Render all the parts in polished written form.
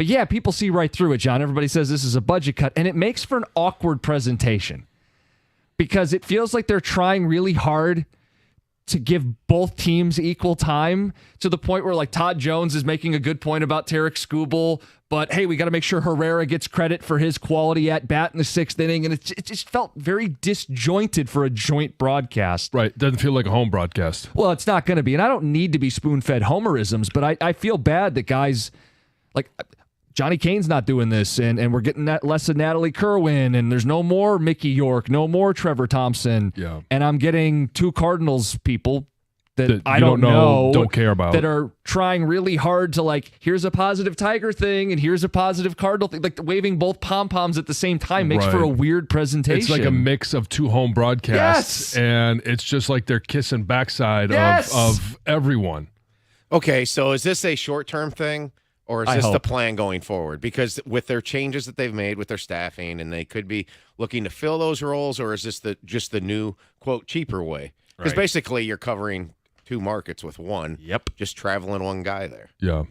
But yeah, people see right through it, John. Everybody says this is a budget cut, and it makes for an awkward presentation because it feels like they're trying really hard to give both teams equal time to the point where, like, Todd Jones is making a good point about Tarek Skubal, but hey, we got to make sure Herrera gets credit for his quality at bat in the 6th inning, and it just felt very disjointed for a joint broadcast. Right, doesn't feel like a home broadcast. Well, it's not going to be, and I don't need to be spoon-fed homerisms, but I feel bad that guys like Johnny Kane's not doing this, and we're getting that less of Natalie Kerwin, and there's no more Mickey York, no more Trevor Thompson, and I'm getting 2 Cardinals people that I don't know, don't care about, that are trying really hard to, like, here's a positive Tiger thing, and here's a positive Cardinal thing, like waving both pom-poms at the same time makes for a weird presentation. It's like a mix of 2 home broadcasts, and it's just like they're kissing backside of everyone. Okay, so is this a short-term thing? Or is this the plan going forward? Because with their changes that they've made with their staffing, and they could be looking to fill those roles, or is this just the new, quote, cheaper way? Because basically you're covering 2 markets with one. Yep. Just traveling one guy there. Yeah.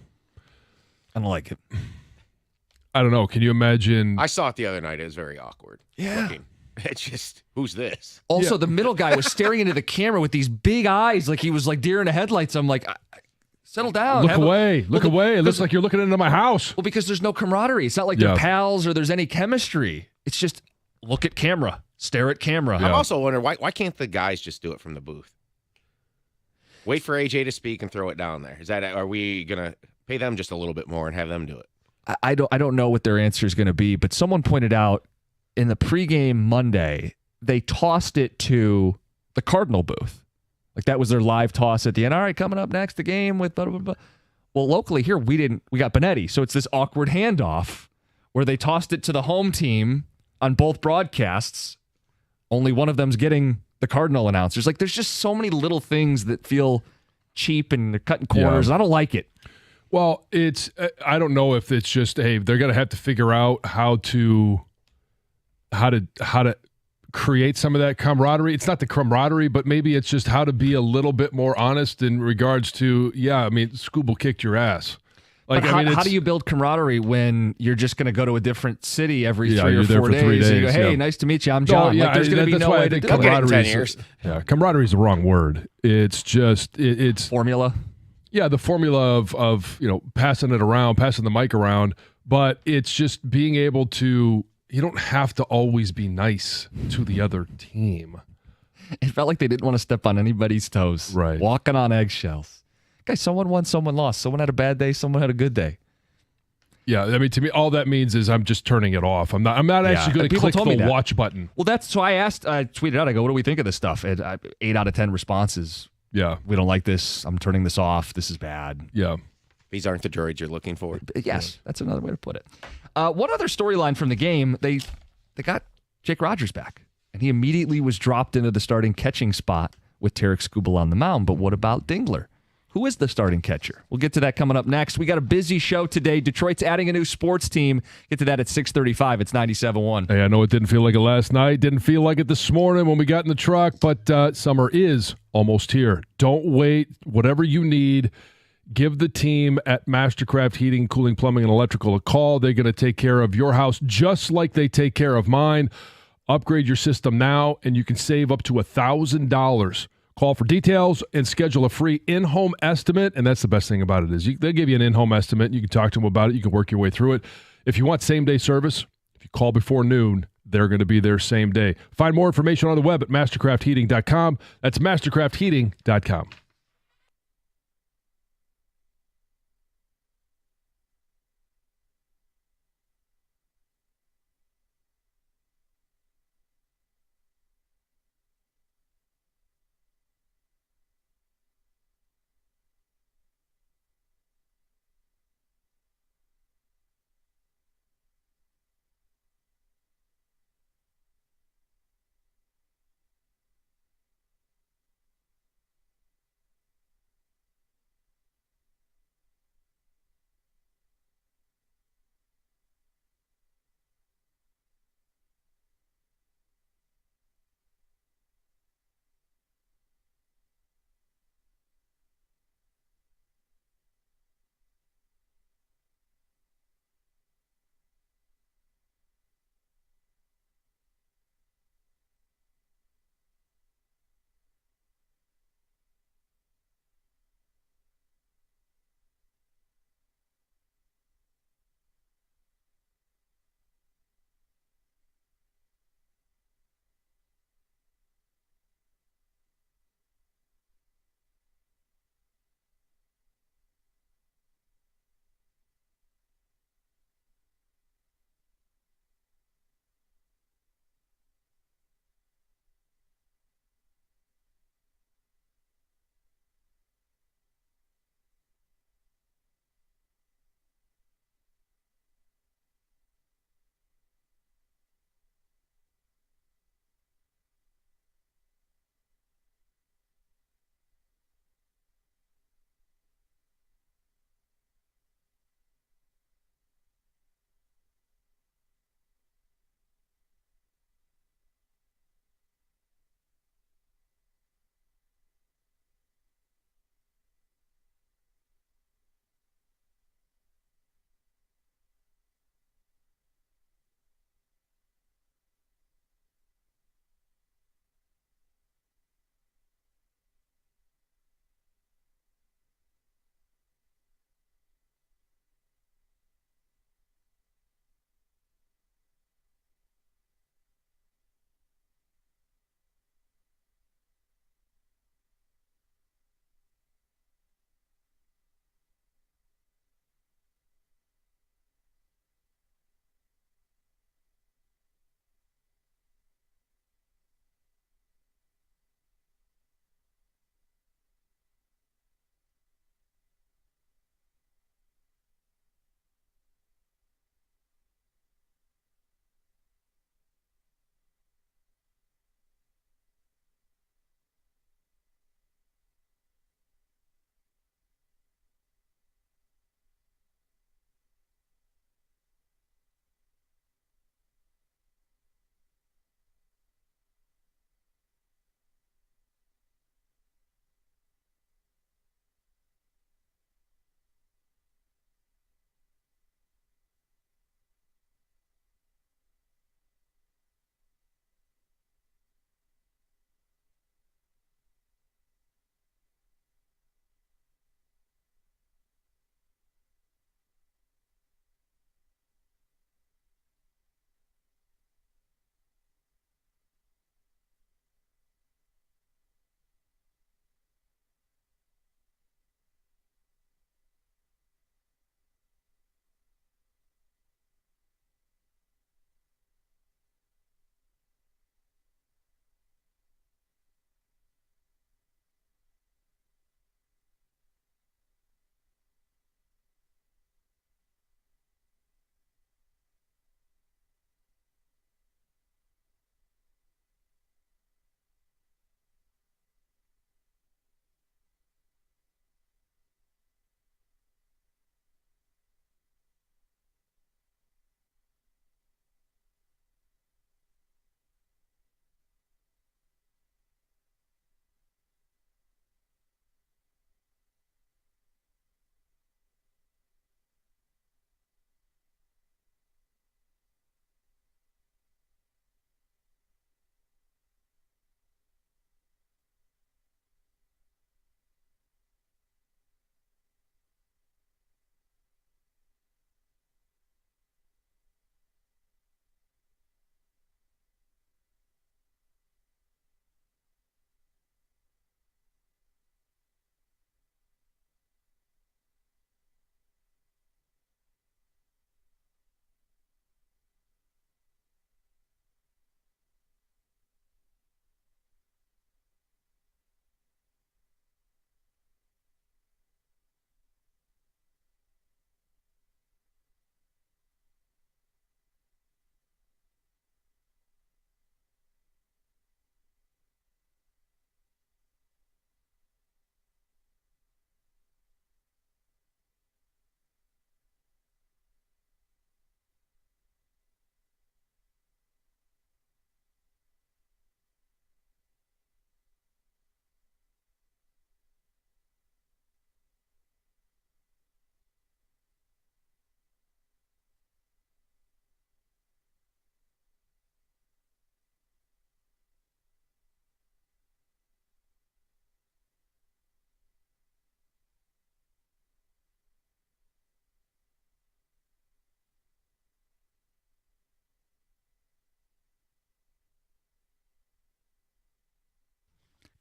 I don't like it. I don't know. Can you imagine? I saw it the other night. It was very awkward. Yeah. Looking. It's just, who's this? Also, the middle guy was staring into the camera with these big eyes like he was like deer in the headlights. I'm like, settle down. Look away. Look away. It looks like you're looking into my house. Well, because there's no camaraderie. It's not like they're pals or there's any chemistry. It's just look at camera. Stare at camera. I'm also wondering, why can't the guys just do it from the booth? Wait for AJ to speak and throw it down there. Are we going to pay them just a little bit more and have them do it? I don't know what their answer is going to be, but someone pointed out in the pregame Monday, they tossed it to the Cardinal booth. Like, that was their live toss at the end. All right, coming up next, the game with blah, blah, blah. Well, locally here, we got Benetti. So it's this awkward handoff where they tossed it to the home team on both broadcasts. Only one of them's getting the Cardinal announcers. Like, there's just so many little things that feel cheap and they're cutting corners. And I don't like it. Well, I don't know if it's just, hey, they're going to have to figure out how to create some of that camaraderie. It's not the camaraderie, but maybe it's just how to be a little bit more honest in regards to, Skubal kicked your ass. Like, but how do you build camaraderie when you're just going to go to a different city every 3 or 4 days? 3 days. And you go, hey, nice to meet you. I'm John. There's going to be no way to do it. Camaraderie is the wrong word. It's just it's formula. Yeah, the formula of passing it around, passing the mic around, but it's just being able to. You don't have to always be nice to the other team. It felt like they didn't want to step on anybody's toes. Right. Walking on eggshells. Guys, someone won, someone lost. Someone had a bad day, someone had a good day. Yeah, I mean, to me, all that means is I'm just turning it off. I'm not actually going to click the watch button. Well, that's so I tweeted out, I go, what do we think of this stuff? 8 out of 10 responses. Yeah. We don't like this. I'm turning this off. This is bad. Yeah. These aren't the droids you're looking for. Yes, that's another way to put it. One other storyline from the game, they got Jake Rogers back, and he immediately was dropped into the starting catching spot with Tarek Skubal on the mound. But what about Dingler? Who is the starting catcher? We'll get to that coming up next. We got a busy show today. Detroit's adding a new sports team. Get to that at 6:35. It's 97.1. Hey, I know it didn't feel like it last night. Didn't feel like it this morning when we got in the truck, but summer is almost here. Don't wait. Whatever you need, give the team at Mastercraft Heating, Cooling, Plumbing, and Electrical a call. They're going to take care of your house just like they take care of mine. Upgrade your system now, and you can save up to $1,000. Call for details and schedule a free in-home estimate, and that's the best thing about it is they'll give you an in-home estimate. You can talk to them about it. You can work your way through it. If you want same-day service, if you call before noon, they're going to be there same day. Find more information on the web at mastercraftheating.com. That's mastercraftheating.com.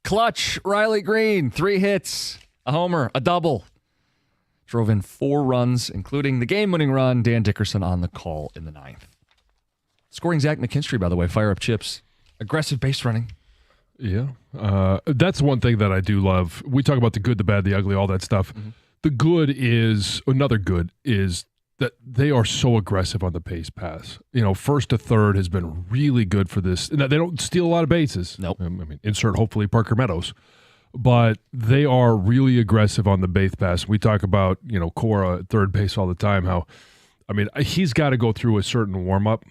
Clutch, Riley Green, 3 hits, a homer, a double. Drove in 4 runs, including the game-winning run. Dan Dickerson on the call in the 9th. Scoring Zach McKinstry, by the way, fire up chips. Aggressive base running. Yeah. That's one thing that I do love. We talk about the good, the bad, the ugly, all that stuff. Mm-hmm. The good is, another good is that they are so aggressive on the base pass. First to third has been really good for this. Now, they don't steal a lot of bases. Nope. Insert hopefully Parker Meadows. But they are really aggressive on the base pass. We talk about, Cora at third base all the time, he's got to go through a certain warm-up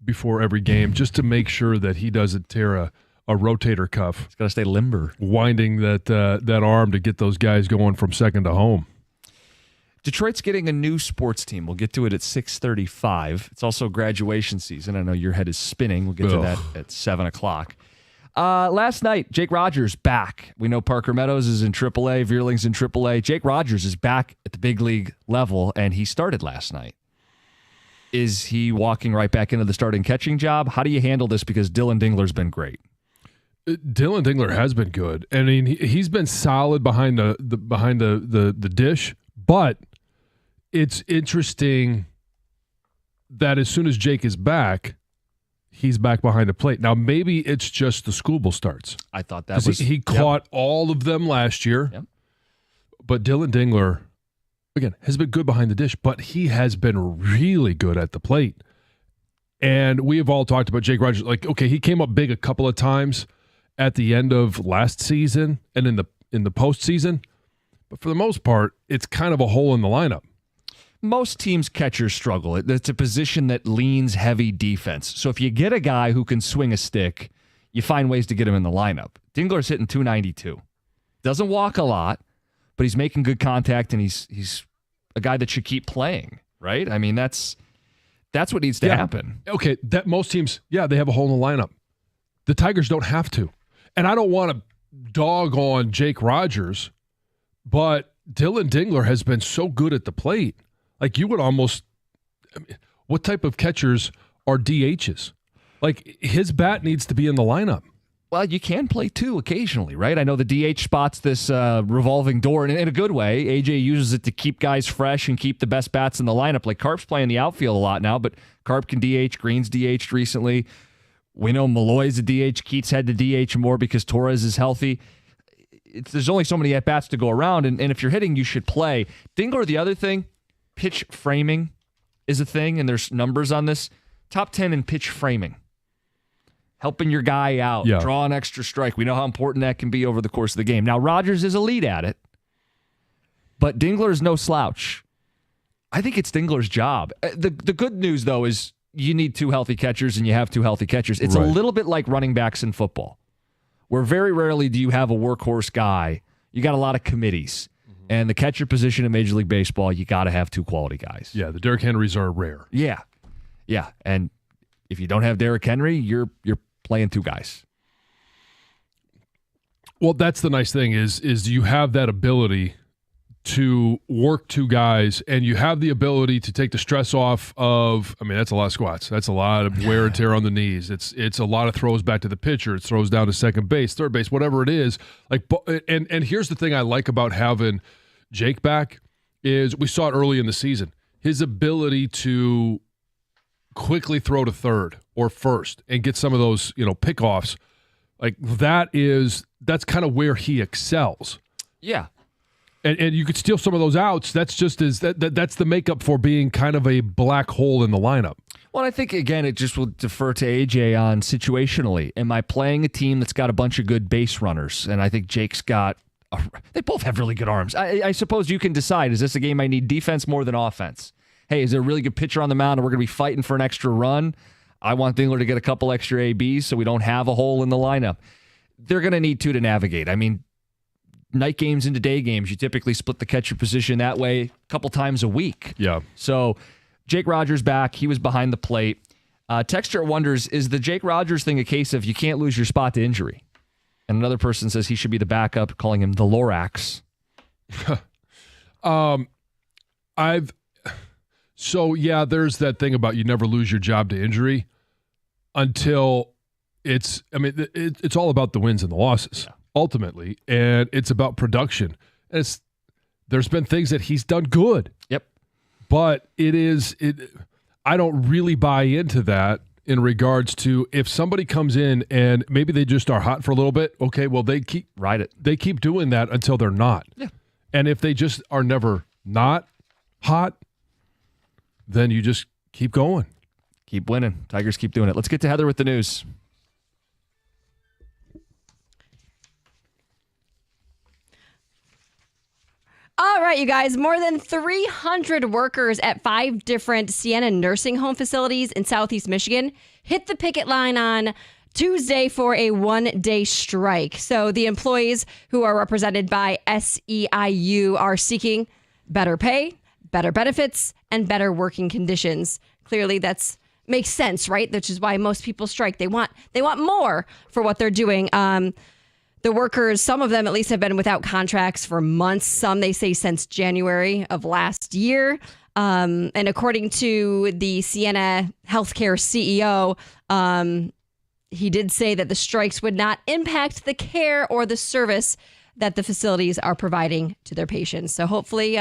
before every game just to make sure that he doesn't tear a rotator cuff. He's got to stay limber. Winding that arm to get those guys going from second to home. Detroit's getting a new sports team. We'll get to it at 6:35. It's also graduation season. I know your head is spinning. We'll get to that at 7 o'clock. Last night, Jake Rogers back. We know Parker Meadows is in AAA. Veerling's in AAA. Jake Rogers is back at the big league level, and he started last night. Is he walking right back into the starting catching job? How do you handle this? Because Dylan Dingler's been great. Dylan Dingler has been good. He's been solid behind the dish, but it's interesting that as soon as Jake is back, he's back behind the plate. Now, maybe it's just the schoolboy starts. I thought that was... He caught all of them last year, but Dylan Dingler, again, has been good behind the dish, but he has been really good at the plate. And we have all talked about Jake Rogers. He came up big a couple of times at the end of last season and in the postseason, but for the most part, it's kind of a hole in the lineup. Most teams' catchers struggle. It's a position that leans heavy defense. So if you get a guy who can swing a stick, you find ways to get him in the lineup. Dingler's hitting .292. Doesn't walk a lot, but he's making good contact, and he's a guy that should keep playing, right? That's what needs to happen. Okay, that most teams, they have a hole in the lineup. The Tigers don't have to. And I don't want to dog on Jake Rogers, but Dylan Dingler has been so good at the plate. You would almost, what type of catchers are DHs? His bat needs to be in the lineup. Well, you can play 2 occasionally, right? I know the DH spot's this revolving door, and in a good way. AJ uses it to keep guys fresh and keep the best bats in the lineup. Carp's playing the outfield a lot now, but Carp can DH. Green's DH'd recently. We know Malloy's a DH. Keats had to DH more because Torres is healthy. There's only so many at-bats to go around, and if you're hitting, you should play. Dingler, the other thing, pitch framing is a thing, and there's numbers on this. Top 10 in pitch framing. Helping your guy out, draw an extra strike. We know how important that can be over the course of the game. Now, Rogers is elite at it, but Dingler is no slouch. I think it's Dingler's job. The good news, though, is you need 2 healthy catchers, and you have 2 healthy catchers. It's a little bit like running backs in football, where very rarely do you have a workhorse guy. You got a lot of committees. And the catcher position in Major League Baseball, you got to have 2 quality guys. Yeah, the Derrick Henrys are rare. Yeah. And if you don't have Derrick Henry, you're playing 2 guys. Well, that's the nice thing is you have that ability to work 2 guys, and you have the ability to take the stress off of. That's a lot of squats. That's a lot of wear and tear on the knees. It's a lot of throws back to the pitcher. It throws down to second base, third base, whatever it is. And here's the thing I like about having Jake back is we saw it early in the season. His ability to quickly throw to third or first and get some of those pickoffs, that's kind of where he excels. Yeah. And you could steal some of those outs. That's just that's the makeup for being kind of a black hole in the lineup. Well, I think, again, it just will defer to AJ on situationally. Am I playing a team that's got a bunch of good base runners? And I think Jake's got they both have really good arms. I suppose you can decide, is this a game I need defense more than offense? Hey, is there a really good pitcher on the mound and we're going to be fighting for an extra run? I want Dingler to get a couple extra ABs so we don't have a hole in the lineup. They're going to need 2 to navigate. Night games into day games, you typically split the catcher position that way a couple times a week. Yeah. So Jake Rogers back. He was behind the plate. Texture wonders, is the Jake Rogers thing a case of you can't lose your spot to injury? And another person says he should be the backup, calling him the Lorax. There's that thing about you never lose your job to injury until it's all about the wins and the losses. ultimately, and it's about production. There's been things that he's done good. Yep. But I don't really buy into that in regards to if somebody comes in and maybe they just are hot for a little bit. Okay, well, they keep doing that until they're not. Yeah. And if they just are never not hot, then you just keep going. Keep winning. Tigers keep doing it. Let's get to Heather with the news. All right, you guys, more than 300 workers at 5 different Sienna nursing home facilities in Southeast Michigan hit the picket line on Tuesday for a one-day strike. So the employees who are represented by SEIU are seeking better pay, better benefits, and better working conditions. Clearly, that's makes sense, right? Which is why most people strike. They want more for what they're doing. The workers, some of them at least have been without contracts for months. Some, they say, since January of last year. And according to the Sienna Healthcare CEO, he did say that the strikes would not impact the care or the service that the facilities are providing to their patients. So hopefully,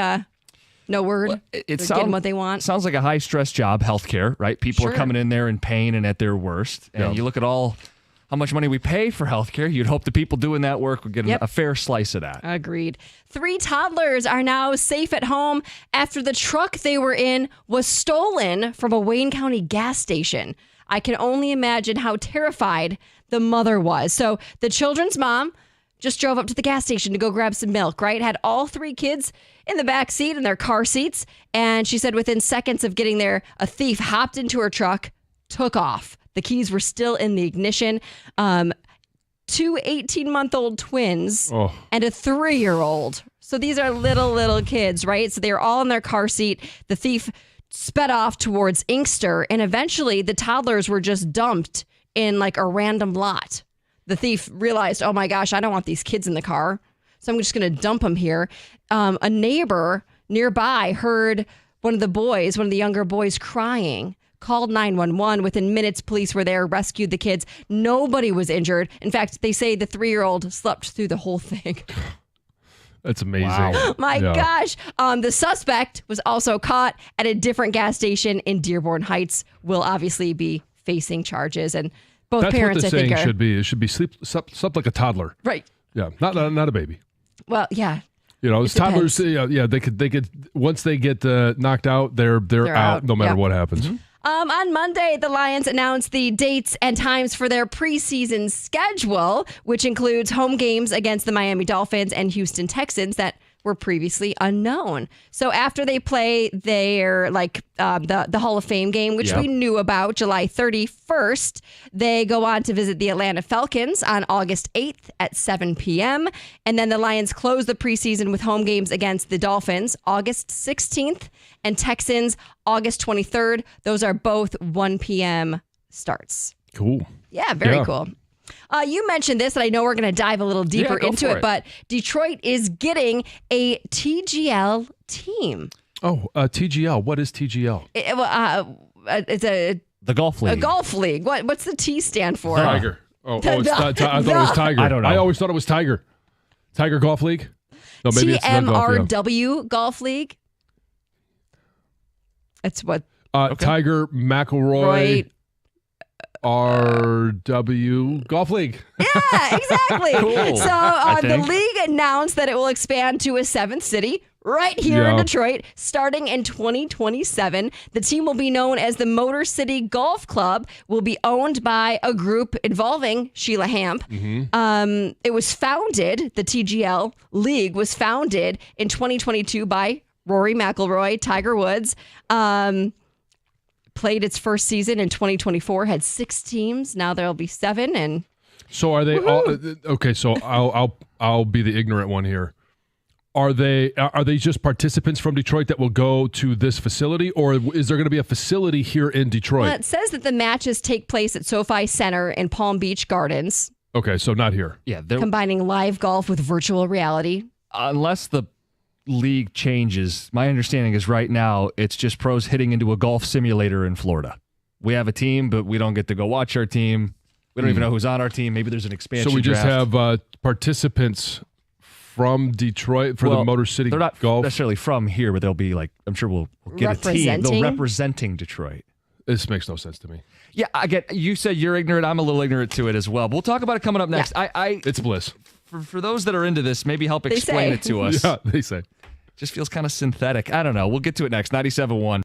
no word. Well, they're getting what they want. Sounds like a high-stress job, healthcare, right? People are coming in there in pain and at their worst. And you look at how much money we pay for healthcare, you'd hope the people doing that work would get a fair slice of that. Agreed. 3 toddlers are now safe at home after the truck they were in was stolen from a Wayne County gas station. I can only imagine how terrified the mother was. So the children's mom just drove up to the gas station to go grab some milk, right? Had all 3 kids in the back seat in their car seats. And she said within seconds of getting there, a thief hopped into her truck, took off. The keys were still in the ignition. 2 18-month-old twins and a 3-year-old. So these are little kids, right? So they were all in their car seat. The thief sped off towards Inkster, and eventually the toddlers were just dumped in like a random lot. The thief realized, oh my gosh, I don't want these kids in the car, so I'm just going to dump them here. A neighbor nearby heard one of the younger boys crying, called 911. Within minutes, police were there, rescued the kids. Nobody was injured. In fact, they say the 3-year-old slept through the whole thing. That's amazing. Wow. My gosh. The suspect was also caught at a different gas station in Dearborn Heights, will obviously be facing charges. And both That's parents, what the I think, saying should be. It should be sleep like a toddler. Right. Yeah, not a baby. Well, yeah. You know, toddlers. They could once they get knocked out, they're out no matter what happens. Mm-hmm. On Monday, the Lions announced the dates and times for their preseason schedule, which includes home games against the Miami Dolphins and Houston Texans that were previously unknown. So after they play their the Hall of Fame game, which we knew about, July 31st, they go on to visit the Atlanta Falcons on August 8th at 7 p.m. And then the Lions close the preseason with home games against the Dolphins August 16th and Texans August 23rd. Those are both 1 p.m. starts. Cool. Yeah, very cool. You mentioned this, and I know we're going to dive a little deeper into it, but Detroit is getting a TGL team. Oh, TGL. What is TGL? It's the golf league. A golf league. What's the T stand for? Tiger. I thought it was Tiger. I don't know. I always thought it was Tiger. Tiger Golf League? No, maybe it's TMRW Golf League. That's what. Tiger McElroy. RW Golf League. Yeah, exactly. Cool. So the league announced that it will expand to a 7th city right here in Detroit starting in 2027. The team will be known as the Motor City Golf Club, will be owned by a group involving Sheila Hamp. Mm-hmm. It was founded, the TGL League was founded in 2022 by Rory McIlroy, Tiger Woods. Played its first season in 2024, had 6 teams. Now there'll be 7. And so are they all okay? So I'll be the ignorant one here. Are they just participants from Detroit that will go to this facility, or is there going to be a facility here in Detroit? Well, it says that the matches take place at SoFi Center in Palm Beach Gardens. Okay, so not here. Yeah, combining live golf with virtual reality. Unless the league changes, my understanding is right now it's just pros hitting into a golf simulator in Florida. We have a team, but we don't get to go watch our team. We don't even know who's on our team. Maybe there's an expansion So we just draft. have participants from Detroit for the Motor City they're not Golf. necessarily from here, but they'll be like, I'm sure we'll get a team. They'll representing Detroit. This makes no sense to me. Yeah, I get. You said you're ignorant. I'm a little ignorant to it as well. But we'll talk about it coming up next. Yeah. It's bliss. For those that are into this, maybe help explain it to us. Yeah, they say. Just feels kind of synthetic. I don't know. We'll get to it next. 97.1.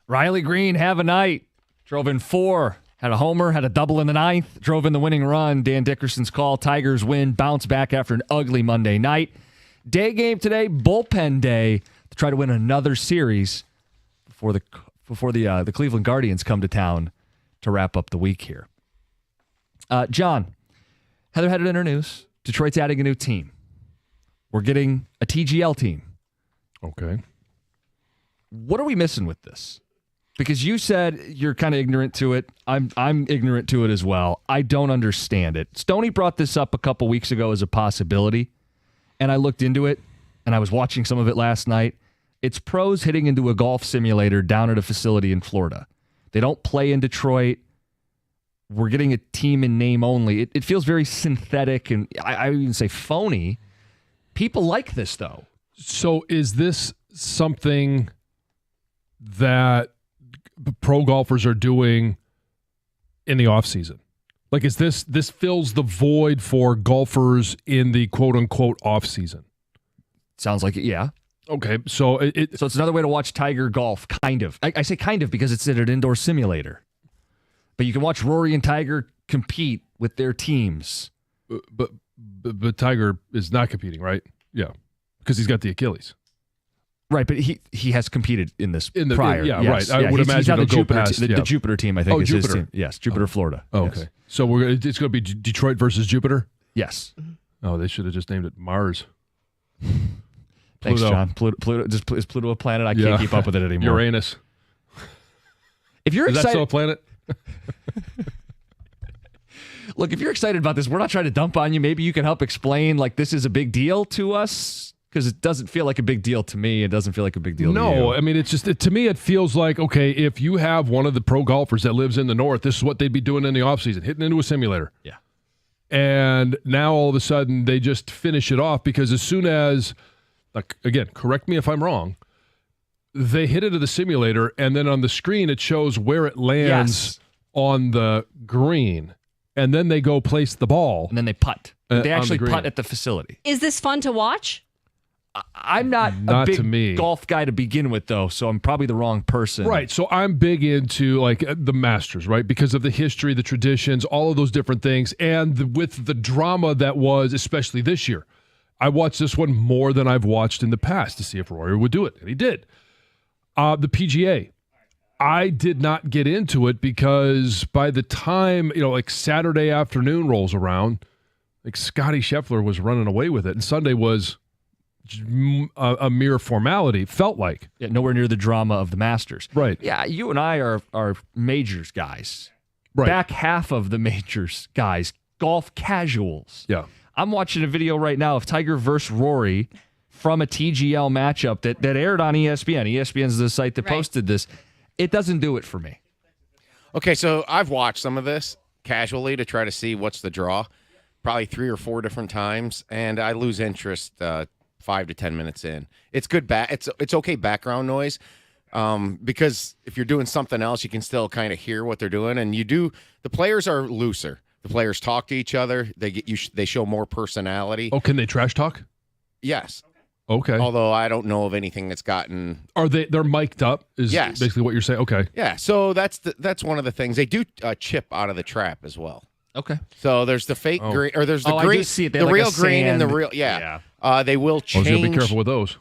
Riley Green, have a night. Drove in 4. Had a homer, had a double in the 9th, drove in the winning run. Dan Dickerson's call. Tigers win, bounce back after an ugly Monday night. Day game today, bullpen day, to try to win another series before the Cleveland Guardians come to town to wrap up the week here. John, Heather had it in her news. Detroit's adding a new team. We're getting a TGL team. Okay. What are we missing with this? Because you said you're kind of ignorant to it. I'm ignorant to it as well. I don't understand it. Stoney brought this up a couple weeks ago as a possibility, and I looked into it, and I was watching some of it last night. It's pros hitting into a golf simulator down at a facility in Florida. They don't play in Detroit. We're getting a team in name only. It feels very synthetic, and I would even say phony. People like this, though. So is this something that pro golfers are doing in the offseason? Like, is this fills the void for golfers in the quote-unquote offseason? Sounds like it, yeah. Okay, so so it's another way to watch Tiger golf, kind of. I say kind of because it's at an indoor simulator. But you can watch Rory and Tiger compete with their teams. But Tiger is not competing, right? Yeah, because he's got the Achilles. Right, but he has competed in this prior. Yeah, yes. right. I would imagine he's the Jupiter team, I think. Is Jupiter. His team. Yes, Jupiter, Florida. Oh, yes. okay. So it's going to be Detroit versus Jupiter? Yes. Oh, they should have just named it Mars. Thanks, Pluto. John. Pluto is Pluto a planet? I can't keep up with it anymore. Uranus. If you're Is excited, that still a planet? Look, if you're excited about this, we're not trying to dump on you. Maybe you can help explain, like, this is a big deal to us, because it doesn't feel like a big deal to me. It doesn't feel like a big deal to you. No, I mean, it's just, to me, it feels like, okay, if you have one of the pro golfers that lives in the north, this is what they'd be doing in the offseason, hitting into a simulator. Yeah. And now all of a sudden they just finish it off because as soon as, like, again, correct me if I'm wrong, they hit into the simulator and then on the screen it shows where it lands on the green. And then they go place the ball. And then they putt. They actually putt at the facility. Is this fun to watch? I'm not a big golf guy to begin with, though, so I'm probably the wrong person. Right. So I'm big into, like, the Masters, right? Because of the history, the traditions, all of those different things. And with the drama that was, especially this year, I watched this one more than I've watched in the past to see if Rory would do it. And he did. The PGA. I did not get into it because by the time, like Saturday afternoon rolls around, like Scotty Scheffler was running away with it. And Sunday was a mere formality, felt like. Yeah, nowhere near the drama of the Masters. Right. Yeah, you and I are majors guys. Right. Back half of the majors guys, golf casuals. Yeah. I'm watching a video right now of Tiger versus Rory from a TGL matchup that aired on ESPN. ESPN's the site that posted this. It doesn't do it for me. Okay, so I've watched some of this casually to try to see what's the draw, probably 3 or 4 different times, and I lose interest 5 to 10 minutes in. It's good. It's okay background noise because if you're doing something else, you can still kind of hear what they're doing, and the players are looser. The players talk to each other. They show more personality. Oh, can they trash talk? Yes. Okay. Although I don't know of anything that's gotten. They're mic'd up? Is basically what you're saying? Okay. Yeah. So that's one of the things they do. Chip out of the trap as well. Okay. So there's the fake green, or there's the green, I do see it. The real green and the real. Yeah. They will change. You gotta be careful with those.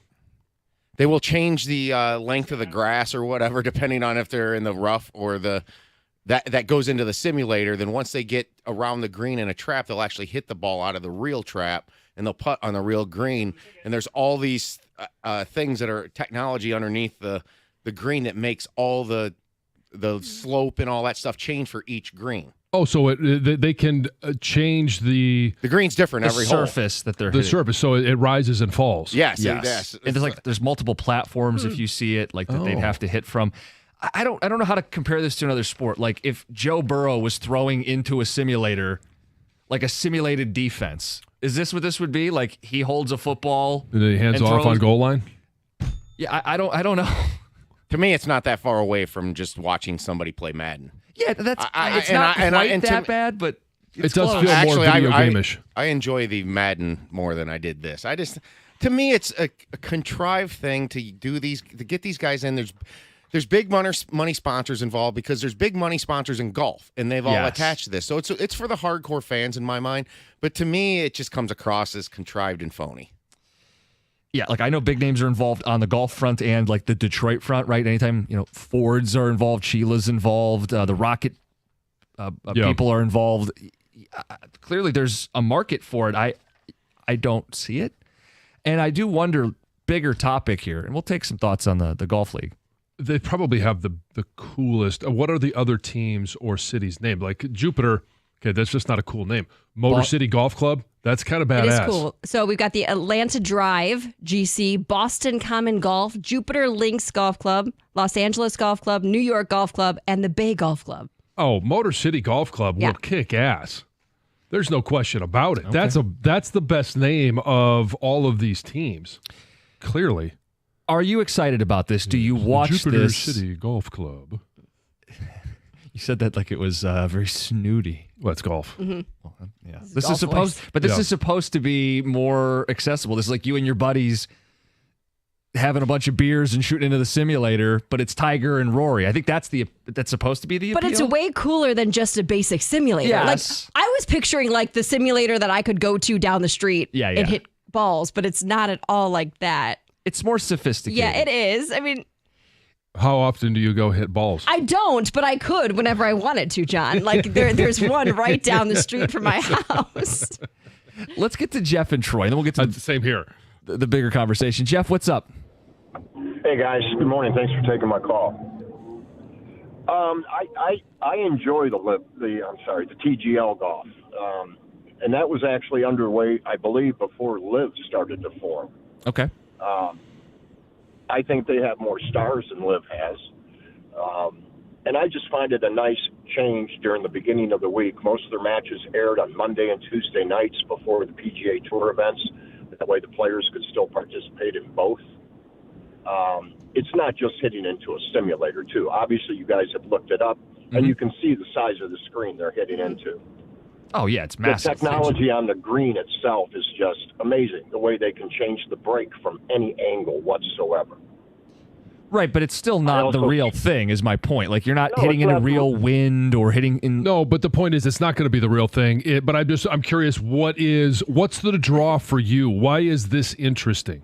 They will change the length of the grass or whatever, depending on if they're in the rough or that goes into the simulator. Then once they get around the green in a trap, they'll actually hit the ball out of the real trap. And they'll putt on the real green, and there's all these things that are technology underneath the green that makes all the slope and all that stuff change for each green. Oh, so they can change the green's different every surface hole. That they're the hitting. surface, so it rises and falls. Yes. And there's multiple platforms if you see it that they'd have to hit from. I don't know how to compare this to another sport. Like if Joe Burrow was throwing into a simulator, like a simulated defense. Is this what this would be? Like he holds a football and then he hands off on goal line? Yeah, I don't know. To me, it's not that far away from just watching somebody play Madden. Yeah, it's not quite that bad, but it does close. feel more video game-ish. I enjoy the Madden more than I did this. To me, it's a contrived thing to get these guys in. there's big money sponsors involved because there's big money sponsors in golf, and they've all attached to this. So it's for the hardcore fans in my mind. But to me, it just comes across as contrived and phony. Yeah, like I know big names are involved on the golf front and like the Detroit front, right? Anytime, Fords are involved, Sheila's involved, the Rocket people are involved. Clearly there's a market for it. I don't see it. And I do wonder, bigger topic here, and we'll take some thoughts on the golf league. They probably have the coolest. What are the other teams or cities named? Like Jupiter, okay, that's just not a cool name. Motor City Golf Club, that's kind of badass. It is cool. So we've got the Atlanta Drive, GC, Boston Common Golf, Jupiter Links Golf Club, Los Angeles Golf Club, New York Golf Club, and the Bay Golf Club. Oh, Motor City Golf Club will kick ass. There's no question about it. Okay. That's the best name of all of these teams, clearly. Are you excited about this? Do you watch Jupiter this? City Golf Club. You said that like it was very snooty. Well, it's golf. Mm-hmm. Well, yeah. This is supposed to be more accessible. This is like you and your buddies having a bunch of beers and shooting into the simulator, but it's Tiger and Rory. I think that's supposed to be the appeal. But it's way cooler than just a basic simulator. Yes. Like I was picturing like the simulator that I could go to down the street and hit balls, but it's not at all like that. It's more sophisticated. Yeah, it is. I mean, how often do you go hit balls? I don't, but I could whenever I wanted to, John. Like there's one right down the street from my house. Let's get to Jeff and Troy, and then we'll get to the same here. The bigger conversation. Jeff, what's up? Hey guys, good morning. Thanks for taking my call. I enjoy the TGL golf, and that was actually underway, I believe, before LIV started to form. Okay. I think they have more stars than LIV has, and I just find it a nice change during the beginning of the week. Most of their matches aired on Monday and Tuesday nights before the PGA Tour events. That way, the players could still participate in both. It's not just hitting into a simulator, too. Obviously, you guys have looked it up, and you can see the size of the screen they're hitting into. Oh, yeah, it's massive. The technology on the green itself is just amazing, the way they can change the break from any angle whatsoever. Right, but it's still not the real thing, is my point. Like, you're not hitting in a real wind or hitting in... No, but the point is it's not going to be the real thing. But I'm curious, what's the draw for you? Why is this interesting?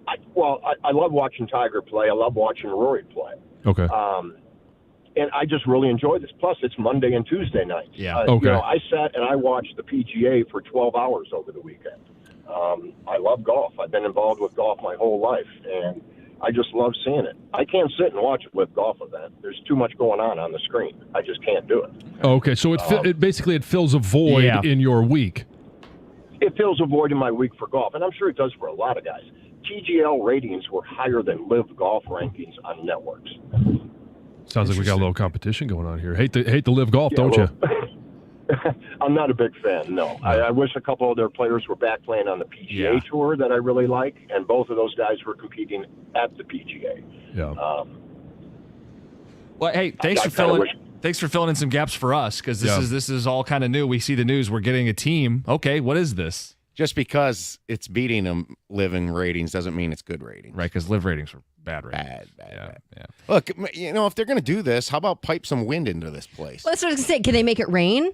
I love watching Tiger play. I love watching Rory play. Okay. And I just really enjoy this. Plus, it's Monday and Tuesday nights. Yeah. Okay. I sat and I watched the PGA for 12 hours over the weekend. I love golf. I've been involved with golf my whole life, and I just love seeing it. I can't sit and watch a LIV golf event. There's too much going on the screen. I just can't do it. Okay, so it basically fills a void in your week. It fills a void in my week for golf, and I'm sure it does for a lot of guys. TGL ratings were higher than LIV golf rankings on networks. Sounds like we got a little competition going on here. Hate the LIV golf, don't you? I'm not a big fan, no. I wish a couple of their players were back playing on the PGA Tour that I really like, and both of those guys were competing at the PGA. Yeah. Well, hey, thanks for filling in some gaps for us, because this is all kind of new. We see the news. We're getting a team. Okay, what is this? Just because it's beating them LIV in ratings doesn't mean it's good ratings. Right, because LIV ratings were bad ratings. Bad. Look, if they're going to do this, how about pipe some wind into this place? Well, that's what I was going to say. Can they make it rain?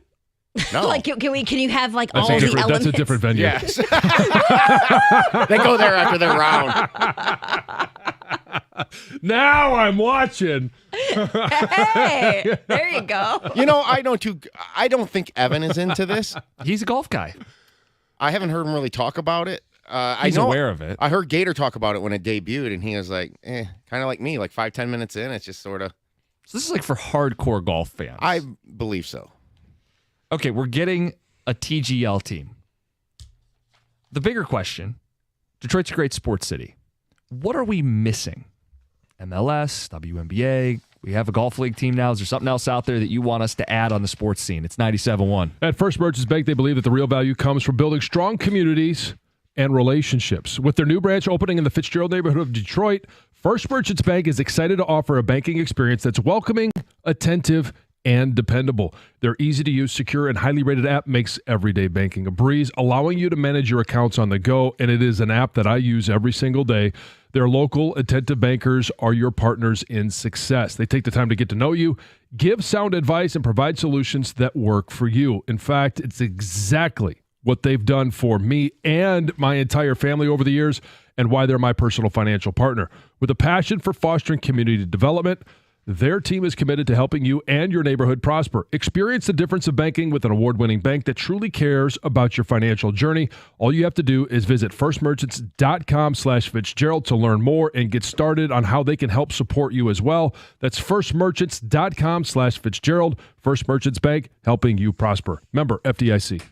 No. Like, can you have like all the elements? That's a different venue. Yes. They go there after their round. Now I'm watching. Hey, there you go. I don't think Evan is into this. He's a golf guy. I haven't heard him really talk about it. He's aware of it. I heard Gator talk about it when it debuted, and he was like, kind of like me, like 5-10 minutes in, it's just sort of. So this is like for hardcore golf fans. I believe so. Okay, we're getting a TGL team. The bigger question, Detroit's a great sports city. What are we missing? MLS, WNBA, we have a golf league team now. Is there something else out there that you want us to add on the sports scene? It's 97.1. At First Merchants Bank, they believe that the real value comes from building strong communities and relationships. With their new branch opening in the Fitzgerald neighborhood of Detroit, First Merchants Bank is excited to offer a banking experience that's welcoming, attentive, and dependable. Their easy-to-use, secure, and highly rated app makes everyday banking a breeze, allowing you to manage your accounts on the go, and it is an app that I use every single day. Their local, attentive bankers are your partners in success. They take the time to get to know you, give sound advice, and provide solutions that work for you. In fact, it's exactly what they've done for me and my entire family over the years, and why they're my personal financial partner. With a passion for fostering community development, their team is committed to helping you and your neighborhood prosper. Experience the difference of banking with an award-winning bank that truly cares about your financial journey. All you have to do is visit firstmerchants.com/Fitzgerald to learn more and get started on how they can help support you as well. That's firstmerchants.com/Fitzgerald. First Merchants Bank, helping you prosper. Member FDIC.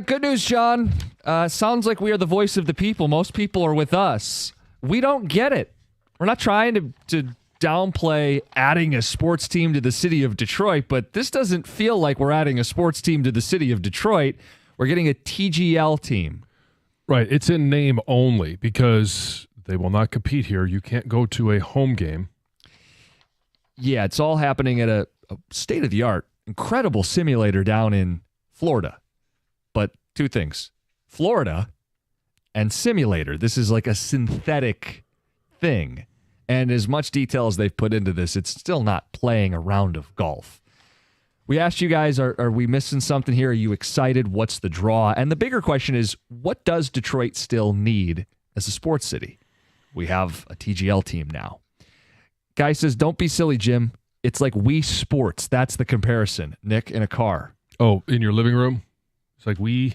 Good news, John. Sounds like we are the voice of the people. Most people are with us. We don't get it. We're not trying to downplay adding a sports team to the city of Detroit, but this doesn't feel like we're adding a sports team to the city of Detroit. We're getting a TGL team. Right. It's in name only because they will not compete here. You can't go to a home game. Yeah, it's all happening at a state-of-the-art, incredible simulator down in Florida. But two things, Florida and simulator. This is like a synthetic thing. And as much detail as they've put into this, it's still not playing a round of golf. We asked you guys, are we missing something here? Are you excited? What's the draw? And the bigger question is, what does Detroit still need as a sports city? We have a TGL team now. Guy says, don't be silly, Jim. It's like Wii Sports. That's the comparison. Nick, in a car. Oh, in your living room? It's like Wii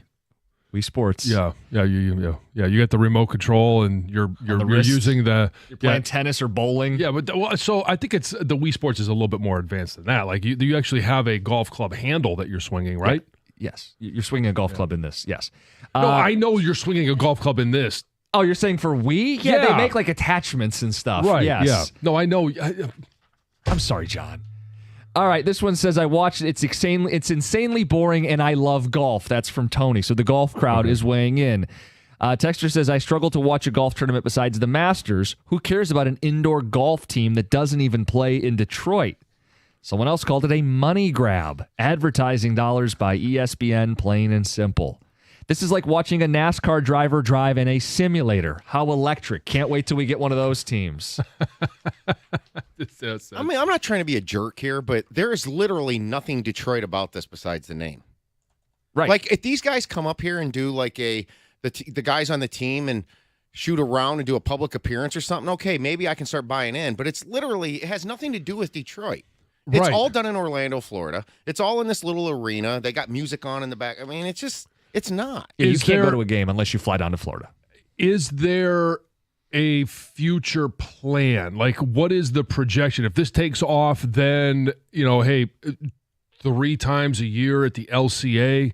Sports. Yeah. You got the remote control and you're using the. You're playing tennis or bowling. Yeah, but so I think it's the Wii Sports is a little bit more advanced than that. Like you actually have a golf club handle that you're swinging, right? Yeah. Yes, you're swinging a golf club in this. Yes. No, I know you're swinging a golf club in this. Oh, you're saying for Wii? Yeah, they make like attachments and stuff. Right. Yes. Yeah. No, I know. I'm sorry, John. All right, this one says, I watched it. It's insanely boring, and I love golf. That's from Tony. So the golf crowd is weighing in. Texter says, I struggle to watch a golf tournament besides the Masters. Who cares about an indoor golf team that doesn't even play in Detroit? Someone else called it a money grab. Advertising dollars by ESPN, plain and simple. This is like watching a NASCAR driver drive in a simulator. How electric. Can't wait till we get one of those teams. I mean, I'm not trying to be a jerk here, but there is literally nothing Detroit about this besides the name. Right. Like, if these guys come up here and do like the guys on the team and shoot around and do a public appearance or something, okay, maybe I can start buying in. But it has nothing to do with Detroit. It's all done in Orlando, Florida. It's all in this little arena. They got music on in the back. I mean, it's not. Yeah, you can't go to a game unless you fly down to Florida. Is there a future plan? Like, what is the projection? If this takes off, then, hey, 3 times a year at the LCA,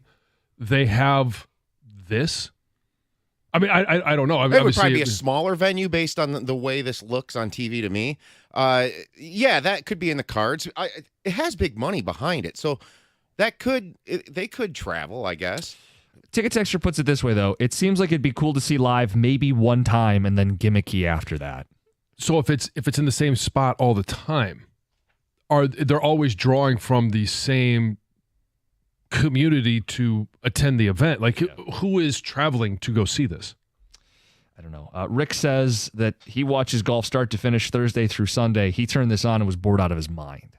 they have this? I mean, I don't know. It would probably be a smaller venue based on the way this looks on TV to me. Yeah, that could be in the cards. It has big money behind it, so they could travel, I guess. Tickets Extra puts it this way, though. It seems like it'd be cool to see live maybe one time and then gimmicky after that. So if it's in the same spot all the time, they're always drawing from the same community to attend the event? Like, who is traveling to go see this? I don't know. Rick says that he watches golf start to finish Thursday through Sunday. He turned this on and was bored out of his mind.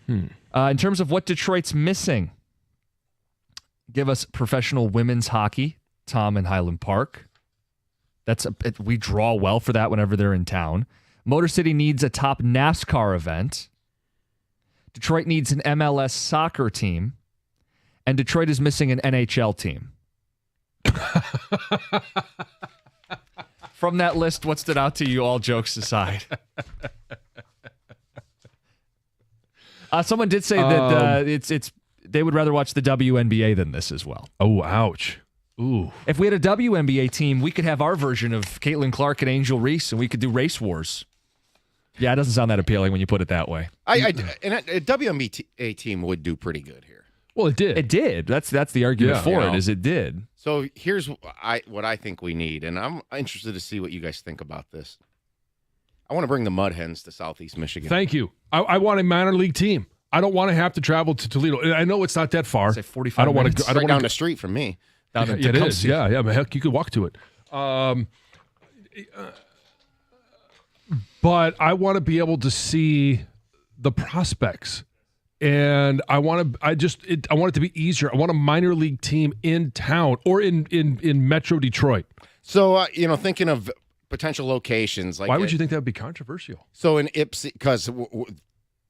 In terms of what Detroit's missing, give us professional women's hockey, Tom in Highland Park. We draw well for that whenever they're in town. Motor City needs a top NASCAR event. Detroit needs an MLS soccer team. And Detroit is missing an NHL team. From that list, what stood out to you, all jokes aside? Someone did say that they would rather watch the WNBA than this as well. Oh, ouch. Ooh. If we had a WNBA team, we could have our version of Caitlin Clark and Angel Reese, and we could do race wars. Yeah, it doesn't sound that appealing when you put it that way. And a WNBA team would do pretty good here. Well, it did. It did. That's the argument for it, is it did. So here's what I think we need, and I'm interested to see what you guys think about this. I want to bring the Mud Hens to Southeast Michigan. Thank you. I want a minor league team. I don't want to have to travel to Toledo. I know it's not that far. Say 45 minutes. I don't want down the street from me. It is. Yeah. But heck, you could walk to it. But I want to be able to see the prospects. And I want it to be easier. I want a minor league team in town or in Metro Detroit. So, thinking of potential locations. Like, why would you think that would be controversial? So in Ipsy, because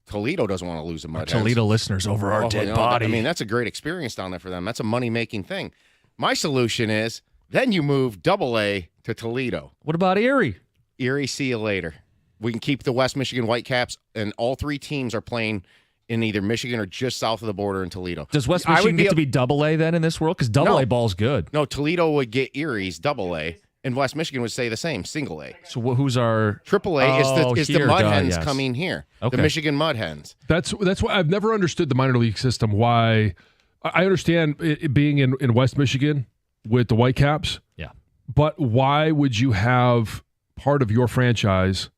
Toledo doesn't want to lose a Mud Hens. Toledo listeners over our dead body. I mean, that's a great experience down there for them. That's a money-making thing. My solution is then you move AA to Toledo. What about Erie? Erie, see you later. We can keep the West Michigan Whitecaps, and all 3 teams are playing in either Michigan or just south of the border in Toledo. Does West Michigan get to be double A then in this world? Because double A ball's good. No, Toledo would get Erie's double A, and West Michigan would say the same, single A. So who's our triple A is the Mud Hens coming here. Okay. The Michigan Mud Hens. That's why I've never understood the minor league system. Why I understand it being in West Michigan with the Whitecaps. Yeah. But why would you have part of your franchise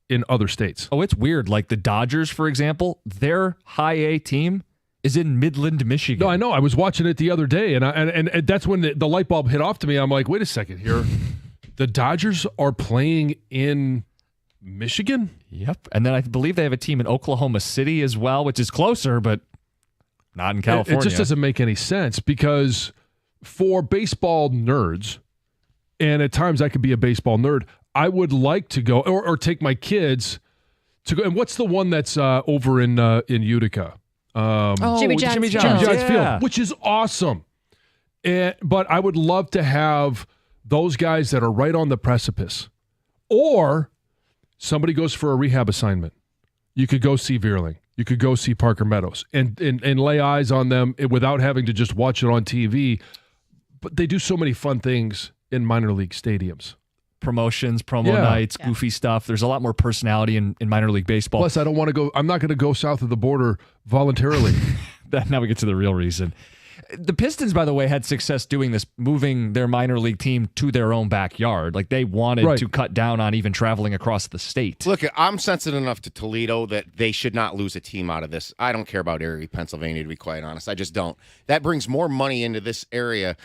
in other states? Oh, it's weird. Like the Dodgers, for example, their high A team is in Midland, Michigan. No, I know. I was watching it the other day, and that's when the light bulb hit off to me. I'm like, wait a second here. The Dodgers are playing in Michigan? Yep. And then I believe they have a team in Oklahoma City as well, which is closer, but not in California. It just doesn't make any sense because for baseball nerds, and at times I could be a baseball nerd, I would like to go or take my kids to go. And what's the one that's over in Utica? Jimmy John's Field, which is awesome. But I would love to have those guys that are right on the precipice. Or somebody goes for a rehab assignment. You could go see Veerling. You could go see Parker Meadows and lay eyes on them without having to just watch it on TV. But they do so many fun things in minor league stadiums. Promotions, promo nights, goofy stuff. There's a lot more personality in minor league baseball. Plus, I don't want to go. I'm not going to go south of the border voluntarily. Now we get to the real reason. The Pistons, by the way, had success doing this, moving their minor league team to their own backyard. Like they wanted to cut down on even traveling across the state. Look, I'm sensitive enough to Toledo that they should not lose a team out of this. I don't care about Erie, Pennsylvania, to be quite honest. I just don't. That brings more money into this area.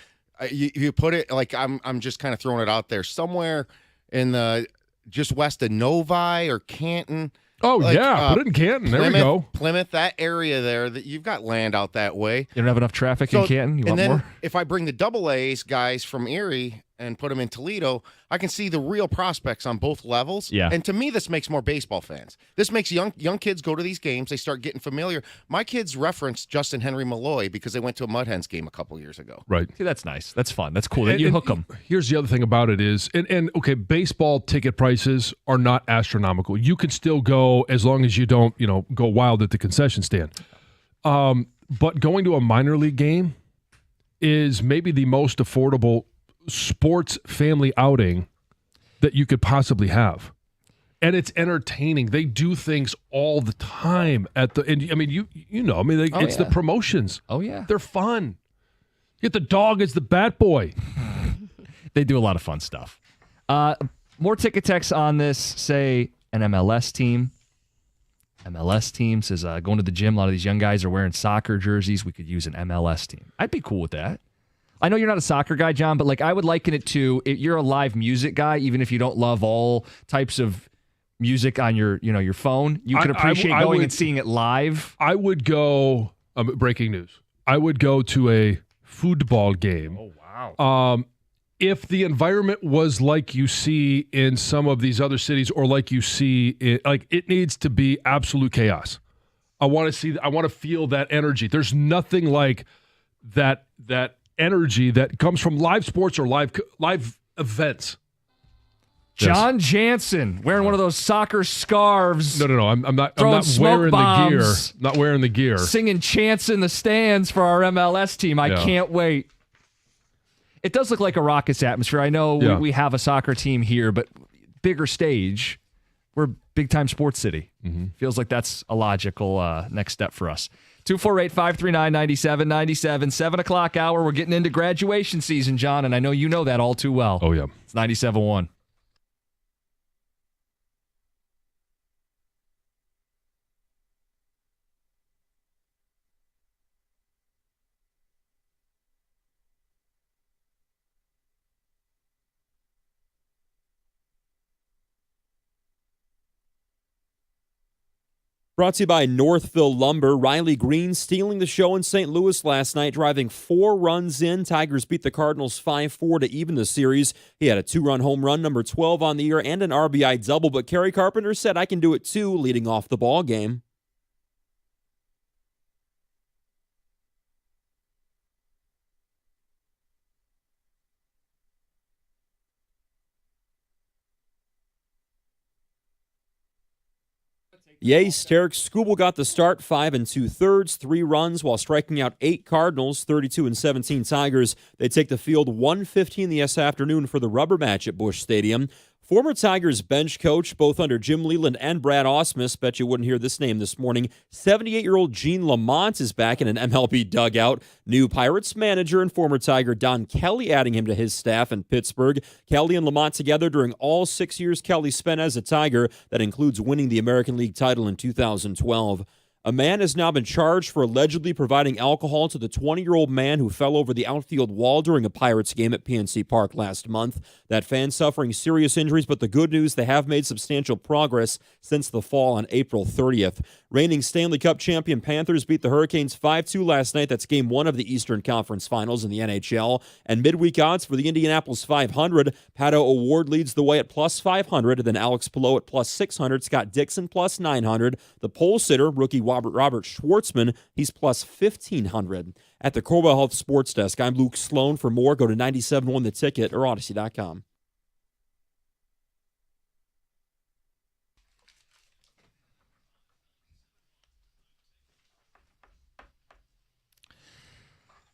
You put it like I'm just kind of throwing it out there somewhere in the just west of Novi or Canton. Oh, put it in Canton. There we go. Plymouth, that area there, that you've got land out that way. You don't have enough traffic in Canton? You want more? If I bring the double A's guys from Erie and put them in Toledo, I can see the real prospects on both levels. Yeah. And to me, this makes more baseball fans. This makes young kids go to these games. They start getting familiar. My kids reference Justin Henry Malloy because they went to a Mud Hens game a couple years ago. Right. See, that's nice. That's fun. That's cool. You hook them. Here's the other thing about it is, okay, baseball ticket prices are not astronomical. You can still go as long as you don't, go wild at the concession stand. But going to a minor league game is maybe the most affordable sports family outing that you could possibly have. And it's entertaining. They do things all the time it's the promotions. Oh, yeah. They're fun. You get the dog as the bat boy. They do a lot of fun stuff. More ticket texts on this, say an MLS team. MLS team says going to the gym. A lot of these young guys are wearing soccer jerseys. We could use an MLS team. I'd be cool with that. I know you're not a soccer guy, John, but I would liken it to you're a live music guy, even if you don't love all types of music on your phone. You can appreciate going and seeing it live. I would go. Breaking news. I would go to a football game. Oh wow! If the environment was like you see in some of these other cities, or like you see, it needs to be absolute chaos. I want to feel that energy. There's nothing like that energy that comes from live sports or live events. John Jansen wearing one of those soccer scarves. No. I'm not wearing the gear. Not wearing the gear. Singing chants in the stands for our MLS team. I can't wait. It does look like a raucous atmosphere. I know we have a soccer team here, but bigger stage. We're a big-time sports city. Mm-hmm. Feels like that's a logical next step for us. 248-539-9797, 7 o'clock hour. We're getting into graduation season, John, and I know you know that all too well. Oh, yeah. It's 97.1. Brought to you by Northville Lumber. Riley Green stealing the show in St. Louis last night, driving 4 runs in. Tigers beat the Cardinals 5-4 to even the series. He had a 2-run home run, number 12 on the year, and an RBI double, but Kerry Carpenter said, "I can do it too," leading off the ball game. Yes, Tarek Skubal got the start, 5 2/3, 3 runs, while striking out 8 Cardinals, 32 17 Tigers. They take the field 1:15 this afternoon for the rubber match at Busch Stadium. Former Tigers bench coach, both under Jim Leland and Brad Ausmus, bet you wouldn't hear this name this morning, 78-year-old Gene Lamont is back in an MLB dugout. New Pirates manager and former Tiger Don Kelly adding him to his staff in Pittsburgh. Kelly and Lamont together during all 6 years Kelly spent as a Tiger. That includes winning the American League title in 2012. A man has now been charged for allegedly providing alcohol to the 20-year-old man who fell over the outfield wall during a Pirates game at PNC Park last month. That fan suffering serious injuries, but the good news, they have made substantial progress since the fall on April 30th. Reigning Stanley Cup champion Panthers beat the Hurricanes 5-2 last night. That's game 1 of the Eastern Conference Finals in the NHL. And midweek odds for the Indianapolis 500. Pato O'Ward leads the way at plus 500, then Alex Pillow at plus 600, Scott Dixon plus 900. The pole sitter, rookie Robert Schwartzman, he's plus 1,500. At the Corwell Health Sports Desk, I'm Luke Sloan. For more, go to 97.1 The Ticket or Odyssey.com.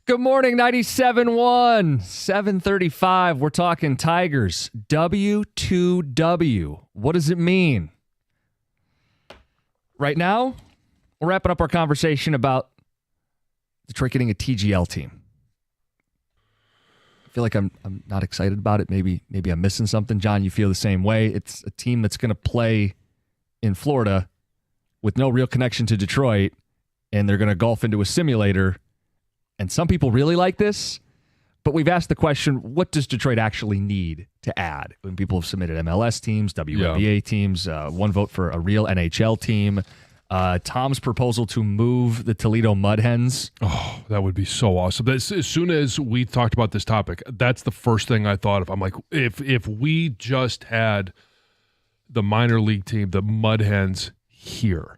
Good morning, 97.1, 7:35. We're talking Tigers. W2W. What does it mean? Right now, we're wrapping up our conversation about Detroit getting a TGL team. I feel like I'm not excited about it. Maybe I'm missing something. John, you feel the same way. It's a team that's going to play in Florida with no real connection to Detroit, and they're going to golf into a simulator. And some people really like this, but we've asked the question, what does Detroit actually need to add? When people have submitted MLS teams, WNBA teams, one vote for a real NHL team. Tom's proposal to move the Toledo Mud Hens. Oh, that would be so awesome. As soon as we talked about this topic, that's the first thing I thought of. I'm like, if we just had the minor league team, the Mud Hens here.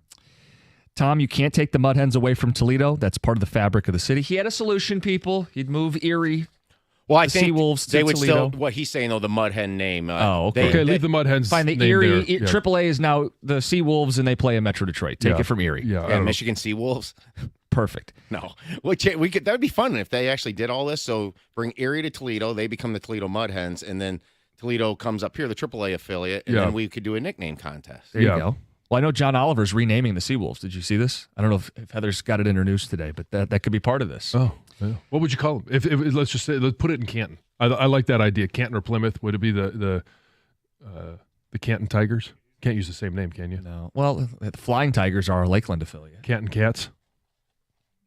Tom, you can't take the Mud Hens away from Toledo. That's part of the fabric of the city. He had a solution, people. He'd move Erie. Well, I think Seawolves they to would Toledo. still, what he's saying, though, the Mud Hen name. Okay. Leave the Mud Hens. Fine, the name Erie, there. Yeah. AAA is now the Seawolves, and they play in Metro Detroit. Take it from Erie. Yeah, Michigan Seawolves. Perfect. No, we could. That would be fun if they actually did all this. So bring Erie to Toledo, they become the Toledo Mud Hens, and then Toledo comes up here, the AAA affiliate, and then we could do a nickname contest. There you go. Well, I know John Oliver's renaming the Seawolves. Did you see this? I don't know if Heather's got it in her news today, but that could be part of this. Oh, yeah. What would you call them? If let's just say, let's put it in Canton. I like that idea. Canton or Plymouth. Would it be the Canton Tigers? Can't use the same name, can you? No. Well, the Flying Tigers are our Lakeland affiliate. Canton Cats.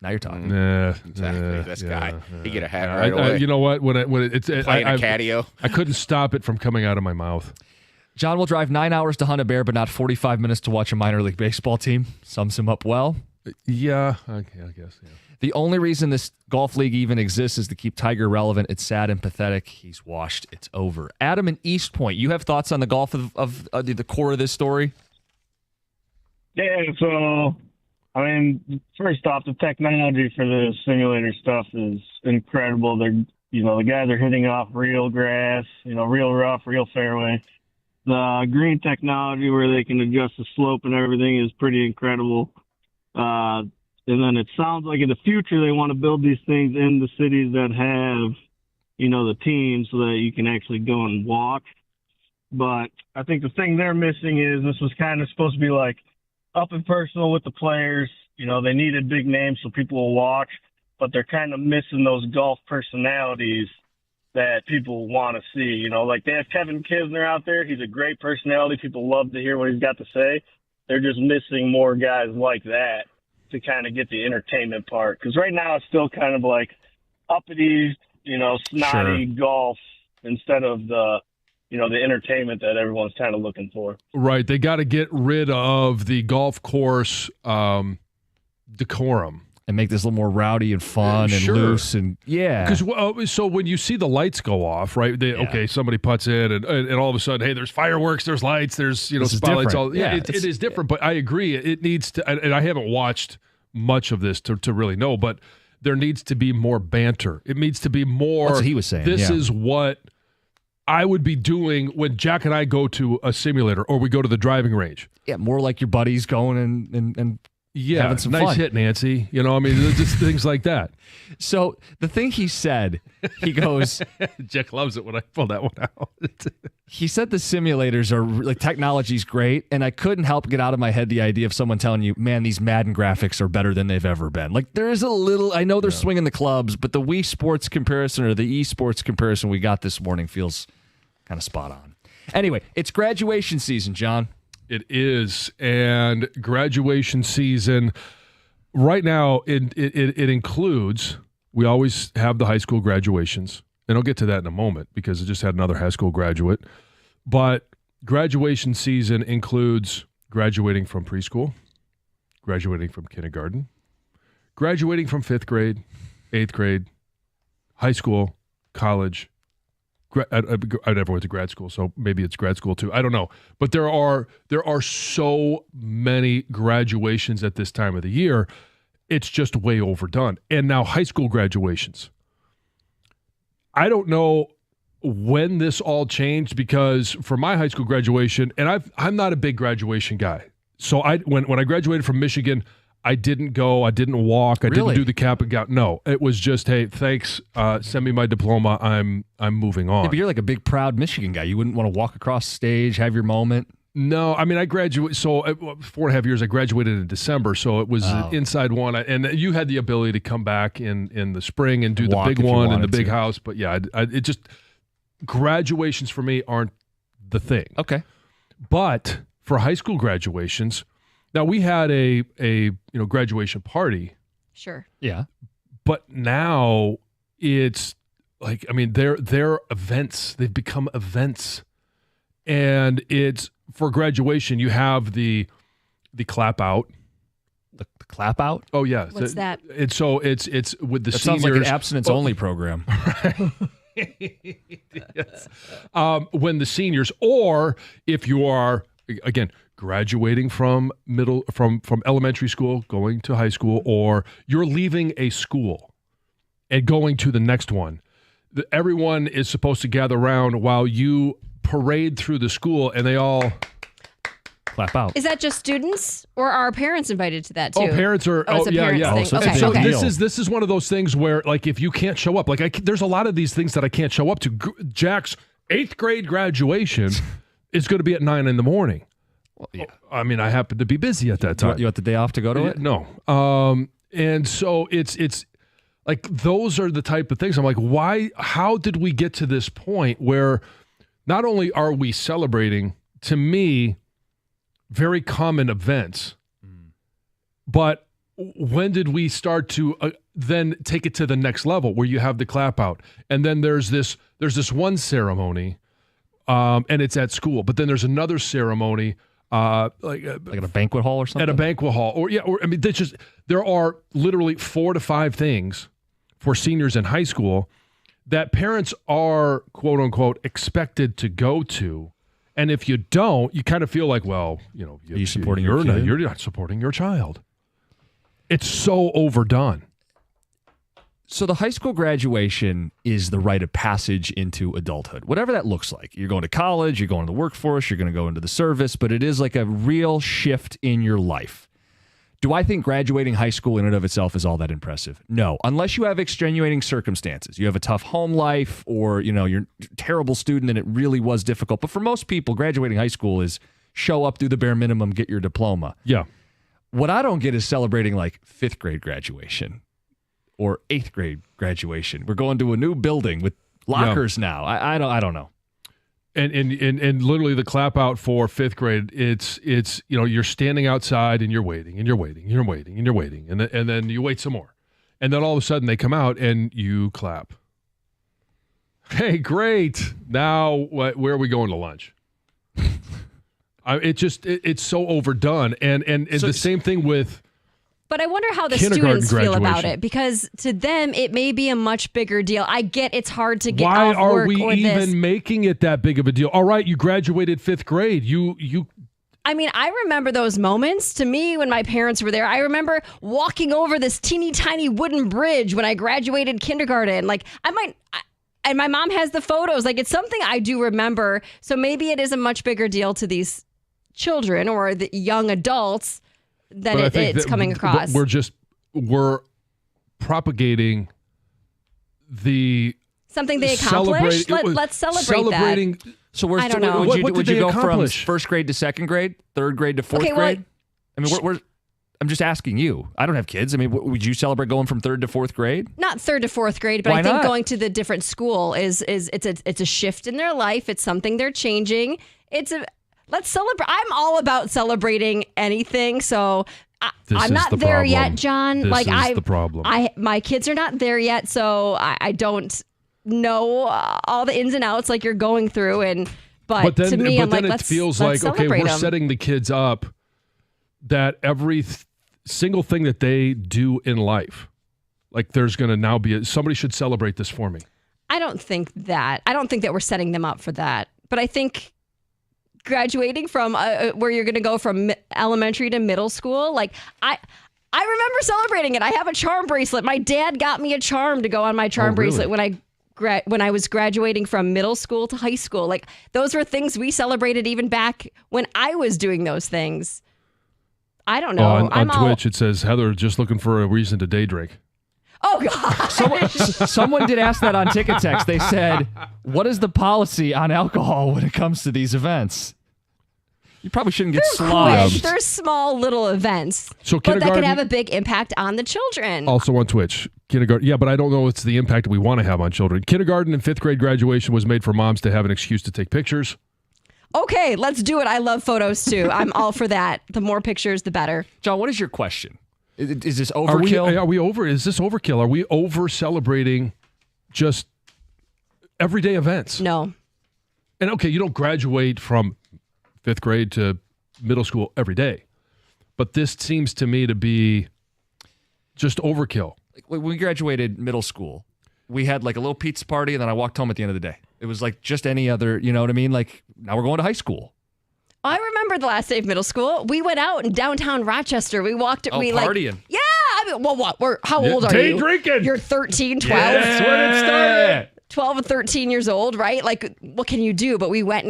Now you're talking. Exactly. This guy, he get a hat right away. You know what? When it's playing a catio, I couldn't stop it from coming out of my mouth. John will drive 9 hours to hunt a bear, but not 45 minutes to watch a minor league baseball team. Sums him up well. Yeah, I guess. Yeah. The only reason this golf league even exists is to keep Tiger relevant. It's sad and pathetic. He's washed. It's over. Adam in East Point, you have thoughts on the golf of the core of this story? Yeah, so, I mean, first off, the technology for the simulator stuff is incredible. They're, the guys are hitting off real grass, real rough, real fairway. The green technology where they can adjust the slope and everything is pretty incredible. And then it sounds like in the future they want to build these things in the cities that have, the team so that you can actually go and walk. But I think the thing they're missing is this was kind of supposed to be like up and personal with the players. They needed big names so people will watch, but they're kind of missing those golf personalities that people want to see. Like they have Kevin Kisner out there. He's a great personality. People love to hear what he's got to say. They're just missing more guys like that to kind of get the entertainment part. Because right now it's still kind of like uppity, snotty golf instead of the entertainment that everyone's kind of looking for. Right. They got to get rid of the golf course decorum. And make this a little more rowdy and fun and loose and Because so when you see the lights go off, right? Okay, somebody puts in and all of a sudden, hey, there's fireworks, there's lights, there's spotlights. It is different, but I agree. It needs to, and I haven't watched much of this to really know, but there needs to be more banter. It needs to be more. That's what he was saying. This is what I would be doing when Jack and I go to a simulator or we go to the driving range. Yeah, more like your buddies going and having some nice fun. hit, Nancy. Just things like that. So the thing he said, he goes, Jack loves it when I pull that one out. he said the simulators are like technology's great, and I couldn't help get out of my head the idea of someone telling you, man, these Madden graphics are better than they've ever been. Like there is a little, I know they're swinging the clubs, but the Wii Sports comparison or the eSports comparison we got this morning feels kind of spot on. Anyway, it's graduation season, John. It is, and graduation season right now, it includes, we always have the high school graduations, and I'll get to that in a moment because I just had another high school graduate, but graduation season includes graduating from preschool, graduating from kindergarten, graduating from 5th grade, 8th grade, high school, college. I never went to grad school, so maybe it's grad school too. I don't know. But there are so many graduations at this time of the year. It's just way overdone. And now high school graduations. I don't know when this all changed because for my high school graduation, and I'm not a big graduation guy. So when I graduated from Michigan, I didn't go. I didn't walk. I didn't do the cap and gown. No, it was just, hey, thanks. Send me my diploma. I'm moving on. Yeah, but you're like a big, proud Michigan guy. You wouldn't want to walk across stage, have your moment. No, I mean, I graduated. So 4.5 years, I graduated in December. So it was an inside one. And you had the ability to come back in the spring and do the big one and the big house. But yeah, it just, graduations for me aren't the thing. Okay. But for high school graduations, now we had a graduation party. Sure. Yeah. But now it's like, I mean, they're events. They've become events. And it's for graduation, you have the clap out. The clap out? Oh yeah. What's that? It's with the That seniors. sounds like an abstinence only program. Yes. When the seniors, or if you are, again, graduating from elementary school, going to high school, or you're leaving a school and going to the next one, everyone is supposed to gather around while you parade through the school and they all clap out. Is that just students, or are parents invited to that too? Oh, parents are. Oh, it's a parents thing. So Okay, So okay. this is one of those things where, like, if you can't show up, like, there's a lot of these things that I can't show up to. Jack's 8th grade graduation is going to be at 9 a.m. Well, yeah. I mean, I happen to be busy at that time. You want the day off to go to it? No. And so it's like, those are the type of things. I'm like, why? How did we get to this point where not only are we celebrating, to me, very common events, but when did we start to then take it to the next level where you have the clap out, and then there's this one ceremony, and it's at school, but then there's another ceremony. Like at a banquet hall or something? At a banquet hall. Or I mean, there are literally 4 to 5 things for seniors in high school that parents are, quote unquote, expected to go to. And if you don't, you kind of feel like, well, are you supporting your kid? You're not supporting your child. It's so overdone. So the high school graduation is the rite of passage into adulthood, whatever that looks like. You're going to college, you're going to the workforce, you're going to go into the service, but it is like a real shift in your life. Do I think graduating high school in and of itself is all that impressive? No, unless you have extenuating circumstances. You have a tough home life, or you're a terrible student and it really was difficult. But for most people, graduating high school is show up, do the bare minimum, get your diploma. Yeah. What I don't get is celebrating like 5th grade graduation or 8th grade graduation. We're going to a new building with lockers now. I don't know. And literally the clap out for 5th grade, it's you're standing outside and you're waiting and you're waiting and you're waiting and you're waiting, and then you wait some more, and then all of a sudden they come out and you clap. Hey, great! Now where are we going to lunch? It's so overdone, and the same thing with. But I wonder how the kindergarten students feel about graduation. it, because to them it may be a much bigger deal. I get it's hard to get Why off are work we or even this. making it that big of a deal? All right, you graduated 5th grade. I mean, I remember those moments. To me, when my parents were there, I remember walking over this teeny tiny wooden bridge when I graduated kindergarten. Like, and my mom has the photos. Like, it's something I do remember. So maybe it is a much bigger deal to these children or the young adults than it's coming across. We're propagating something they accomplished. Let's celebrate that. So I don't know. Would you go from first grade to second grade, third grade to fourth grade? I mean, I'm just asking you. I don't have kids. I mean, would you celebrate going from third to fourth grade? Not third to fourth grade, but Why I think not? going to the different school is it's a shift in their life. It's something they're changing. Let's celebrate. I'm all about celebrating anything. So I'm not there yet, John. This is the problem. My kids are not there yet, so I don't know all the ins and outs like you're going through. But to me, I'm like, it feels like, okay, we're setting the kids up that every single thing that they do in life, like there's going to now be somebody should celebrate this for me. I don't think that we're setting them up for that. But I think graduating from where you're going to go from elementary to middle school, like I remember celebrating it. I have a charm bracelet. My dad got me a charm to go on my charm bracelet when I was graduating from middle school to high school. Like, those were things we celebrated even back when I was doing those things. I don't know. On Twitch, it says, Heather just looking for a reason to day drink. Oh, God. Someone did ask that on Ticket Text. They said, what is the policy on alcohol when it comes to these events? You probably shouldn't get sloshed. They're small little events. So but that could have a big impact on the children. Also on Twitch. Kindergarten. Yeah, but I don't know it's the impact we want to have on children. Kindergarten and fifth grade graduation was made for moms to have an excuse to take pictures. Okay, let's do it. I love photos too. I'm all for that. The more pictures, the better. John, what is your question? Is this overkill? Are we over? Is this overkill? Are we over celebrating just everyday events? No. And okay, you don't graduate from fifth grade to middle school every day, but this seems to me to be just overkill. When we graduated middle school, we had like a little pizza party, and then I walked home at the end of the day. It was like just any other, you know what I mean? Like, now we're going to high school. I remember the last day of middle school. We went out in downtown Rochester. We walked. Partying. Yeah. I mean, well, what? How old are you? Day drinking. You're 13, 12. That's when it started. 12 and 13 years old, right? Like, what can you do? But we went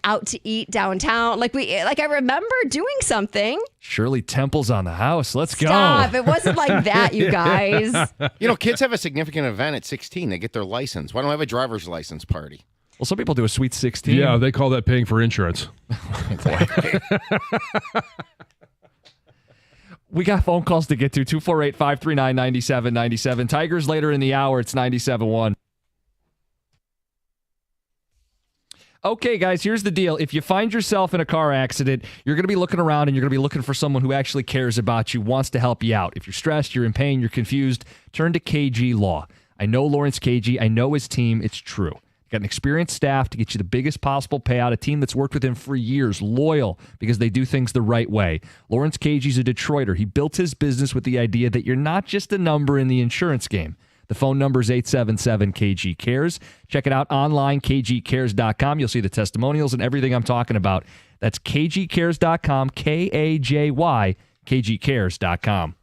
out to eat downtown. Like I remember doing something. Shirley Temple's on the house. Let's go. Stop. It wasn't like that, you guys. You know, kids have a significant event at 16. They get their license. Why don't I have a driver's license party? Well, some people do a sweet 16. Yeah, they call that paying for insurance. We got phone calls to get to. 248-539-9797. Tigers later in the hour. It's 97.1. Okay, guys, here's the deal. If you find yourself in a car accident, you're going to be looking around and you're going to be looking for someone who actually cares about you, wants to help you out. If you're stressed, you're in pain, you're confused, turn to KG Law. I know Lawrence KG. I know his team. It's true. Got an experienced staff to get you the biggest possible payout, a team that's worked with him for years, loyal because they do things the right way. Lawrence KG's a Detroiter. He built his business with the idea that you're not just a number in the insurance game. The phone number is 877-KG-CARES. Check it out online, kgcares.com. You'll see the testimonials and everything I'm talking about. That's kgcares.com, K-A-J-Y, kgcares.com.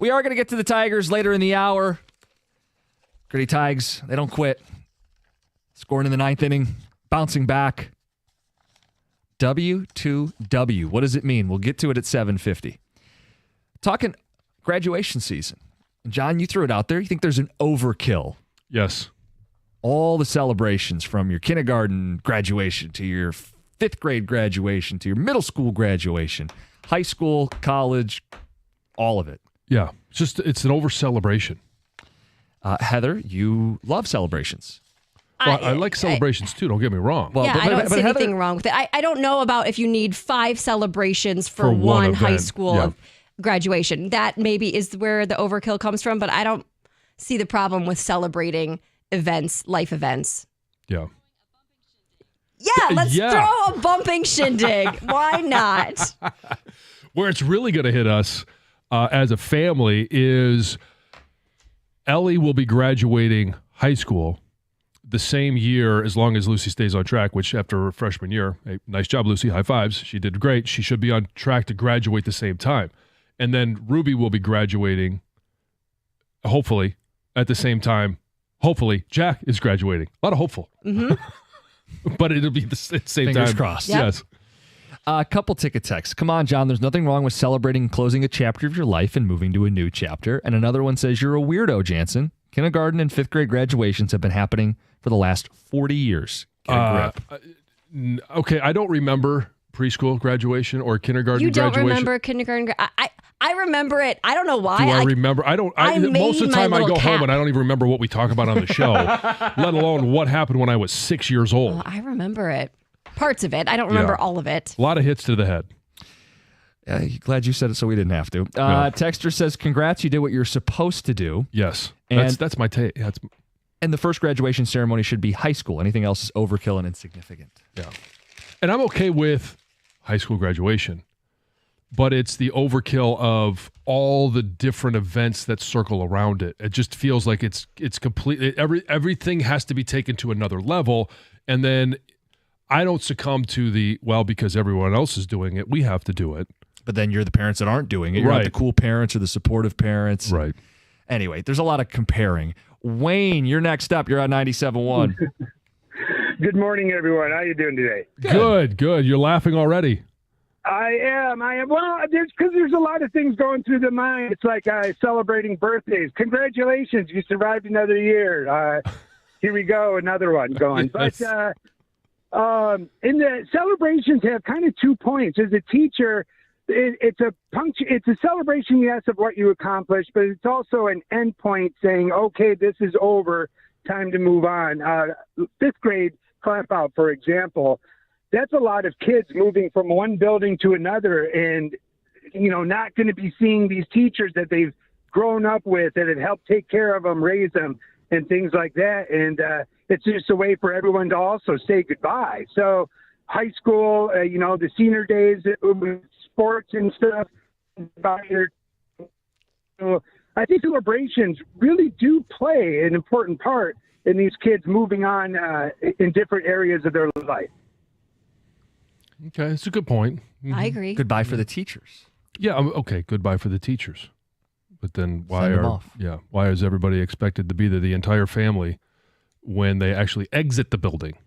We are going to get to the Tigers later in the hour. Gritty Tigers, they don't quit. Scoring in the 9th inning, bouncing back. W2W. What does it mean? We'll get to it at 7:50. Talking graduation season. John, you threw it out there. You think there's an overkill? Yes. All the celebrations from your kindergarten graduation to your 5th grade graduation to your middle school graduation, high school, college, all of it. Yeah. It's an over celebration. Heather, you love celebrations. Well, I like celebrations too. Don't get me wrong. Well, I don't see anything wrong with it. I don't know about if you need 5 celebrations for one high school graduation. That maybe is where the overkill comes from, but I don't see the problem with celebrating events, life events. Yeah. Yeah, let's throw a bumping shindig. Why not? Where it's really going to hit us as a family is Ellie will be graduating high school the same year as long as Lucy stays on track, which after her freshman year, hey, nice job, Lucy, high fives. She did great. She should be on track to graduate the same time. And then Ruby will be graduating, hopefully, at the same time. Hopefully, Jack is graduating. A lot of hopeful. Mm-hmm. But it'll be the same Fingers time. Fingers crossed. Yep. Yes. A couple ticket texts. Come on, John. There's nothing wrong with celebrating closing a chapter of your life and moving to a new chapter. And another one says, you're a weirdo, Jansen. Kindergarten and 5th grade graduations have been happening for the last 40 years. Get a grip. Okay, I don't remember preschool graduation or kindergarten You don't graduation. remember kindergarten? I remember it. I don't know why. Do I remember? I don't. Most of the time I go home and I don't even remember what we talk about on the show, let alone what happened when I was 6 years old. Oh, I remember it. Parts of it. I don't remember all of it. A lot of hits to the head. Glad you said it so we didn't have to. Texter says, congrats, you did what you're supposed to do. Yes. And that's my take. And the first graduation ceremony should be high school. Anything else is overkill and insignificant. Yeah. And I'm okay with high school graduation, but it's the overkill of all the different events that circle around it. It just feels like it's completely everything has to be taken to another level. And then I don't succumb to because everyone else is doing it, we have to do it. But then you're the parents that aren't doing it. You're not the cool parents or the supportive parents. Right. Anyway, there's a lot of comparing. Wayne, you're next up. You're on 97.1. Good morning, everyone. How you doing today? Good. You're laughing already. I am. Well, there's a lot of things going through the mind. It's like celebrating birthdays. Congratulations, you survived another year. Here we go, another one going. Yes. But in the celebrations have kind of 2 points. As a teacher, it's a celebration, yes, of what you accomplished, but it's also an end point saying, okay, this is over, time to move on. 5th grade clap out, for example, that's a lot of kids moving from one building to another and, not going to be seeing these teachers that they've grown up with, that have helped take care of them, raise them, and things like that. And it's just a way for everyone to also say goodbye. So high school, the senior days, sports and stuff. So I think celebrations really do play an important part in these kids moving on in different areas of their life. Okay, it's a good point. Mm-hmm. I agree. Goodbye for the teachers. Yeah, okay, goodbye for the teachers. But then why is everybody expected to be there, the entire family, when they actually exit the building?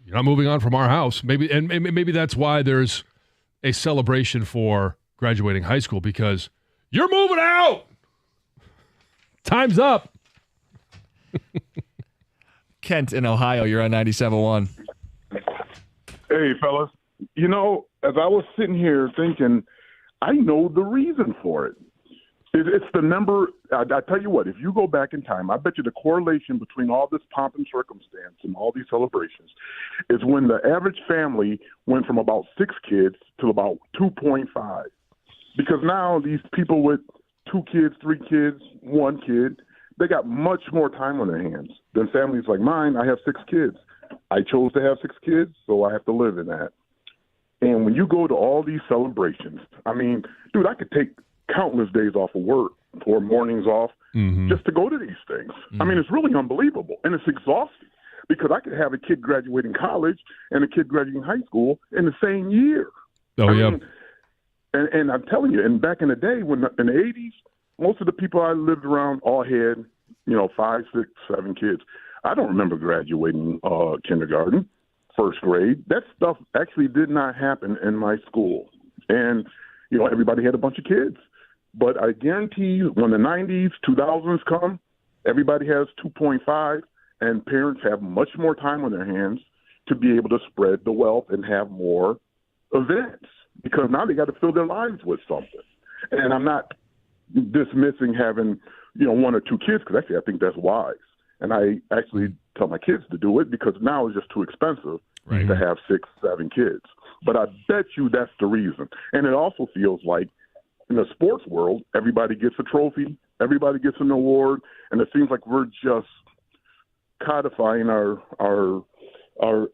You're not moving on from our house. Maybe that's why there's a celebration for graduating high school, because you're moving out. Time's up. Kent in Ohio, you're on 97.1. Hey, fellas. As I was sitting here thinking, I know the reason for it. It's the number. I tell you what, if you go back in time, I bet you the correlation between all this pomp and circumstance and all these celebrations is when the average family went from about 6 kids to about 2.5. Because now these people with 2 kids, 3 kids, 1 kid, they got much more time on their hands than families like mine. I have 6 kids. I chose to have 6 kids, so I have to live in that. And when you go to all these celebrations, I mean, dude, I could take countless days off of work or mornings off just to go to these things. I mean, it's really unbelievable, and it's exhausting because I could have a kid graduating college and a kid graduating high school in the same year. Oh, yeah. And I'm telling you, and back in the day, in the 80s, most of the people I lived around all had, 5, 6, 7 kids. I don't remember graduating kindergarten, first grade. That stuff actually did not happen in my school. And, everybody had a bunch of kids. But I guarantee you, when the 90s, 2000s come, everybody has 2.5, and parents have much more time on their hands to be able to spread the wealth and have more events, because now they got to fill their lives with something. And I'm not dismissing having, 1 or 2 kids, because actually I think that's wise. And I actually tell my kids to do it because now it's just too expensive to have 6, 7 kids. But I bet you that's the reason. And it also feels like in the sports world, everybody gets a trophy, everybody gets an award, and it seems like we're just codifying our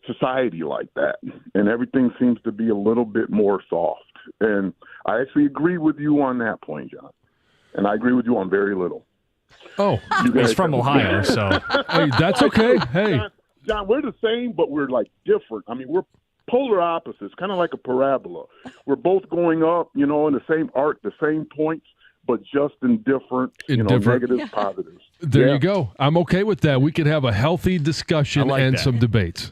society like that. And everything seems to be a little bit more soft. And I actually agree with you on that point, John. And I agree with you on very little. Oh, he's from Ohio, so hey, that's okay. Hey, John, we're the same, but we're like different. I mean, we're polar opposites, kind of like a parabola. We're both going up, in the same arc, the same points, but just in different, negatives, positives. There you go. I'm okay with that. We could have a healthy discussion and some debates.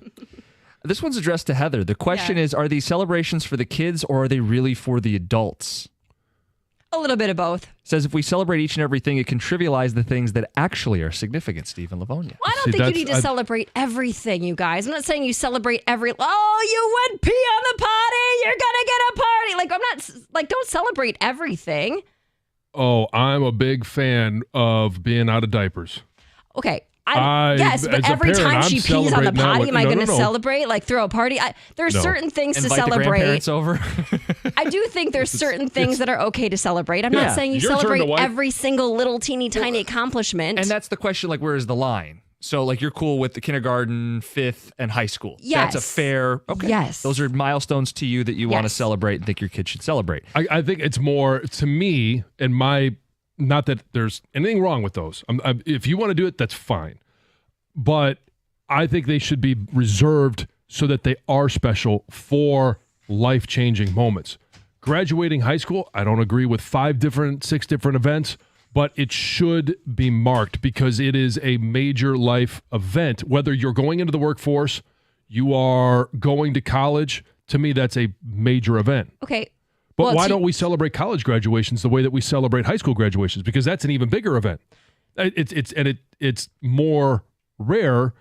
This one's addressed to Heather. The question is, are these celebrations for the kids or are they really for the adults? A little bit of both. Says if we celebrate each and everything, it can trivialize the things that actually are significant, Stephen Livonia. Well, I don't think you need to celebrate everything, you guys. I'm not saying you celebrate you went pee on the potty, you're going to get a party. I'm not, don't celebrate everything. Oh, I'm a big fan of being out of diapers. Okay. Yes, but every time she pees on the potty, am I going to celebrate? Throw a party? There's certain things to celebrate. Invite the grandparents over. I do think there's certain things that are okay to celebrate. I'm not saying you celebrate every single little teeny tiny accomplishment. And that's the question, where is the line? So, you're cool with the kindergarten, 5th, and high school. Yes. That's a fair, okay. Yes. Those are milestones to you that you want to celebrate and think your kids should celebrate. I think it's more, to me, and not that there's anything wrong with those. If you want to do it, that's fine. But I think they should be reserved so that they are special for life-changing moments. Graduating high school, I don't agree with 6 different events, but it should be marked because it is a major life event. Whether you're going into the workforce, you are going to college, to me, that's a major event. Okay. But why don't we celebrate college graduations the way that we celebrate high school graduations? Because that's an even bigger event. It's more rare.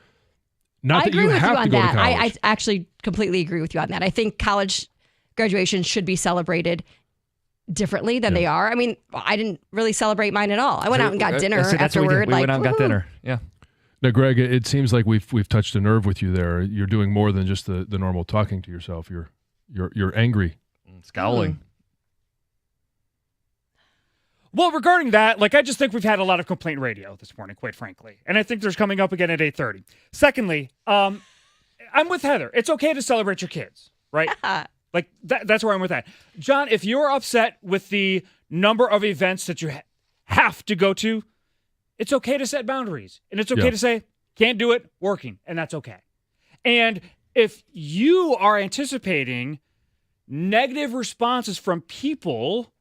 Not that you have to go to college. I actually completely agree with you on that. I think college graduation should be celebrated differently than they are. I mean, I didn't really celebrate mine at all. I went out and got dinner afterward. We went out and got dinner. Yeah. Now, Greg, it seems like we've touched a nerve with you there. You're doing more than just the normal talking to yourself. You're angry, scowling. Well, regarding that, I just think we've had a lot of complaint radio this morning, quite frankly. And I think there's coming up again at 8:30. Secondly, I'm with Heather. It's okay to celebrate your kids, right? That's where I'm with that. John, if you're upset with the number of events that you have to go to, it's okay to set boundaries. And it's okay to say, can't do it, working. And that's okay. And if you are anticipating negative responses from people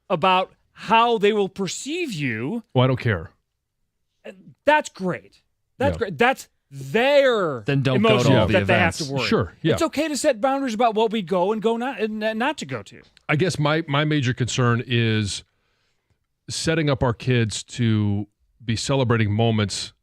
about how they will perceive you. Well, I don't care. That's great. That's great. That's their then don't go to all the that events. They have to worry. Sure. Yeah. It's okay to set boundaries about what we go and go not and not to go to. I guess my major concern is setting up our kids to be celebrating moments,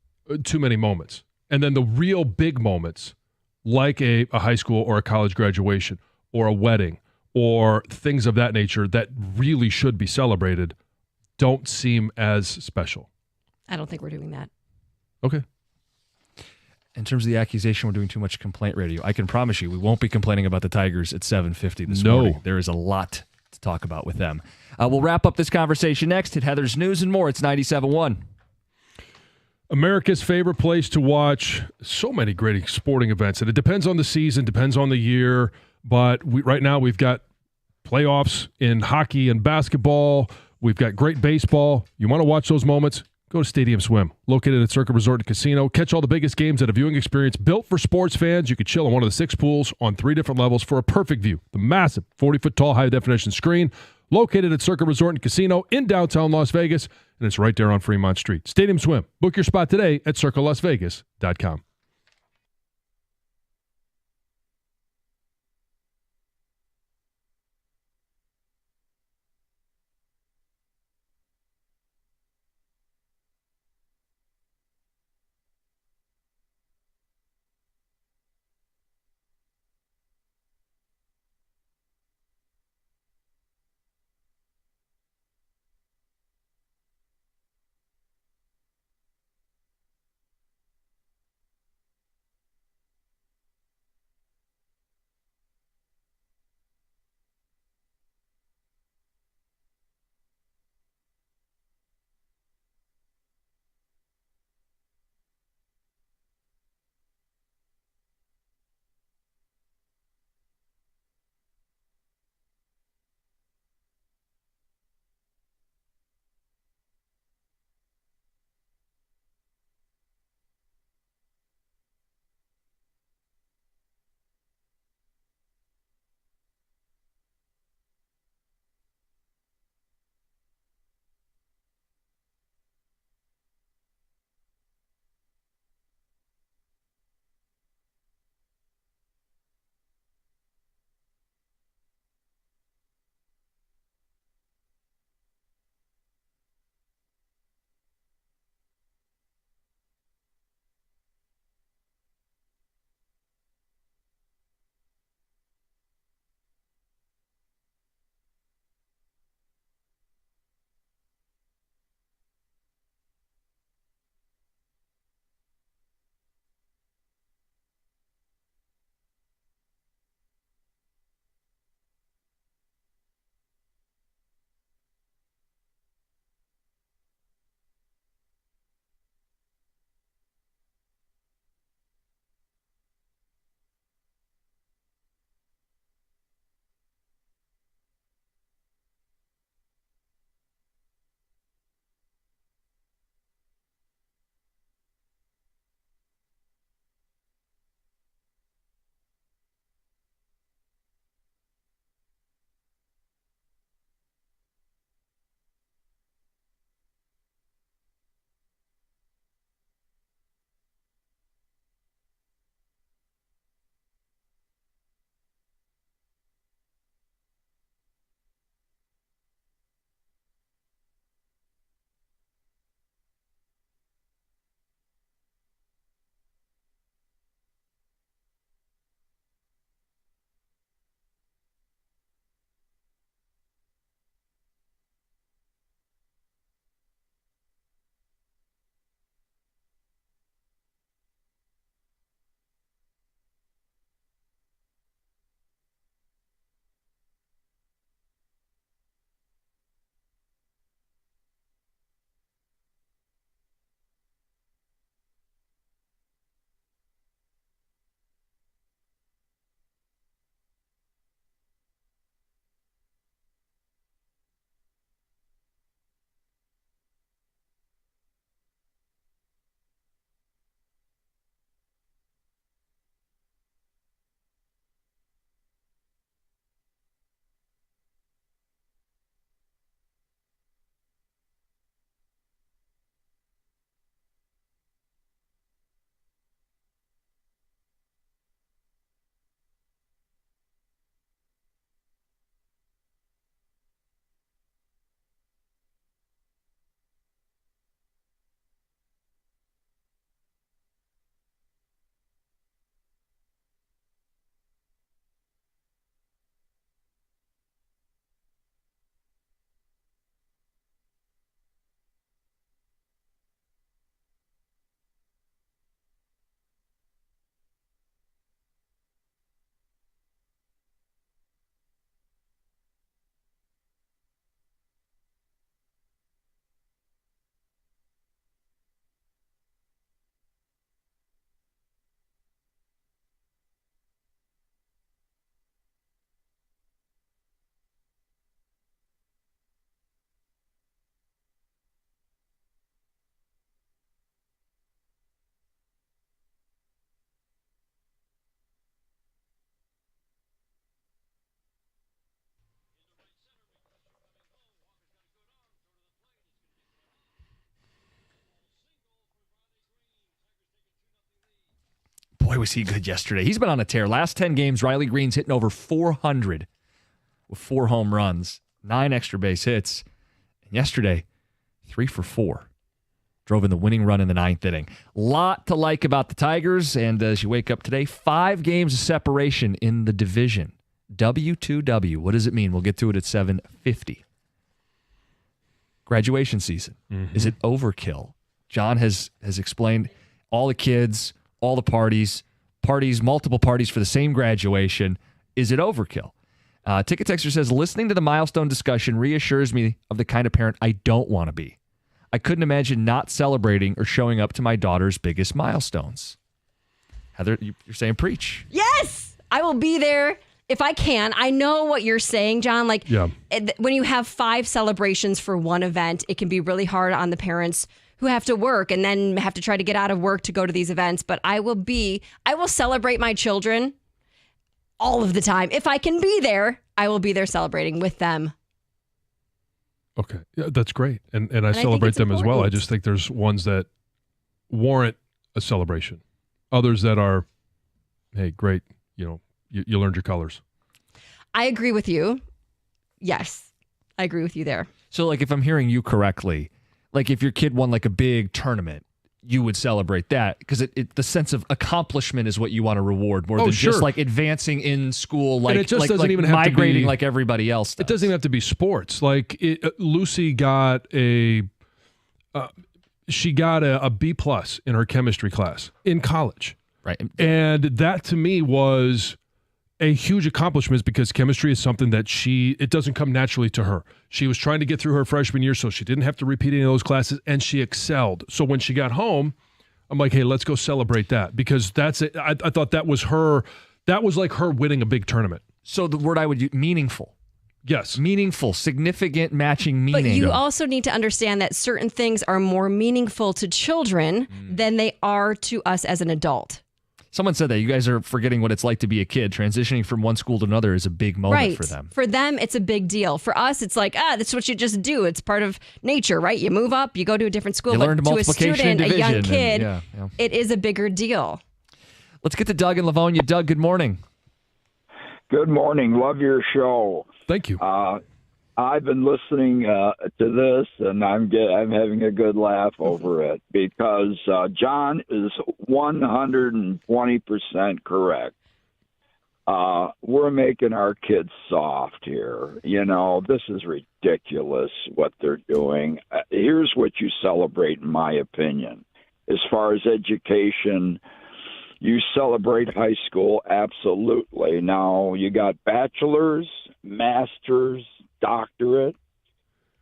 too many moments. And then the real big moments, like a high school or a college graduation or a wedding, or things of that nature that really should be celebrated, don't seem as special. I don't think we're doing that. Okay. In terms of the accusation we're doing too much complaint radio, I can promise you we won't be complaining about the Tigers at 7:50 this morning. There is a lot to talk about with them. We'll wrap up this conversation next at Heather's News and More. It's 97.1. America's favorite place to watch so many great sporting events. And it depends on the season, depends on the year. But right now we've got playoffs in hockey and basketball. We've got great baseball. You want to watch those moments? Go to Stadium Swim, located at Circa Resort and Casino. Catch all the biggest games at a viewing experience built for sports fans. You can chill in one of the 6 pools on 3 different levels for a perfect view. The massive 40-foot tall high-definition screen located at Circa Resort and Casino in downtown Las Vegas, and it's right there on Fremont Street. Stadium Swim. Book your spot today at circalasvegas.com. boy, was he good yesterday. He's been on a tear. Last 10 games, Riley Green's hitting over 400 with 4 home runs, 9 extra base hits. And yesterday, 3 for 4. Drove in the winning run in the 9th inning. Lot to like about the Tigers. And as you wake up today, 5 games of separation in the division. W2W. What does it mean? We'll get to it at 7:50. Graduation season. Mm-hmm. Is it overkill? John has explained all the kids, all the parties, multiple parties for the same graduation. Is it overkill? Ticket Texter says, listening to the milestone discussion reassures me of the kind of parent I don't want to be. I couldn't imagine not celebrating or showing up to my daughter's biggest milestones. Heather, you're saying preach. Yes, I will be there if I can. I know what you're saying, John. Like, when you have 5 celebrations for one event, it can be really hard on the parents who have to work and then have to try to get out of work to go to these events. But I will celebrate my children all of the time. If I can be there, I will be there celebrating with them. Okay. Yeah, that's great. And I celebrate them as well. I just think there's ones that warrant a celebration. Others that are, hey, great, you learned your colors. I agree with you. Yes, I agree with you there. So, like, if I'm hearing you correctly, like if your kid won like a big tournament, you would celebrate that because the sense of accomplishment is what you want to reward more than just like advancing in school, like, it just doesn't even have migrating to be, like everybody else does. It doesn't even have to be sports. Like Lucy got a B+ in her chemistry class in college. Right. And that to me was a huge accomplishment because chemistry is something that it doesn't come naturally to her. She was trying to get through her freshman year so she didn't have to repeat any of those classes, and she excelled. So when she got home, I'm like, hey, let's go celebrate that because that's it. I thought that was like her winning a big tournament. So the word I would use, meaningful. Yes. Meaningful, significant, matching meaning. But you also need to understand that certain things are more meaningful to children than they are to us as an adult. Someone said that. You guys are forgetting what it's like to be a kid. Transitioning from one school to another is a big moment for them. For them, it's a big deal. For us, it's like, that's what you just do. It's part of nature, right? You move up, you go to a different school. But to a student, a young kid, and it is a bigger deal. Let's get to Doug in Livonia. Doug, good morning. Good morning. Love your show. Thank you. I've been listening to this, and I'm having a good laugh over it because John is 120% correct. We're making our kids soft here. This is ridiculous what they're doing. Here's what you celebrate, in my opinion. As far as education, you celebrate high school, absolutely. Now, you got bachelor's, master's, doctorate.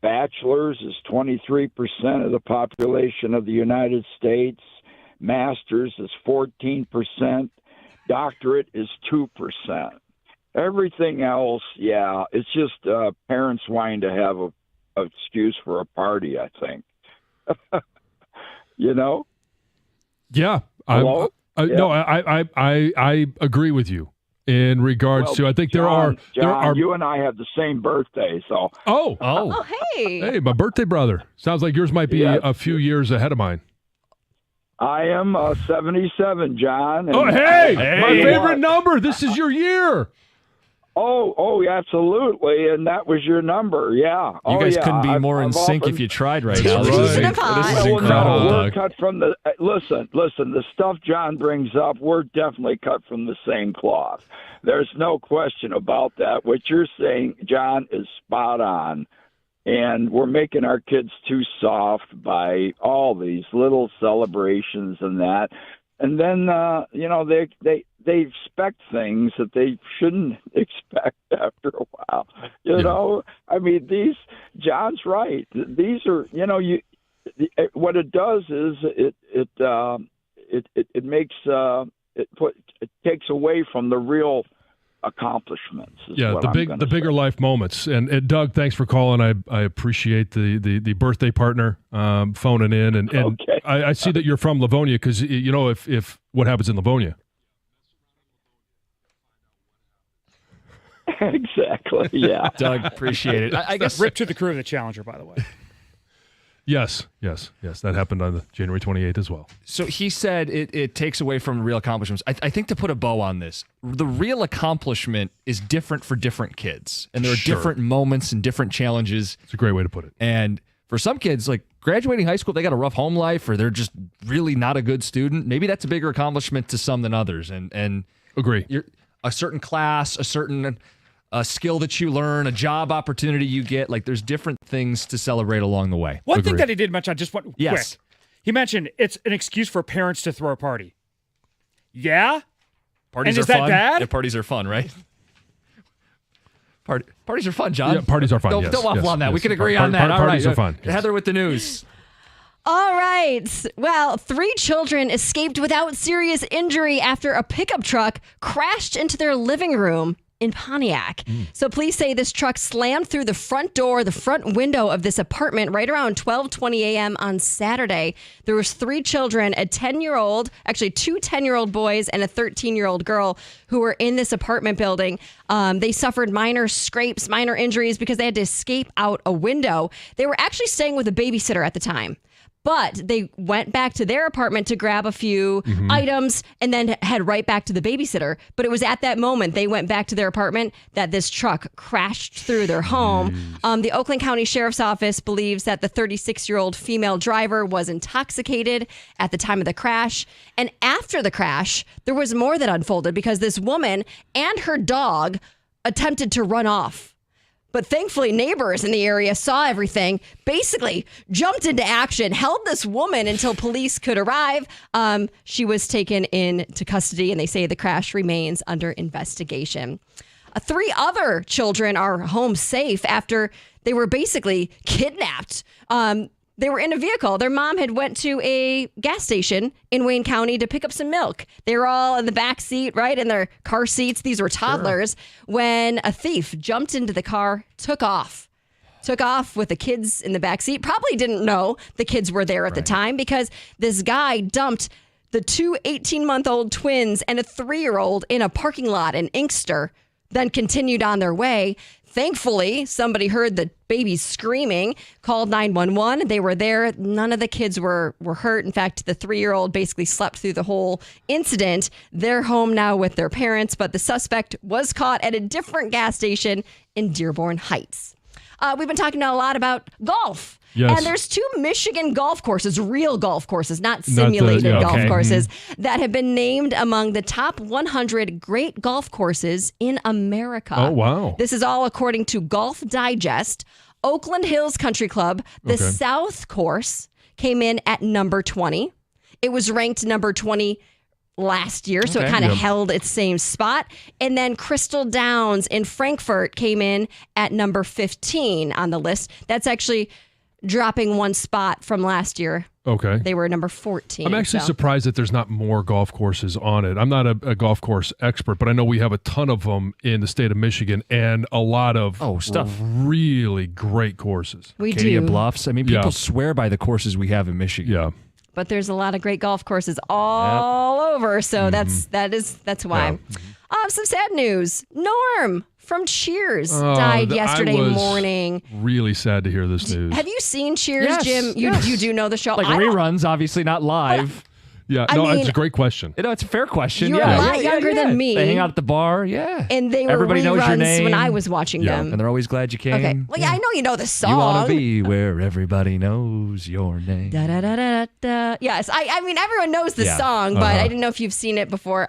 Bachelor's is 23% of the population of the United States. Master's is 14%. Doctorate is 2%. Everything else, it's just parents wanting to have an excuse for a party, I think. Yeah. Hello? No, I agree with you. In regards to, I think John, you and I have the same birthday, so. Oh, hey. Hey, my birthday brother. Sounds like yours might be a few years ahead of mine. I am 77, John. And hey, my favorite number. This is your year. Oh, absolutely, and that was your number, yeah. You guys couldn't be more in sync if you tried right now. This is incredible, we're cut from the. Listen. The stuff John brings up, we're definitely cut from the same cloth. There's no question about that. What you're saying, John, is spot on, and we're making our kids too soft by all these little celebrations and that. And then, they expect things that they shouldn't expect after a while. I mean, John's right. These are, what it does is it makes it takes away from the real accomplishments. The bigger life moments. And Doug, thanks for calling. I appreciate the birthday partner phoning in, and okay. I see that you're from Livonia because if what happens in Livonia. Exactly. Yeah. Doug, appreciate it. I guess rip to the crew of the Challenger, by the way. Yes. That happened on January 28th as well. So he said it takes away from real accomplishments. I think to put a bow on this, the real accomplishment is different for different kids. And there are different moments and different challenges. It's a great way to put it. And for some kids, like graduating high school, they got a rough home life or they're just really not a good student. Maybe that's a bigger accomplishment to some than others. And agree. A certain class, a certain skill that you learn, a job opportunity you get. Like there's different things to celebrate along the way. One thing that he did mention, just one Yes. quick. He mentioned it's an excuse for parents to throw a party. Yeah? Parties And are is that fun. bad? Yeah, parties are fun, right? Parties are fun, John. Yeah, parties are fun. Don't waffle on that. We can agree on that. Parties All are fun. Yes. Heather with the news. All right. Well, 3 children escaped without serious injury after a pickup truck crashed into their living room in Pontiac. So police say this truck slammed through the front door, the front window of this apartment right around 12:20 a.m. on Saturday. There was 3 children, a 10-year-old, actually 2 10-year-old boys and a 13-year-old girl who were in this apartment building. They suffered minor scrapes, minor injuries because they had to escape out a window. They were actually staying with a babysitter at the time. But they went back to their apartment to grab a few items and then head right back to the babysitter. But it was at that moment they went back to their apartment that this truck crashed through their home. The Oakland County Sheriff's Office believes that the 36-year-old female driver was intoxicated at the time of the crash. And after the crash, there was more that unfolded because this woman and her dog attempted to run off. But thankfully, neighbors in the area saw everything, basically jumped into action, held this woman until police could arrive. She was taken into custody, and they say the crash remains under investigation. 3 other children are home safe after they were basically kidnapped. They were in a vehicle. Their mom had went to a gas station in Wayne County to pick up some milk. They were all in the back seat, right, in their car seats. These were toddlers when a thief jumped into the car, took off with the kids in the back seat. Probably didn't know the kids were there at the time because this guy dumped the 2 18-month-old twins and a 3-year-old in a parking lot in Inkster, then continued on their way. Thankfully, somebody heard the babies screaming, called 911. They were there. None of the kids were hurt. In fact, the 3-year-old basically slept through the whole incident. They're home now with their parents, but the suspect was caught at a different gas station in Dearborn Heights. We've been talking a lot about golf. Yes. And there's 2 Michigan golf courses, real golf courses, not simulated golf courses, that have been named among the top 100 great golf courses in America. Oh, wow. This is all according to Golf Digest. Oakland Hills Country Club, the South Course, came in at number 20. It was ranked number 20 last year, so it kind of held its same spot. And then Crystal Downs in Frankfurt came in at number 15 on the list. That's actually dropping 1 spot from last year. Okay. They were number 14. I'm actually surprised that there's not more golf courses on it. I'm not a golf course expert, but I know we have a ton of them in the state of Michigan and a lot of really great courses. We Acadia do. Bluffs. I mean, people swear by the courses we have in Michigan. Yeah. But there's a lot of great golf courses all over, so that's why. Some sad news. Norm from Cheers died yesterday morning. Really sad to hear this news. Have you seen Cheers, Jim? You do know the show? Like reruns, obviously not live. It's a great question. It's a fair question. You're a lot younger than me. They hang out at the bar, And they were everybody knows your reruns name when I was watching them. And they're always glad you came. Okay. Well, I know you know the song. You want to be where everybody knows your name. Da, da, da, da, da. Yes, I mean, everyone knows the song, but I didn't know if you've seen it before.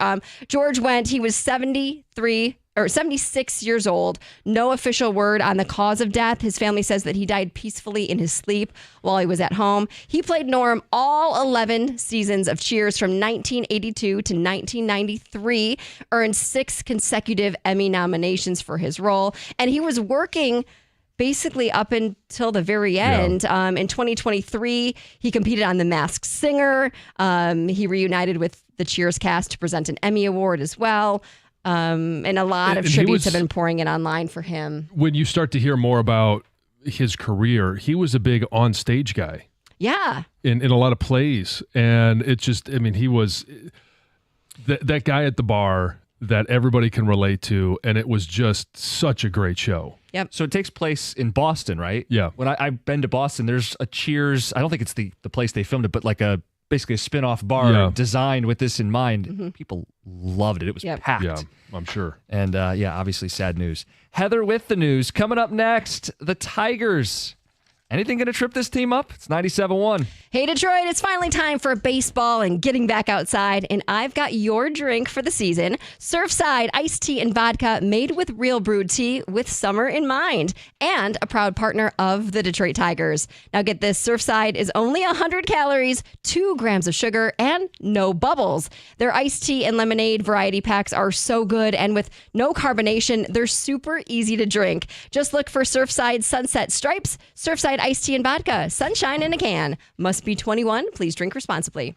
George went, he was 76 years old. No official word on the cause of death. His family says that he died peacefully in his sleep while he was at home. He played Norm all 11 seasons of Cheers from 1982 to 1993, earned 6 consecutive Emmy nominations for his role, and he was working basically up until the very end. In 2023, he competed on The Masked Singer. He reunited with the Cheers cast to present an Emmy Award as well. And a lot of tributes have been pouring in online for him. When you start to hear more about his career, he was a big on-stage guy. Yeah. In a lot of plays. And it's just, I mean, he was that guy at the bar that everybody can relate to, and it was just such a great show. Yep. So it takes place in Boston, right? Yeah. When I've been to Boston, there's a Cheers. I don't think it's the place they filmed it, but like basically a spin-off bar designed with this in mind. People loved it. It was packed. Yeah, I'm sure. And obviously sad news. Heather with the news. Coming up next, the Tigers. Anything going to trip this team up? It's 97-1. Hey, Detroit, it's finally time for baseball and getting back outside, and I've got your drink for the season. Surfside iced tea and vodka made with real brewed tea with summer in mind, and a proud partner of the Detroit Tigers. Now get this, Surfside is only 100 calories, 2 grams of sugar, and no bubbles. Their iced tea and lemonade variety packs are so good, and with no carbonation, they're super easy to drink. Just look for Surfside Sunset Stripes, Surfside iced tea and vodka, sunshine in a can. Must be 21. Please drink responsibly.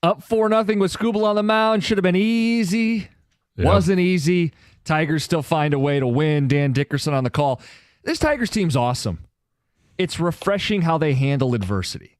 Up 4-0 with Skubal on the mound. Should have been easy. Yep. Wasn't easy. Tigers still find a way to win. Dan Dickerson on the call. This Tigers team's awesome. It's refreshing how they handle adversity.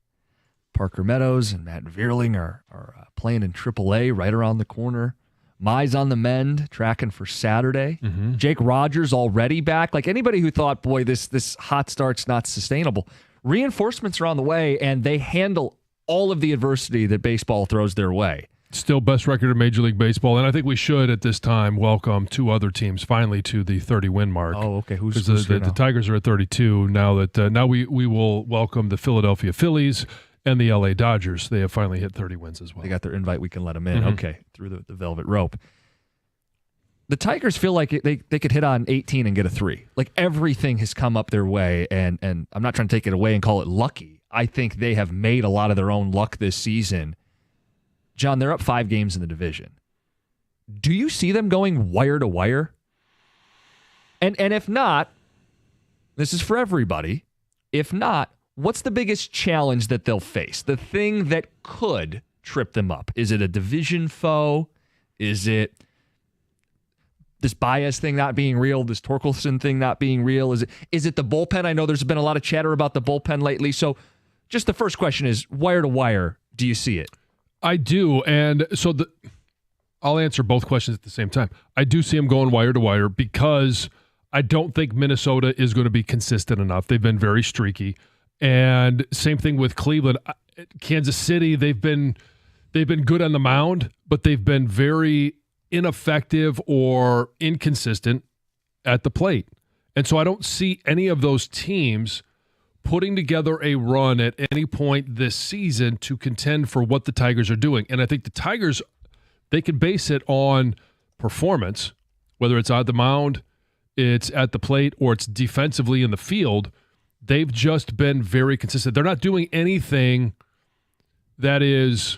Parker Meadows and Matt Vierling are playing in AAA right around the corner. Mize on the mend, tracking for Saturday. Mm-hmm. Jake Rogers already back. Like anybody who thought, boy, this hot start's not sustainable. Reinforcements are on the way, and they handle all of the adversity that baseball throws their way. Still best record in Major League Baseball, and I think we should at this time welcome two other teams finally to the 30-win mark. Oh, okay. Who's the Tigers are at 32 now. Now we will welcome the Philadelphia Phillies and the LA Dodgers. They have finally hit 30 wins as well. They got their invite. We can let them in. Mm-hmm. Okay, through the velvet rope. The Tigers feel like they could hit on 18 and get a 3. Like everything has come up their way, and I'm not trying to take it away and call it lucky. I think they have made a lot of their own luck this season. John, they're up 5 games in the division. Do you see them going wire to wire? And if not, this is for everybody. If not, what's the biggest challenge that they'll face? The thing that could trip them up? Is it a division foe? Is it this Baez thing not being real? This Torkelson thing not being real? Is it the bullpen? I know there's been a lot of chatter about the bullpen lately. So just the first question is, wire to wire, do you see it? I do, and so I'll answer both questions at the same time. I do see them going wire to wire because I don't think Minnesota is going to be consistent enough. They've been very streaky, and same thing with Cleveland. Kansas City, they've been good on the mound, but they've been very ineffective or inconsistent at the plate. And so I don't see any of those teams putting together a run at any point this season to contend for what the Tigers are doing. And I think the Tigers, they can base it on performance, whether it's on the mound, it's at the plate, or it's defensively in the field. They've just been very consistent. They're not doing anything that is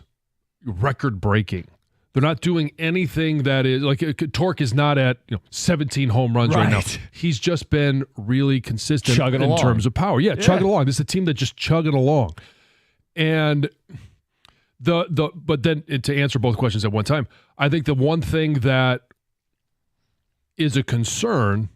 record-breaking. They're not doing anything that is like Torque is not at 17 home runs right now. He's just been really consistent in terms of power. Yeah, chugging along. This is a team that just chugging along. And but then to answer both questions at one time, I think the one thing that is a concern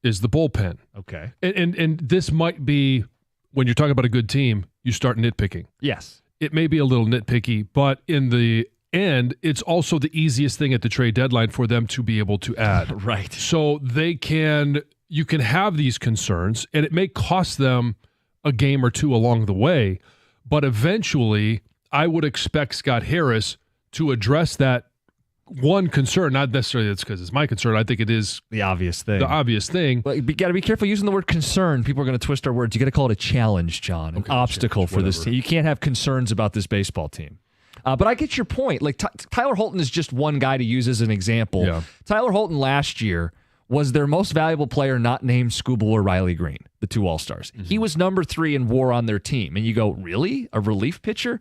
is the bullpen. Okay. And this might be when you're talking about a good team, you start nitpicking. Yes. It may be a little nitpicky, but in the end, it's also the easiest thing at the trade deadline for them to be able to add. Right. So you can have these concerns, and it may cost them a game or two along the way, but eventually I would expect Scott Harris to address that one concern, not necessarily that's because it's my concern. I think it is the obvious thing. But you got to be careful using the word concern. People are going to twist our words. You got to call it a challenge, John, an obstacle for this team. You can't have concerns about this baseball team. But I get your point. Like Tyler Holton is just one guy to use as an example. Yeah. Tyler Holton last year was their most valuable player not named Skubal or Riley Green, the 2 All-Stars. Mm-hmm. He was number 3 in WAR on their team. And you go, really? A relief pitcher?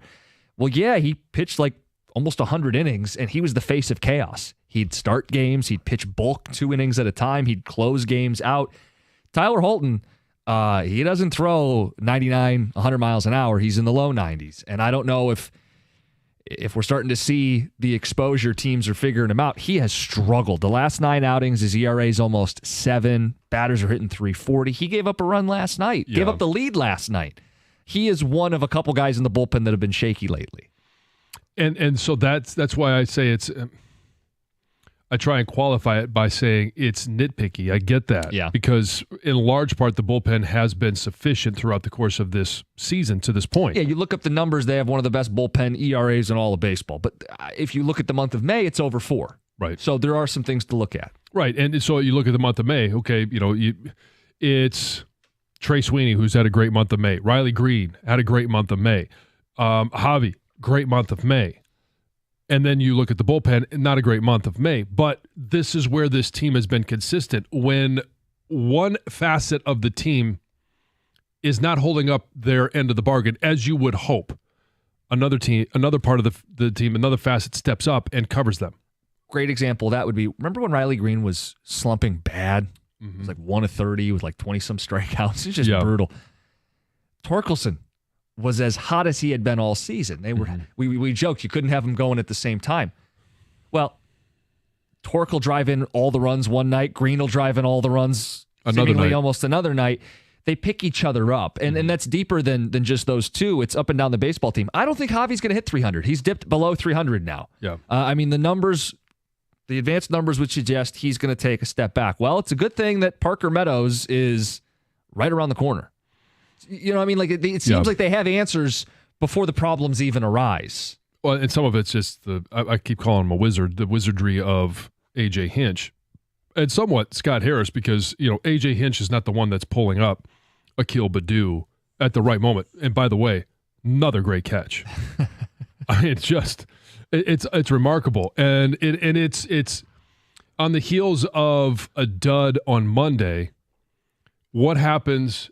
Well, yeah, he pitched like almost 100 innings, and he was the face of chaos. He'd start games. He'd pitch bulk 2 innings at a time. He'd close games out. Tyler Holton, he doesn't throw 99, 100 miles an hour. He's in the low 90s. And I don't know if we're starting to see the exposure teams are figuring him out. He has struggled. The last 9 outings, his ERA is almost 7. Batters are hitting 340. He gave up a run last night. Gave up the lead last night. He is one of a couple guys in the bullpen that have been shaky lately. And so that's why I say it's I try and qualify it by saying it's nitpicky. I get that. Yeah. Because in large part, the bullpen has been sufficient throughout the course of this season to this point. Yeah, you look up the numbers, they have one of the best bullpen ERAs in all of baseball. But if you look at the month of May, it's over 4. Right. So there are some things to look at. Right. And so you look at the month of May, okay, it's Trey Sweeney, who's had a great month of May. Riley Green had a great month of May. Javi, great month of May. And then you look at the bullpen, not a great month of May. But this is where this team has been consistent. When one facet of the team is not holding up their end of the bargain, as you would hope, another part of the team, another facet steps up and covers them. Great example of that would be, remember when Riley Green was slumping bad? Mm-hmm. It was like 1 of 30 with like 20-some strikeouts. It's just brutal. Torkelson was as hot as he had been all season. They were we joked you couldn't have them going at the same time. Well, Torque will drive in all the runs one night. Green will drive in all the runs almost another night. They pick each other up, and that's deeper than just those two. It's up and down the baseball team. I don't think Javi's going to hit 300. He's dipped below 300 now. Yeah. I mean, the advanced numbers would suggest he's going to take a step back. Well, it's a good thing that Parker Meadows is right around the corner. You know what I mean? Like it seems like they have answers before the problems even arise. Well, and some of it's just I keep calling him a wizard, the wizardry of A.J. Hinch. And somewhat Scott Harris, because, A.J. Hinch is not the one that's pulling up Akil Baddoo at the right moment. And by the way, another great catch. I mean, it's remarkable. And it's on the heels of a dud on Monday. What happens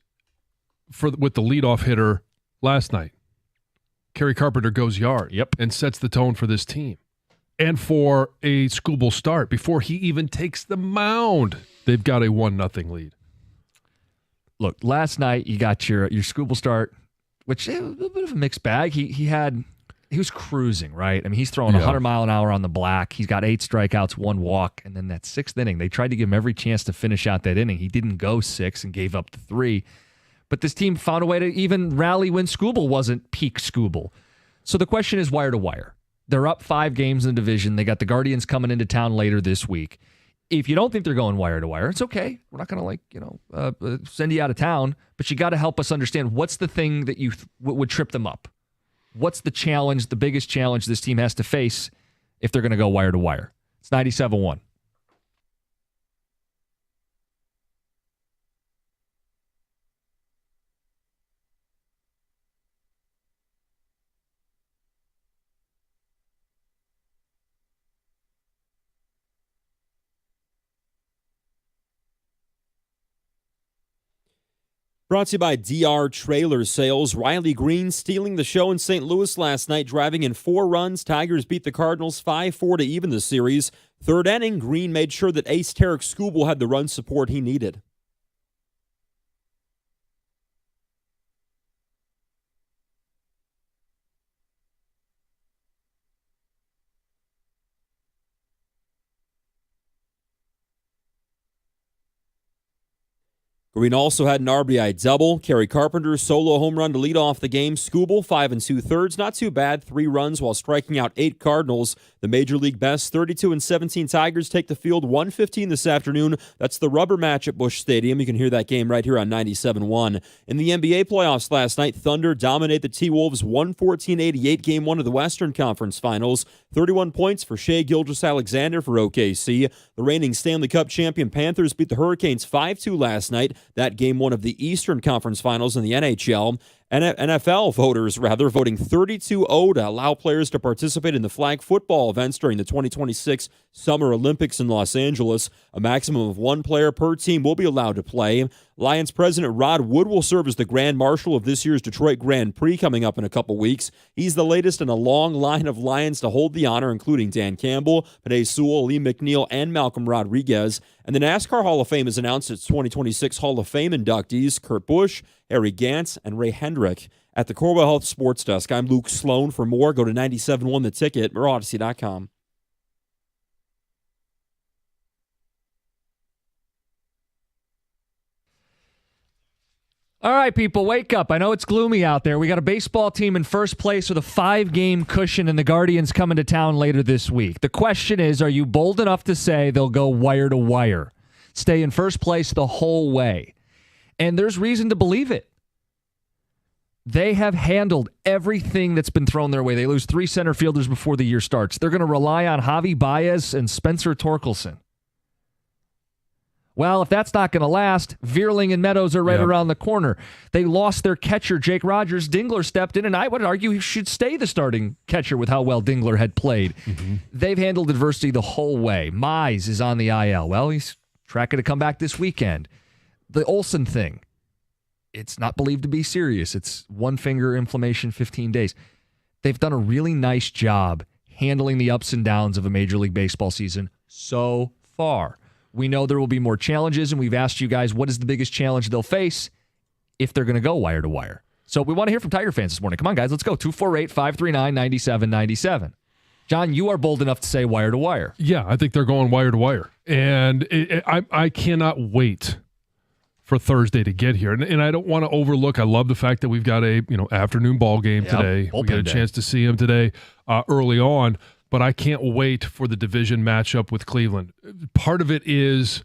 with the leadoff hitter last night? Kerry Carpenter goes yard and sets the tone for this team. And for a Skubal start, before he even takes the mound, they've got a 1-0 lead. Look, last night you got your Skubal start, which a little bit of a mixed bag. He was cruising, right? I mean, he's throwing 100 mile an hour on the black. He's got 8 strikeouts, 1 walk, and then that 6th inning, they tried to give him every chance to finish out that inning. He didn't go 6 and gave up the 3. But this team found a way to even rally when Skubal wasn't peak Skubal. So the question is wire to wire. They're up 5 games in the division. They got the Guardians coming into town later this week. If you don't think they're going wire to wire, it's okay. We're not going to send you out of town, but you got to help us understand what's the thing that you would trip them up. What's the challenge, the biggest challenge this team has to face if they're going to go wire to wire? It's 97-1. Brought to you by DR Trailer Sales. Riley Green stealing the show in St. Louis last night, driving in 4 runs. Tigers beat the Cardinals 5-4 to even the series. 3rd inning, Green made sure that ace Tarek Skubal had the run support he needed. Green also had an RBI double. Kerry Carpenter solo home run to lead off the game. Skubal 5 2/3, not too bad. 3 runs while striking out 8 Cardinals. The Major League best 32-17 Tigers take the field 1:15 this afternoon. That's the rubber match at Busch Stadium. You can hear that game right here on 97.1. In the NBA playoffs last night, Thunder dominate the T-Wolves 114-88, Game 1 of the Western Conference Finals. 31 points for Shai Gilgeous-Alexander for OKC. The reigning Stanley Cup champion Panthers beat the Hurricanes 5-2 last night. That Game 1 of the Eastern Conference Finals in the NHL. NFL voters, voting 32-0 to allow players to participate in the flag football events during the 2026 Summer Olympics in Los Angeles. A maximum of 1 player per team will be allowed to play. Lions president Rod Wood will serve as the Grand Marshal of this year's Detroit Grand Prix coming up in a couple weeks. He's the latest in a long line of Lions to hold the honor, including Dan Campbell, Penei Sewell, Lee McNeil, and Malcolm Rodriguez. And the NASCAR Hall of Fame has announced its 2026 Hall of Fame inductees, Kurt Busch, Harry Gantz, and Ray Hendrick. At the Corwell Health Sports Desk, I'm Luke Sloan. For more, go to 97.1 The Ticket or Odyssey.com. All right, people, wake up. I know it's gloomy out there. We got a baseball team in first place with a 5-game cushion, and the Guardians coming to town later this week. The question is, are you bold enough to say they'll go wire to wire, stay in first place the whole way? And there's reason to believe it. They have handled everything that's been thrown their way. They lose 3 center fielders before the year starts. They're going to rely on Javi Baez and Spencer Torkelson. Well, if that's not going to last, Vierling and Meadows are right around the corner. They lost their catcher, Jake Rogers. Dingler stepped in, and I would argue he should stay the starting catcher with how well Dingler had played. Mm-hmm. They've handled adversity the whole way. Mize is on the IL. Well, he's tracking to come back this weekend. The Olsen thing, it's not believed to be serious. It's 1 finger inflammation, 15 days. They've done a really nice job handling the ups and downs of a Major League Baseball season so far. We know there will be more challenges, and we've asked you guys what is the biggest challenge they'll face if they're going to go wire to wire. So we want to hear from Tiger fans this morning. Come on, guys, let's go. 248-539-9797. John, you are bold enough to say wire to wire. Yeah, I think they're going wire to wire. And I cannot wait for Thursday to get here. And I don't want to overlook, I love the fact that we've got a afternoon ball game today. We get a chance to see him today early on. But I can't wait for the division matchup with Cleveland. Part of it is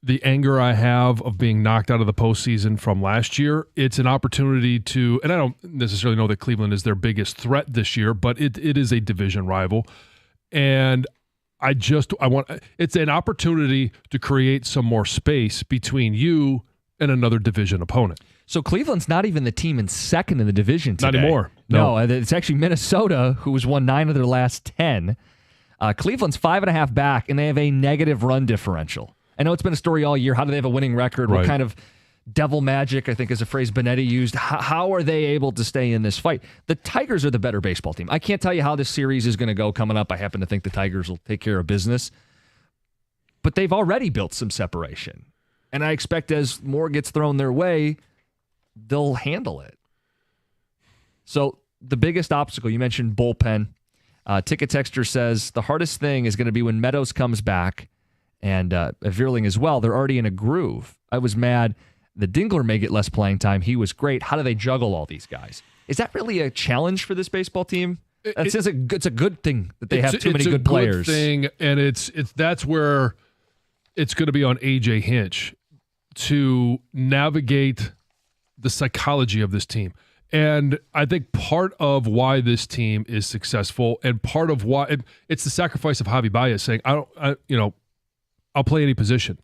the anger I have of being knocked out of the postseason from last year. It's an opportunity to, and I don't necessarily know that Cleveland is their biggest threat this year, but it is a division rival. And it's an opportunity to create some more space between you and another division opponent. So Cleveland's not even the team in second in the division today. Not anymore. No, it's actually Minnesota, who has won 9 of their last 10. Cleveland's 5.5 back, and they have a negative run differential. I know it's been a story all year. How do they have a winning record? Right. What kind of devil magic, I think is a phrase Benetti used. How are they able to stay in this fight? The Tigers are the better baseball team. I can't tell you how this series is going to go coming up. I happen to think the Tigers will take care of business. But they've already built some separation. And I expect as more gets thrown their way, they'll handle it. So the biggest obstacle, you mentioned bullpen. Ticket Texter says the hardest thing is going to be when Meadows comes back and Vierling as well. They're already in a groove. I was mad. The Dingler may get less playing time. He was great. How do they juggle all these guys? Is that really a challenge for this baseball team? It's a good thing that they have too many good players. It's a good thing, and that's where it's going to be on A.J. Hinch to navigate the psychology of this team. And I think part of why this team is successful and part of why it's the sacrifice of Javi Baez saying, I'll play any position.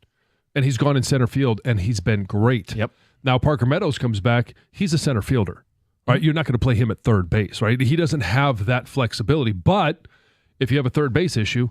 And he's gone in center field, and he's been great. Yep. Now, Parker Meadows comes back. He's a center fielder, right? Mm-hmm. You're not going to play him at third base, right? He doesn't have that flexibility. But if you have a third base issue,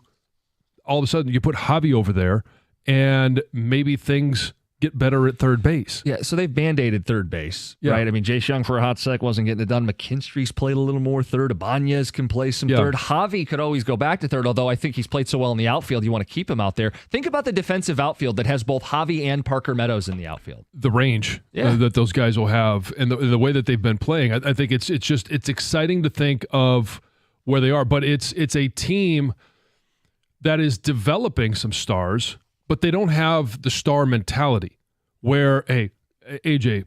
all of a sudden you put Javi over there, and maybe things get better at third base. Yeah, so they've band-aided third base, right? I mean, Jay Young for a hot sec wasn't getting it done. McKinstry's played a little more third. Ibanez can play some third. Javi could always go back to third, although I think he's played so well in the outfield, you want to keep him out there. Think about the defensive outfield that has both Javi and Parker Meadows in the outfield. The range that those guys will have and the way that they've been playing. I think it's exciting to think of where they are, but it's a team that is developing some stars, but they don't have the star mentality where, hey, AJ,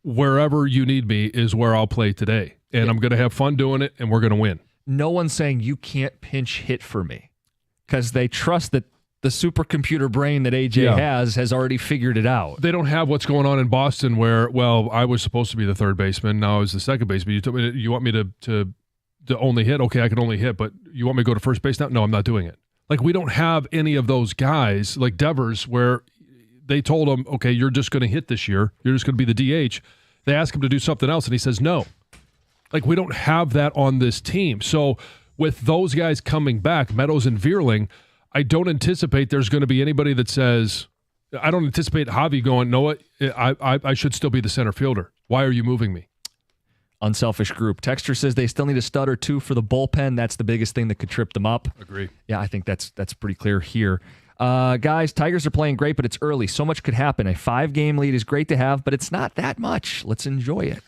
wherever you need me is where I'll play today. And I'm going to have fun doing it, and we're going to win. No one's saying you can't pinch hit for me because they trust that the supercomputer brain that AJ has already figured it out. They don't have what's going on in Boston where, well, I was supposed to be the third baseman. Now I was the second baseman. You told me you want me to only hit? Okay, I can only hit, but you want me to go to first base now? No, I'm not doing it. Like, we don't have any of those guys like Devers where they told him, okay, you're just going to hit this year. You're just going to be the DH. They ask him to do something else, and he says no. Like, we don't have that on this team. So with those guys coming back, Meadows and Vierling, I don't anticipate there's going to be anybody that says, I don't anticipate Javi going, no, I should still be the center fielder. Why are you moving me? Unselfish group. Texter says they still need a stud or two for the bullpen. That's the biggest thing that could trip them up. Agree. Yeah, I think that's pretty clear here. Guys, Tigers are playing great, but it's early. So much could happen. A 5-game lead is great to have, but it's not that much. Let's enjoy it.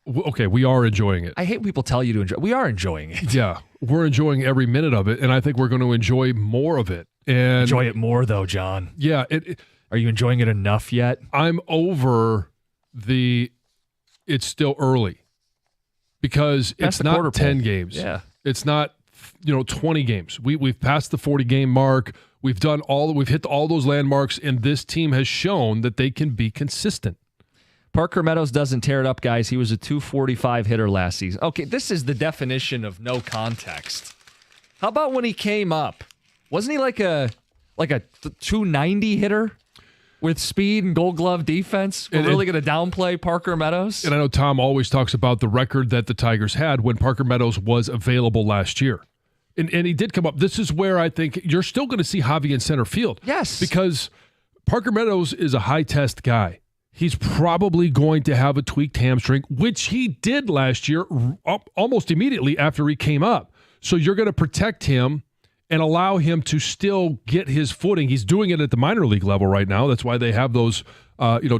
Okay, we are enjoying it. I hate when people tell you to enjoy. We are enjoying it. Yeah, we're enjoying every minute of it, and I think we're going to enjoy more of it. And enjoy it more, though, John. Yeah. Are you enjoying it enough yet? I'm over it's still early. Because it's not 10 games. Yeah. It's not 20 games. We've passed the 40-game mark. We've hit all those landmarks, and this team has shown that they can be consistent. Parker Meadows doesn't tear it up, guys. He was a 245 hitter last season. Okay, this is the definition of no context. How about when he came up? Wasn't he like a 290 hitter? With speed and Gold Glove defense, we're really going to downplay Parker Meadows? And I know Tom always talks about the record that the Tigers had when Parker Meadows was available last year. And he did come up. This is where I think you're still going to see Javi in center field. Yes. Because Parker Meadows is a high-test guy. He's probably going to have a tweaked hamstring, which he did last year almost immediately after he came up. So you're going to protect him and allow him to still get his footing. He's doing it at the minor league level right now. That's why they have those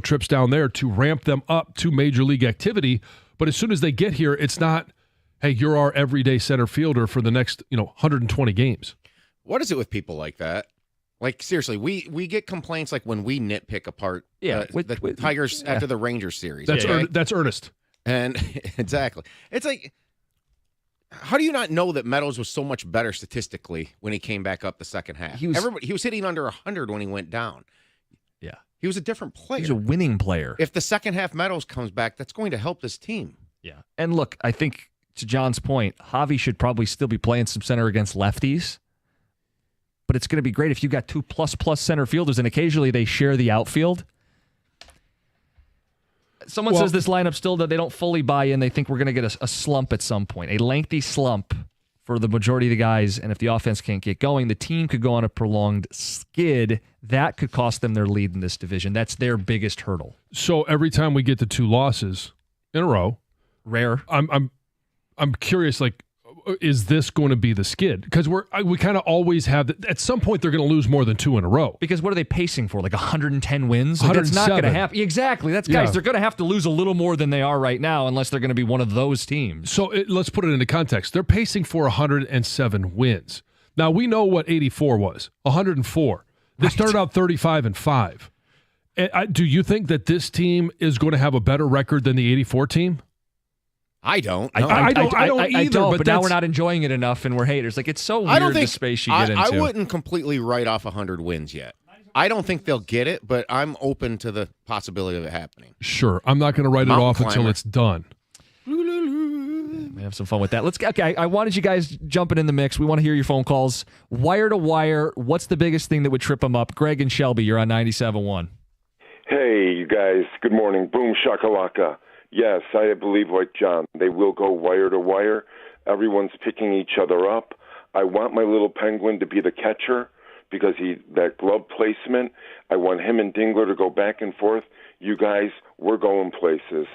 trips down there to ramp them up to major league activity. But as soon as they get here, it's not, hey, you're our everyday center fielder for the next 120 games. What is it with people like that? Like, seriously, we get complaints like when we nitpick apart the Tigers after the Rangers series. That's earnest. And exactly. It's like, how do you not know that Meadows was so much better statistically when he came back up the second half? He was hitting under 100 when he went down. Yeah. He was a different player. He's a winning player. If the second half Meadows comes back, that's going to help this team. Yeah. And look, I think to John's point, Javi should probably still be playing some center against lefties. But it's going to be great if you got 2+ center fielders and occasionally they share the outfield. Someone says this lineup still that they don't fully buy in. They think we're going to get a slump at some point, a lengthy slump for the majority of the guys. And if the offense can't get going, the team could go on a prolonged skid. That could cost them their lead in this division. That's their biggest hurdle. So every time we get to 2 losses in a row, rare. I'm curious, like, is this going to be the skid? Because we kind of always have at some point they're going to lose more than 2 in a row. Because what are they pacing for? Like 110 wins? Like that's not going to happen. Exactly. That's guys. They're going to have to lose a little more than they are right now, unless they're going to be one of those teams. So let's put it into context. They're pacing for 107 wins. Now we know what 84 was. 104. They started out 35-5. Do you think that this team is going to have a better record than the 84 team? I don't. No. I don't either. But now we're not enjoying it enough, and we're haters. Like, it's so weird the space you get into. I wouldn't completely write off 100 wins yet. I don't think they'll get it, but I'm open to the possibility of it happening. Sure. I'm not going to write it off until it's done. We have some fun with that. I wanted you guys jumping in the mix. We want to hear your phone calls. Wire to wire, what's the biggest thing that would trip them up? Greg and Shelby, you're on 97.1. Hey, you guys. Good morning. Boom shakalaka. Yes, I believe like John. They will go wire to wire. Everyone's picking each other up. I want my little penguin to be the catcher because that glove placement. I want him and Dingler to go back and forth. You guys, we're going places.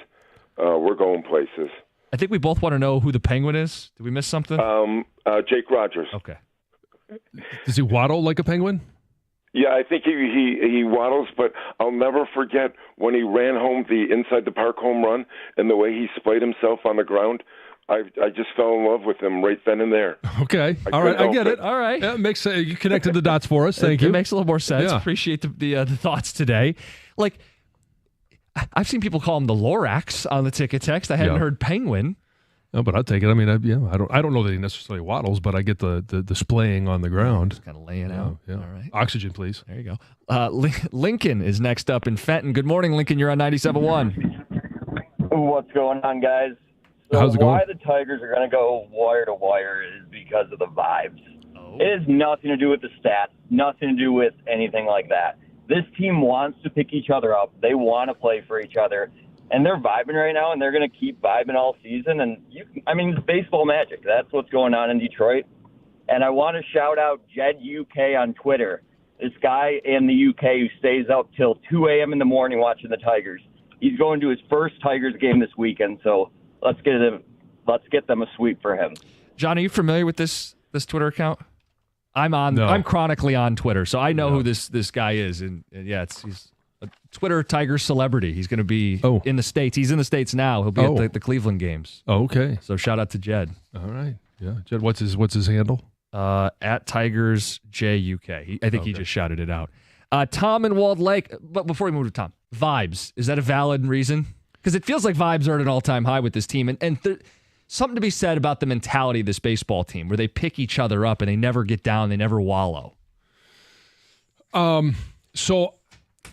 We're going places. I think we both want to know who the penguin is. Did we miss something? Jake Rogers. Okay. Does he waddle like a penguin? Yeah, I think he waddles, but I'll never forget when he ran home the inside the park home run and the way he splayed himself on the ground. I just fell in love with him right then and there. Okay. All right. I get it. All right. Yeah, makes you connected the dots for us. Thank you. It makes a little more sense. Yeah. Appreciate the thoughts today. Like, I've seen people call him the Lorax on the ticket text. I hadn't heard penguin. No, but I'll take it. I mean, I don't know that he necessarily waddles, but I get the splaying on the ground. Just kind of laying out. Yeah. All right. Oxygen, please. There you go. Lincoln is next up in Fenton. Good morning, Lincoln. You're on 97.1. What's going on, guys? So how's it going? Why the Tigers are going to go wire to wire is because of the vibes. Oh. It has nothing to do with the stats, nothing to do with anything like that. This team wants to pick each other up. They want to play for each other. And they're vibing right now, and they're going to keep vibing all season. And it's baseball magic. That's what's going on in Detroit. And I want to shout out Jed UK on Twitter. This guy in the UK who stays up till 2 a.m. in the morning watching the Tigers. He's going to his first Tigers game this weekend. So let's get them a sweep for him. John, are you familiar with this Twitter account? I'm chronically on Twitter, so I know who this guy is. And he's a Twitter Tigers celebrity. He's going to be in the States. He's in the States now. He'll be at the Cleveland games. Oh, okay. So shout out to Jed. All right. Yeah. Jed, what's his handle? At Tigers JUK. I think he just shouted it out. Tom in Walled Lake. But before we move to Tom, vibes. Is that a valid reason? Because it feels like vibes are at an all-time high with this team. And something to be said about the mentality of this baseball team where they pick each other up and they never get down. They never wallow. So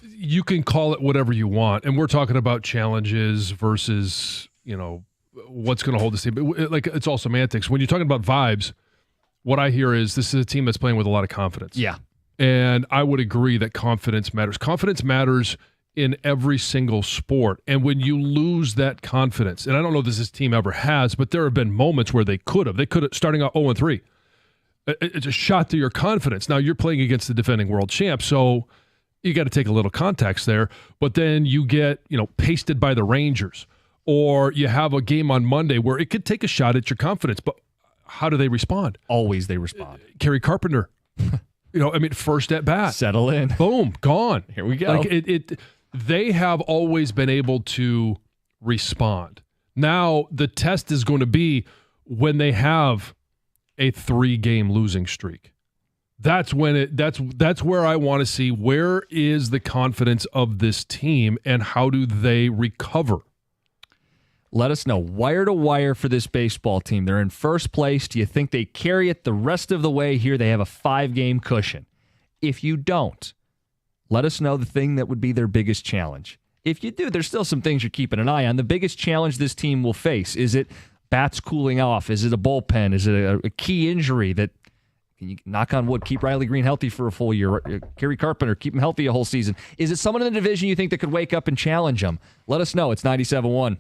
you can call it whatever you want. And we're talking about challenges versus, what's going to hold this team. Like, it's all semantics. When you're talking about vibes, what I hear is this is a team that's playing with a lot of confidence. Yeah. And I would agree that confidence matters. Confidence matters in every single sport. And when you lose that confidence, and I don't know if this team ever has, but there have been moments where they could have starting out 0-3. It's a shot to your confidence. Now you're playing against the defending world champ, so you got to take a little context there. But then you get, pasted by the Rangers, or you have a game on Monday where it could take a shot at your confidence. But how do they respond? Always they respond. Kerry Carpenter, first at bat. Settle in. Boom, gone. Here we go. Like they have always been able to respond. Now the test is going to be when they have a 3-game losing streak. That's when that's where I want to see where is the confidence of this team and how do they recover. Let us know. Wire to wire for this baseball team. They're in first place. Do you think they carry it the rest of the way here? They have a 5-game cushion. If you don't, let us know the thing that would be their biggest challenge. If you do, there's still some things you're keeping an eye on. The biggest challenge this team will face, is it bats cooling off? Is it a bullpen? Is it a key injury that, can you knock on wood, keep Riley Green healthy for a full year? Kerry Carpenter, keep him healthy a whole season. Is it someone in the division you think that could wake up and challenge them? Let us know. It's 97.1.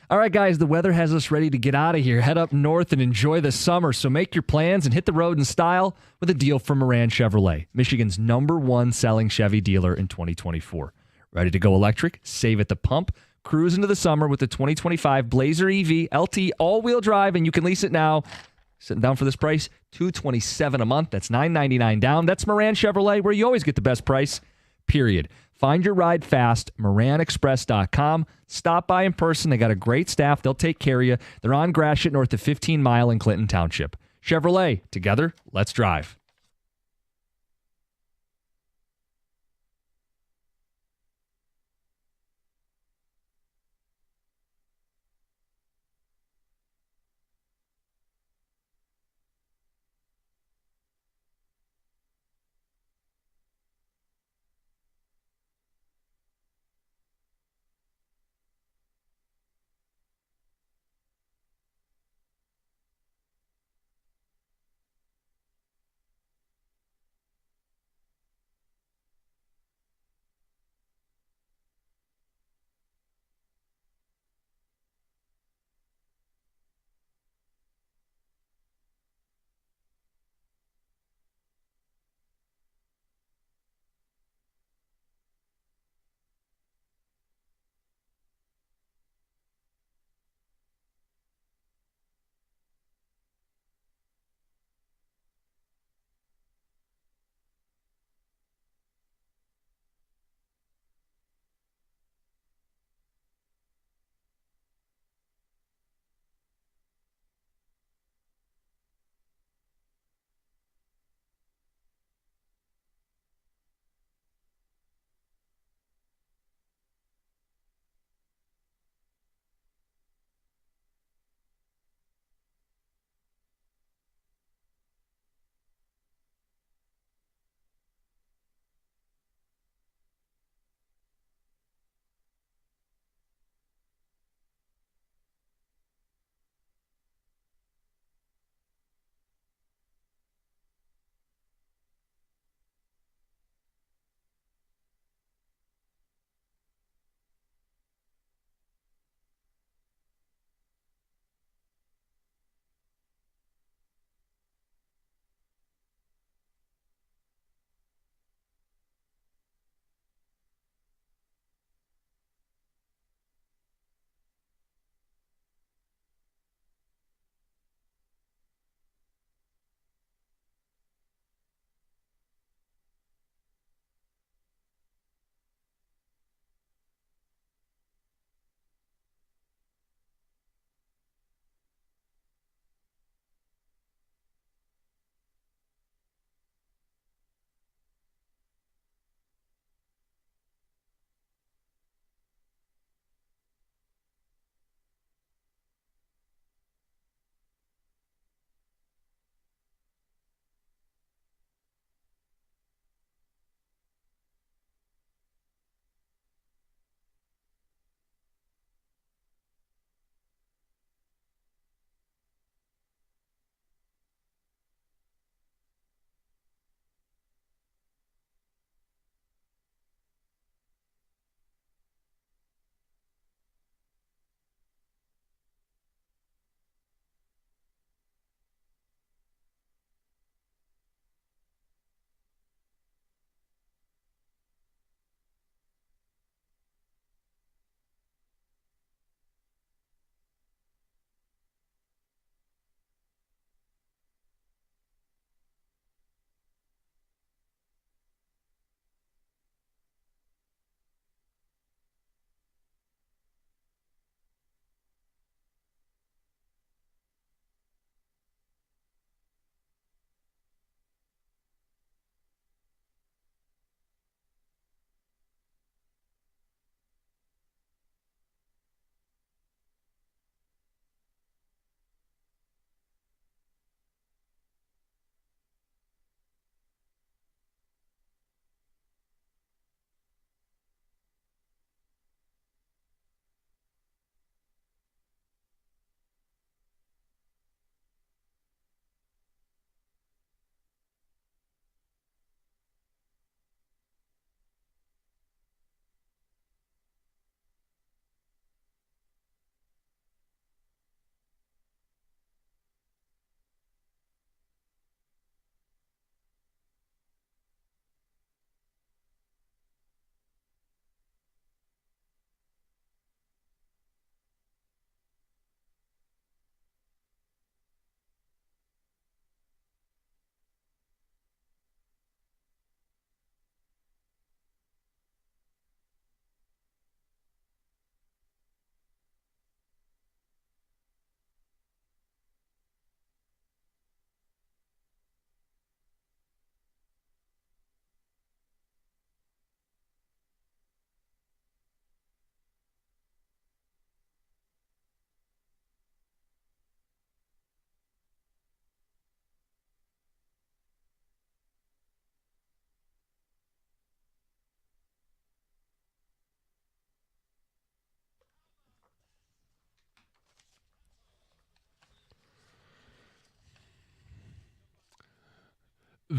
All right, guys, the weather has us ready to get out of here. Head up north and enjoy the summer. So make your plans and hit the road in style with a deal from Moran Chevrolet, Michigan's #1 selling Chevy dealer in 2024. Ready to go electric? Save at the pump. Cruise into the summer with the 2025 Blazer EV LT all-wheel drive, and you can lease it now. Sitting down for this price, $227 a month. That's $999 down. That's Moran Chevrolet, where you always get the best price, period. Find your ride fast, MoranExpress.com. Stop by in person. They got a great staff. They'll take care of you. They're on Gratiot north of 15 Mile in Clinton Township. Chevrolet, together, let's drive.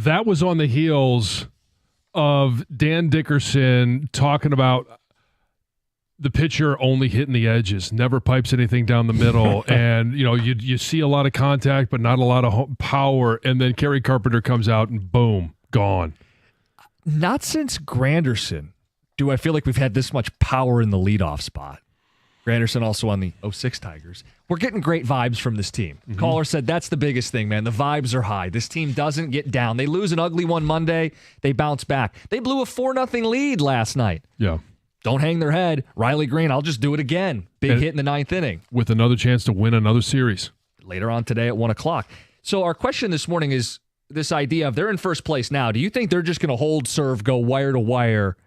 that was on the heels of Dan Dickerson talking about the pitcher only hitting the edges, never pipes anything down the middle, and you see a lot of contact but not a lot of power, and then Kerry Carpenter comes out and boom, gone. Not since Granderson do I feel like we've had this much power in the leadoff spot. Granderson also on the 06 Tigers. We're getting great vibes from this team. Mm-hmm. Caller said that's the biggest thing, man. The vibes are high. This team doesn't get down. They lose an ugly one Monday. They bounce back. They blew a 4-0 lead last night. Yeah. Don't hang their head. Riley Green, I'll just do it again. Big hit in the 9th inning. With another chance to win another series. Later on today at 1 o'clock. So our question this morning is this idea of they're in first place now. Do you think they're just going to hold serve, go wire to wire,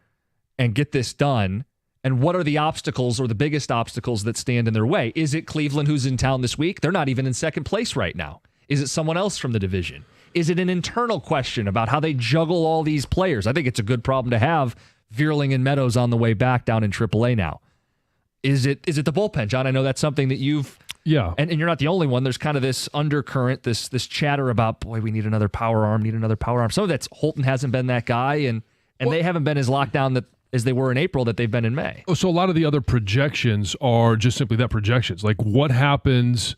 and get this done? And what are the obstacles or the biggest obstacles that stand in their way? Is it Cleveland who's in town this week? They're not even in second place right now. Is it someone else from the division? Is it an internal question about how they juggle all these players? I think it's a good problem to have. Vierling and Meadows on the way back down in AAA now. Is it the bullpen, John? I know that's something that you've... Yeah. And you're not the only one. There's kind of this undercurrent, this chatter about, boy, we need another power arm, Some of that's Holton hasn't been that guy, and they haven't been as locked down as they were in April that they've been in May. So a lot of the other projections are just simply that, projections. Like what happens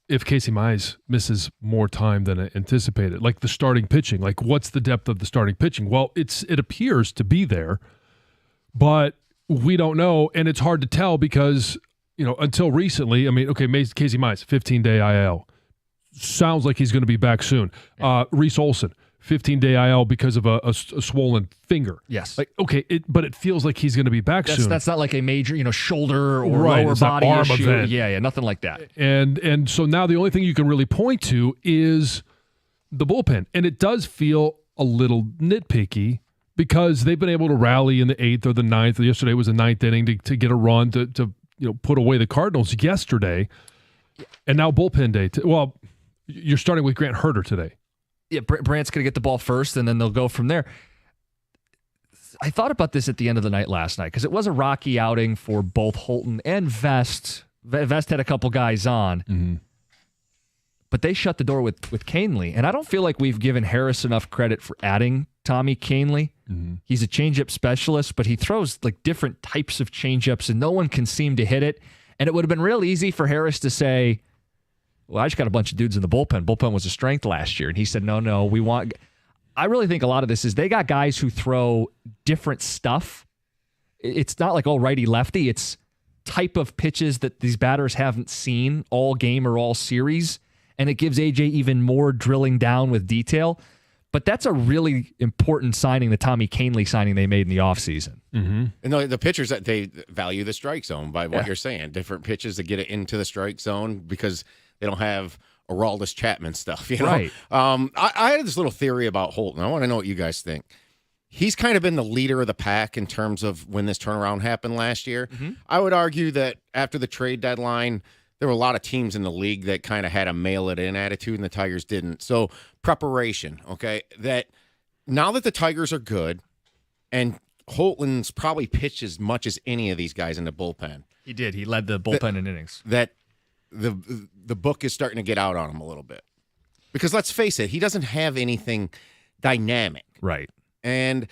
if Casey Mize misses more time than anticipated? Like the starting pitching. Like what's the depth of the starting pitching? Well, it appears to be there, but we don't know, and it's hard to tell because until recently, Casey Mize, 15-day IL. Sounds like he's going to be back soon. Reese Olson, 15-day IL because of a swollen finger. Yes. But it feels like he's going to be back soon. That's not like a major, shoulder or lower body arm issue. Event. Yeah, nothing like that. And so now the only thing you can really point to is the bullpen. And it does feel a little nitpicky because they've been able to rally in the 8th or the 9th. Yesterday was the 9th inning to get a run to put away the Cardinals yesterday. And now bullpen day. You're starting with Grant Herter today. Yeah, Brant's going to get the ball first, and then they'll go from there. I thought about this at the end of the night last night because it was a rocky outing for both Holton and Vest. Vest had a couple guys on, but they shut the door with Canely. And I don't feel like we've given Harris enough credit for adding Tommy Canely. He's a changeup specialist, but he throws like different types of changeups, and no one can seem to hit it. And it would have been real easy for Harris to say, well, I just got a bunch of dudes in the bullpen. Bullpen was a strength last year. And he said, no, we want... I really think a lot of this is they got guys who throw different stuff. It's not like, righty-lefty. It's type of pitches that these batters haven't seen all game or all series. And it gives AJ even more drilling down with detail. But that's a really important signing, the Tommy Canely signing they made in the offseason. And the pitchers, that they value the strike zone by what you're saying. Different pitches to get it into the strike zone because they don't have Aroldis Chapman stuff. Right. I had this little theory about Holton. I want to know what you guys think. He's kind of been the leader of the pack in terms of when this turnaround happened last year. I would argue that after the trade deadline, there were a lot of teams in the league that kind of had a mail-it-in attitude, and the Tigers didn't. So preparation, okay, that now that the Tigers are good, and Holton's probably pitched as much as any of these guys in the bullpen. He did. He led the bullpen in innings. That the book is starting to get out on him a little bit. Because let's face it, he doesn't have anything dynamic. Right. And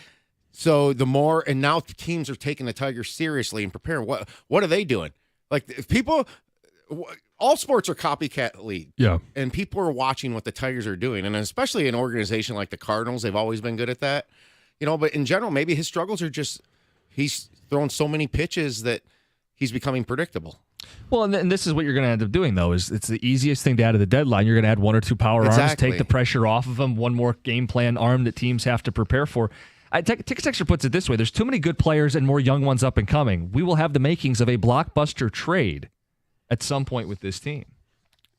so now teams are taking the Tigers seriously and preparing. What are they doing? Like, if people... All sports are copycat leagues. Yeah. And people are watching what the Tigers are doing. And especially an organization like the Cardinals, they've always been good at that. But in general, maybe his struggles are just he's throwing so many pitches that he's becoming predictable. Well, and this is what you're going to end up doing, though, is it's the easiest thing to add to the deadline. You're going to add 1 or 2 power arms, take the pressure off of them, one more game plan arm that teams have to prepare for. Ticket Texter puts it this way. There's too many good players and more young ones up and coming. We will have the makings of a blockbuster trade at some point with this team.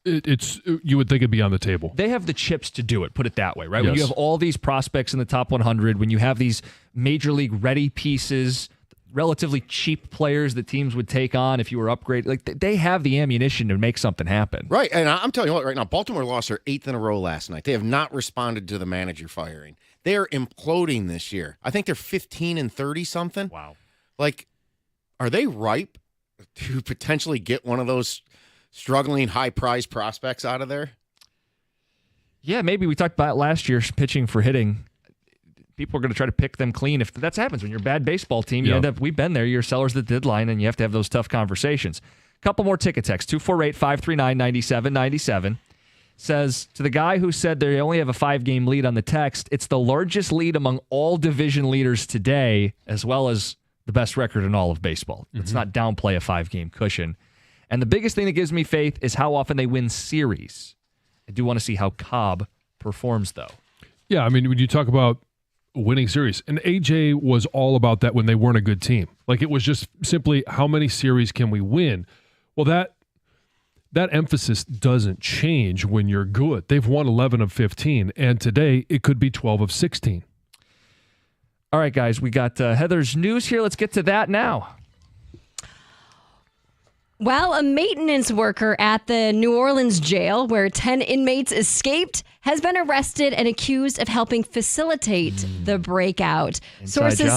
You would think it'd be on the table. They have the chips to do it, put it that way, right? Yes. When you have all these prospects in the top 100, when you have these major league ready pieces, relatively cheap players that teams would take on if you were upgraded, like they have the ammunition to make something happen. Right, and I'm telling you what, right now, Baltimore lost their 8th in a row last night. They have not responded to the manager firing. They are imploding this year. I think they're 15 and 30 something. Wow. Like, are they ripe to potentially get one of those struggling high prize prospects out of there? Yeah, maybe we talked about last year pitching for hitting. People are going to try to pick them clean. If that happens when you're a bad baseball team, you end up. We've been there. You're sellers at the deadline, and you have to have those tough conversations. Couple more ticket texts. 248-539-9797 says to the guy who said they only have a 5-game lead on the text. It's the largest lead among all division leaders today, as well as the best record in all of baseball. Let's not downplay a 5-game cushion. And the biggest thing that gives me faith is how often they win series. I do want to see how Cobb performs, though. Yeah, I mean, when you talk about winning series, and AJ was all about that when they weren't a good team. Like, it was just simply how many series can we win? Well, that emphasis doesn't change when you're good. They've won 11 of 15, and today it could be 12 of 16. All right, guys, we got Heather's news here. Let's get to that now. Well, a maintenance worker at the New Orleans jail where 10 inmates escaped has been arrested and accused of helping facilitate the breakout. Sources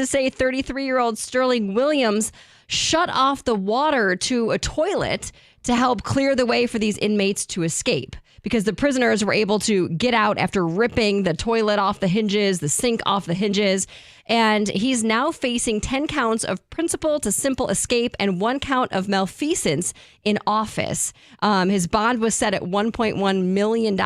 say 33-year-old Sterling Williams shut off the water to a toilet to help clear the way for these inmates to escape, because the prisoners were able to get out after ripping the toilet off the hinges, the sink off the hinges. And he's now facing 10 counts of principal to simple escape and 1 count of malfeasance in office. His bond was set at $1.1 million.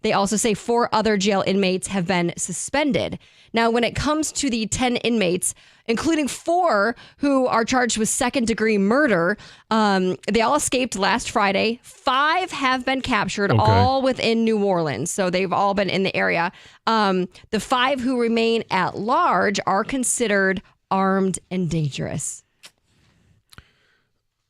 They also say 4 other jail inmates have been suspended. Now, when it comes to the 10 inmates, including 4 who are charged with second-degree murder, they all escaped last Friday. 5 have been captured, all within New Orleans. So they've all been in the area. The 5 who remain at large are considered armed and dangerous.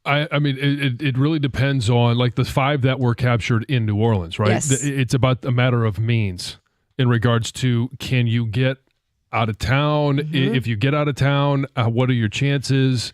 I mean, it really depends on, like, the 5 that were captured in New Orleans, right? Yes. It's about a matter of means in regards to, can you get out of town? If you get out of town, what are your chances?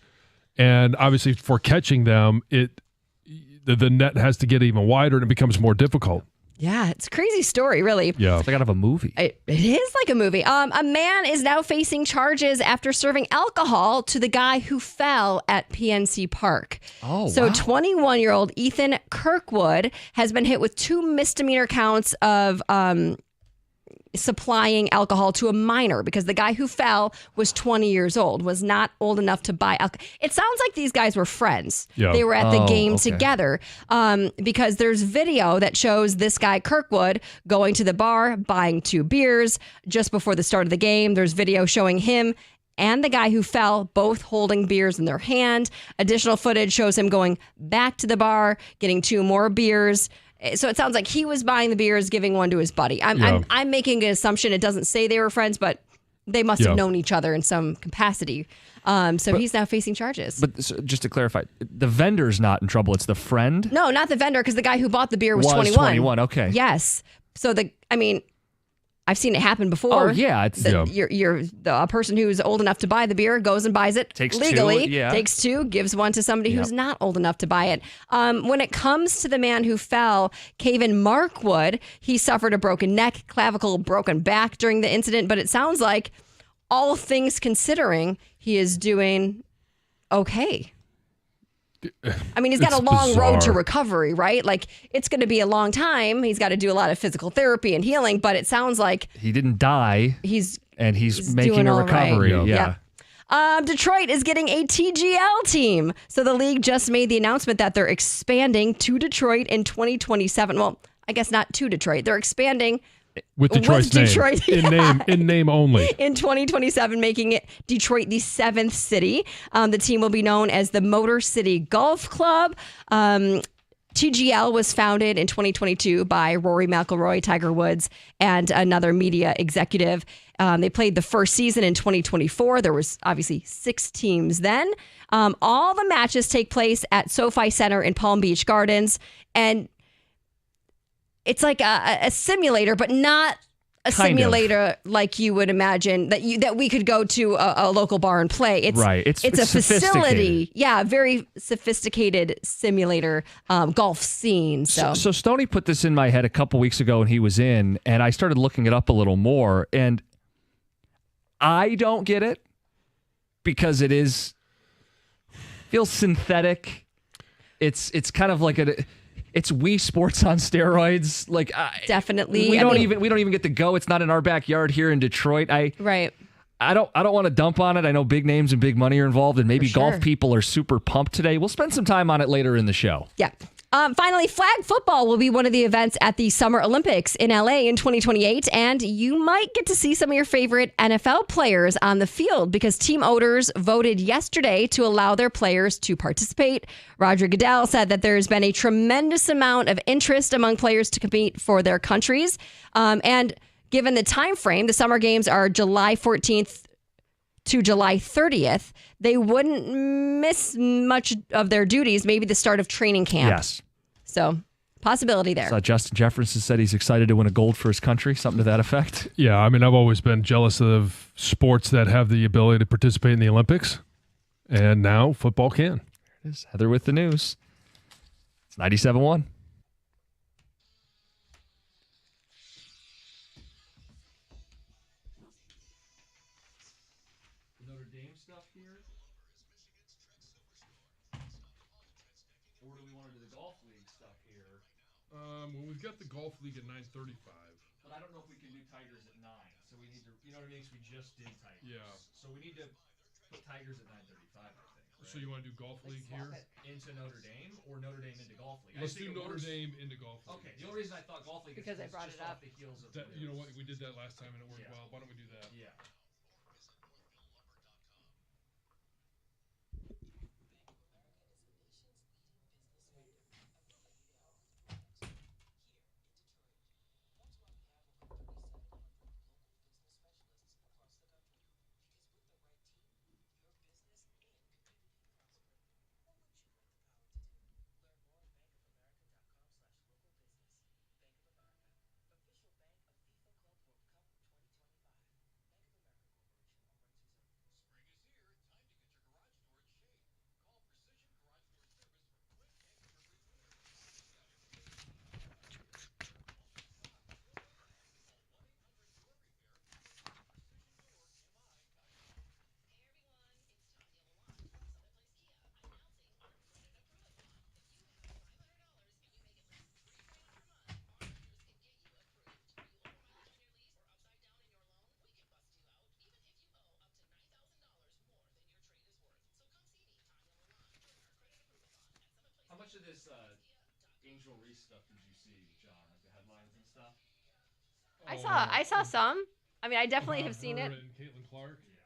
And obviously for catching them, the net has to get even wider and it becomes more difficult. Yeah, it's a crazy story, really. Yeah. It's like out of a movie. It is like a movie. A man is now facing charges after serving alcohol to the guy who fell at PNC Park. Oh, so wow. 21-year-old Ethan Kirkwood has been hit with 2 misdemeanor counts of supplying alcohol to a minor, because the guy who fell was 20 years old, was not old enough to buy alcohol. It sounds like these guys were friends. Yeah. They were at the game together, because there's video that shows this guy Kirkwood going to the bar, buying 2 beers just before the start of the game. There's video showing him and the guy who fell both holding beers in their hand. Additional footage shows him going back to the bar, getting 2 more beers. So it sounds like he was buying the beers, giving one to his buddy. I'm making an assumption. It doesn't say they were friends, but they must have known each other in some capacity. So he's now facing charges. But just to clarify, the vendor's not in trouble. It's the friend? No, not the vendor, because the guy who bought the beer was 21. 21, okay. Yes. So I've seen it happen before. Oh, yeah. You're a person who's old enough to buy the beer goes and buys it legally. Takes 2, gives 1 to somebody who's not old enough to buy it. When it comes to the man who fell, Caven Markwood, he suffered a broken neck, clavicle, broken back during the incident. But it sounds like, all things considering, he is doing okay. I mean, he's got a long road to recovery, right? Like, it's going to be a long time. He's got to do a lot of physical therapy and healing, but it sounds like he didn't die. He's making a recovery. Right. Yeah. Detroit is getting a TGL team. So the league just made the announcement that they're expanding to Detroit in 2027. Well, I guess not to Detroit. They're expanding with Detroit's name. In name only. In 2027, making it Detroit the 7th city. The team will be known as the Motor City Golf Club. TGL was founded in 2022 by Rory McIlroy, Tiger Woods, and another media executive. They played the first season in 2024. There was obviously 6 teams then. All the matches take place at SoFi Center in Palm Beach Gardens, and it's like a simulator, but not a simulator like you would imagine that we could go to a local bar and play. It's a facility. Yeah, very sophisticated simulator golf scene. So Stoney put this in my head a couple weeks ago when he was in, and I started looking it up a little more, and I don't get it because feels synthetic. It's kind of like it's Wii Sports on steroids. Like definitely, we don't even get to go. It's not in our backyard here in Detroit. Right. I don't want to dump on it. I know big names and big money are involved, and maybe sure. golf people are super pumped today. We'll spend some time on it later in the show. Yeah. Finally, flag football will be one of the events at the Summer Olympics in LA in 2028, and you might get to see some of your favorite NFL players on the field because team owners voted yesterday to allow their players to participate. Roger Goodell said that there's been a tremendous amount of interest among players to compete for their countries, and given the time frame, the Summer Games are July 14th to July 30th. They wouldn't miss much of their duties, maybe the start of training camp. Yes. So, possibility there. Justin Jefferson said he's excited to win a gold for his country, something to that effect. Yeah, I mean, I've always been jealous of sports that have the ability to participate in the Olympics, and now football can. There it is. Heather with the news. It's 97.1. Notre Dame stuff here? Or do we want to do the golf league stuff here? Well, we've got the golf league at 9:35. But I don't know if we can do Tigers at 9. So we need to, you know what I mean? 'Cause we just did Tigers. Yeah. So we need to put Tigers at 9:35, I think. Right? So you want to do golf league here? Into Notre Dame or Notre Dame into golf league? Let's do Notre Dame into golf league. Okay. The only reason I thought golf league Because I is brought just it up. off the heels of That, you know what? We did that last time and it worked well. Why don't we do that? Yeah. How much of this Angel Reese stuff did you see, John? Like the headlines and stuff? I saw some. I mean, I definitely have seen it. And Caitlin Clark. Yeah.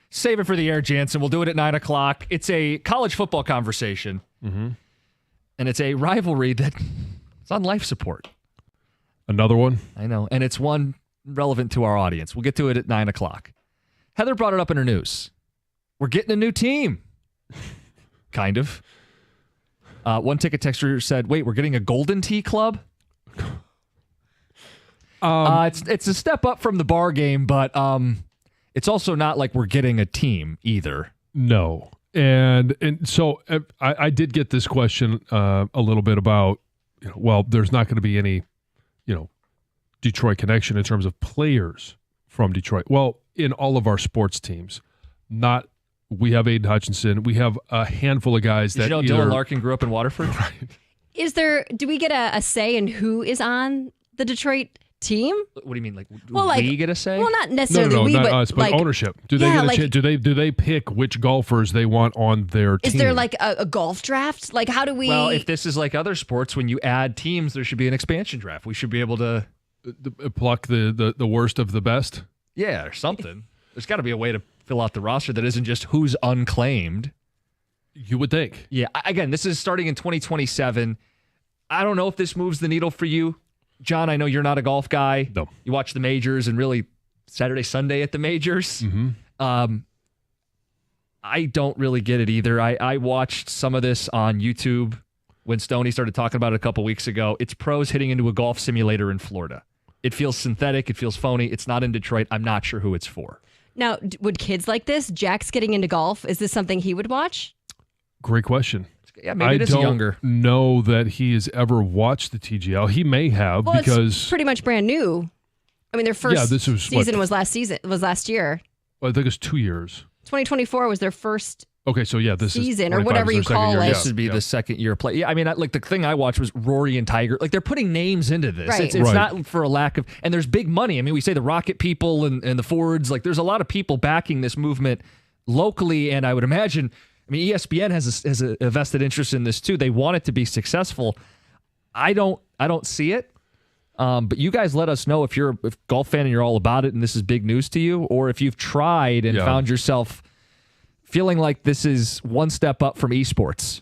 Save it for the air, Jansen. We'll do it at 9 o'clock. It's a college football conversation, and it's a rivalry that it's on life support. Another one? I know, and it's one relevant to our audience. We'll get to it at 9 o'clock. Heather brought it up in her news. We're getting a new team. Kind of. One ticket texter said, wait, we're getting a Golden Tee Club? It's a step up from the bar game, but it's also not like we're getting a team either. No. And so I did get this question a little bit about, well, there's not going to be any, Detroit connection in terms of players from Detroit. Well, in all of our sports teams, we have Aiden Hutchinson. We have a handful of guys that Dylan Larkin grew up in Waterford? Right. Do we get a say in who is on the Detroit team? What do you mean? We get a say? Well, not necessarily no, we, not but us, but ownership. Do they get a chance? Do they pick which golfers they want on their team? Is there like a golf draft? Like, how do we? Well, if this is like other sports, when you add teams, there should be an expansion draft. We should be able to pluck the worst of the best. Yeah, or something. There's got to be a way to fill out the roster that isn't just who's unclaimed. You would think. Yeah. Again, this is starting in 2027. I don't know if this moves the needle for you. John, I know you're not a golf guy. No. You watch the majors and really Saturday, Sunday at the majors. Mm-hmm. I don't really get it either. I watched some of this on YouTube when Stoney started talking about it a couple weeks ago. It's pros hitting into a golf simulator in Florida. It feels synthetic. It feels phony. It's not in Detroit. I'm not sure who it's for. Now, would kids like this? Jack's getting into golf. Is this something he would watch? Great question. Yeah, maybe it is younger. I don't know that he has ever watched the TGL. He may have because it's pretty much brand new. I mean, their first season was last year. Well, I think it's 2 years. 2024 was their first. Okay, so this season is or whatever you call it. This would be the second year play. Yeah, I mean, the thing I watched was Rory and Tiger. Like, they're putting names into this. Right. It's not for a lack of, and there's big money. I mean, we say the Rocket people and the Fords. Like, there's a lot of people backing this movement locally, and I would imagine. I mean, ESPN has a vested interest in this too. They want it to be successful. I don't see it. But you guys let us know if you're a golf fan and you're all about it, and this is big news to you, or if you've tried and found yourself feeling like this is one step up from esports.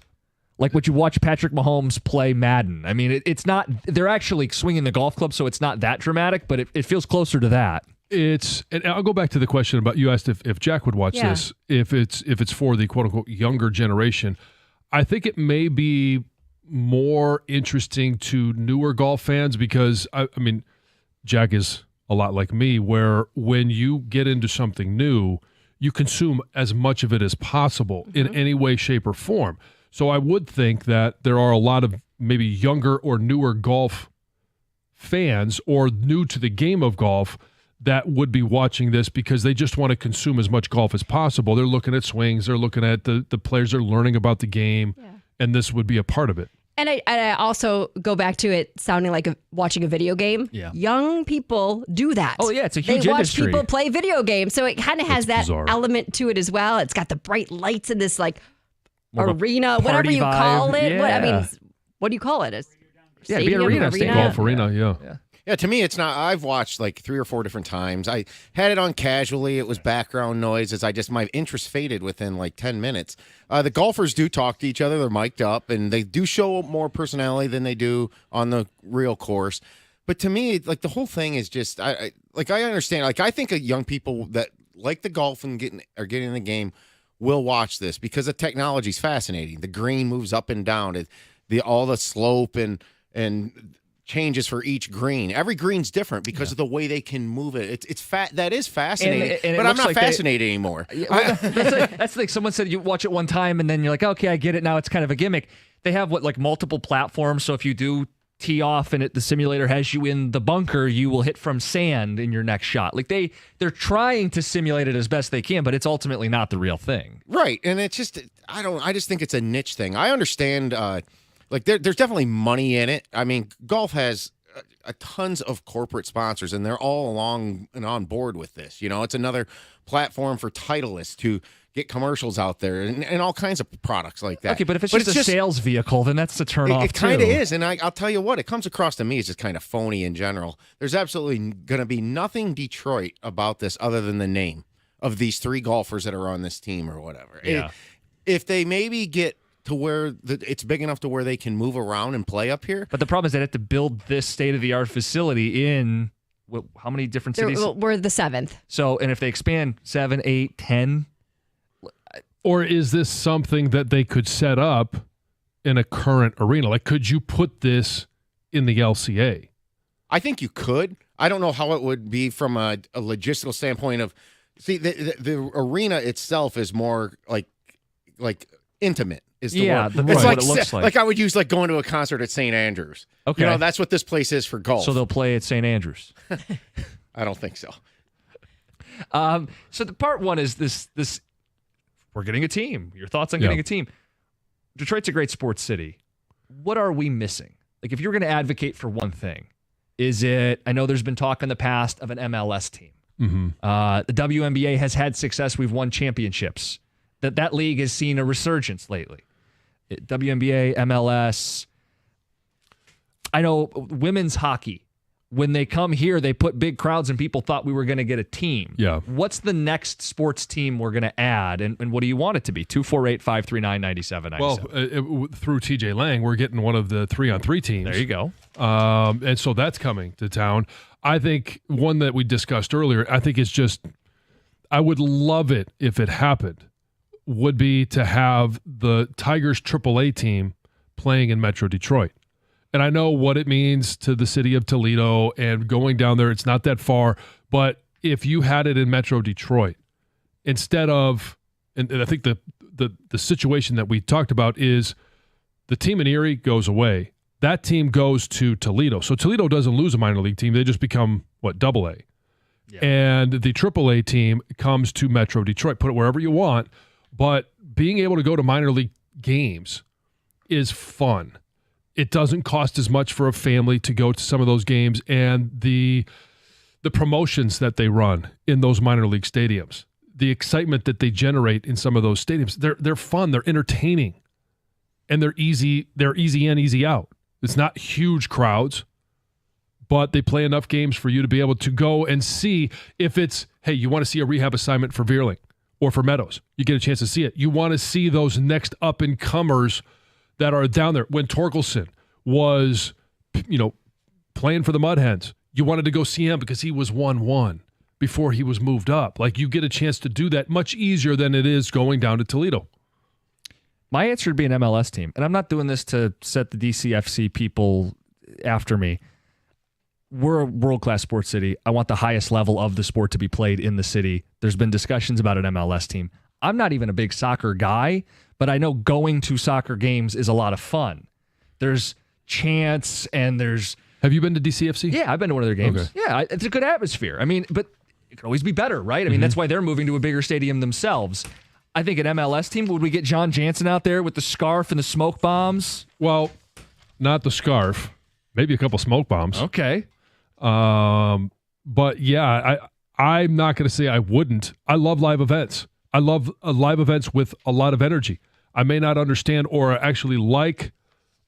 Like what you watch Patrick Mahomes play Madden. I mean, it's not, they're actually swinging the golf club, so it's not that dramatic, but it feels closer to that. And I'll go back to the question about, you asked if Jack would watch this, if it's for the quote unquote younger generation. I think it may be more interesting to newer golf fans because I mean, Jack is a lot like me, where when you get into something new, you consume as much of it as possible in any way, shape, or form. So I would think that there are a lot of maybe younger or newer golf fans or new to the game of golf that would be watching this because they just want to consume as much golf as possible. They're looking at swings. They're looking at the players. They're learning about the game, and this would be a part of it. And I also go back to it sounding like watching a video game. Yeah. Young people do that. Oh, yeah, it's a huge They watch industry. people play video games. So it kind of has that bizarre. element to it as well. It's got the bright lights in this like More of a arena, whatever party you call vibe. it. Yeah. What do you call it? Yeah, it'd be an arena. Golf arena, yeah. Yeah, to me, it's not. I've watched like 3 or 4 different times. I had it on casually. It was background noise as my interest faded within like 10 minutes. The golfers do talk to each other. They're mic'd up, and they do show more personality than they do on the real course. But to me, like the whole thing is just, I understand. Like I think young people that like the golf and getting in the game will watch this because the technology's fascinating. The green moves up and down. All the slope and changes for each green. Every green's different because of the way they can move it. That is fascinating, and but I'm not fascinated anymore. That's like someone said you watch it one time and then you're like, okay, I get it. Now it's kind of a gimmick. They have multiple platforms. So if you do tee off and the simulator has you in the bunker, you will hit from sand in your next shot. Like they're trying to simulate it as best they can, but it's ultimately not the real thing. Right. And it's just, I just think it's a niche thing. I understand, there's definitely money in it. I mean, golf has tons of corporate sponsors, and they're all along and on board with this. You know, it's another platform for Titleists to get commercials out there and all kinds of products like that. Okay, but if it's just a sales vehicle, then that's the turn off. It kind of is, and I'll tell you what, it comes across to me as just kind of phony in general. There's absolutely going to be nothing Detroit about this other than the name of these 3 golfers that are on this team or whatever. Yeah. If they maybe get to where it's big enough to where they can move around and play up here. But the problem is they have to build this state-of-the-art facility in how many different cities? We're the 7th. So, and if they expand 7, 8, 10. Or is this something that they could set up in a current arena? Like, could you put this in the LCA? I think you could. I don't know how it would be from a logistical standpoint of, see, the arena itself is more like intimate. Is the word. It's like what it looks like. Like I would use like going to a concert at St. Andrews. Okay. That's what this place is for golf. So they'll play at St. Andrews. I don't think so. So the part one is this. We're getting a team. Your thoughts on getting a team? Detroit's a great sports city. What are we missing? Like, if you're going to advocate for one thing, is it? I know there's been talk in the past of an MLS team. Mm-hmm. The WNBA has had success. We've won championships. That league has seen a resurgence lately. WNBA, MLS. I know women's hockey. When they come here, they put big crowds and people thought we were going to get a team. Yeah. What's the next sports team we're going to add? And what do you want it to be? 248-539-9797. Well, through TJ Lang, we're getting one of the 3-on-3 teams. There you go. And so that's coming to town. I think one that we discussed earlier, I think it's just, I would love it if it happened, would be to have the Tigers AAA team playing in Metro Detroit. And I know what it means to the city of Toledo and going down there. It's not that far. But if you had it in Metro Detroit, instead of, and I think the situation that we talked about is the team in Erie goes away. That team goes to Toledo. So Toledo doesn't lose a minor league team. They just become, AA? Yeah. And the AAA team comes to Metro Detroit. Put it wherever you want. But being able to go to minor league games is fun. It doesn't cost as much for a family to go to some of those games, and the promotions that they run in those minor league stadiums, the excitement that they generate in some of those stadiums, they're fun, they're entertaining, and they're easy in, easy out. It's not huge crowds, but they play enough games for you to be able to go and see. If it's, hey, you want to see a rehab assignment for Veerling or for Meadows, you get a chance to see it. You want to see those next up-and-comers that are down there. When Torkelson was, playing for the Mud Hens, you wanted to go see him because he was 1-1 before he was moved up. Like, you get a chance to do that much easier than it is going down to Toledo. My answer would be an MLS team. And I'm not doing this to set the DCFC people after me. We're a world-class sports city. I want the highest level of the sport to be played in the city. There's been discussions about an MLS team. I'm not even a big soccer guy, but I know going to soccer games is a lot of fun. There's chants and there's... Have you been to DCFC? Yeah, I've been to one of their games. Okay. Yeah, it's a good atmosphere. I mean, but it could always be better, right? I mean, that's why they're moving to a bigger stadium themselves. I think an MLS team, would we get John Jansen out there with the scarf and the smoke bombs? Well, not the scarf. Maybe a couple smoke bombs. Okay. But yeah, I'm not going to say I wouldn't. I love live events. I love live events with a lot of energy. I may not understand or actually like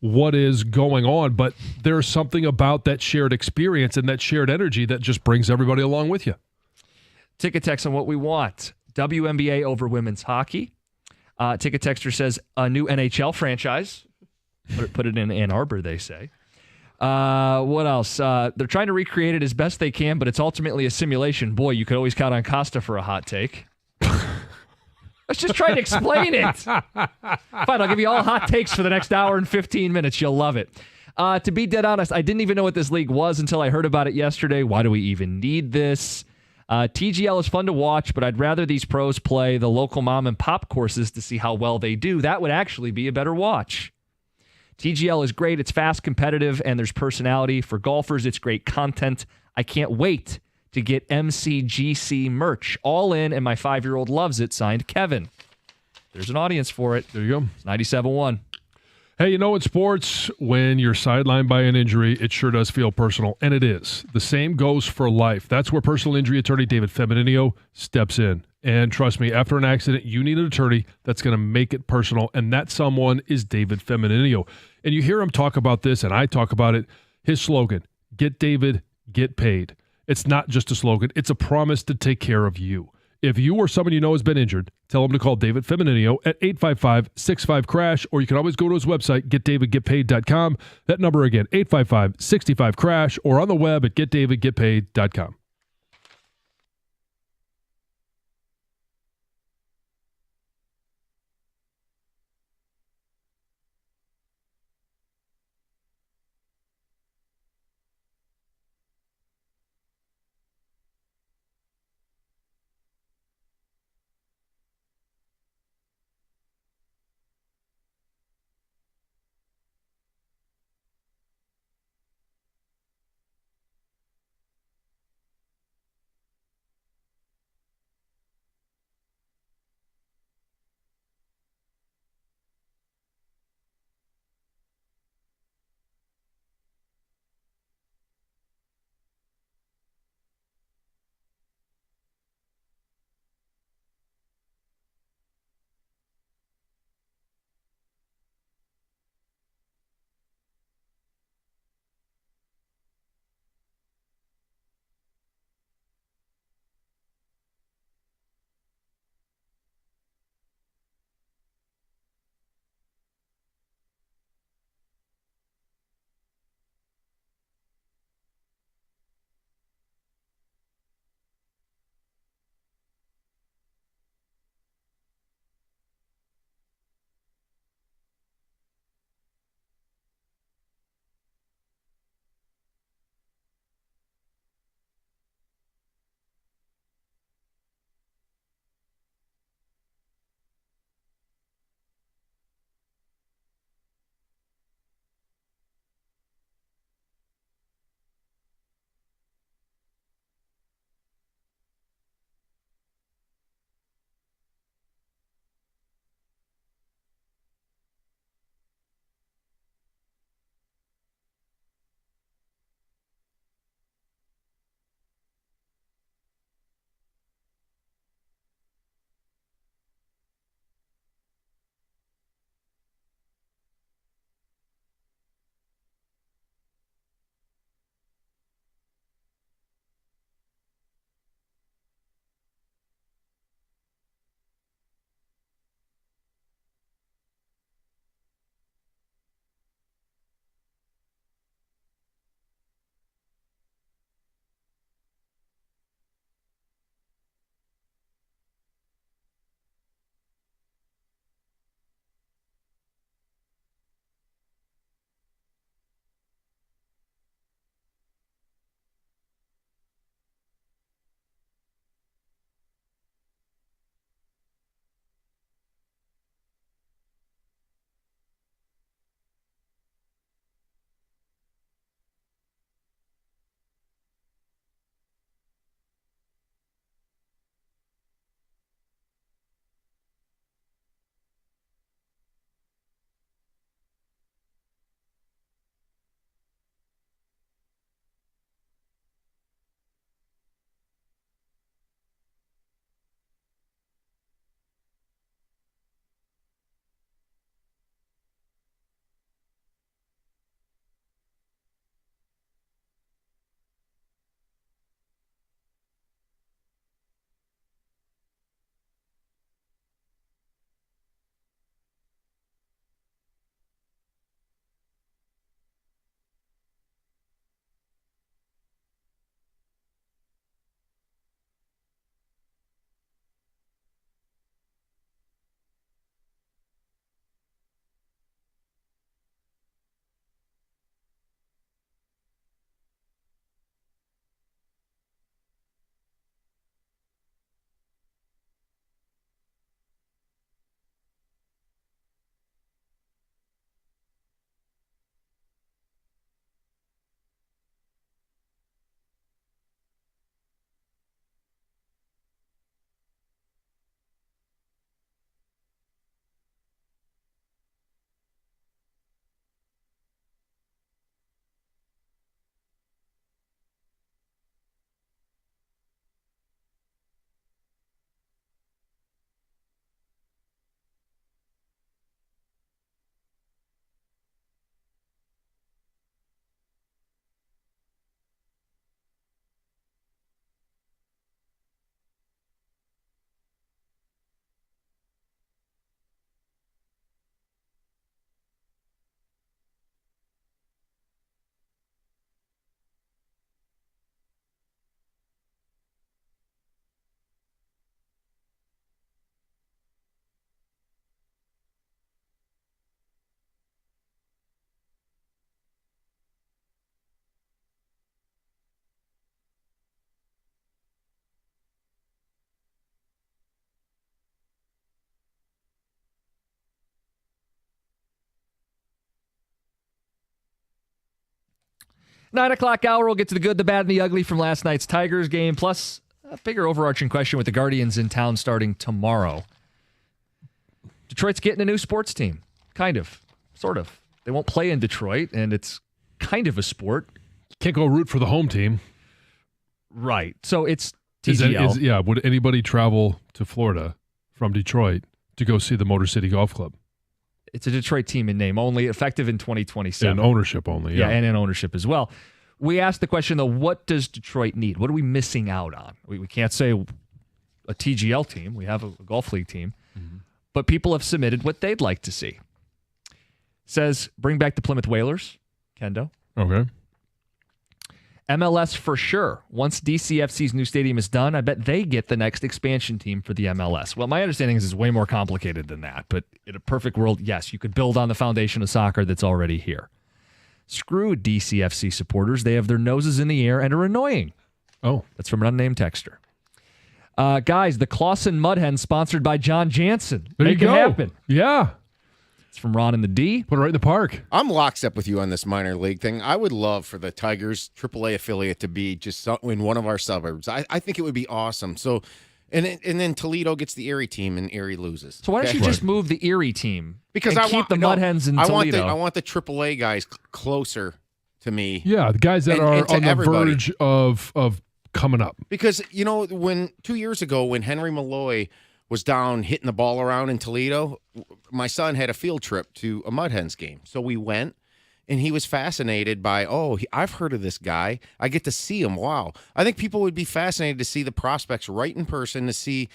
what is going on, but there's something about that shared experience and that shared energy that just brings everybody along with you. Ticket text on what we want. WNBA over women's hockey. Ticket texter says a new NHL franchise. Put it in Ann Arbor, they say. What else? They're trying to recreate it as best they can, but it's ultimately a simulation. Boy, you could always count on Costa for a hot take. Let's just try to explain it. Fine, I'll give you all hot takes for the next hour and 15 minutes. You'll love it. To be dead honest, I didn't even know what this league was until I heard about it yesterday. Why do we even need this? TGL is fun to watch, but I'd rather these pros play the local mom and pop courses to see how well they do. That would actually be a better watch. TGL is great. It's fast, competitive, and there's personality. For golfers, it's great content. I can't wait to get MCGC merch. All in, and my 5-year-old loves it. Signed, Kevin. There's an audience for it. There you go. It's 97.1. Hey, in sports, when you're sidelined by an injury, it sure does feel personal, and it is. The same goes for life. That's where personal injury attorney David Femininio steps in. And trust me, after an accident, you need an attorney that's going to make it personal, and that someone is David Femininio. And you hear him talk about this, and I talk about it. His slogan, get David, get paid. It's not just a slogan. It's a promise to take care of you. If you or someone you know has been injured, tell them to call David Feminino at 855-65-CRASH, or you can always go to his website, getdavidgetpaid.com. That number again, 855-65-CRASH, or on the web at getdavidgetpaid.com. 9 o'clock hour, we'll get to the good, the bad, and the ugly from last night's Tigers game, plus a bigger overarching question with the Guardians in town starting tomorrow. Detroit's getting a new sports team. Kind of. Sort of. They won't play in Detroit, and it's kind of a sport. Can't go root for the home team. Right. So it's TGL. Would anybody travel to Florida from Detroit to go see the Motor City Golf Club? It's a Detroit team in name only, effective in 2027. And ownership only, yeah. And in ownership as well. We asked the question, though, what does Detroit need? What are we missing out on? We can't say a TGL team. We have a golf league team. Mm-hmm. But people have submitted what they'd like to see. Says, bring back the Plymouth Whalers, Kendo. Okay. MLS for sure. Once DCFC's new stadium is done, I bet they get the next expansion team for the MLS. Well, my understanding is it's way more complicated than that. But in a perfect world, yes, you could build on the foundation of soccer that's already here. Screw DCFC supporters. They have their noses in the air and are annoying. Oh. That's from an unnamed texter. Guys, the Clausen Mud Hen sponsored by John Jansen. Make it happen. Yeah. It's from Ron in the D. Put it right in the park. I'm lockstep with you on this minor league thing. I would love for the Tigers AAA affiliate to be just in one of our suburbs. I think it would be awesome. So, and then Toledo gets the Erie team and Erie loses. So why don't you just move the Erie team? Because and keep the Mud Hens in Toledo. I want the AAA guys closer to me. Yeah, the guys that are on the verge of coming up. Because, when 2 years ago when Henry Malloy was down hitting the ball around in Toledo, my son had a field trip to a Mud Hens game. So we went, and he was fascinated by, I've heard of this guy. I get to see him. Wow. I think people would be fascinated to see the prospects right in person to see,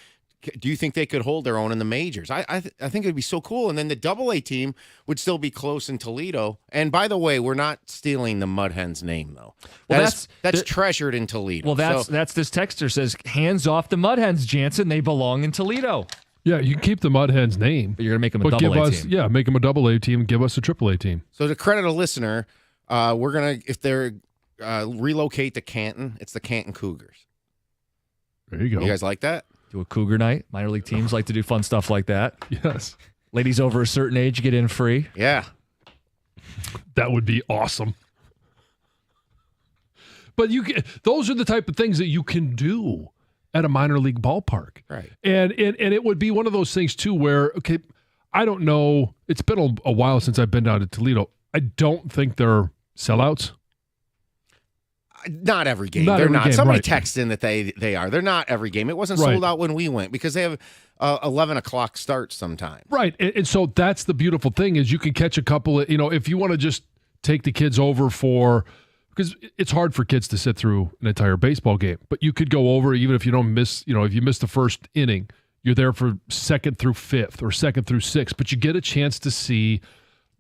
do you think they could hold their own in the majors? I think it would be so cool. And then the AA team would still be close in Toledo. And by the way, we're not stealing the Mud Hens name, though. Well, that's treasured in Toledo. Well, that's this texter says, hands off the Mud Hens, Jansen. They belong in Toledo. Yeah, you can keep the Mud Hens name. But you're going to make them a AA team. Yeah, make them a AA team and give us a AAA team. So to credit a listener, we're going to, if they're relocate to Canton, it's the Canton Cougars. There you go. You guys like that? Do a Cougar night. Minor league teams like to do fun stuff like that. Yes. Ladies over a certain age get in free. Yeah. That would be awesome. But those are the type of things that you can do at a minor league ballpark. Right. And it would be one of those things, too, where, okay, I don't know. It's been a while since I've been down to Toledo. I don't think they're sellouts. Not every game. They're not. Somebody texted in that they are. They're not every game. It wasn't sold out when we went because they have 11 o'clock starts sometimes. Right. And so that's the beautiful thing is you can catch a couple of, if you want to just take the kids over because it's hard for kids to sit through an entire baseball game, but you could go over even if you don't miss, if you miss the first inning, you're there for second through fifth or second through sixth, but you get a chance to see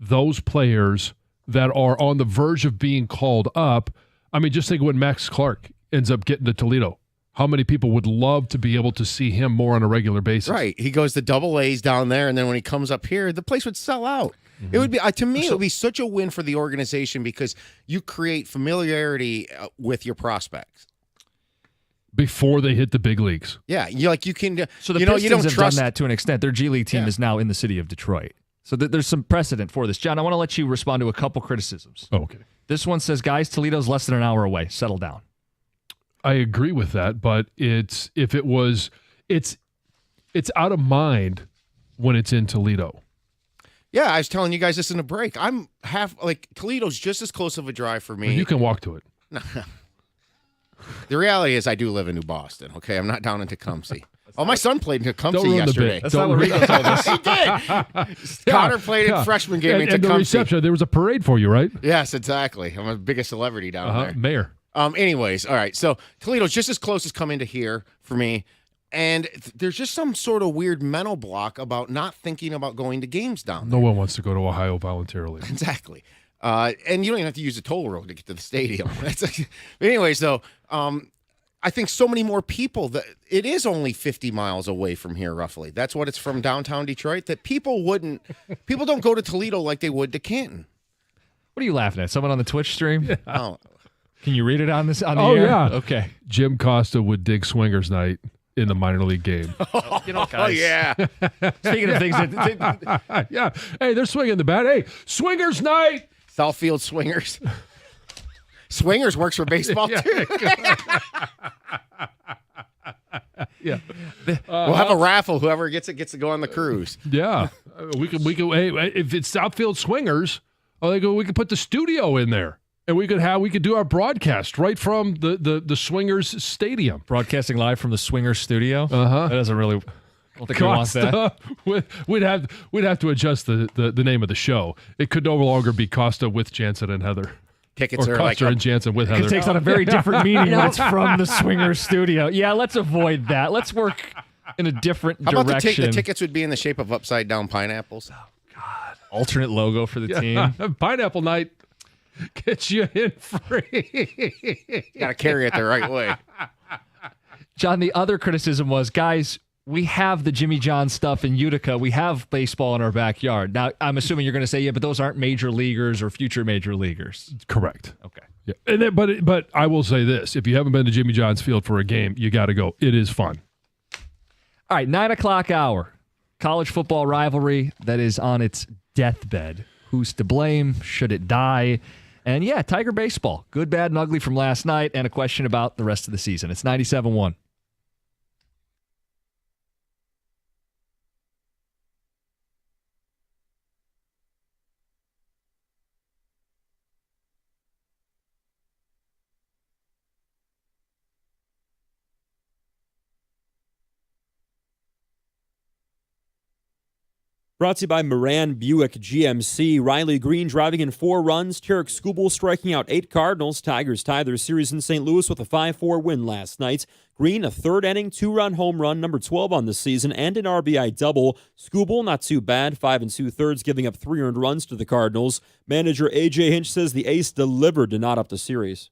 those players that are on the verge of being called up. I mean, just think when Max Clark ends up getting to Toledo. How many people would love to be able to see him more on a regular basis? Right. He goes to AA down there, and then when he comes up here, the place would sell out. Mm-hmm. It would be, to me, it would be such a win for the organization because you create familiarity with your prospects. Before they hit the big leagues. Yeah. You can. So the Pistons have done that to an extent. Their G League team is now in the city of Detroit. So there's some precedent for this. John, I want to let you respond to a couple criticisms. Oh, okay. This one says, guys, Toledo's less than an hour away. Settle down. I agree with that, but it's out of mind when it's in Toledo. Yeah, I was telling you guys this in a break. I'm Toledo's just as close of a drive for me. Well, you can walk to it. The reality is I do live in New Boston, okay? I'm not down in Tecumseh. My son played in Tecumseh Don't yesterday. That's not what Rico told us. He did. Connor played in freshman game in Tecumseh. And the reception, there was a parade for you, right? Yes, exactly. I'm a biggest celebrity down there. Mayor. Anyways, all right. So Toledo's just as close as coming to here for me. And there's just some sort of weird mental block about not thinking about going to games down there. No one wants to go to Ohio voluntarily. Exactly. And you don't even have to use a toll road to get to the stadium. Anyways, though, I think so many more people that it is only 50 miles away from here, roughly. That's what it's from downtown Detroit, that people don't go to Toledo like they would to Canton. What are you laughing at? Someone on the Twitch stream? Yeah. Oh. Can you read it on the air? Yeah. Okay. Jim Costa would dig swingers night in the minor league game. Guys. Oh, yeah. Speaking of things that yeah. Hey, they're swinging the bat. Hey, swingers night. Southfield Swingers. Swingers works for baseball too. Yeah. We'll have a raffle. Whoever gets it gets to go on the cruise. Yeah. We could. Hey, if it's outfield swingers, we could put the studio in there. And we could do our broadcast right from the Swingers Stadium. Broadcasting live from the Swingers studio? Uh-huh. That doesn't really... I don't think we want that. We'd have to adjust the name of the show. It could no longer be Costa with Jansen and Heather. Tickets or are Costa and Jansen with Heather. It takes on a very different meaning when it's from the Swingers studio. Yeah, let's avoid that. Let's work in a different How direction. about the tickets would be in the shape of upside down pineapples? Oh, God. Alternate logo for the team. Pineapple night gets you in free. Got to carry it the right way. John, the other criticism was, guys, we have the Jimmy John stuff in Utica. We have baseball in our backyard. Now, I'm assuming you're going to say, yeah, but those aren't major leaguers or future major leaguers. Correct. Okay. Yeah. And then, but I will say this. If you haven't been to Jimmy John's Field for a game, you got to go. It is fun. All right, 9 o'clock hour. College football rivalry that is on its deathbed. Who's to blame? Should it die? And yeah, Tiger baseball. Good, bad, and ugly from last night, and a question about the rest of the season. It's 97-1. Brought to you by Moran Buick GMC. Riley Green driving in 4 runs. Tarek Skubal striking out 8 Cardinals. Tigers tie their series in St. Louis with a 5-4 win last night. Green, a third-inning, 2-run home run, number 12 on the season, and an RBI double. Skubal, not too bad, 5 2/3, giving up 3 earned runs to the Cardinals. Manager A.J. Hinch says the ace delivered to knot up the series.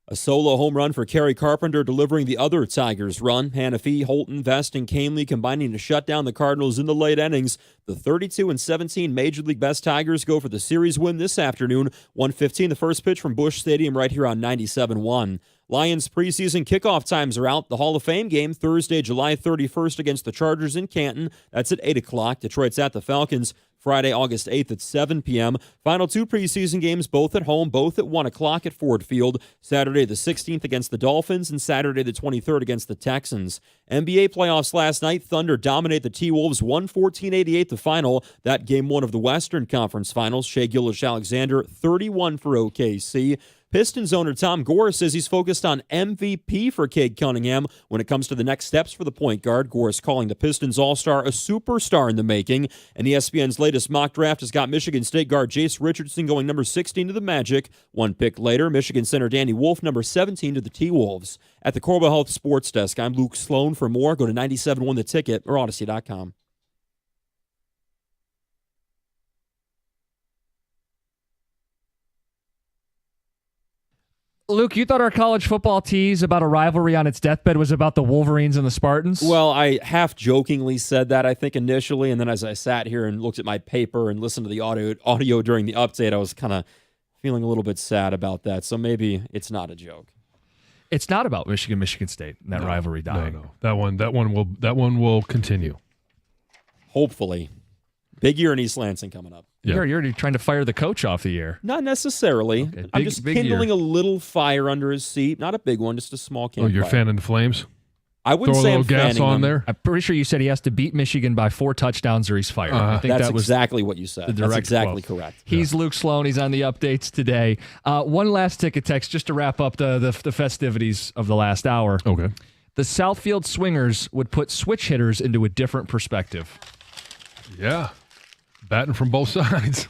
A solo home run for Kerry Carpenter, delivering the other Tigers run. Hanafi, Holton, Vest, and Canely combining to shut down the Cardinals in the late innings. The 32-17 Major League Best Tigers go for the series win this afternoon. 1:15, the first pitch from Busch Stadium right here on 97.1. Lions preseason kickoff times are out. The Hall of Fame game Thursday, July 31st against the Chargers in Canton. That's at 8 o'clock. Detroit's at the Falcons. Friday, August 8th at 7 p.m. Final 2 preseason games, both at home, both at 1 o'clock at Ford Field. Saturday the 16th against the Dolphins and Saturday the 23rd against the Texans. NBA playoffs last night. Thunder dominate the T-Wolves 114-88 the final. That game 1 of the Western Conference Finals. Shai Gilgeous-Alexander 31 for OKC. Pistons owner Tom Gore says he's focused on MVP for Cade Cunningham when it comes to the next steps for the point guard. Gore is calling the Pistons All-Star a superstar in the making. And ESPN's latest mock draft has got Michigan State guard Jace Richardson going number 16 to the Magic. 1 pick later, Michigan center Danny Wolf, number 17 to the T-Wolves. At the Corba Health Sports Desk, I'm Luke Sloan. For more, go to 97.1 The Ticket or Odyssey.com. Luke, you thought our college football tease about a rivalry on its deathbed was about the Wolverines and the Spartans? Well, I half-jokingly said that, I think, initially, and then as I sat here and looked at my paper and listened to the audio during the update, I was kind of feeling a little bit sad about that, so maybe it's not a joke. It's not about Michigan State and that rivalry dying. No. That one will continue. Hopefully. Big year in East Lansing coming up. Yeah. You're already trying to fire the coach off the air. Not necessarily. Okay. I'm just kindling a little fire under his seat. Not a big one, just a small campfire. Oh, you're fanning the flames? I wouldn't Throw say a I'm little gas fanning on them. there. I'm pretty sure you said he has to beat Michigan by 4 touchdowns or he's fired. I think That's that was exactly what you said. the That's direct exactly quote. correct. He's Luke Sloan. He's on the updates today. One last ticket text just to wrap up the festivities of the last hour. Okay. The Southfield Swingers would put switch hitters into a different perspective. Yeah. Batting from both sides.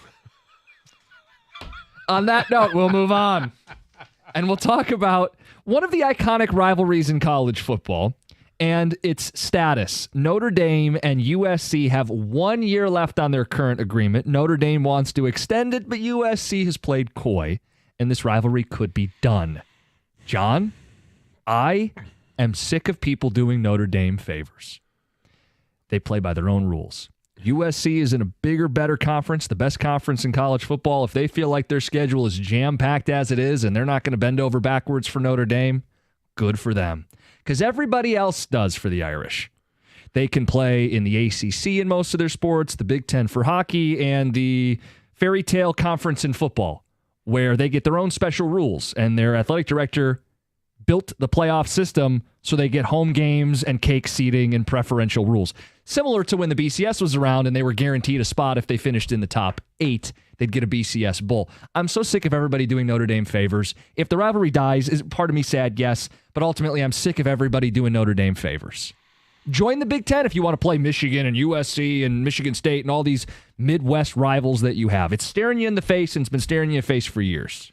On that note, we'll move on. And we'll talk about one of the iconic rivalries in college football and its status. Notre Dame and USC have 1 year left on their current agreement. Notre Dame wants to extend it, but USC has played coy, and this rivalry could be done. John, I am sick of people doing Notre Dame favors. They play by their own rules. USC is in a bigger, better conference, the best conference in college football. If they feel like their schedule is jam-packed as it is and they're not going to bend over backwards for Notre Dame, Good for them. Because everybody else does for the Irish. They can play in the ACC in most of their sports, the Big Ten for hockey, and the Fairy Tale Conference in football, where they get their own special rules. And their athletic director built the playoff system so they get home games and cake seating and preferential rules. Similar to when the BCS was around and they were guaranteed a spot if they finished in the top 8, they'd get a BCS bowl. I'm so sick of everybody doing Notre Dame favors. If the rivalry dies, is part of me sad? Yes. But ultimately, I'm sick of everybody doing Notre Dame favors. Join the Big Ten if you want to play Michigan and USC and Michigan State and all these Midwest rivals that you have. It's staring you in the face, and it's been staring you in the face for years.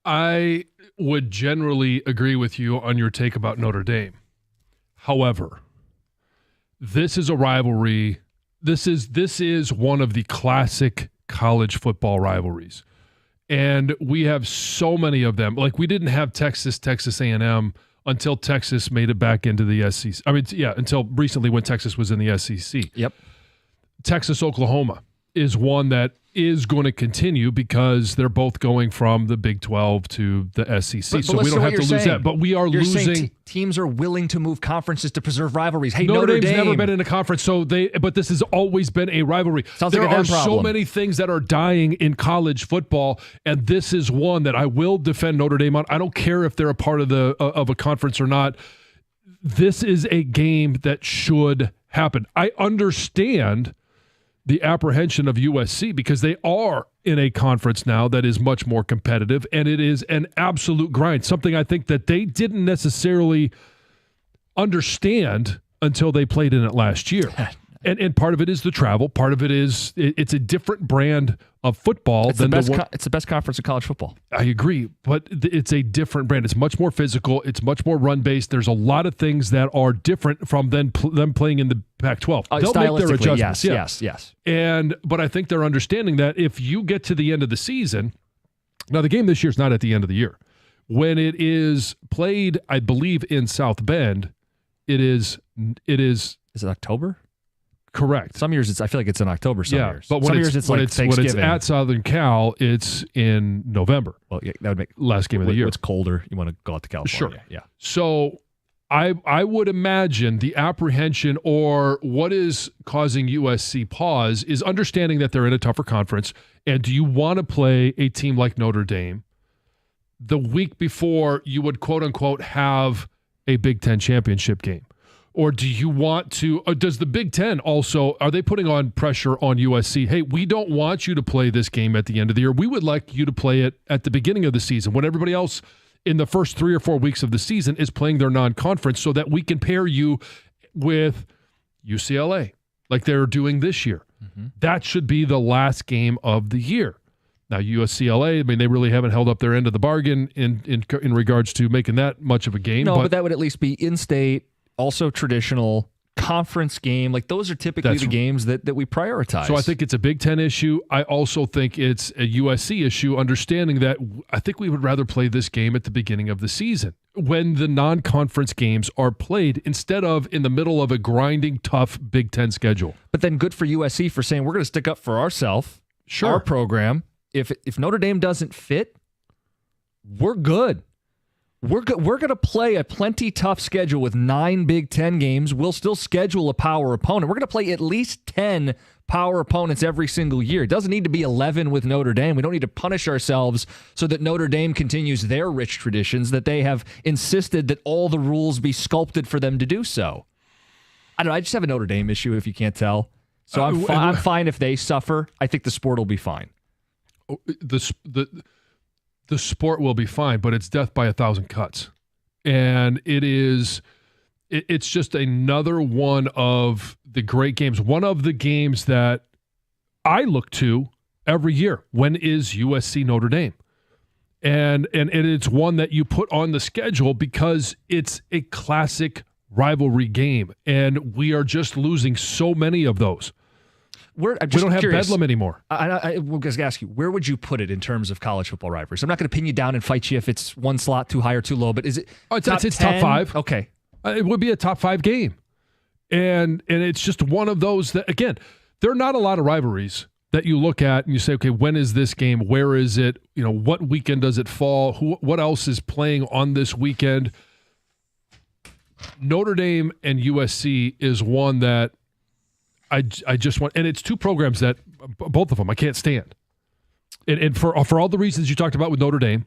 I would generally agree with you on your take about Notre Dame. However, this is a rivalry. This is one of the classic college football rivalries. And we have so many of them. Like, we didn't have Texas A&M until Texas made it back into the SEC. I mean, yeah, until recently when Texas was in the SEC. Yep. Texas-Oklahoma is one that is going to continue because they're both going from the Big 12 to the SEC. So we don't have to lose that. But we are losing. Teams are willing to move conferences to preserve rivalries. Hey, Notre Dame's Dame never been in a conference, but this has always been a rivalry. There are so many things that are dying in college football, and this is one that I will defend Notre Dame on. I don't care if they're a part of a conference or not. This is a game that should happen. I understand the apprehension of USC because they are in a conference now that is much more competitive, and it is an absolute grind, something I think that they didn't necessarily understand until they played in it last year. And part of it is the travel. Part of it is it's a different brand of football. It's the best conference in college football. I agree, but it's a different brand. It's much more physical. It's much more run-based. There's a lot of things that are different from them playing in the Pac-12. They'll make their adjustments. Yes. But I think they're understanding that if you get to the end of the season, now the game this year is not at the end of the year. When it is played, I believe, in South Bend, it is. Is it October? Correct. Some years I feel like it's in October. Some years, but some years it's like Thanksgiving. When it's at Southern Cal, it's in November. Well, yeah, that would make last game of the year. It's colder. You want to go out to California. Sure. Yeah. So I would imagine the apprehension or what is causing USC pause is understanding that they're in a tougher conference. And do you want to play a team like Notre Dame the week before you would quote unquote have a Big Ten championship game? Or do you want to, does the Big Ten also, are they putting on pressure on USC? Hey, we don't want you to play this game at the end of the year. We would like you to play it at the beginning of the season when everybody else in the first 3 or 4 weeks of the season is playing their non-conference so that we can pair you with UCLA like they're doing this year. Mm-hmm. That should be the last game of the year. Now, UCLA, I mean, they really haven't held up their end of the bargain in regards to making that much of a game. No, but that would at least be in-state. Also traditional conference game. Like those are typically the games that we prioritize. So I think it's a Big Ten issue. I also think it's a USC issue, understanding that I think we would rather play this game at the beginning of the season when the non-conference games are played instead of in the middle of a grinding, tough Big Ten schedule. But then good for USC for saying we're going to stick up for ourselves, our program. If Notre Dame doesn't fit, we're good. We're going to play a plenty tough schedule with 9 Big Ten games. We'll still schedule a power opponent. We're going to play at least 10 power opponents every single year. It doesn't need to be 11 with Notre Dame. We don't need to punish ourselves so that Notre Dame continues their rich traditions that they have insisted that all the rules be sculpted for them to do so. I don't know. I just have a Notre Dame issue if you can't tell. So I'm fine if they suffer. I think the sport will be fine. The sport will be fine, but it's death by 1,000 cuts. And it's just another one of the great games. One of the games that I look to every year. When is USC Notre Dame? And it's one that you put on the schedule because it's a classic rivalry game. And we are just losing so many of those. We don't have Bedlam anymore. I will just ask you, where would you put it in terms of college football rivalries? I'm not going to pin you down and fight you if it's one slot too high or too low, but is it it's top 5. Okay. It would be a top 5 game. And it's just one of those that, again, there are not a lot of rivalries that you look at and you say, okay, when is this game? Where is it? What weekend does it fall? What else is playing on this weekend? Notre Dame and USC is one that I just want, and it's two programs that both of them I can't stand. And for all the reasons you talked about with Notre Dame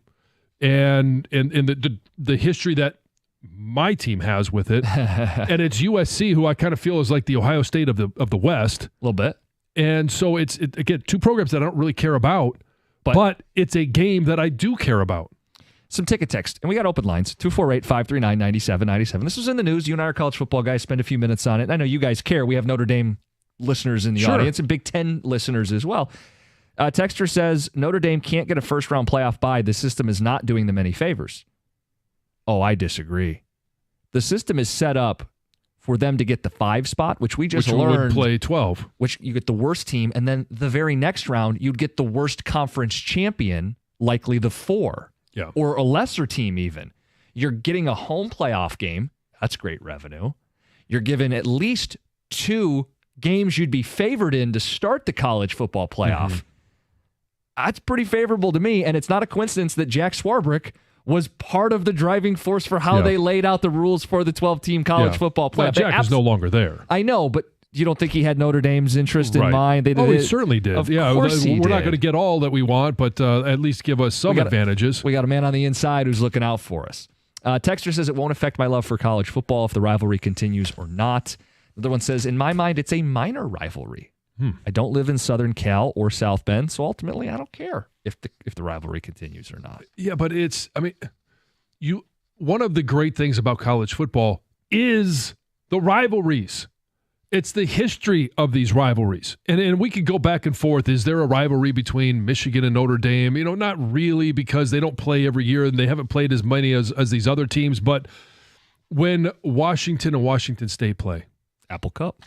and the history that my team has with it, and it's USC, who I kind of feel is like the Ohio State of the West. A little bit. And so it's again, two programs that I don't really care about, but it's a game that I do care about. Some ticket text, and we got open lines, 248-539-9797. This was in the news. You and I are college football guys. Spend a few minutes on it. I know you guys care. We have Notre Dame listeners in the audience and Big Ten listeners as well. Texter says, Notre Dame can't get a first-round playoff bye. The system is not doing them any favors. Oh, I disagree. The system is set up for them to get the 5 spot, which we just learned. Would play 12. Which you get the worst team, and then the very next round, you'd get the worst conference champion, likely the 4. Yeah. Or a lesser team even. You're getting a home playoff game. That's great revenue. You're given at least 2 games you'd be favored in to start the college football playoff. Mm-hmm. That's pretty favorable to me, and it's not a coincidence that Jack Swarbrick was part of the driving force for how they laid out the rules for the 12-team college football playoff. Well, Jack is no longer there. I know, but you don't think he had Notre Dame's interest in mind? He certainly did. Of course he did. We're not going to get all that we want, but at least give us some advantages. We got a man on the inside who's looking out for us. Texter says it won't affect my love for college football if the rivalry continues or not. Another one says, in my mind, it's a minor rivalry. I don't live in Southern Cal or South Bend, so ultimately I don't care if the rivalry continues or not. Yeah, but one of the great things about college football is the rivalries. It's the history of these rivalries. And we could go back and forth. Is there a rivalry between Michigan and Notre Dame? Not really, because they don't play every year and they haven't played as many as these other teams. But when Washington and Washington State play, Apple Cup.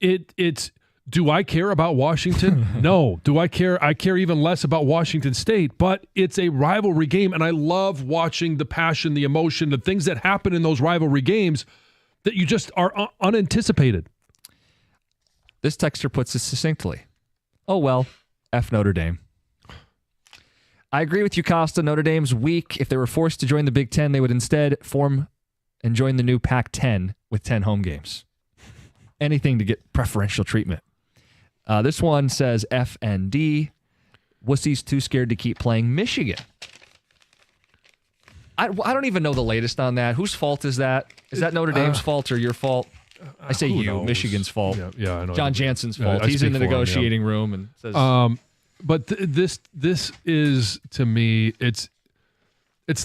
It's do I care about Washington? No. Do I care? I care even less about Washington State, but it's a rivalry game, and I love watching the passion, the emotion, the things that happen in those rivalry games that you just are unanticipated. This texter puts it succinctly. Oh, well, F Notre Dame. I agree with you, Costa. Notre Dame's weak. If they were forced to join the Big Ten, they would instead form and join the new Pac-10 with 10 home games. Anything to get preferential treatment. This one says FND. Wussy's too scared to keep playing Michigan. I don't even know the latest on that. Whose fault is that? Is that Notre Dame's fault or your fault? I say you. Knows? Michigan's fault. Yeah, I know. John Jansen's fault. He's in the negotiating room and says. But this is, to me, it's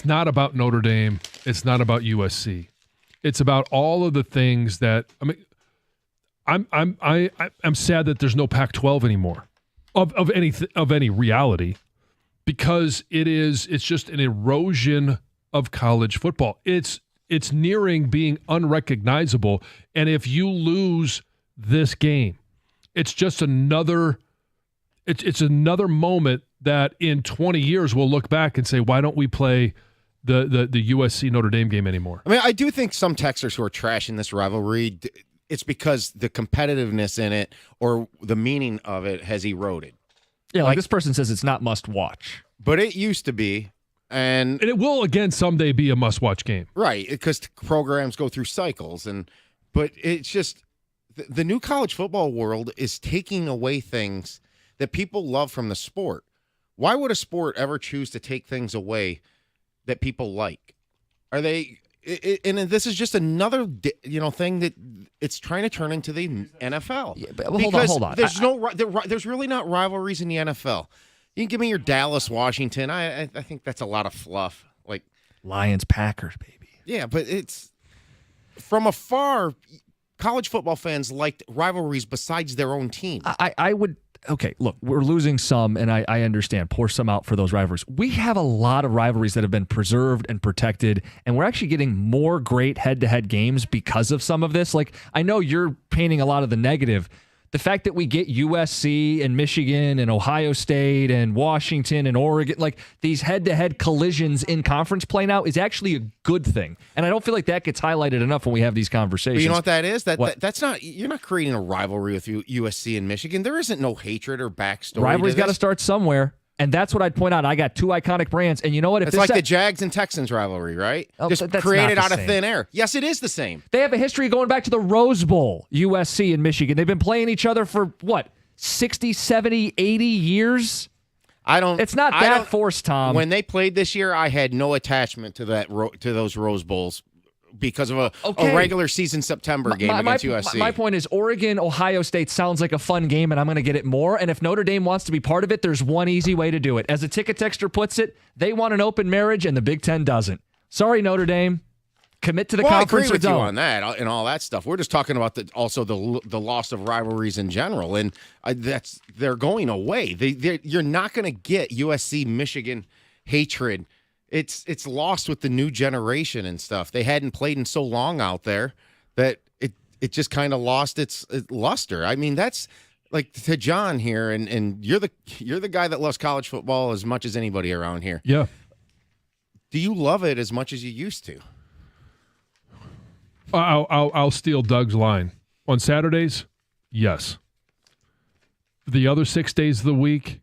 not about Notre Dame. It's not about USC. It's about all of the things that I'm sad that there's no Pac-12 anymore of any reality, because it's just an erosion of college football. It's nearing being unrecognizable, and if you lose this game, it's just another moment that in 20 years we'll look back and say, why don't we play the USC Notre Dame game anymore? I do think some texters who are trashing this rivalry, it's because the competitiveness in it or the meaning of it has eroded. Yeah, like this person says it's not must-watch. But it used to be. And it will, again, someday be a must-watch game. Right, because programs go through cycles. But it's just the new college football world is taking away things that people love from the sport. Why would a sport ever choose to take things away that people like? Are they... and this is just another, thing that it's trying to turn into the NFL. Yeah, but hold on. There's really not rivalries in the NFL. You can give me your Dallas, Washington. I think that's a lot of fluff. Like Lions, Packers, baby. Yeah, but it's from afar. College football fans liked rivalries besides their own team. I would. Okay, look, we're losing some, and I understand. Pour some out for those rivalries. We have a lot of rivalries that have been preserved and protected, and we're actually getting more great head-to-head games because of some of this. Like, I know you're painting a lot of the negative. the fact that we get USC and Michigan and Ohio State and Washington and Oregon, like these head-to-head collisions in conference play now is actually a good thing. And I don't feel like that gets highlighted enough when we have these conversations. But you know what that is? That's not, you're not creating a rivalry with USC and Michigan. There isn't no hatred or backstory. Rivalry's got to start somewhere. And that's what I'd point out. I got two iconic brands. And you know what? It's like the Jags and Texans rivalry, right? Just created out of thin air. Yes, it is the same. They have a history going back to the Rose Bowl, USC and Michigan. They've been playing each other for, 60, 70, 80 years? It's not that forced, Tom. When they played this year, I had no attachment to those Rose Bowls because of a regular season September game against USC. My point is Oregon, Ohio State sounds like a fun game, and I'm going to get it more. And if Notre Dame wants to be part of it, there's one easy way to do it. As a ticket texter puts it, they want an open marriage, and the Big Ten doesn't. Sorry, Notre Dame. Commit to the conference. I agree with you on that and all that stuff. We're just talking about the loss of rivalries in general, and they're going away. You're not going to get USC Michigan hatred. It's lost with the new generation and stuff. They hadn't played in so long out there that it just kind of lost its luster. I mean, that's like to John here, and you're the guy that loves college football as much as anybody around here. Yeah. Do you love it as much as you used to? I'll steal Doug's line. On Saturdays, yes. The other 6 days of the week,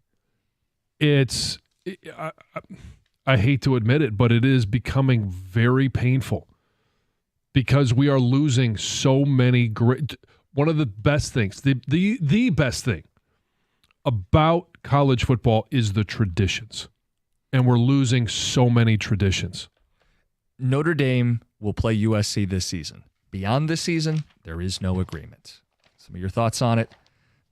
I hate to admit it, but it is becoming very painful because we are losing so many great. One of the best things, the best thing about college football is the traditions, and we're losing so many traditions. Notre Dame will play USC this season. Beyond this season, there is no agreement. Some of your thoughts on it.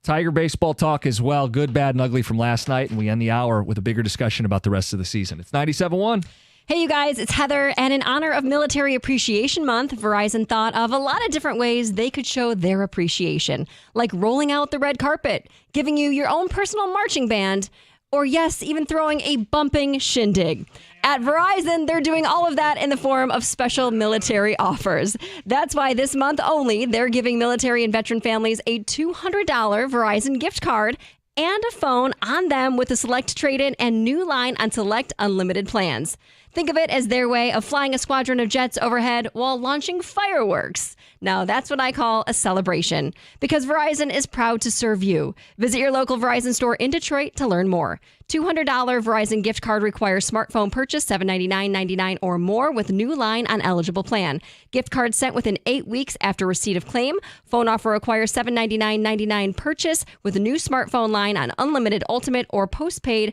Tiger baseball talk as well. Good, bad, and ugly from last night. And we end the hour with a bigger discussion about the rest of the season. It's 97.1. Hey, you guys, it's Heather. And in honor of Military Appreciation Month, Verizon thought of a lot of different ways they could show their appreciation, like rolling out the red carpet, giving you your own personal marching band, or yes, even throwing a bumping shindig. At Verizon, they're doing all of that in the form of special military offers. That's why this month only, they're giving military and veteran families a $200 Verizon gift card and a phone on them with a select trade-in and new line on select unlimited plans. Think of it as their way of flying a squadron of jets overhead while launching fireworks. Now, that's what I call a celebration, because Verizon is proud to serve you. Visit your local Verizon store in Detroit to learn more. $200 Verizon gift card requires smartphone purchase, $799.99 or more with new line on eligible plan. Gift card sent within 8 weeks after receipt of claim. Phone offer requires $799.99 purchase with a new smartphone line on unlimited ultimate or postpaid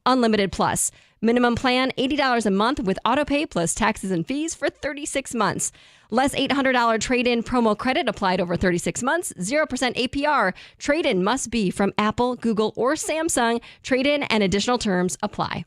unlimited plus. Minimum plan, $80 a month with autopay plus taxes and fees for 36 months. Less $800 trade-in promo credit applied over 36 months, 0% APR. Trade-in must be from Apple, Google, or Samsung. Trade-in and additional terms apply.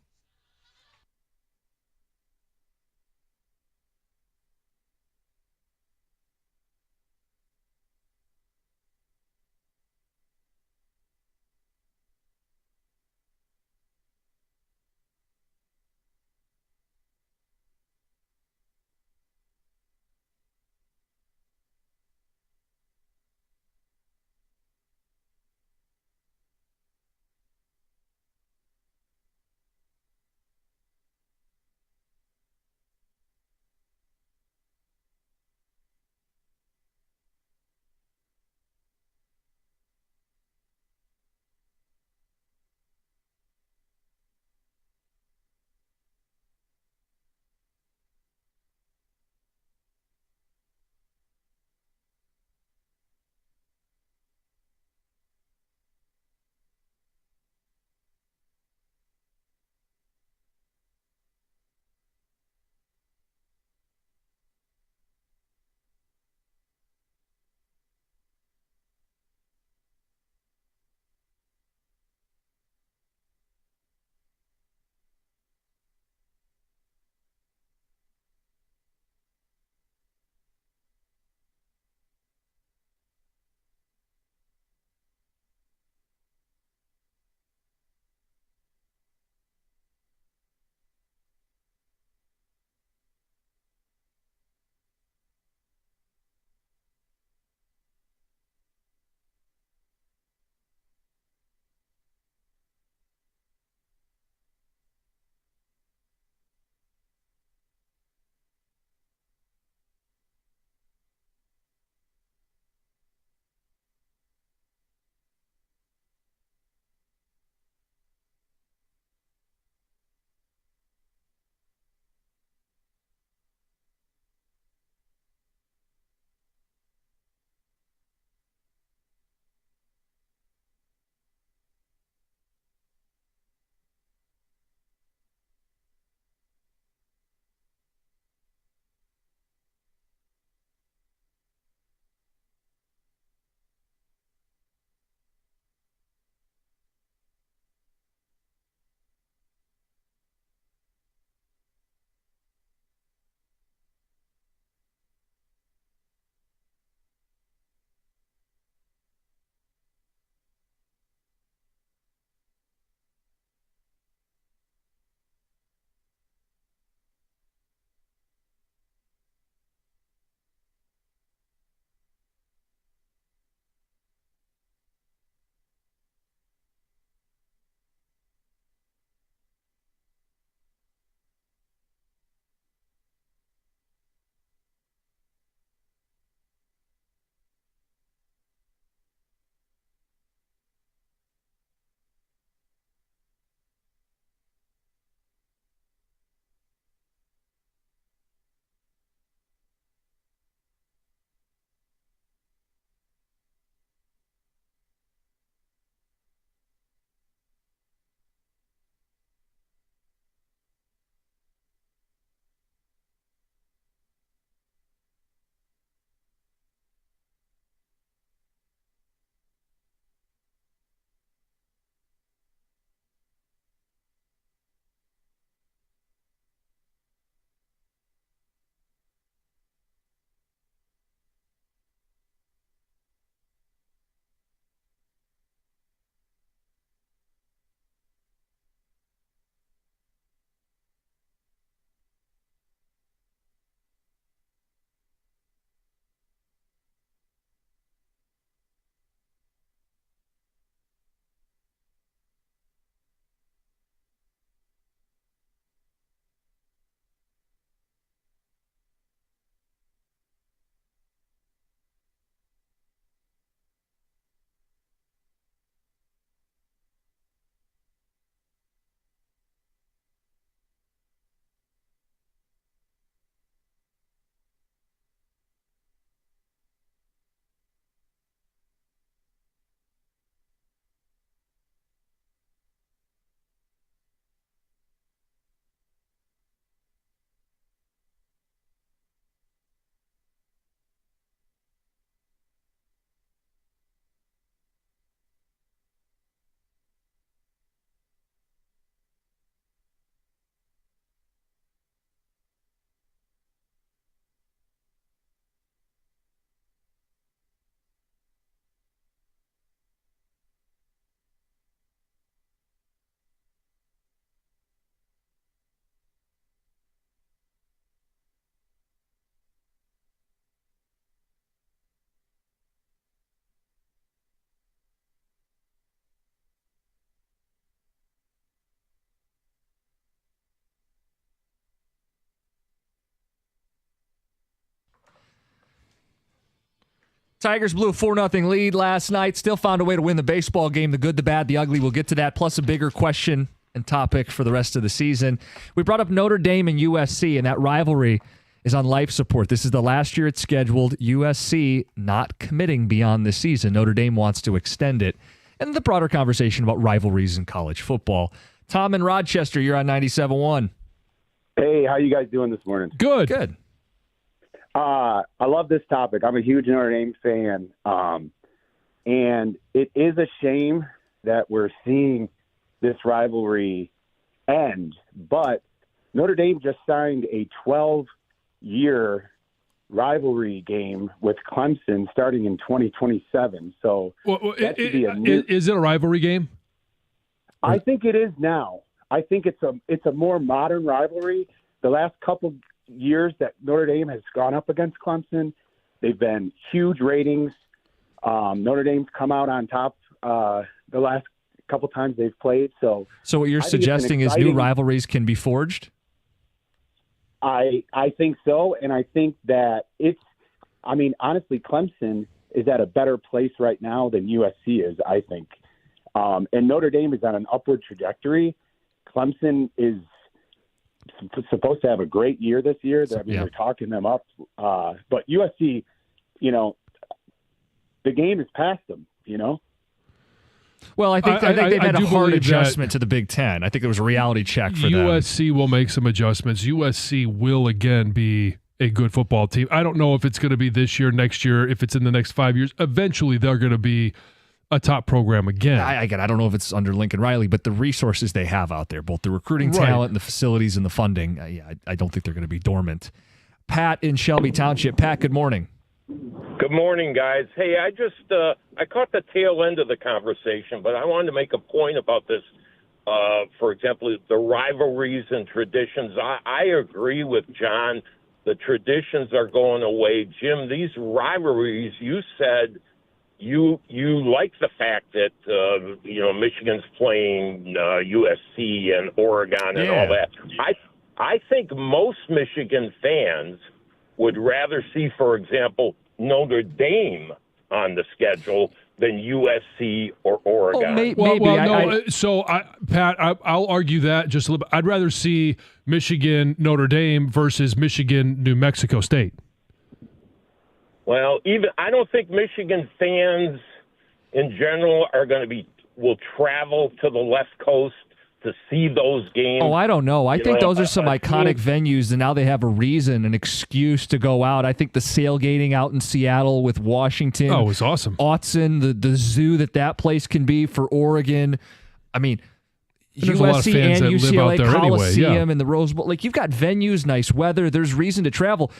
Tigers blew a 4-0 lead last night. Still found a way to win the baseball game. The good, the bad, the ugly. We'll get to that, plus a bigger question and topic for the rest of the season. We brought up Notre Dame and USC, and that rivalry is on life support. This is the last year it's scheduled. USC not committing beyond this season. Notre Dame wants to extend it. And the broader conversation about rivalries in college football. Tom in Rochester, you're on 97.1. Hey, how you guys doing this morning? Good. Good. I love this topic. I'm a huge Notre Dame fan. And it is a shame that we're seeing this rivalry end. But Notre Dame just signed a 12-year rivalry game with Clemson starting in 2027. So is it a rivalry game? I think it is now. I think it's a more modern rivalry. The last couple years that Notre Dame has gone up against Clemson, they've been huge ratings. Notre Dame's come out on top the last couple times they've played. So what you're suggesting is new rivalries can be forged? I think so, and I think that honestly, Clemson is at a better place right now than USC is, I think. And Notre Dame is on an upward trajectory. Clemson is supposed to have a great year this year. They're talking them up. But USC, the game is past them, Well, I think they've had a hard adjustment to the Big Ten. I think there was a reality check for them. USC will make some adjustments. USC will again be a good football team. I don't know if it's going to be this year, next year, if it's in the next 5 years. Eventually, they're going to be a top program again. I don't know if it's under Lincoln Riley, but the resources they have out there, both the recruiting talent and the facilities and the funding, I don't think they're going to be dormant. Pat in Shelby Township. Pat, good morning. Good morning, guys. Hey, I caught the tail end of the conversation, but I wanted to make a point about this. For example, the rivalries and traditions. I agree with John. The traditions are going away. Jim, these rivalries, you said you like the fact that, Michigan's playing USC and Oregon and all that. I think most Michigan fans would rather see, for example, Notre Dame on the schedule than USC or Oregon. Pat, I'll argue that just a little bit. I'd rather see Michigan, Notre Dame versus Michigan, New Mexico State. Well, I don't think Michigan fans in general will travel to the left coast to see those games. Oh, I don't know. I think those are some iconic venues, and now they have a reason, an excuse to go out. I think the sailgating out in Seattle with Washington. Oh, it was awesome. Autzen, the zoo that place can be for Oregon. I mean, USC and UCLA Coliseum and the Rose Bowl. Like, you've got venues, nice weather. There's reason to travel.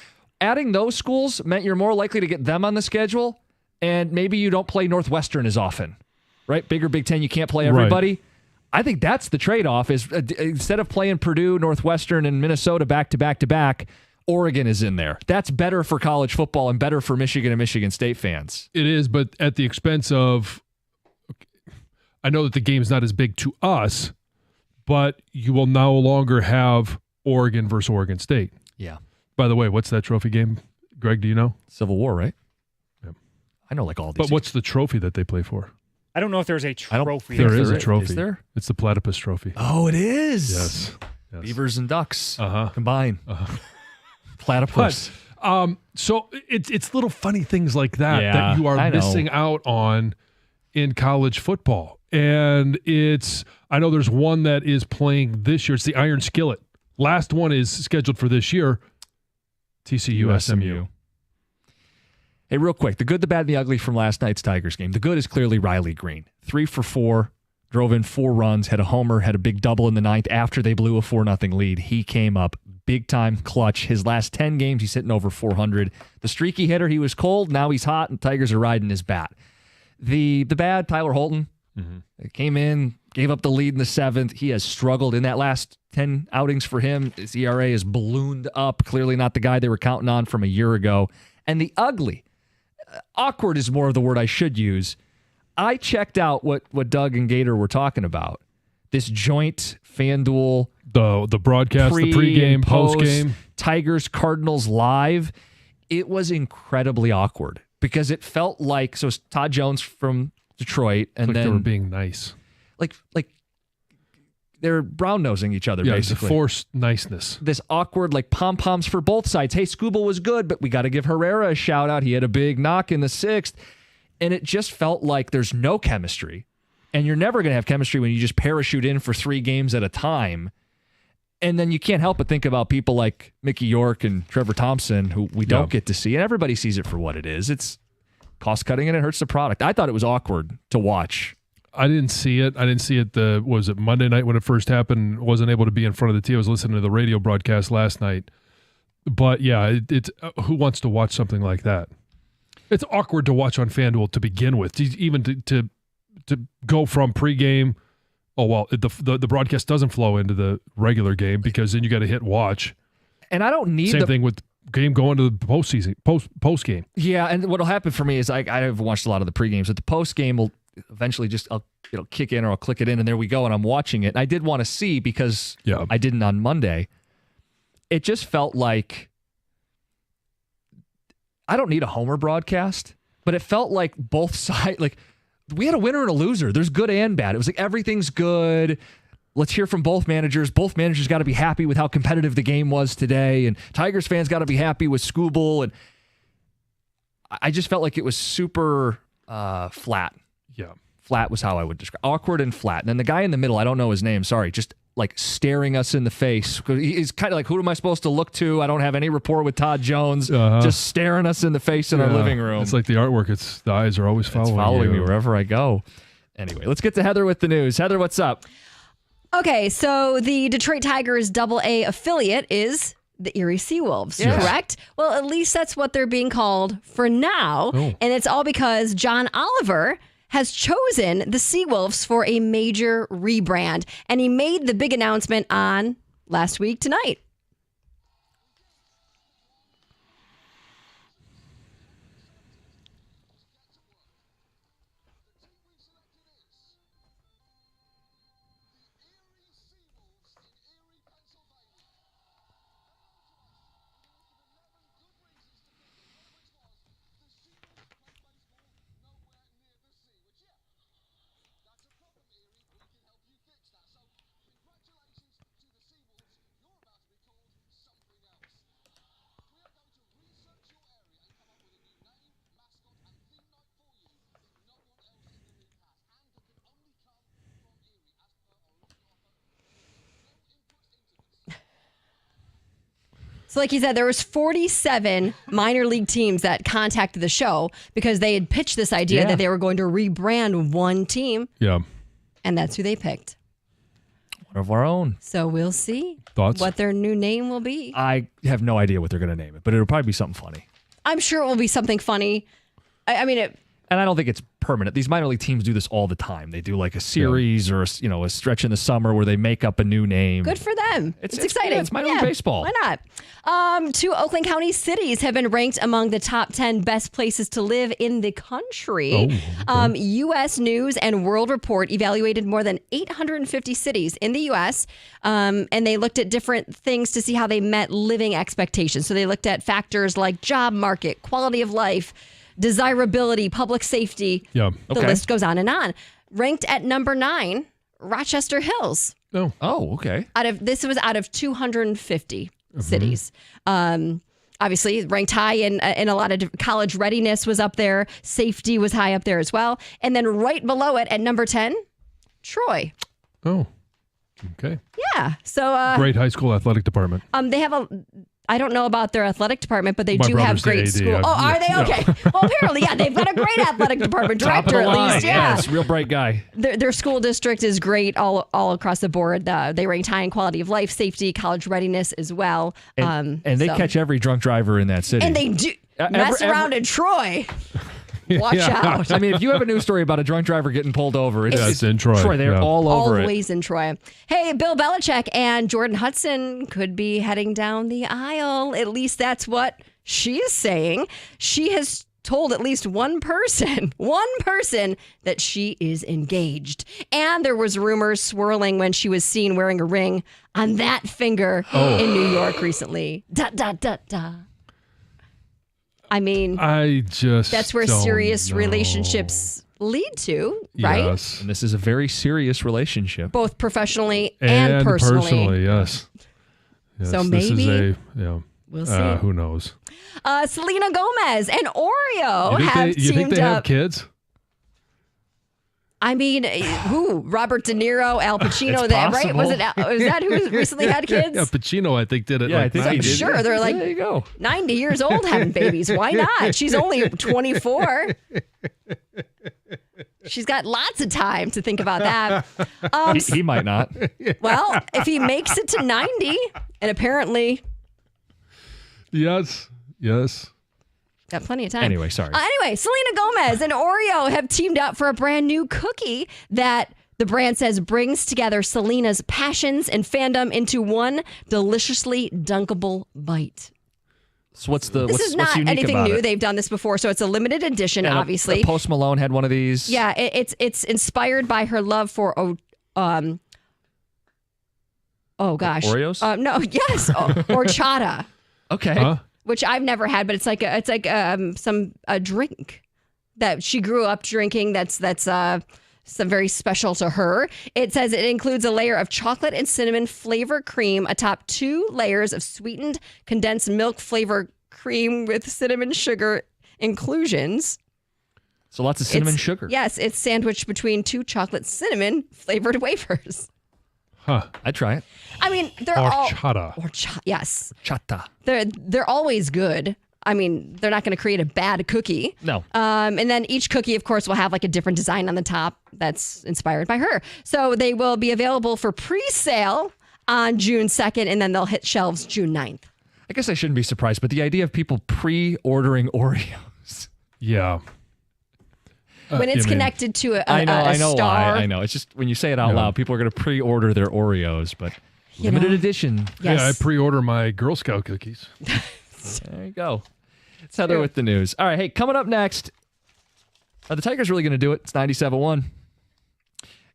Adding those schools meant you're more likely to get them on the schedule, and maybe you don't play Northwestern as often, right? Bigger Big Ten, you can't play everybody. Right. I think that's the trade-off is instead of playing Purdue, Northwestern, and Minnesota back-to-back, Oregon is in there. That's better for college football and better for Michigan and Michigan State fans. It is, but at the expense of – I know that the game's not as big to us, but you will no longer have Oregon versus Oregon State. Yeah. By the way, what's that trophy game? Greg, do you know? Civil War, right? Yeah. I know all these. But what's the trophy that they play for? I don't know if there's a trophy. There is a trophy. Is there? It's the Platypus Trophy. Oh, it is. Yes. Beavers and ducks combine. Platypus. But, so it's little funny things like that you are missing out on in college football. And I know there's one that is playing this year. It's the Iron Skillet. Last one is scheduled for this year. TCU SMU. Hey, real quick, the good, the bad, and the ugly from last night's Tigers game. The good is clearly Riley Green. 3 for 4, drove in 4 runs, had a homer, had a big double in the ninth after they blew a 4-0 lead. He came up big time clutch. His last 10 games, he's hitting over 400. The streaky hitter, he was cold. Now he's hot, and Tigers are riding his bat. The bad, Tyler Holton. Came in, gave up the lead in the 7th. He has struggled in that last 10 outings for him. His ERA has ballooned up. Clearly not the guy they were counting on from a year ago. And the ugly, awkward is more of the word I should use. I checked out what Doug and Gator were talking about. This joint FanDuel. The broadcast, the pregame, postgame. Tigers, Cardinals live. It was incredibly awkward. because it felt like, so it's Todd Jones from Detroit, and like then they were being nice. Like they're brown-nosing each other, basically. It's a forced niceness. This awkward, like, pom-poms for both sides. Hey, Scooble was good, but we got to give Herrera a shout-out. He had a big knock in the 6th. And it just felt like there's no chemistry. And you're never going to have chemistry when you just parachute in for 3 games at a time. And then you can't help but think about people like Mickey York and Trevor Thompson, who we don't get to see. And everybody sees it for what it is. It's cost-cutting, and it hurts the product. I thought it was awkward to watch. I didn't see it. Was it Monday night when it first happened? Wasn't able to be in front of the TV. I was listening to the radio broadcast last night. But yeah, it's who wants to watch something like that? It's awkward to watch on FanDuel to begin with. Even to go from pregame. Oh well, the broadcast doesn't flow into the regular game because then you got to hit watch. And I don't need same thing with game going to the postseason post game. Yeah, and what'll happen for me is I have watched a lot of the pregames, but the post game will eventually I'll kick in or I'll click it in, and there we go, and I'm watching it. And I did want to see because I didn't on Monday. It just felt like I don't need a homer broadcast, but it felt like both sides, like we had a winner and a loser. There's good and bad. It was like everything's good. Let's hear from both managers. Both managers got to be happy with how competitive the game was today, and Tigers fans got to be happy with Scooble. And I just felt like it was super flat. Yeah. Flat was how I would describe. Awkward and flat. And then the guy in the middle, I don't know his name, sorry, just like staring us in the face. He's kind of like, who am I supposed to look to? I don't have any rapport with Todd Jones. Just staring us in the face in our living room. It's like the artwork. The eyes are always following me wherever I go. Anyway, let's get to Heather with the news. Heather, what's up? Okay, so the Detroit Tigers AA affiliate is the Erie Seawolves, correct? Well, at least that's what they're being called for now. And it's all because John Oliver has chosen the Seawolves for a major rebrand. And he made the big announcement on last week tonight. So like you said, there was 47 minor league teams that contacted the show because they had pitched this idea that they were going to rebrand one team. Yeah. And that's who they picked. One of our own. So we'll see Thoughts? what their new name will be. I have no idea what they're going to name it, but it'll probably be something funny. I'm sure it will be something funny. I mean, and I don't think it's permanent. These minor league teams do this all the time. They do like a series or a stretch in the summer where they make up a new name. Good for them. It's exciting. It's minor league baseball. Why not? 2 Oakland County cities have been ranked among the top 10 best places to live in the country. U.S. News and World Report evaluated more than 850 cities in the U.S., and they looked at different things to see how they met living expectations. So they looked at factors like job market, quality of life, desirability, public safety. Yeah. The list goes on and on. Ranked at number 9, Rochester Hills. Oh, okay. This was out of 250 cities. Obviously, ranked high in a lot of college readiness was up there. Safety was high up there as well. And then right below it at number 10, Troy. Oh, okay. Yeah. So great high school athletic department. They have I don't know about their athletic department, but they My do have brother's the great AD. school. Oh, are they? Okay. Well, apparently, they've got a great athletic department director at least. Yeah, yes, real bright guy. Their school district is great all across the board. They ranked high in quality of life, safety, college readiness as well. And they catch every drunk driver in that city. And they do mess around in Troy. Watch out. I mean, if you have a news story about a drunk driver getting pulled over, it's in Troy. They're all over it. Always in Troy. Hey, Bill Belichick and Jordan Hudson could be heading down the aisle. At least that's what she is saying. She has told at least one person that she is engaged. And there was rumors swirling when she was seen wearing a ring on that finger in New York recently. I mean, that's where serious relationships lead to, right? Yes. And this is a very serious relationship. Both professionally and personally. Yes. So this maybe is we'll see. Who knows? Selena Gomez and Oreo You have think teamed they up. have kids? I mean, who? Robert De Niro, Al Pacino, It's right? Was that who recently had kids? Yeah, Pacino, I think, did it. Yeah, like I think nine. he did. Sure, they're like there you go. 90 years old having babies. Why not? She's only 24. She's got lots of time to think about that. He might not. Well, if he makes it to 90, and apparently Yes. got plenty of time. Anyway, sorry. Anyway, Selena Gomez and Oreo have teamed up for a brand new cookie that the brand says brings together Selena's passions and fandom into one deliciously dunkable bite. So what's This is what's not unique anything about new. it? They've done this before, so it's a limited edition, And obviously. Post Malone had one of these. Yeah, it's inspired by her love for oh gosh, Oreos? No, yes, horchata. Okay. Huh? Which I've never had, but it's like a drink that she grew up drinking. That's some very special to her. It says it includes a layer of chocolate and cinnamon flavor cream atop 2 layers of sweetened condensed milk flavor cream with cinnamon sugar inclusions. So lots of cinnamon sugar. Yes, it's sandwiched between 2 chocolate cinnamon flavored wafers. Huh. I'd try it. I mean, they're Horchata. yes. Chata. They're always good. I mean, they're not going to create a bad cookie. No. And then each cookie, of course, will have like a different design on the top that's inspired by her. So they will be available for pre-sale on June 2nd, and then they'll hit shelves June 9th. I guess I shouldn't be surprised, but the idea of people pre-ordering Oreos. Yeah. When it's connected to a I know star. why. I know. It's just when you say it out loud, people are going to pre-order their Oreos, but limited edition. Yes. Yeah, I pre-order my Girl Scout cookies. There you go. It's Heather with the news. All right, hey, coming up next, are the Tigers really going to do it? It's 97.1.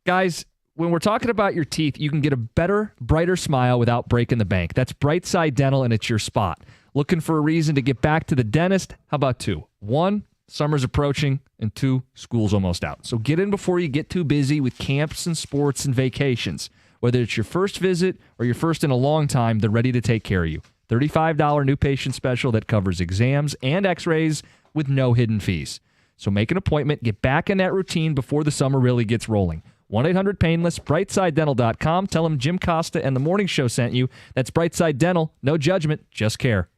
Guys, when we're talking about your teeth, you can get a better, brighter smile without breaking the bank. That's Brightside Dental, and it's your spot. Looking for a reason to get back to the dentist? How about 2? 1, summer's approaching, and 2, school's almost out. So get in before you get too busy with camps and sports and vacations. Whether it's your first visit or your first in a long time, they're ready to take care of you. $35 new patient special that covers exams and x-rays with no hidden fees. So make an appointment, get back in that routine before the summer really gets rolling. 1-800-PAINLESS, BrightsideDental.com. Tell them Jim Costa and the Morning Show sent you. That's Brightside Dental. No judgment, just care.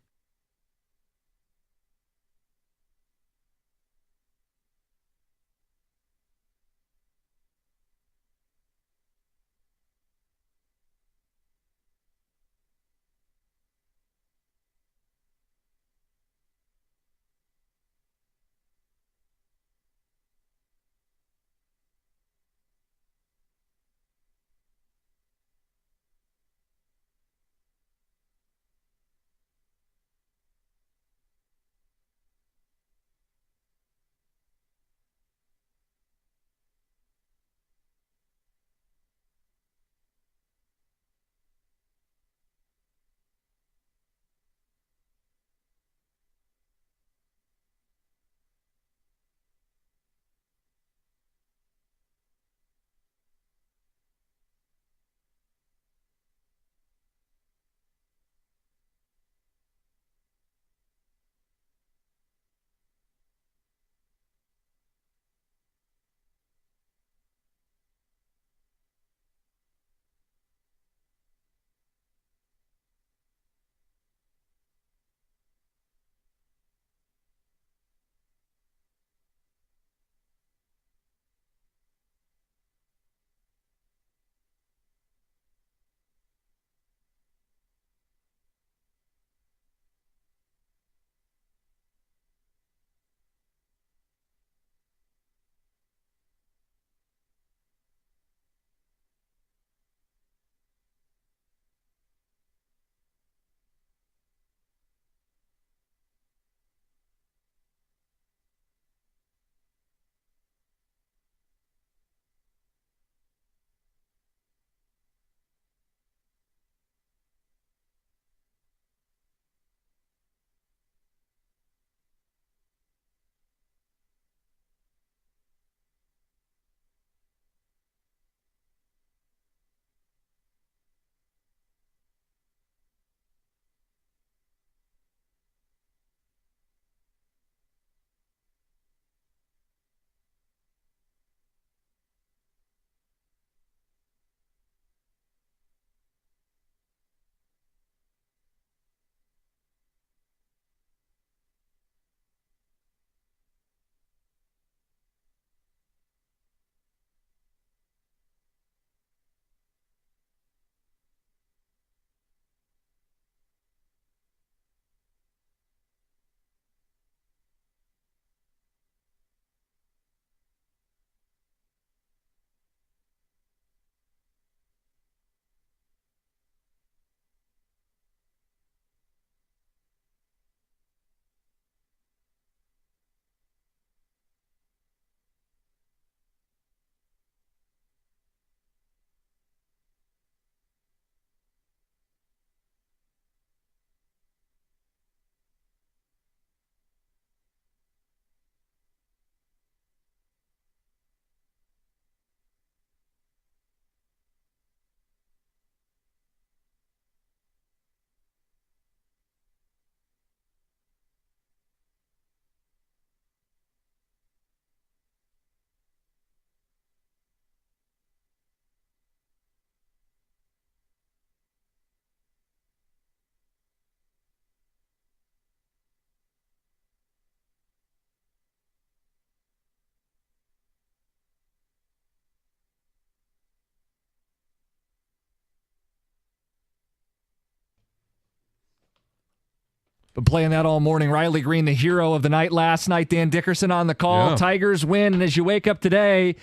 Been playing that all morning. Riley Green, the hero of the night last night. Dan Dickerson on the call. Yeah. Tigers win. And as you wake up today,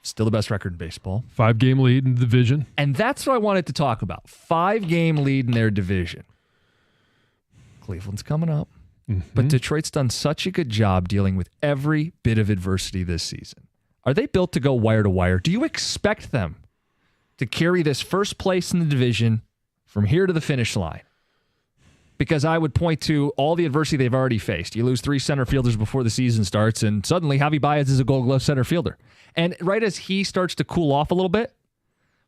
still the best record in baseball. 5-game lead in the division. And that's what I wanted to talk about. 5-game lead in their division. Cleveland's coming up. But Detroit's done such a good job dealing with every bit of adversity this season. Are they built to go wire to wire? Do you expect them to carry this first place in the division from here to the finish line? Because I would point to all the adversity they've already faced. You lose 3 center fielders before the season starts, and suddenly Javi Baez is a Gold Glove center fielder. And right as he starts to cool off a little bit,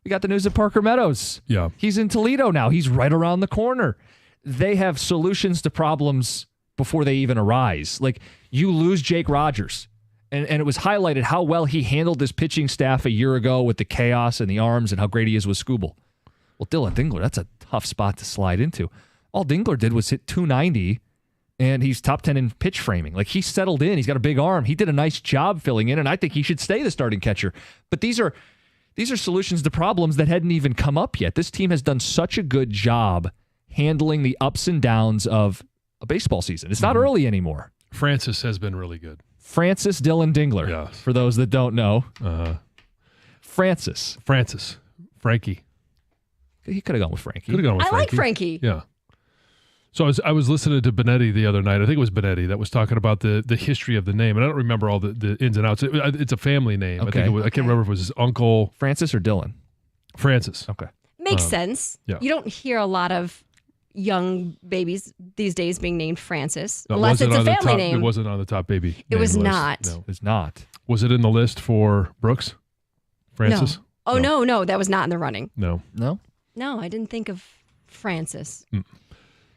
we got the news of Parker Meadows. Yeah. He's in Toledo now. He's right around the corner. They have solutions to problems before they even arise. Like, you lose Jake Rogers, and it was highlighted how well he handled this pitching staff a year ago with the chaos and the arms and how great he is with Skubal. Well, Dylan Dingler, that's a tough spot to slide into. All Dingler did was hit 290, and he's top 10 in pitch framing. Like, he settled in. He's got a big arm. He did a nice job filling in, and I think he should stay the starting catcher. But these are solutions to problems that hadn't even come up yet. This team has done such a good job handling the ups and downs of a baseball season. It's not early anymore. Francis has been really good. Francis Dylan Dingler, Yes. for those that don't know. Francis. Frankie. He could have gone with Frankie. Could have gone with I like Frankie. Yeah. So I was listening to Benetti the other night. I think it was Benetti that was talking about the history of the name, and I don't remember all the ins and outs. It's a family name. Okay. I can't remember if it was his uncle. Francis or Dylan? Francis. Okay. Makes sense. Yeah. You don't hear a lot of young babies these days being named Francis, No, unless it's a family name. It wasn't on the top baby. It was name list. not. No. It's not. Was it in the list for Brooks? Francis? No. Oh, no, that was not in the running. No. No? No, I didn't think of Francis.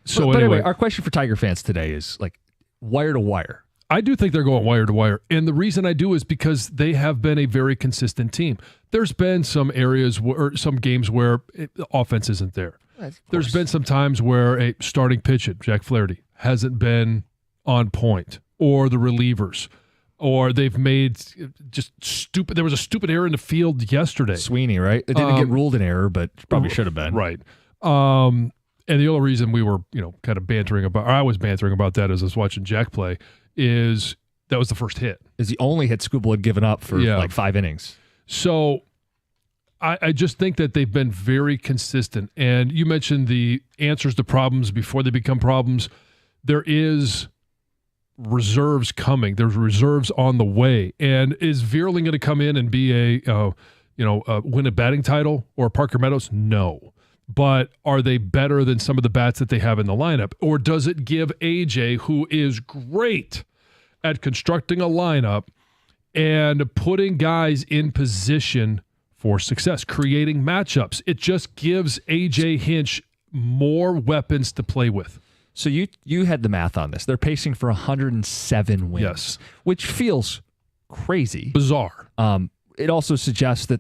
So but anyway, our question for Tiger fans today is, like, wire to wire. I do think they're going wire to wire. And the reason I do is because they have been a very consistent team. There's been some areas or some games where the offense isn't there. There's been some times where a starting pitcher, Jack Flaherty, hasn't been on point, or the relievers, or they've made just stupid. There was a stupid error in the field yesterday. Sweeney, right? It didn't get ruled an error, but probably should have been. Right. And the only reason we were, kind of bantering about, or I was bantering about that as I was watching Jack play, is that was the first hit. Is the only hit Skubal had given up for like 5 innings. So I just think that they've been very consistent. And you mentioned the answers to problems before they become problems. There is reserves coming. There's reserves on the way. And is Vierling going to come in and be win a batting title, or Parker Meadows? No. But are they better than some of the bats that they have in the lineup? Or does it give AJ, who is great at constructing a lineup and putting guys in position for success, creating matchups? It just gives AJ Hinch more weapons to play with. So you had the math on this. They're pacing for 107 wins, Yes. which feels crazy. Bizarre. It also suggests that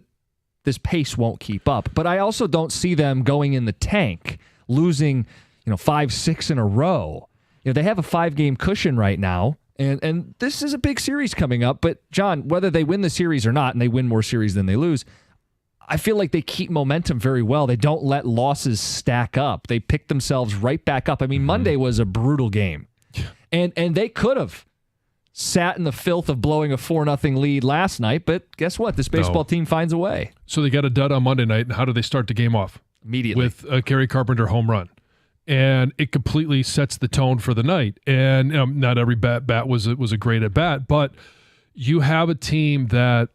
this pace won't keep up. But I also don't see them going in the tank, losing 5-6 in a row. They have a 5-game cushion right now, and this is a big series coming up. But, John, whether they win the series or not, and they win more series than they lose, I feel like they keep momentum very well. They don't let losses stack up. They pick themselves right back up. I mean, Monday was a brutal game. And they could have sat in the filth of blowing a 4-0 lead last night, but guess what? This baseball team finds a way. So they got a dud on Monday night, and how do they start the game off? Immediately. With a Kerry Carpenter home run. And it completely sets the tone for the night. And not every bat was a great at bat, but you have a team that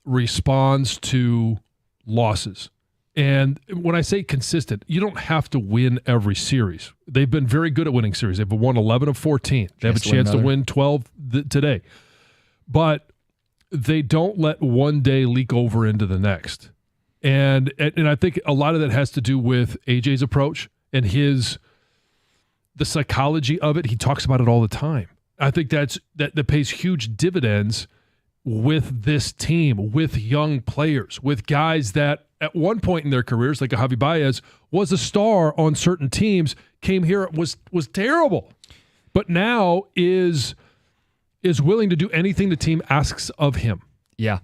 responds to losses. And when I say consistent, you don't have to win every series. They've been very good at winning series. They've won 11 of 14. They have a chance to win 12 today. But they don't let one day leak over into the next. And I think a lot of that has to do with AJ's approach and the psychology of it. He talks about it all the time. I think that pays huge dividends with this team, with young players, with guys that at one point in their careers, like a Javi Baez, was a star on certain teams, came here, was terrible, but now is willing to do anything the team asks of him. Yeah.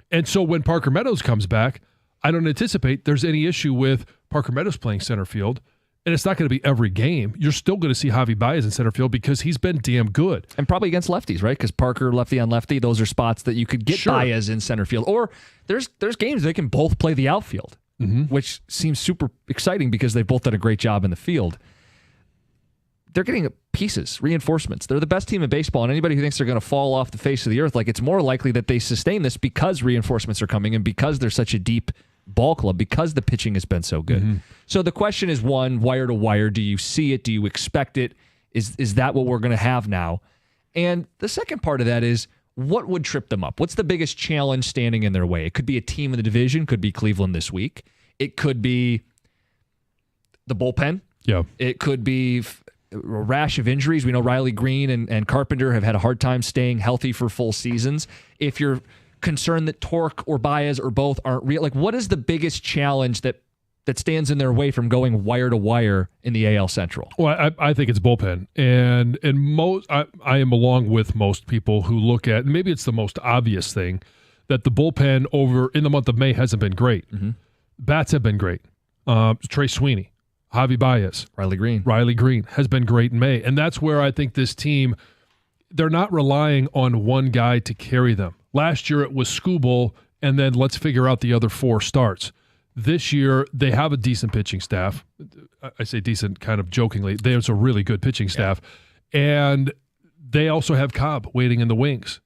And so when Parker Meadows comes back, I don't anticipate there's any issue with Parker Meadows playing center field. And it's not going to be every game. You're still going to see Javi Baez in center field because he's been damn good. And probably against lefties, right? Because Parker, lefty on lefty, those are spots that you could get Baez in center field. Or there's games they can both play the outfield, which seems super exciting because they've both done a great job in the field. They're getting pieces, reinforcements. They're the best team in baseball, and anybody who thinks they're going to fall off the face of the earth, like it's more likely that they sustain this because reinforcements are coming and because they're such a deep ball club, because the pitching has been so good. So the question is, one, wire to wire, do you see it? Do you expect it? Is that what we're going to have now? And the second part of that is, what would trip them up? What's the biggest challenge standing in their way? It could be a team in the division, could be Cleveland this week. It could be the bullpen. Yeah. It could be a rash of injuries. We know Riley Green and Carpenter have had a hard time staying healthy for full seasons. If you're concerned that Torque or Baez or both aren't real, like what is the biggest challenge that stands in their way from going wire to wire in the AL Central? Well, I think it's bullpen, and I am along with most people who look at, maybe it's the most obvious thing, that the bullpen over in the month of May hasn't been great. Bats have been great. Trey Sweeney, Javi Baez, Riley Green has been great in May, and that's where I think this team, they're not relying on one guy to carry them. Last year it was Skubal, and then let's figure out the other 4 starts. This year, they have a decent pitching staff. I say decent kind of jokingly. There's a really good pitching staff. And they also have Cobb waiting in the wings.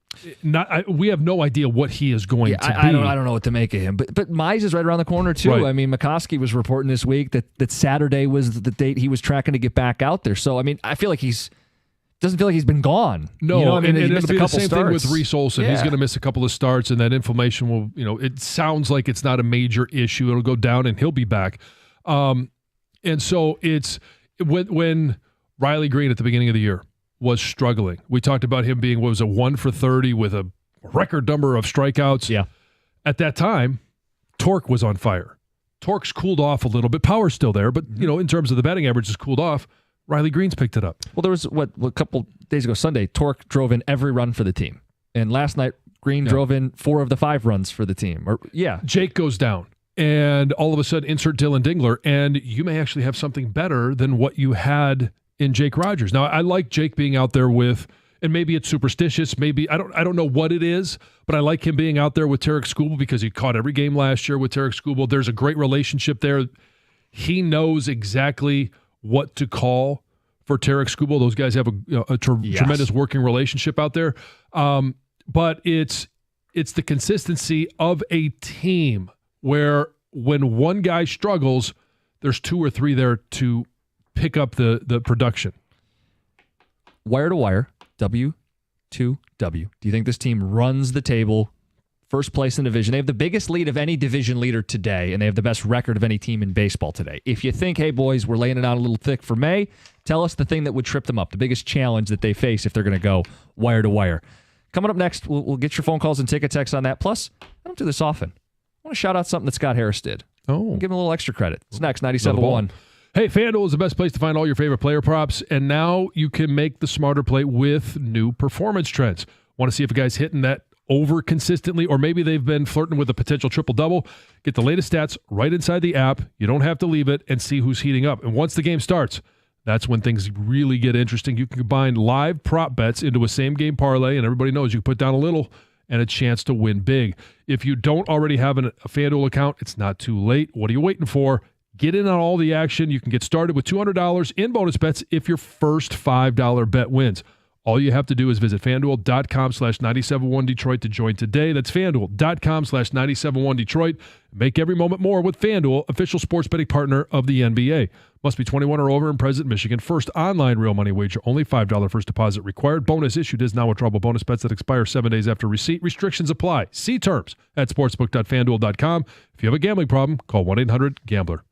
We have no idea what he is going to be. I don't know what to make of him. But Mize is right around the corner, too. Right. I mean, McCoskey was reporting this week that Saturday was the date he was tracking to get back out there. So, I mean, I feel like doesn't feel like he's been gone. No, you know, I mean, and it'll be the same thing with starts. Reese Olson. He's going to miss a couple of starts, and that inflammation will, it sounds like it's not a major issue. It'll go down, and he'll be back. And so it's when Riley Green at the beginning of the year was struggling. We talked about him being, 1 for 30 with a record number of strikeouts. Yeah. At that time, Torque was on fire. Torque's cooled off a little bit. Power's still there, but, in terms of the batting average, it's cooled off. Riley Green's picked it up. Well, there was, a couple days ago, Sunday, Torque drove in every run for the team. And last night, Green drove in 4 of the 5 runs for the team. Jake goes down, and all of a sudden, insert Dylan Dingler, and you may actually have something better than what you had in Jake Rogers. Now, I like Jake being out there with, and maybe it's superstitious, maybe, I don't know what it is, but I like him being out there with Tarek Skubal because he caught every game last year with Tarek Skubal. There's a great relationship there. He knows exactly what to call for Tarek Skubal. Those guys have a tremendous working relationship out there. But it's the consistency of a team where when one guy struggles, there's 2 or 3 there to pick up the production. Wire to wire, W2W. Do you think this team runs the table, first place in the division? They have the biggest lead of any division leader today, and they have the best record of any team in baseball today. If you think, hey, boys, we're laying it on a little thick for May, tell us the thing that would trip them up, the biggest challenge that they face if they're going to go wire to wire. Coming up next, we'll get your phone calls and ticket texts on that. Plus, I don't do this often. I want to shout out something that Scott Harris did. Oh. Give him a little extra credit. It's next, 97.1. Hey, FanDuel is the best place to find all your favorite player props, and now you can make the smarter play with new performance trends. Want to see if a guy's hitting that over consistently, or maybe they've been flirting with a potential triple-double? Get the latest stats right inside the app. You don't have to leave it, and see who's heating up. And once the game starts, that's when things really get interesting. You can combine live prop bets into a same-game parlay, and everybody knows you can put down a little and a chance to win big. If you don't already have a FanDuel account, it's not too late. What are you waiting for? Get in on all the action. You can get started with $200 in bonus bets if your first $5 bet wins. All you have to do is visit FanDuel.com/971Detroit to join today. That's FanDuel.com/971Detroit. Make every moment more with FanDuel, official sports betting partner of the NBA. Must be 21 or over and present in Michigan. First online real money wager. Only $5 first deposit required. Bonus issued is now withdrawable bonus bets that expire 7 days after receipt. Restrictions apply. See terms at sportsbook.fanduel.com. If you have a gambling problem, call 1-800-GAMBLER.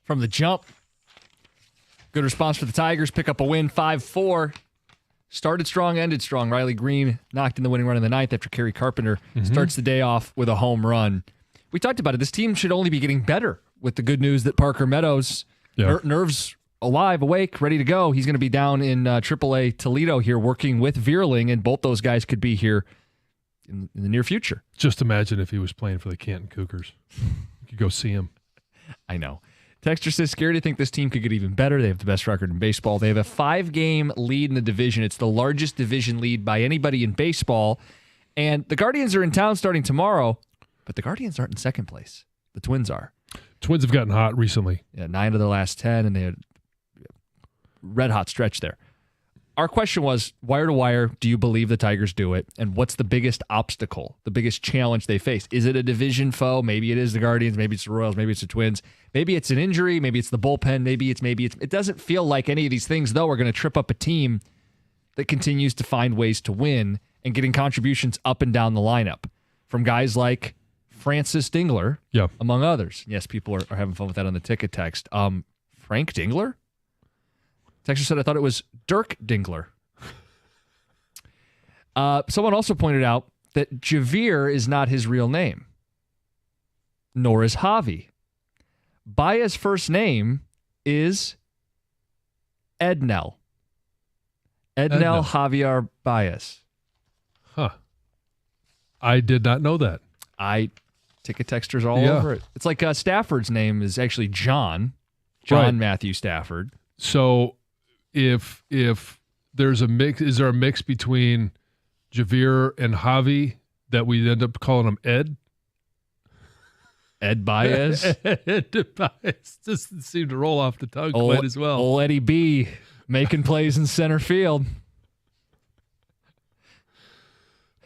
from the jump. Good response for the Tigers. Pick up a win, 5-4. Started strong, ended strong. Riley Green knocked in the winning run in the ninth after Kerry Carpenter starts the day off with a home run. We talked about it. This team should only be getting better with the good news that Parker Meadows, nerves alive, awake, ready to go. He's going to be down in AAA Toledo here working with Vierling, and both those guys could be here in the near future. Just imagine if he was playing for the Canton Cougars. You could go see him. I know. Texter says, scared to think this team could get even better. They have the best record in baseball. They have a 5-game lead in the division. It's the largest division lead by anybody in baseball. And the Guardians are in town starting tomorrow, but the Guardians aren't in second place. The Twins are. Twins have gotten hot recently. Yeah, 9 of their last 10, and they had a red-hot stretch there. Our question was, wire to wire, do you believe the Tigers do it? And what's the biggest obstacle, the biggest challenge they face? Is it a division foe? Maybe it is the Guardians. Maybe it's the Royals. Maybe it's the Twins. Maybe it's an injury. Maybe it's the bullpen. Maybe it's. It doesn't feel like any of these things, though, are going to trip up a team that continues to find ways to win and getting contributions up and down the lineup from guys like Francis Dingler, among others. Yes, people are having fun with that on the ticket text. Frank Dingler? Texter said, I thought it was Dirk Dingler. Someone also pointed out that Javier is not his real name, nor is Javi. Baez's first name is Ednel. Ednel Javier Baez. Huh. I did not know that. Ticket texters all over it. It's like Stafford's name is actually John Matthew Stafford. So if there's a mix, is there a mix between Javier and Javi that we end up calling him Ed? Ed Baez? Ed Baez doesn't seem to roll off the tongue quite as well. Old Eddie B making plays in center field.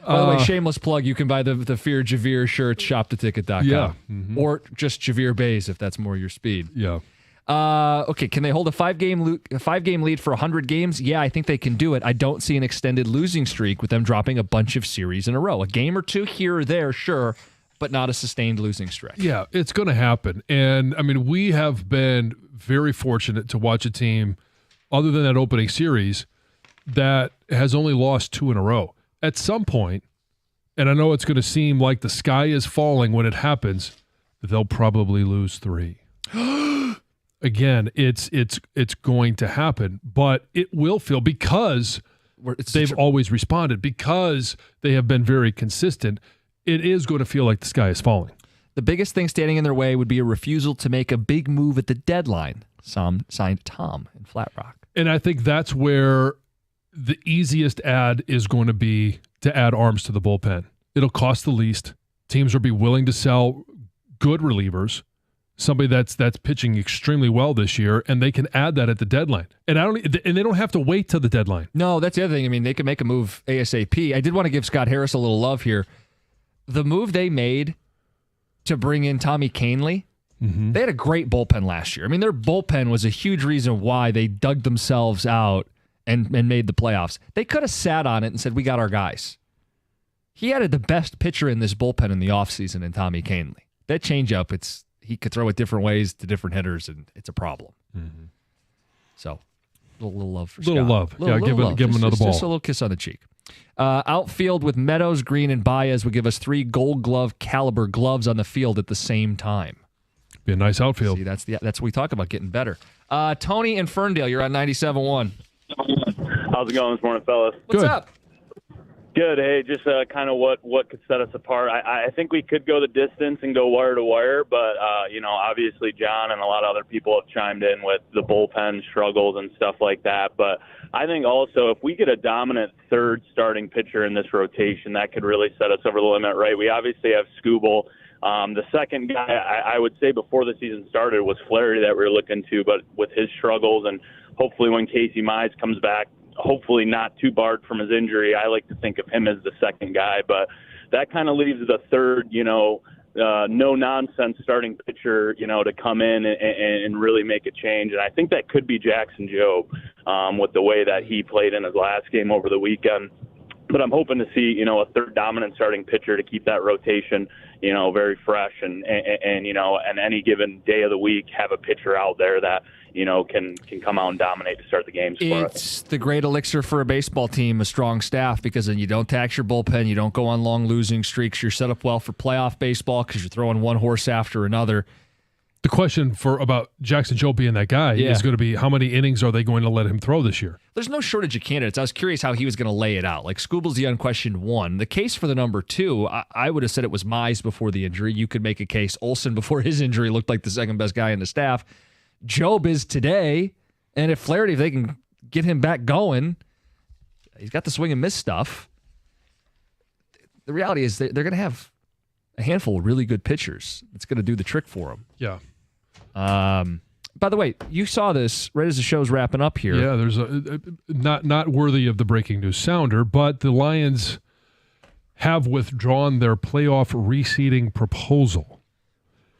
By the way, shameless plug, you can buy the Fear Javier shirts, shoptheticket.com. Yeah. Or just Javier Baez if that's more your speed. Yeah. Okay, can they hold a 5-game lead for 100 games? Yeah, I think they can do it. I don't see an extended losing streak with them dropping a bunch of series in a row. A game or two here or there, sure, but not a sustained losing streak. Yeah, it's going to happen. And, I mean, we have been very fortunate to watch a team, other than that opening series, that has only lost 2 in a row. At some point, and I know it's going to seem like the sky is falling when it happens, they'll probably lose 3. Again, it's going to happen, but it will feel because they've always responded, because they have been very consistent. It is going to feel like the sky is falling. The biggest thing standing in their way would be a refusal to make a big move at the deadline. Signed Tom in Flat Rock. And I think that's where the easiest add is going to be to add arms to the bullpen. It'll cost the least. Teams will be willing to sell good relievers, somebody that's pitching extremely well this year, and they can add that at the deadline. And they don't have to wait till the deadline. No, that's the other thing. I mean, they can make a move ASAP. I did want to give Scott Harris a little love here. The move they made to bring in Tommy Kahnle, they had a great bullpen last year. I mean, their bullpen was a huge reason why they dug themselves out and made the playoffs. They could have sat on it and said, we got our guys. He added the best pitcher in this bullpen in the offseason in Tommy Kahnle. That changeup, he could throw it different ways to different hitters, and it's a problem. So, a little love for Scott. Little love. Give him another ball. Just a little kiss on the cheek. Outfield with Meadows, Green, and Baez would give us 3 Gold Glove caliber gloves on the field at the same time. Be a nice outfield. See, that's what we talk about, getting better. Tony in Ferndale, you're on 97.1. How's it going this morning, fellas? What's up? Good. Hey, just kind of what could set us apart. I think we could go the distance and go wire to wire, but obviously John and a lot of other people have chimed in with the bullpen struggles and stuff like that. But I think also if we get a dominant third starting pitcher in this rotation, that could really set us over the limit, right? We obviously have Skubal. The second guy I would say before the season started was Flaherty that we were looking to, but with his struggles and hopefully when Casey Mize comes back, hopefully not too barred from his injury, I like to think of him as the second guy. But that kind of leaves the third, no-nonsense starting pitcher, to come in and really make a change. And I think that could be Jackson Jobe with the way that he played in his last game over the weekend. But I'm hoping to see, a third dominant starting pitcher to keep that rotation, very fresh and any given day of the week have a pitcher out there that, can come out and dominate to start the games for us. It's the great elixir for a baseball team, a strong staff, because then you don't tax your bullpen, you don't go on long losing streaks, you're set up well for playoff baseball because you're throwing one horse after another. The question about Jackson Joe being that guy is going to be, how many innings are they going to let him throw this year? There's no shortage of candidates. I was curious how he was going to lay it out. Like, Skubal's the unquestioned one. The case for the number two, I would have said it was Mize before the injury. You could make a case. Olsen before his injury looked like the second best guy in the staff. Job is today, and if Flaherty, if they can get him back going, he's got the swing and miss stuff. The reality is they're going to have a handful of really good pitchers. It's going to do the trick for them. Yeah. By the way, you saw this right as the show's wrapping up here. Yeah, there's a not worthy of the breaking news sounder, but the Lions have withdrawn their playoff reseeding proposal.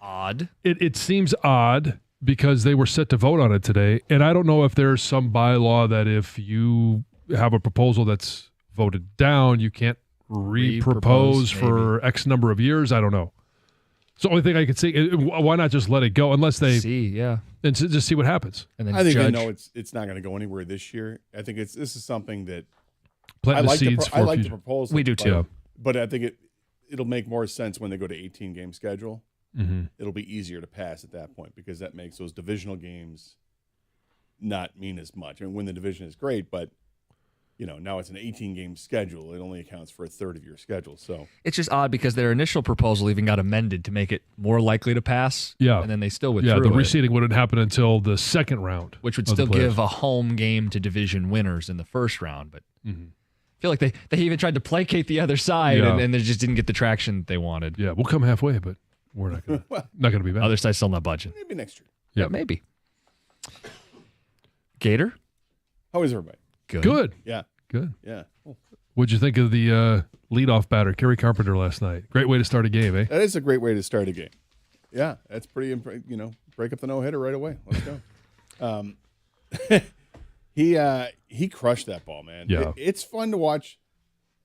Odd. It seems odd because they were set to vote on it today, and I don't know if there's some bylaw that if you have a proposal that's voted down, you can't re-propose for X number of years. I don't know. It's the only thing I could see. Why not just let it go unless they and just see what happens? And then I think they know it's not going to go anywhere this year. I think this is something that planting the seeds for I like the future. proposal. We do too. But I think it'll make more sense when they go to 18-game schedule. Mm-hmm. It'll be easier to pass at that point because that makes those divisional games not mean as much. I mean, win the division is great, but now it's an 18-game schedule. It only accounts for a third of your schedule. So it's just odd because their initial proposal even got amended to make it more likely to pass. Yeah. And then they still withdrew the it, reseeding wouldn't happen until the second round. which would of the still playoffs. give a home game to division winners in the first round. But Mm-hmm. I feel like they even tried to placate the other side and they just didn't get the traction they wanted. Yeah, we'll come halfway, but we're not going to be bad. Other side's still not budging. maybe next year. Yeah, maybe. Gator? How is everybody? Good. Yeah. Good. Yeah. Cool. What'd you think of the leadoff batter, Kerry Carpenter, last night? Great way to start a game, eh? That is a great way to start a game. Yeah, that's pretty. Break up the no-hitter right away. Let's go. He crushed that ball, man. Yeah. It's fun to watch.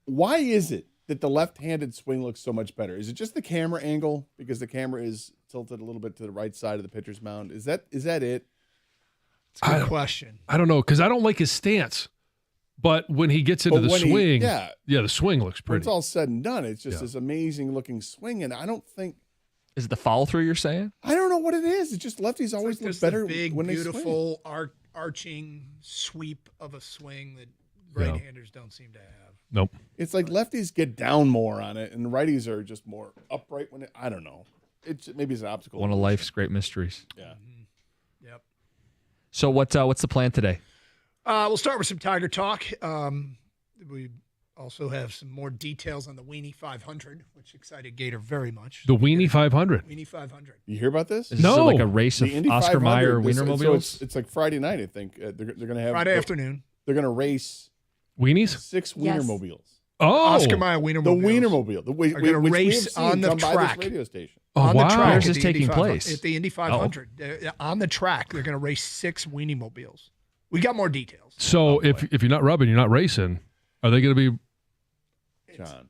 Why is it that the left-handed swing looks so much better? Is it just the camera angle because the camera is tilted a little bit to the right side of the pitcher's mound? Is that it? It's a good question. I don't know because I don't like his stance. But when he gets into the swing, the swing looks When pretty. it's all said and done, it's just this amazing-looking swing, and I don't think. Is it the follow-through you're saying? I don't know what it is. It's just lefties always look better Big, when they swing. beautiful, arching sweep of a swing that right-handers don't seem to have. Nope. It's like lefties get down more on it, and righties are just more upright when I don't know. Maybe it's an optical. One of life's great mysteries. Yeah. Yep. So what's the plan today? We'll start with some Tiger talk. We also have some more details on the Weenie 500, which excited Gator very much. The Weenie 500. Weenie 500. You hear about this? Is this like a race of The Indy Oscar 500, Mayer this- Wienermobiles? So it's like Friday night, I think. They're going to have Friday afternoon. They're going to race Weenies? 6 Yes. Wienermobiles. Oh, Oscar Mayer Wienermobiles. The Wienermobile. Are going to race on the track. This radio station. On the track. Where's at this the Indy taking 500 place? At the Indy 500. On the track, they're going to race 6 Wienermobiles. We got more details. So if you're not rubbing, you're not racing. Are they going to be John?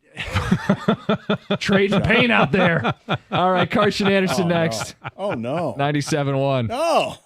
Trading paint out there. All right, Carson Anderson next. No. Oh, no. 97.1. No.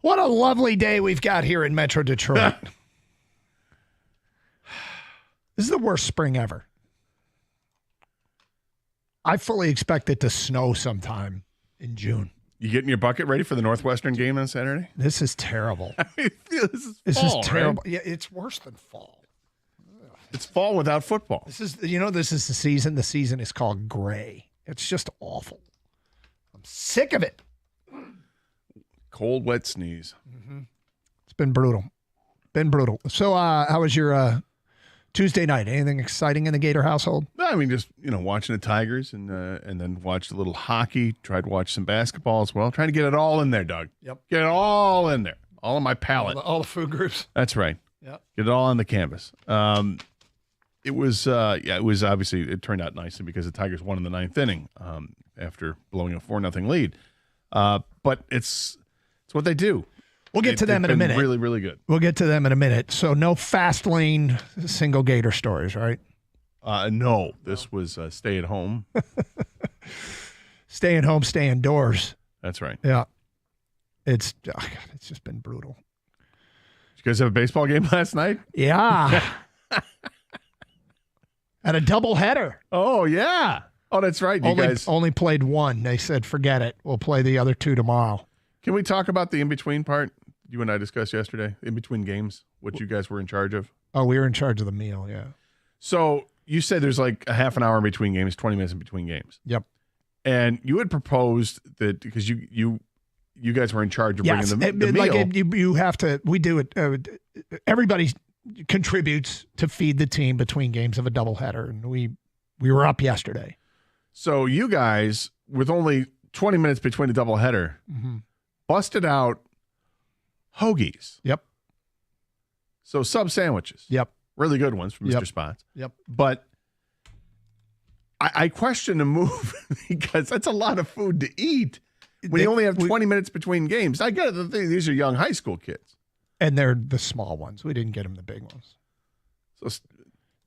What a lovely day we've got here in Metro Detroit. This is the worst spring ever. I fully expect it to snow sometime in June. You getting your bucket ready for the Northwestern game on Saturday? This is terrible. This This fall, is terrible. right? Yeah, it's worse than fall. It's fall without football. This is the season. The season is called gray. It's just awful. I'm sick of it. Cold, wet sneeze. It's been brutal. So, how was your Tuesday night? Anything exciting in the Gator household? No, I mean, just watching the Tigers and then watched a little hockey. Tried to watch some basketball as well. Trying to get it all in there, Doug. Yep. Get it all in there. All on my palate. All the food groups. That's right. Yep. Get it all on the canvas. It was obviously, it turned out nicely because the Tigers won in the ninth inning after blowing a 4-0 lead. But it's what they do. We'll get to them in a minute. Really, really good. We'll get to them in a minute. So no fast lane single Gator stories, right? No, this was stay at home. Stay at home, stay indoors. That's right. Yeah. It's just been brutal. Did you guys have a baseball game last night? Yeah. At a doubleheader. Oh, yeah. Oh, that's right. You guys only played one. They said, forget it. We'll play the other two tomorrow. Can we talk about the in-between part you and I discussed yesterday? In-between games, what you guys were in charge of? Oh, we were in charge of the meal, yeah. So you said there's like a half an hour in between games, 20 minutes in between games. Yep. And you had proposed that because you guys were in charge of bringing the meal. Like you have to, we do it, everybody contributes to feed the team between games of a doubleheader. And we were up yesterday. So you guys, with only 20 minutes between a doubleheader, busted out hoagies. Yep. So sub sandwiches. Yep. Really good ones from Mr. Spots. Yep. But I question the move because that's a lot of food to eat when you only have 20 minutes between games. I get the thing; these are young high school kids, and they're the small ones. We didn't get them the big ones.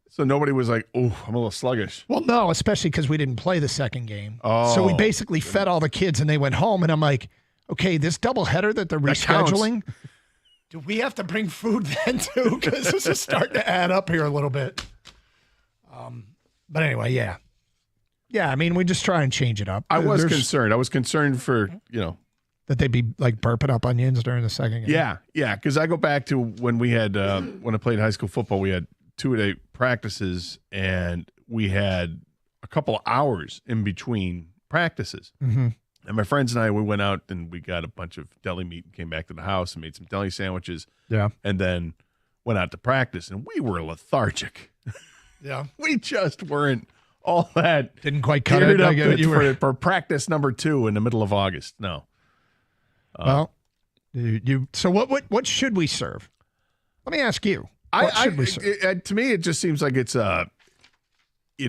So nobody was like, "Oh, I'm a little sluggish." Well, no, especially because we didn't play the second game. Oh, so we basically fed all the kids, and they went home. And I'm like, okay, this doubleheader that they're rescheduling. Do we have to bring food then too? Because this is starting to add up here a little bit. But anyway, yeah. Yeah, I mean, we just try and change it up. I was concerned. I was concerned for, that they'd be like burping up onions during the second game. Yeah, because I go back to when we had, when I played high school football, we had 2-a-day practices, and we had a couple of hours in between practices. Mm-hmm. And my friends and I, we went out and we got a bunch of deli meat and came back to the house and made some deli sandwiches. Yeah. And then went out to practice, and we were lethargic. Yeah. We just weren't all that. Didn't quite cut it. Up for practice number 2 in the middle of August. No. Well, so what should we serve? Let me ask you. What should we serve? To me, it just seems like it's you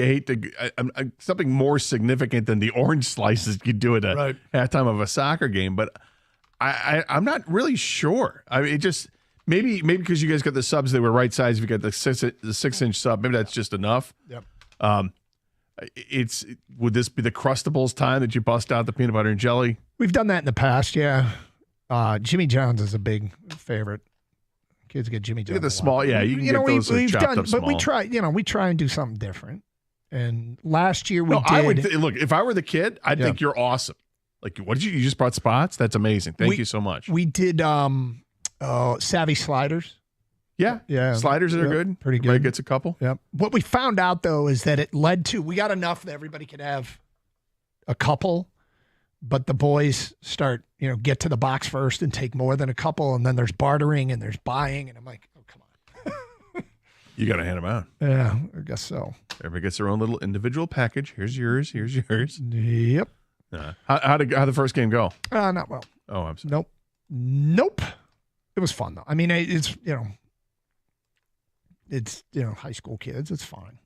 hate to something more significant than the orange slices you do at a halftime of a soccer game. But I'm not really sure. I mean, it just maybe because you guys got the subs, they were right size. If you got the 6-inch sub, maybe that's just enough. Yep. Would this be the Crustables time that you bust out the peanut butter and jelly? We've done that in the past, yeah. Jimmy John's is a big favorite. Kids get Jimmy John's. Get the small, yeah. You can get those chopped up small. But we try and do something different. And last year we did. Look, if I were the kid, I'd think you're awesome. Like, what did you just brought Spots? That's amazing. Thank you so much. We did Savvy sliders. Yeah. Sliders that are good. Pretty good. Everybody gets a couple. Yep. What we found out, though, is that it led to, we got enough that everybody could have a couple, but the boys start, get to the box first and take more than a couple, and then there's bartering and there's buying, and I'm like, oh, come on. You got to hand them out. Yeah, I guess so. Everybody gets their own little individual package. Here's yours. Here's yours. Yep. How'd the first game go? Not well. Oh, I'm sorry. Nope. It was fun, though. I mean, it's high school kids. It's fine.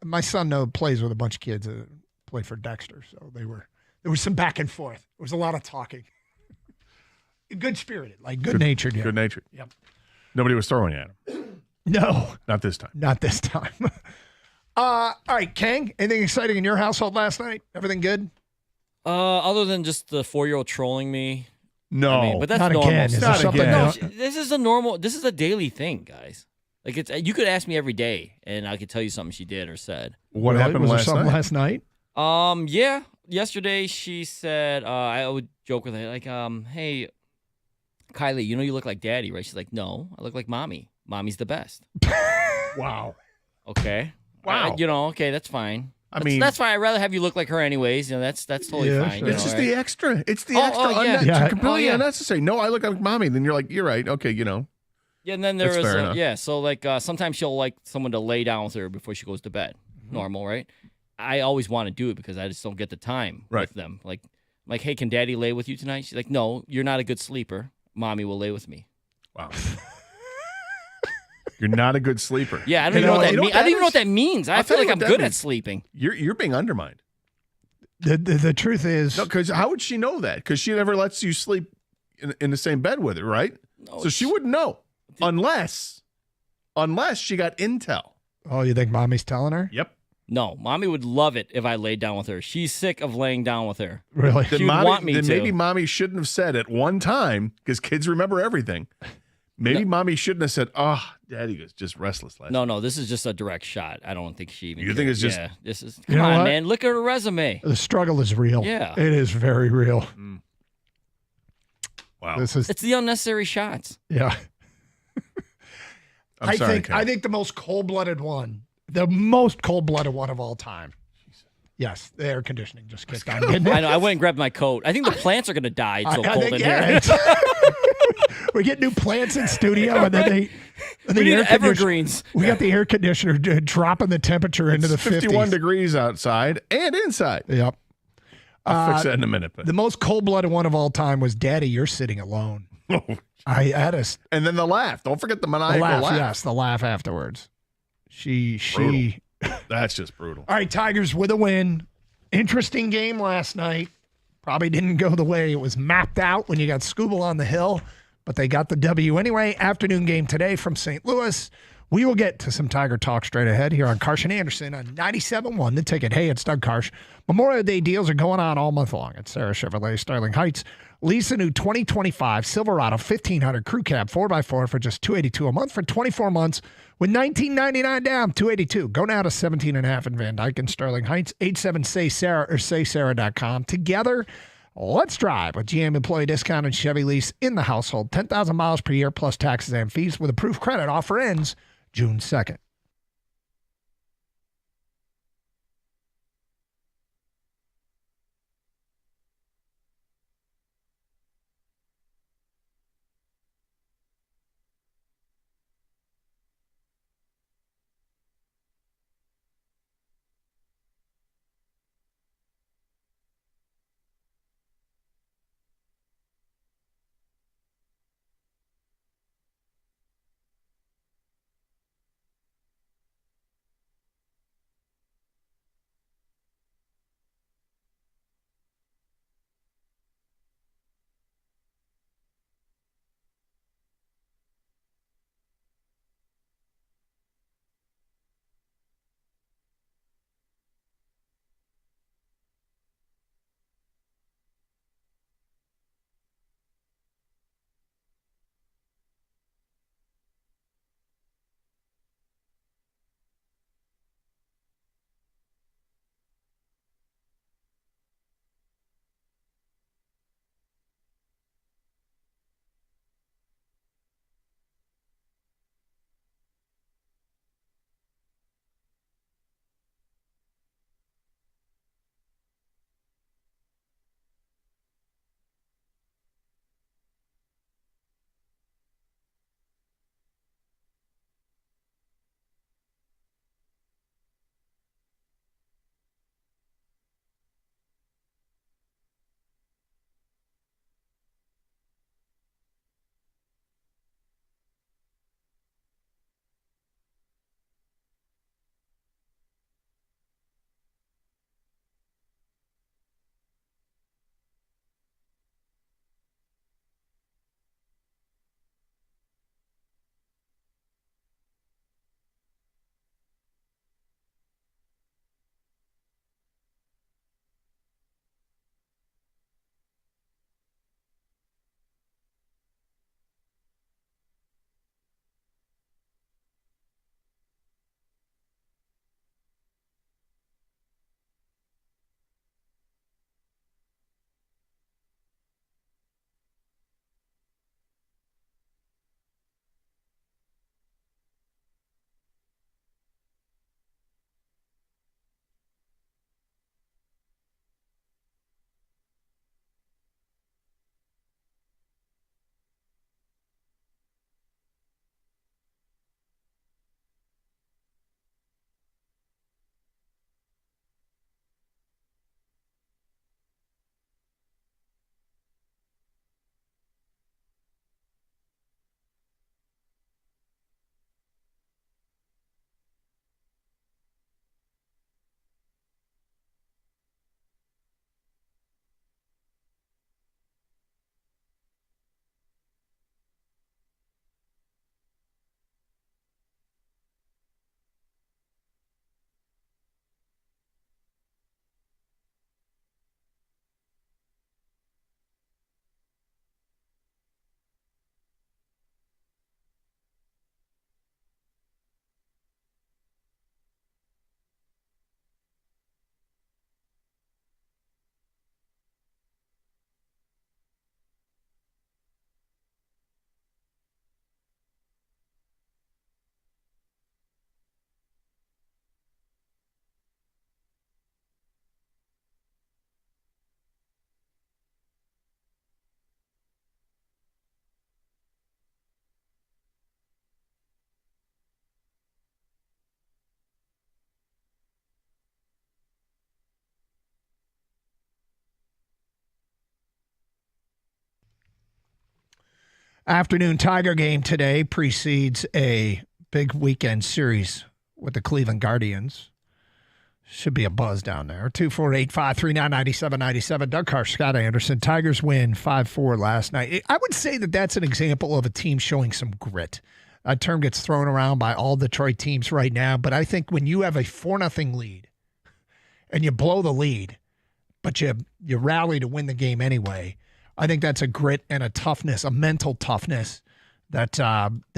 My son plays with a bunch of kids that play for Dexter, so there was some back and forth. There was a lot of talking. Good spirited, like good natured. Yeah. Good natured. Yep. Nobody was throwing at him. No, not this time. Not this time. All right, Kang. Anything exciting in your household last night? Everything good? Other than just the 4-year-old trolling me No, I mean, but that's not normal. again. Is there Not something again. No, else? this is a normal. This is a daily thing, guys. Like you could ask me every day, and I could tell you something she did or said. What Really? happened Was there last something night? last night? Yeah. Yesterday she said, I would joke with her like, hey, Kylie, you know you look like Daddy, right? She's like, no, I look like Mommy. Mommy's the best. Wow. Okay. Wow. Okay, that's fine. I mean, that's fine. I'd rather have you look like her anyways. That's totally Yeah, fine. sure. You it's know, just right? the extra. It's the Oh, extra. oh, yeah. Yeah. Completely Oh, yeah. unnecessary. No, I look like mommy. Then you're like, you're right. Okay, Yeah, and then there That's is fair enough. so like sometimes she'll like someone to lay down with her before she goes to bed. Normal, right? I always want to do it because I just don't get the time Right. with them. Like, hey, can Daddy lay with you tonight? She's like, no, you're not a good sleeper. Mommy will lay with me. Wow. You're not a good sleeper. Yeah, I don't even know what that means. I don't even know what that means. I I'll feel tell you like I'm what that good at means. sleeping. You're being undermined. The truth is, No, because how would she know that? Because she never lets you sleep in the same bed with her, right? No, So she wouldn't know unless she got intel. oh, you think mommy's telling her? Yep. No, Mommy would love it if I laid down with her. She's sick of laying down with her. Really? She would want me then to. maybe mommy shouldn't have said at one time because kids remember everything. Maybe mommy shouldn't have said, "Oh, Daddy was just restless last night." No, this is just a direct shot. I don't think she even. You think it's just- Yeah, this is. You Come know on, what? man. Look at her resume. The struggle is real. Yeah. It is very real. Wow. This is, It's the unnecessary shots. yeah. I'm sorry, think Ken. I think the most cold-blooded one of all time. Yes, the air conditioning just kicked on, didn't it? I know. I went and grabbed my coat. I think the plants are going to die. It's so I cold think, in yeah, here. we get new plants in studio, and then We need evergreens. We got the air conditioner dropping the temperature into the It's 51 50s. degrees outside and inside. Yep. I'll fix that in a minute. But The most cold-blooded one of all time was, "Daddy, you're sitting alone." I had a and then the laugh. Don't forget the the maniacal laugh. laugh. Yes, the laugh afterwards. She. Brutal. That's just brutal. All right, Tigers with a win. Interesting game last night. Probably didn't go the way it was mapped out when you got Scooble on the hill, but they got the W anyway. Afternoon game today from St. Louis. We will get to some Tiger talk straight ahead here on Karsh and Anderson on 97.1 The Ticket. Hey, it's Doug Karsh. Memorial Day deals are going on all month long at Sarah Chevrolet Sterling Heights. Lease a new 2025 Silverado 1500 Crew Cab 4x4 for just $282 a month for 24 months with $19.99 down, $282. Go now to 17.5 in Van Dyke and Sterling Heights, 87-SAY-SARAH or saysarah.com. Together, let's drive with GM employee discount and Chevy lease in the household. 10,000 miles per year plus taxes and fees with approved credit. Offer ends June 2nd. afternoon Tiger game today precedes a big weekend series with the Cleveland Guardians. Should be a buzz down there. 248-539-9797. Doug Carr, Scott Anderson. Tigers win 5-4 last night. I would say that that's an example of a team showing some grit. A term gets thrown around by all Detroit teams right now, but I think when you have a 4-0 lead and you blow the lead, but you rally to win the game anyway, I think that's a grit and a toughness, a mental toughness that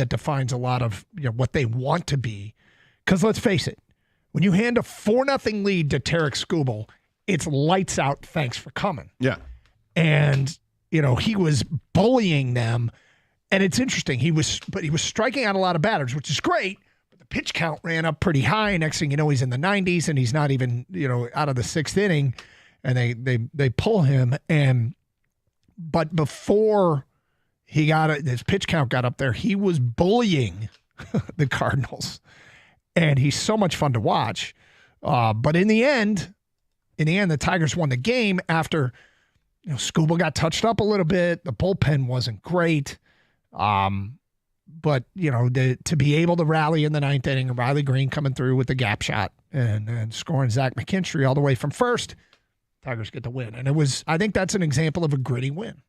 defines a lot of what they want to be. Because let's face it, when you hand a 4-0 lead to Tarek Skubal, it's lights out, thanks for coming. Yeah. And, he was bullying them. And it's interesting. He was striking out a lot of batters, which is great. But the pitch count ran up pretty high. Next thing you know, he's in the 90s, and he's not even, out of the 6th inning. And they pull him. But before his pitch count got up there, he was bullying the Cardinals. And he's so much fun to watch. But in the end, the Tigers won the game after Skubal got touched up a little bit. The bullpen wasn't great. But, to be able to rally in the 9th inning, Riley Green coming through with the gap shot and scoring Zach McKinstry all the way from first, Tigers get the win. And I think that's an example of a gritty win.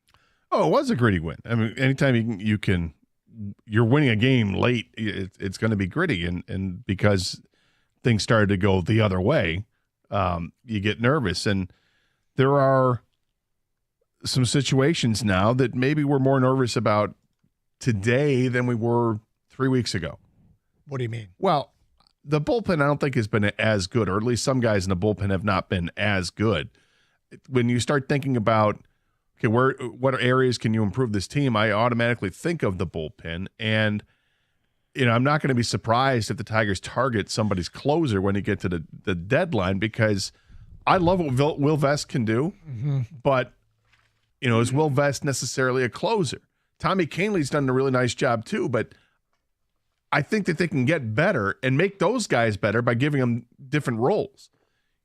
Oh, it was a gritty win. I mean, anytime you're winning a game late, it's going to be gritty. And because things started to go the other way, you get nervous. And there are some situations now that maybe we're more nervous about today than we were 3 weeks ago. What do you mean? Well, the bullpen I don't think has been as good, or at least some guys in the bullpen have not been as good. When you start thinking about, okay, what areas can you improve this team, I automatically think of the bullpen. And, I'm not going to be surprised if the Tigers target somebody's closer when you get to the deadline, because I love what Will Vest can do. Mm-hmm. But, is Will Vest necessarily a closer? Tommy Kahnle's done a really nice job too, but I think that they can get better and make those guys better by giving them different roles.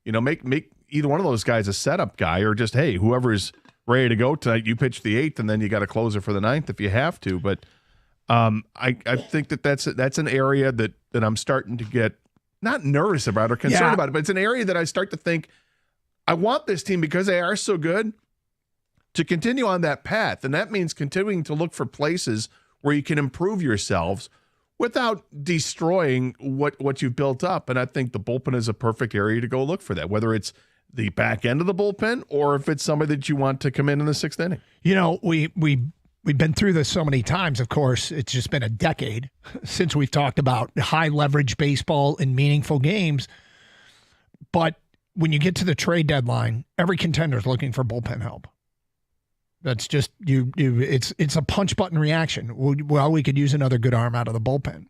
Make either one of those guys a setup guy, or just, hey, whoever's ready to go tonight, you pitch the 8th, and then you got a closer for the 9th if you have to. But I think that's an area that I'm starting to get not nervous about or concerned about it, but it's an area that I start to think I want this team, because they are so good, to continue on that path. And that means continuing to look for places where you can improve yourselves without destroying what you've built up. And I think the bullpen is a perfect area to go look for that, whether it's the back end of the bullpen or if it's somebody that you want to come in the 6th inning. We've been through this so many times. Of course, it's just been a decade since we've talked about high leverage baseball in meaningful games. But when you get to the trade deadline, every contender is looking for bullpen help. That's just it's a punch button reaction. Well, we could use another good arm out of the bullpen.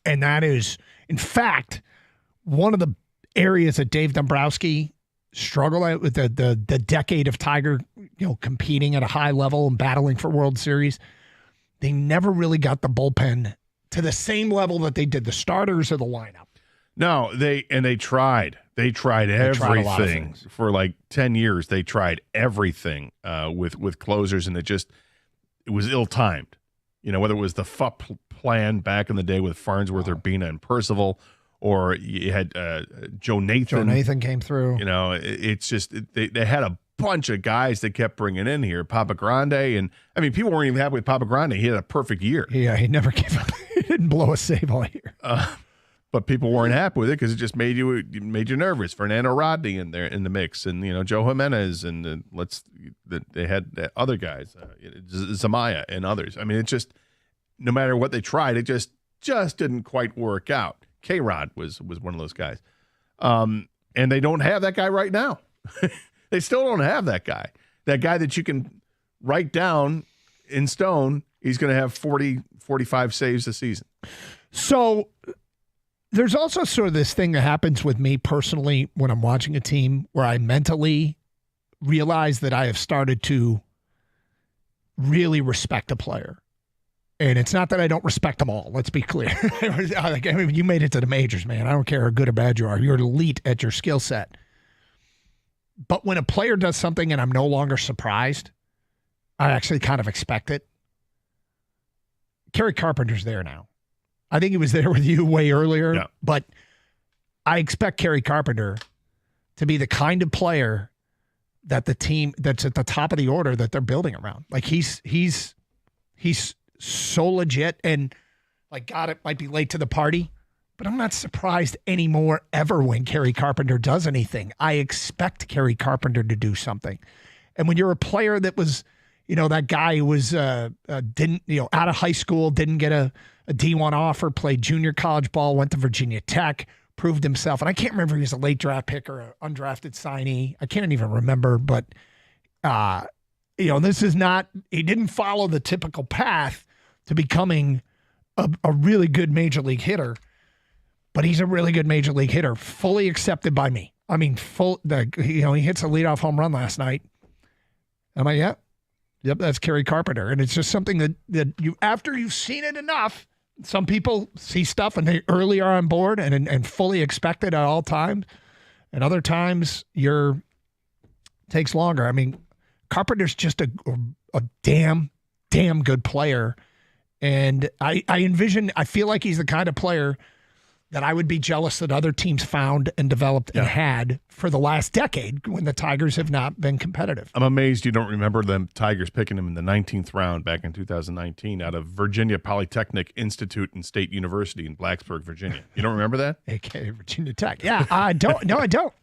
And that is, in fact, one of the areas that Dave Dombrowski struggled at with the decade of Tiger, competing at a high level and battling for World Series. They never really got the bullpen to the same level that they did the starters or the lineup. No, they tried. They tried everything for like 10 years. They tried everything with closers, and it was ill-timed. Whether it was the FUP plan back in the day with Farnsworth or Bina and Percival, or you had Joe Nathan. Joe Nathan came through. It's just they had a bunch of guys they kept bringing in here. Papa Grande, and I mean, people weren't even happy with Papa Grande. He had a perfect year. Yeah, he never gave up. He didn't blow a save all year. But people weren't happy with it because it just made you nervous. Fernando Rodney in there in the mix, and Joe Jimenez, and they had other guys, Zamaya and others. I mean, it just, no matter what they tried, it just didn't quite work out. K-Rod was one of those guys, and they don't have that guy right now. They still don't have that guy that you can write down in stone. He's going to have 40, 45 saves a season. So there's also sort of this thing that happens with me personally when I'm watching a team where I mentally realize that I have started to really respect a player. And it's not that I don't respect them all. Let's be clear. I mean, you made it to the majors, man. I don't care how good or bad you are. You're elite at your skill set. But when a player does something and I'm no longer surprised, I actually kind of expect it. Kerry Carpenter's there now. I think he was there with you way earlier, but I expect Kerry Carpenter to be the kind of player that the team that's at the top of the order that they're building around. Like he's so legit, and like God, it might be late to the party, but I'm not surprised anymore ever when Kerry Carpenter does anything. I expect Kerry Carpenter to do something. And when you're a player that was, that guy who was didn't, out of high school, didn't get a D1 offer, played junior college ball, went to Virginia Tech, proved himself. And I can't remember if he was a late draft pick or an undrafted signee. I can't even remember, but this is not, he didn't follow the typical path to becoming a really good major league hitter, but he's a really good major league hitter, fully accepted by me. I mean, he hits a leadoff home run last night. I'm like, yep, that's Kerry Carpenter. And it's just something that you, after you've seen it enough, some people see stuff and they early are on board and fully expect it at all times. And other times takes longer. I mean, Carpenter's just a damn good player. And I feel like he's the kind of player that I would be jealous that other teams found and developed and had for the last decade when the Tigers have not been competitive. I'm amazed you don't remember the Tigers picking him in the 19th round back in 2019 out of Virginia Polytechnic Institute and State University in Blacksburg, Virginia. You don't remember that? AKA Virginia Tech. Yeah, I don't. No, I don't.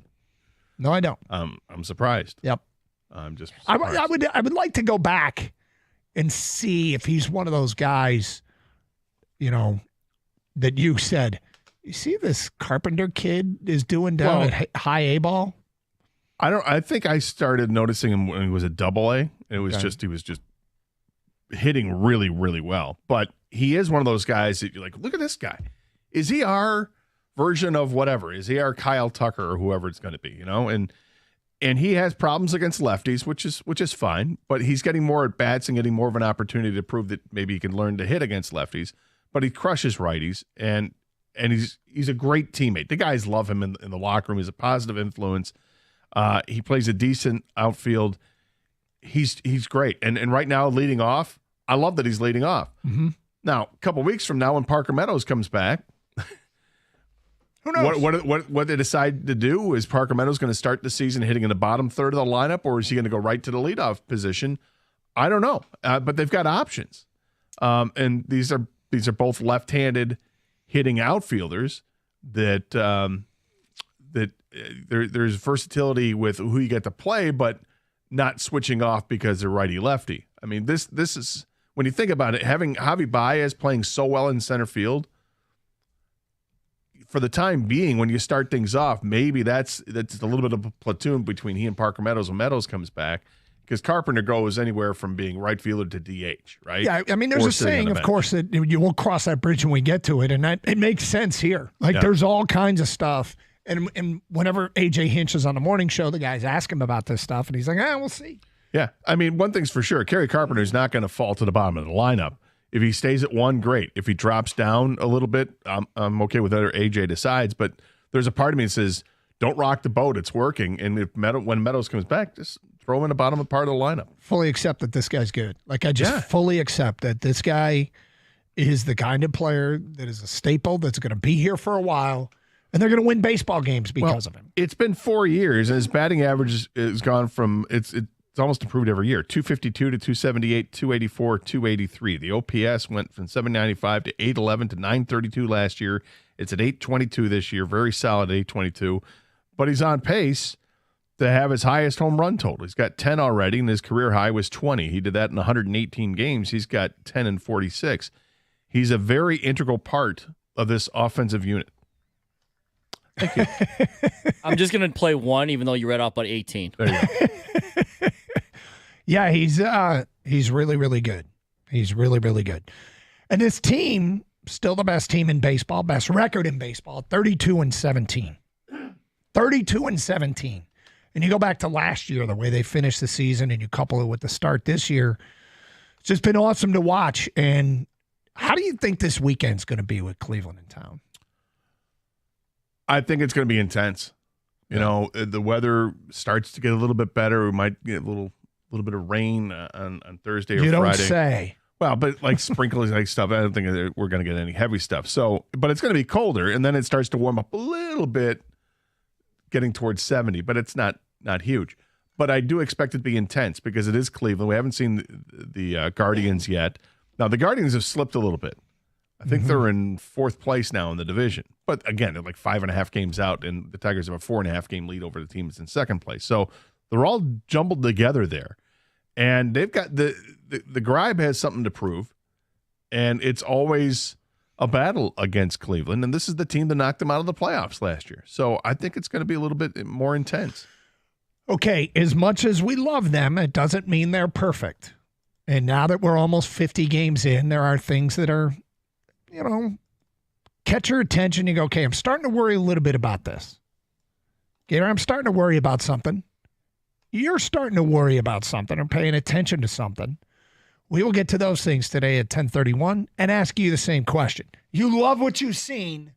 No, I don't. I'm surprised. Yep. I'm just surprised. I would like to go back and see if he's one of those guys, that you said, you see this Carpenter kid is doing down at high A ball? I think I started noticing him when he was a double A. He was just hitting really, really well. But he is one of those guys that you're like, look at this guy. Is he our version of whatever? Is he our Kyle Tucker or whoever it's going to be, And he has problems against lefties, which is fine, but he's getting more at bats and getting more of an opportunity to prove that maybe he can learn to hit against lefties. But he crushes righties, and he's a great teammate. The guys love him in the locker room. He's a positive influence. He plays a decent outfield. He's great. And right now, leading off, I love that he's leading off. Mm-hmm. Now, a couple weeks from now, when Parker Meadows comes back, who knows? What they decide to do is Parker Meadows going to start the season hitting in the bottom third of the lineup, or is he going to go right to the leadoff position? I don't know, but they've got options, and these are both left-handed hitting outfielders that there's versatility with who you get to play, but not switching off because they're righty-lefty. I mean, this is, when you think about it, having Javi Baez playing so well in center field, for the time being, when you start things off, maybe that's a little bit of a platoon between he and Parker Meadows when Meadows comes back, because Carpenter goes anywhere from being right fielder to DH, right? Yeah, I mean, there's a saying, of course, that you will cross that bridge when we get to it, and it makes sense here. Like, there's all kinds of stuff, and whenever AJ Hinch is on the morning show, the guys ask him about this stuff, and he's like, we'll see. Yeah, I mean, one thing's for sure, Kerry Carpenter is not going to fall to the bottom of the lineup. If he stays at one, great. If he drops down a little bit, I'm okay with whatever AJ decides. But there's a part of me that says, don't rock the boat. It's working. And when Meadows comes back, just throw him in the bottom part of the lineup. Fully accept that this guy's good. Like, I just fully accept that this guy is the kind of player that is a staple that's going to be here for a while, and they're going to win baseball games because of him. It's been 4 years, and his batting average has gone from it's almost improved every year. 252 to 278, 284, 283. The OPS went from 795 to 811 to 932 last year. It's at 822 this year. Very solid 822. But he's on pace to have his highest home run total. He's got 10 already, and his career high was 20. He did that in 118 games. He's got 10 and 46. He's a very integral part of this offensive unit. Thank you. I'm just going to play one, even though you read off about 18. There you go. Yeah, he's really, really good. He's really, really good. And this team, still the best team in baseball, best record in baseball, 32-17. 32-17. And you go back to last year, the way they finished the season, and you couple it with the start this year, it's just been awesome to watch. And how do you think this weekend's going to be with Cleveland in town? I think it's going to be intense. You know, the weather starts to get a little bit better. We might get a little bit of rain on Thursday or Friday. You don't say. Well, but like sprinkles like stuff, I don't think we're going to get any heavy stuff. So, but it's going to be colder, and then it starts to warm up a little bit, getting towards 70, but it's not huge. But I do expect it to be intense because it is Cleveland. We haven't seen the Guardians yet. Now, the Guardians have slipped a little bit. I think they're in 4th place now in the division. But again, they're like 5.5 games out, and the Tigers have a 4.5 game lead over the team that's in 2nd place. So they're all jumbled together there. And they've got the Gribe has something to prove, and it's always a battle against Cleveland. And this is the team that knocked them out of the playoffs last year. So I think it's going to be a little bit more intense. Okay, as much as we love them, it doesn't mean they're perfect. And now that we're almost 50 games in, there are things that are, catch your attention. You go, okay, I'm starting to worry a little bit about this. Gator, I'm starting to worry about something. You're starting to worry about something or paying attention to something. We will get to those things today at 10:31 and ask you the same question. You love what you've seen,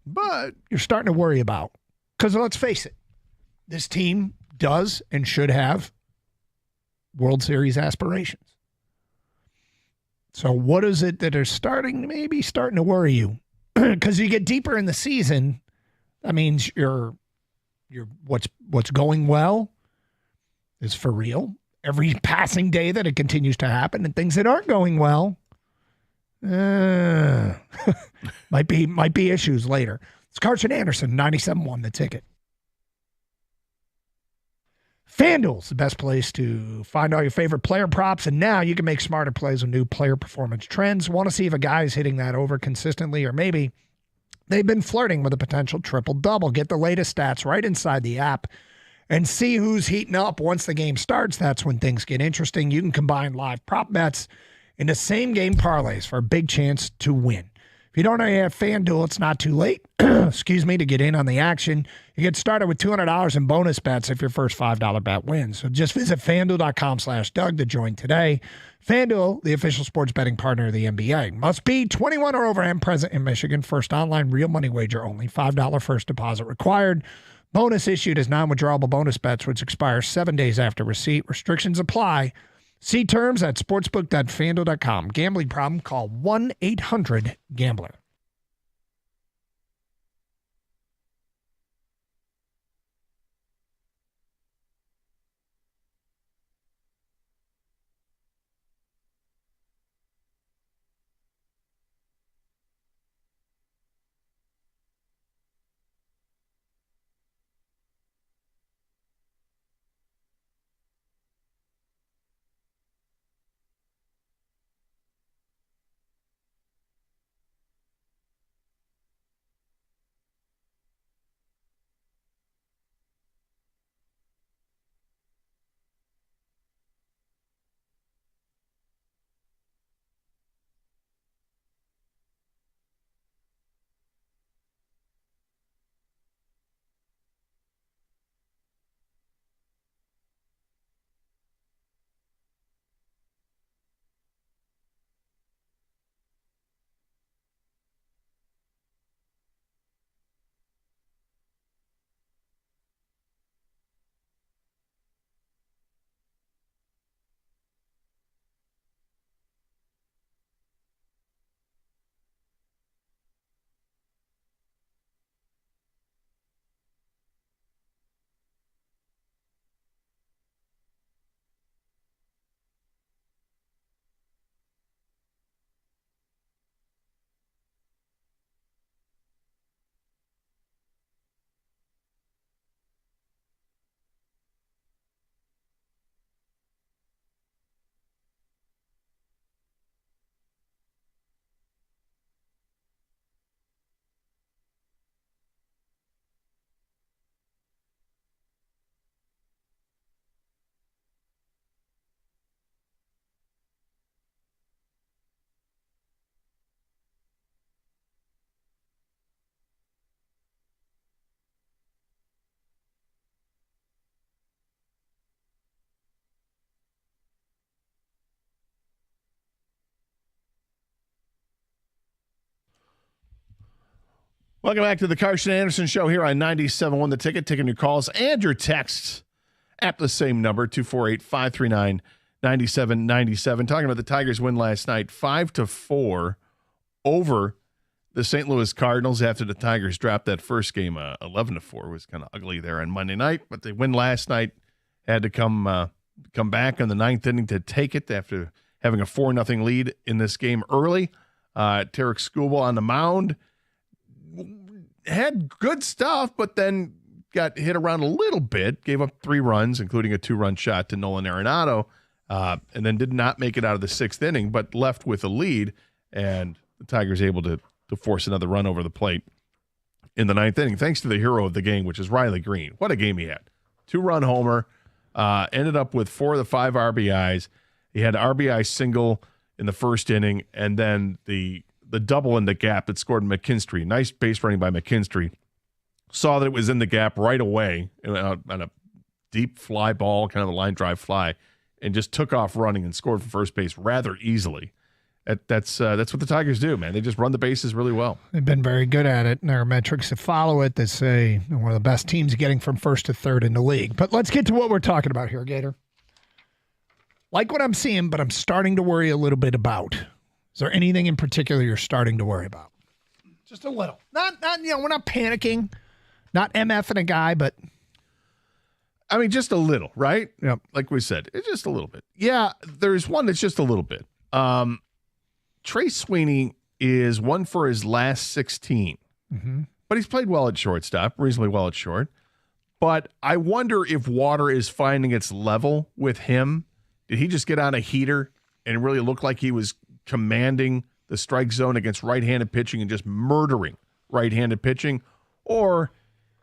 but you're starting to worry about. Because let's face it, this team does and should have World Series aspirations. So what is it that are maybe starting to worry you? Because you get deeper in the season, that means you're what's going well is for real. Every passing day that it continues to happen, and things that aren't going well might be issues later. It's Carson Anderson, 97.1 The Ticket. FanDuel's the best place to find all your favorite player props, and now you can make smarter plays with new player performance trends. Want to see if a guy's hitting that over consistently, or maybe they've been flirting with a potential triple-double. Get the latest stats right inside the app and see who's heating up once the game starts. That's when things get interesting. You can combine live prop bets into same-game parlays for a big chance to win. If you don't know you have FanDuel, it's not too late, to get in on the action. You get started with $200 in bonus bets if your first $5 bet wins. So just visit FanDuel.com/Doug to join today. FanDuel, the official sports betting partner of the NBA. Must be 21 or over and present in Michigan. First online real money wager only. $5 first deposit required. Bonus issued as non-withdrawable bonus bets, which expires 7 days after receipt. Restrictions apply. See terms at sportsbook.fanduel.com. Gambling problem? Call 1-800-GAMBLER. Welcome back to the Carson Anderson Show here on 97.1 The Ticket. Taking your calls and your texts at the same number, 248-539-98 97-97. Talking about the Tigers win last night, 5-4 over the St. Louis Cardinals after the Tigers dropped that first game. 11-4 was kind of ugly there on Monday night, but they win last night. Had to come back in the ninth inning to take it after having a 4-0 lead in this game early. Tarek Skubal on the mound had good stuff, but then got hit around a little bit, gave up 3 runs, including a 2-run shot to Nolan Arenado, and then did not make it out of the 6th inning, but left with a lead, and the Tigers able to force another run over the plate in the 9th inning, thanks to the hero of the game, which is Riley Green. What a game he had. 2-run homer, ended up with 4 of the 5 RBIs. He had an RBI single in the 1st inning, and then the double in the gap that scored McKinstry. Nice base running by McKinstry. Saw that it was in the gap right away on a deep fly ball, kind of a line drive fly, and just took off running and scored from first base rather easily. That's what the Tigers do, man. They just run the bases really well. They've been very good at it, and there are metrics that follow it that say one of the best teams getting from first to third in the league. But let's get to what we're talking about here, Gator. Like what I'm seeing, but I'm starting to worry a little bit about. Is there anything in particular you're starting to worry about? Just a little. Not we're not panicking. Not MFing a guy, but I mean, just a little, right? Yep. Like we said, it's just a little bit. Yeah, there's one that's just a little bit. Trey Sweeney is 1 for his last 16, but he's played well at shortstop, reasonably well at short. But I wonder if water is finding its level with him. Did he just get on a heater and really look like he was commanding the strike zone against right-handed pitching and just murdering right-handed pitching? Or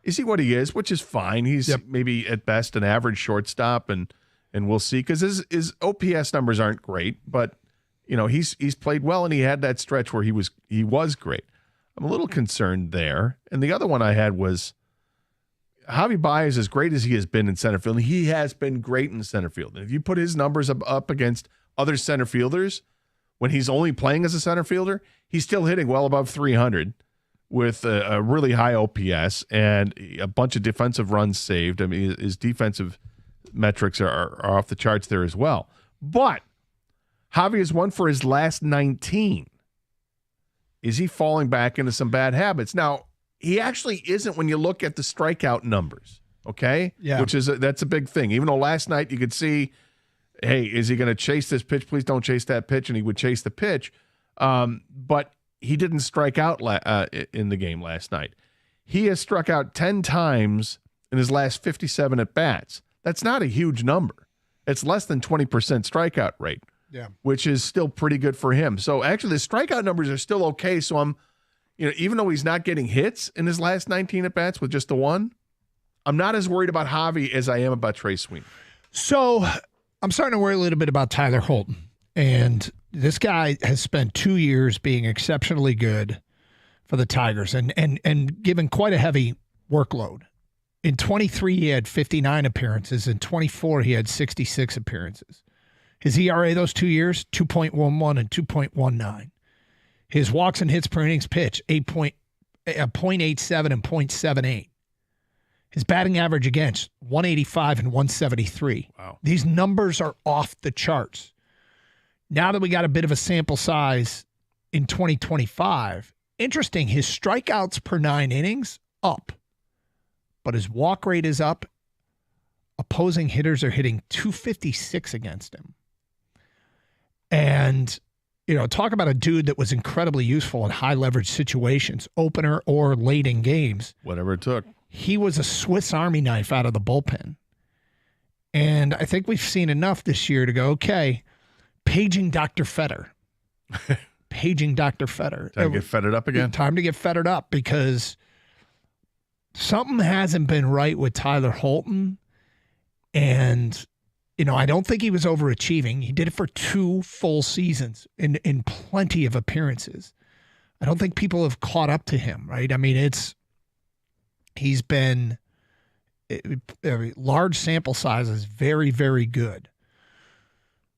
is he what he is, which is fine. He's maybe at best an average shortstop, and we'll see, because his OPS numbers aren't great, but you know he's played well, and he had that stretch where he was great. I'm a little concerned there. And the other one I had was Javi Baez, as great as he has been in center field, and he has been great in center field. And if you put his numbers up against other center fielders when he's only playing as a center fielder, he's still hitting well above 300. With a really high OPS and a bunch of defensive runs saved. I mean, his defensive metrics are off the charts there as well. But Javi is 1 for his last 19. Is he falling back into some bad habits? Now, he actually isn't when you look at the strikeout numbers, okay? Yeah. That's a big thing. Even though last night you could see, hey, is he going to chase this pitch? Please don't chase that pitch. And he would chase the pitch. But he didn't strike out in the game last night. He has struck out 10 times in his last 57 at-bats. That's not a huge number. It's less than 20% strikeout rate, which is still pretty good for him. So actually the strikeout numbers are still okay. So I'm, even though he's not getting hits in his last 19 at-bats with just the one, I'm not as worried about Javi as I am about Trey Sweeney. So I'm starting to worry a little bit about Tyler Holton. And this guy has spent 2 years being exceptionally good for the Tigers and given quite a heavy workload. In 23, he had 59 appearances. In 24, he had 66 appearances. His ERA those 2 years, 2.11 and 2.19. His walks and hits per innings pitch, 0.87 and 0.78. His batting average against, 185 and 173. Wow. These numbers are off the charts. Now that we got a bit of a sample size in 2025, interesting, his strikeouts per 9 innings, up. But his walk rate is up. Opposing hitters are hitting 256 against him. And, talk about a dude that was incredibly useful in high leverage situations, opener or late in games. Whatever it took. He was a Swiss Army knife out of the bullpen. And I think we've seen enough this year to go, okay, paging Dr. Fetter. Paging Dr. Fetter. Time to get fettered up again? Time to get fettered up because something hasn't been right with Tyler Holton. And, I don't think he was overachieving. He did it for 2 full seasons in plenty of appearances. I don't think people have caught up to him, right? I mean, he's been large sample sizes, very, very good.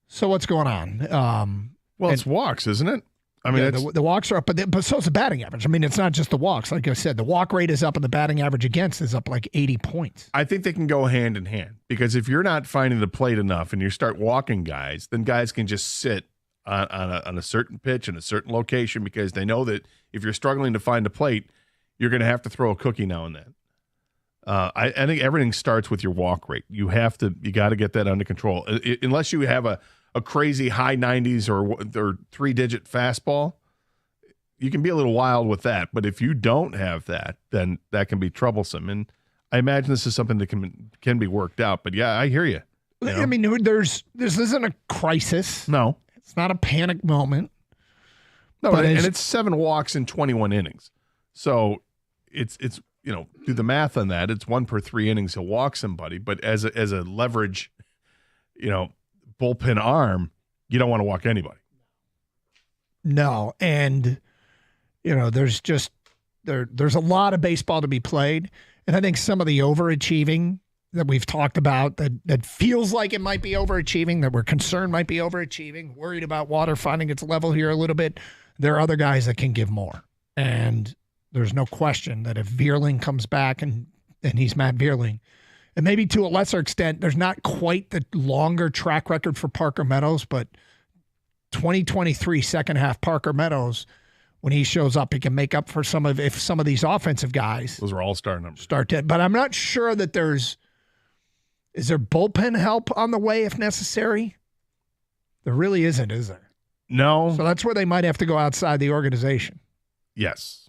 So what's going on? It's walks, isn't it? I mean, the walks are up, but so's the batting average. I mean, it's not just the walks. Like I said, the walk rate is up and the batting average against is up like 80 points. I think they can go hand in hand because if you're not finding the plate enough and you start walking guys, then guys can just sit on a certain pitch in a certain location because they know that if you're struggling to find a plate, you're going to have to throw a cookie now and then. I think everything starts with your walk rate. You got to get that under control. Unless you have a crazy high 90s or 3-digit fastball, you can be a little wild with that. But if you don't have that, then that can be troublesome. And I imagine this is something that can be worked out. But yeah, I hear you. I mean, this isn't a crisis. No, it's not a panic moment. No, and it's 7 walks in 21 innings. So it's do the math on that. It's 1 per 3 innings he'll walk somebody. But as a leverage, bullpen arm, you don't want to walk anybody. No, and there's a lot of baseball to be played, and I think some of the overachieving that we've talked about that feels like it might be overachieving, that we're concerned might be overachieving, worried about water finding its level here a little bit. There are other guys that can give more, and there's no question that if Vierling comes back and he's Matt Vierling, and maybe to a lesser extent, there's not quite the longer track record for Parker Meadows, but 2023 second half Parker Meadows, when he shows up, he can make up for some of these offensive guys. Those are all-star numbers. But I'm not sure that is there bullpen help on the way if necessary? There really isn't, is there? No. So that's where they might have to go outside the organization. Yes.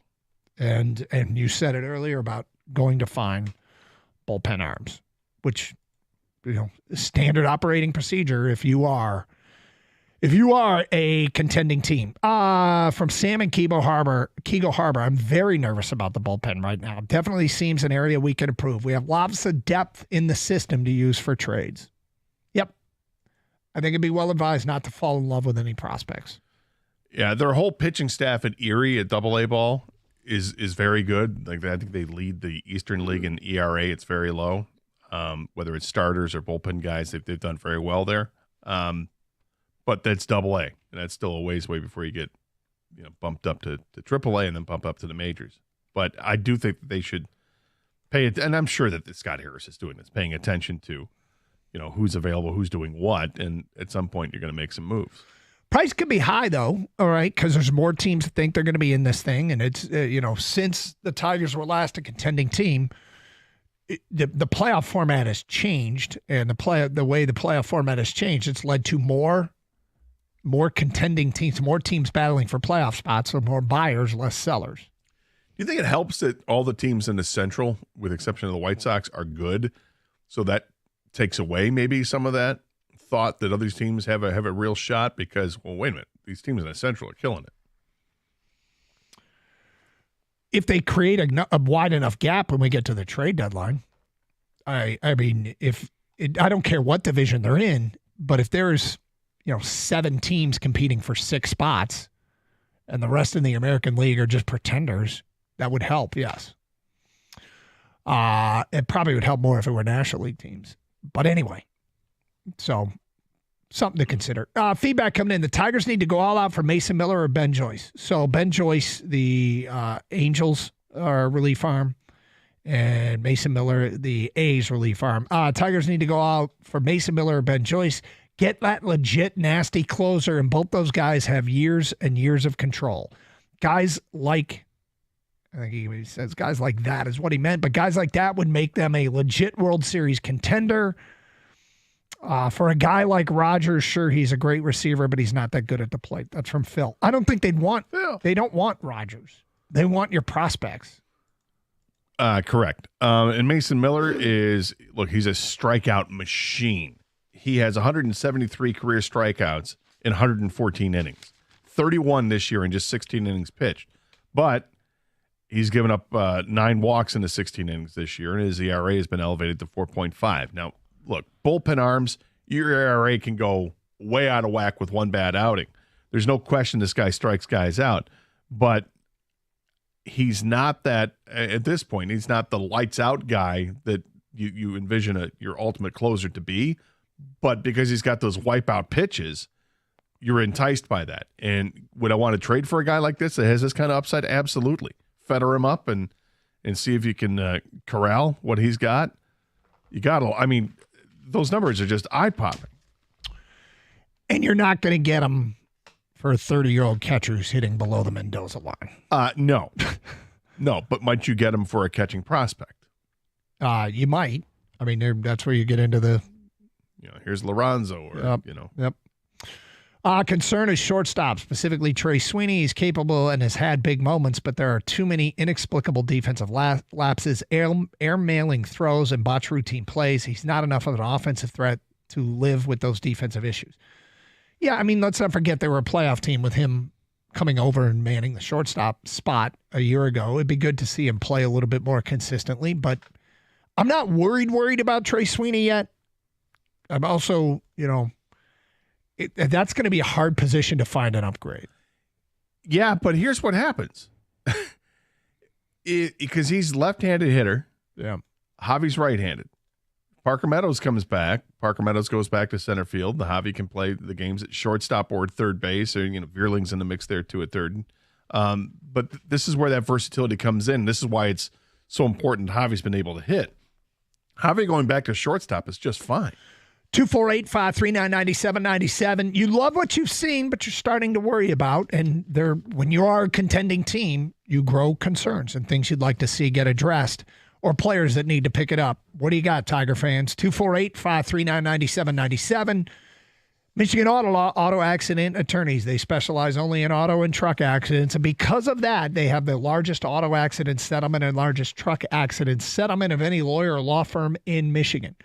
And you said it earlier about going to find bullpen arms, which, standard operating procedure if you are a contending team. From Sam in Keego Harbor, I'm very nervous about the bullpen right now. Definitely seems an area we can improve. We have lots of depth in the system to use for trades. Yep. I think it'd be well advised not to fall in love with any prospects. Yeah, their whole pitching staff at Erie at AA ball is very good. Like I think they lead the Eastern League in ERA. It's very low. Whether it's starters or bullpen guys, they've done very well there. But that's AA, and that's still a ways away before you get bumped up to AAA and then bump up to the majors. But I do think that they should pay it, and I'm sure that Scott Harris is doing this, paying attention to who's available, who's doing what, and at some point you're going to make some moves. Price could be high, though, all right, because there's more teams that think they're going to be in this thing. And it's, since the Tigers were last a contending team, the playoff format has changed. And the way the playoff format has changed, it's led to more contending teams, more teams battling for playoff spots, so more buyers, less sellers. Do you think it helps that all the teams in the Central, with the exception of the White Sox, are good? So that takes away maybe some of that thought that other teams have a real shot because, well, wait a minute, these teams in the Central are killing it. If they create a wide enough gap when we get to the trade deadline, I mean, I don't care what division they're in, but if there's 7 teams competing for 6 spots and the rest in the American League are just pretenders, that would help, yes. It probably would help more if it were National League teams. But anyway, so something to consider. Feedback coming in. The Tigers need to go all out for Mason Miller or Ben Joyce. So Ben Joyce, the Angels relief arm, and Mason Miller, the A's relief arm. Tigers need to go out for Mason Miller or Ben Joyce. Get that legit nasty closer, and both those guys have years and years of control. Guys like, I think he says guys like that is what he meant, but guys like that would make them a legit World Series contender. For a guy like Rogers, sure, he's a great receiver, but he's not that good at the plate. That's from Phil. I don't think they don't want Rogers. They want your prospects. Correct. And Mason Miller he's a strikeout machine. He has 173 career strikeouts in 114 innings, 31 this year in just 16 innings pitched. But he's given up 9 walks in the 16 innings this year, and his ERA has been elevated to 4.5. Now, look, bullpen arms, your ERA can go way out of whack with one bad outing. There's no question this guy strikes guys out, but he's not that, at this point, he's not the lights-out guy that you envision your ultimate closer to be. But because he's got those wipeout pitches, you're enticed by that. And would I want to trade for a guy like this that has this kind of upside? Absolutely. Feather him up and see if you can corral what he's got. You got to, I mean, those numbers are just eye-popping. And you're not going to get him for a 30-year-old catcher who's hitting below the Mendoza line. No. No, but might you get him for a catching prospect? You might. I mean, that's where you get into the... here's Lorenzo or, Yep. Concern is shortstop, specifically Trey Sweeney. He's capable and has had big moments, but there are too many inexplicable defensive lapses, air-mailing throws, and botch routine plays. He's not enough of an offensive threat to live with those defensive issues. Yeah, I mean, let's not forget they were a playoff team with him coming over and manning the shortstop spot a year ago. It'd be good to see him play a little bit more consistently, but I'm not worried about Trey Sweeney yet. I'm also, that's going to be a hard position to find an upgrade. Yeah, but here's what happens. Because he's left-handed hitter. Yeah. Javi's right-handed. Parker Meadows comes back. Parker Meadows goes back to center field. The Javi can play the games at shortstop or third base, or Veerling's in the mix there too at third. But this is where that versatility comes in. This is why it's so important Javi's been able to hit. Javi going back to shortstop is just fine. 248-539-9797. You love what you've seen, but you're starting to worry about. And when you are a contending team, you grow concerns and things you'd like to see get addressed, or players that need to pick it up. What do you got, Tiger fans? 248-539-9797. Michigan Auto Accident Attorneys. They specialize only in auto and truck accidents. And because of that, they have the largest auto accident settlement and largest truck accident settlement of any lawyer or law firm in Michigan.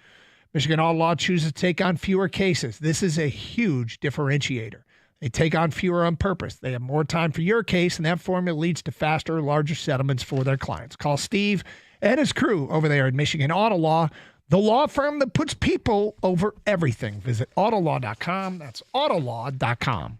Michigan Auto Law chooses to take on fewer cases. This is a huge differentiator. They take on fewer on purpose. They have more time for your case, and that formula leads to faster, larger settlements for their clients. Call Steve and his crew over there at Michigan Auto Law, the law firm that puts people over everything. Visit autolaw.com. That's autolaw.com.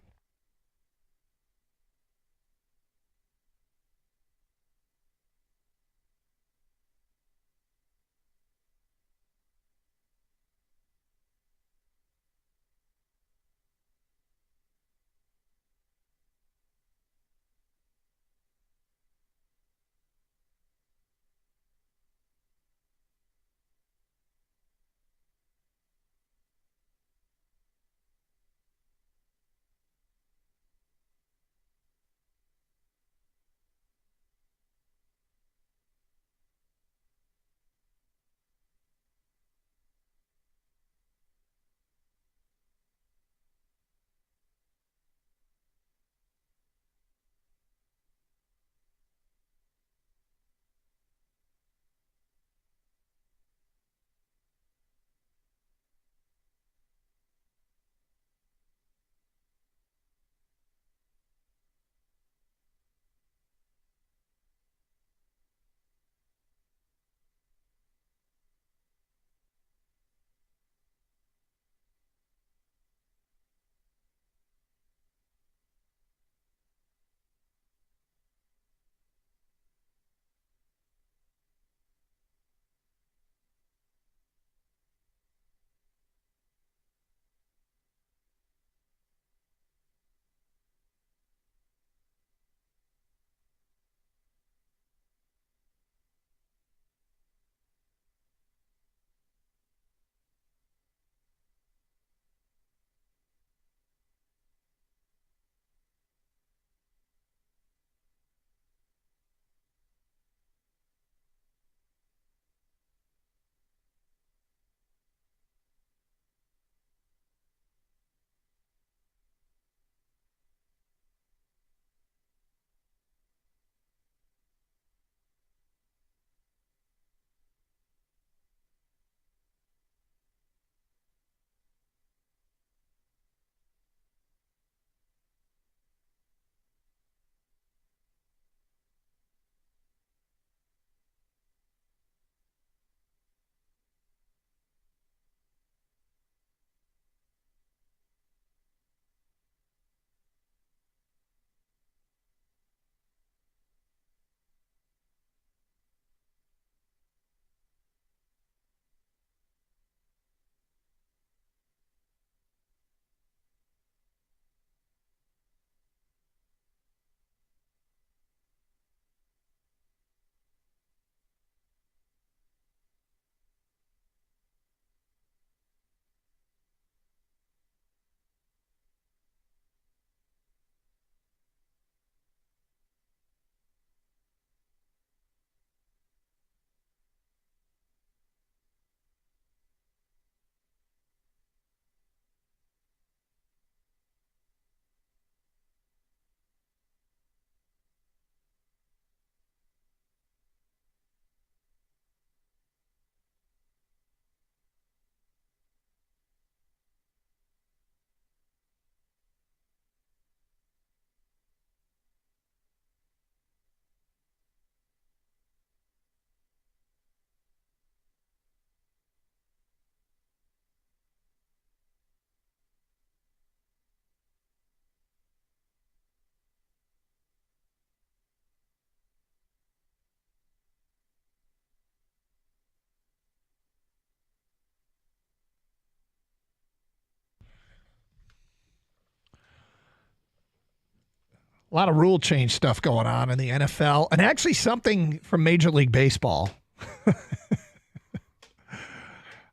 A lot of rule change stuff going on in the NFL, and actually something from Major League Baseball.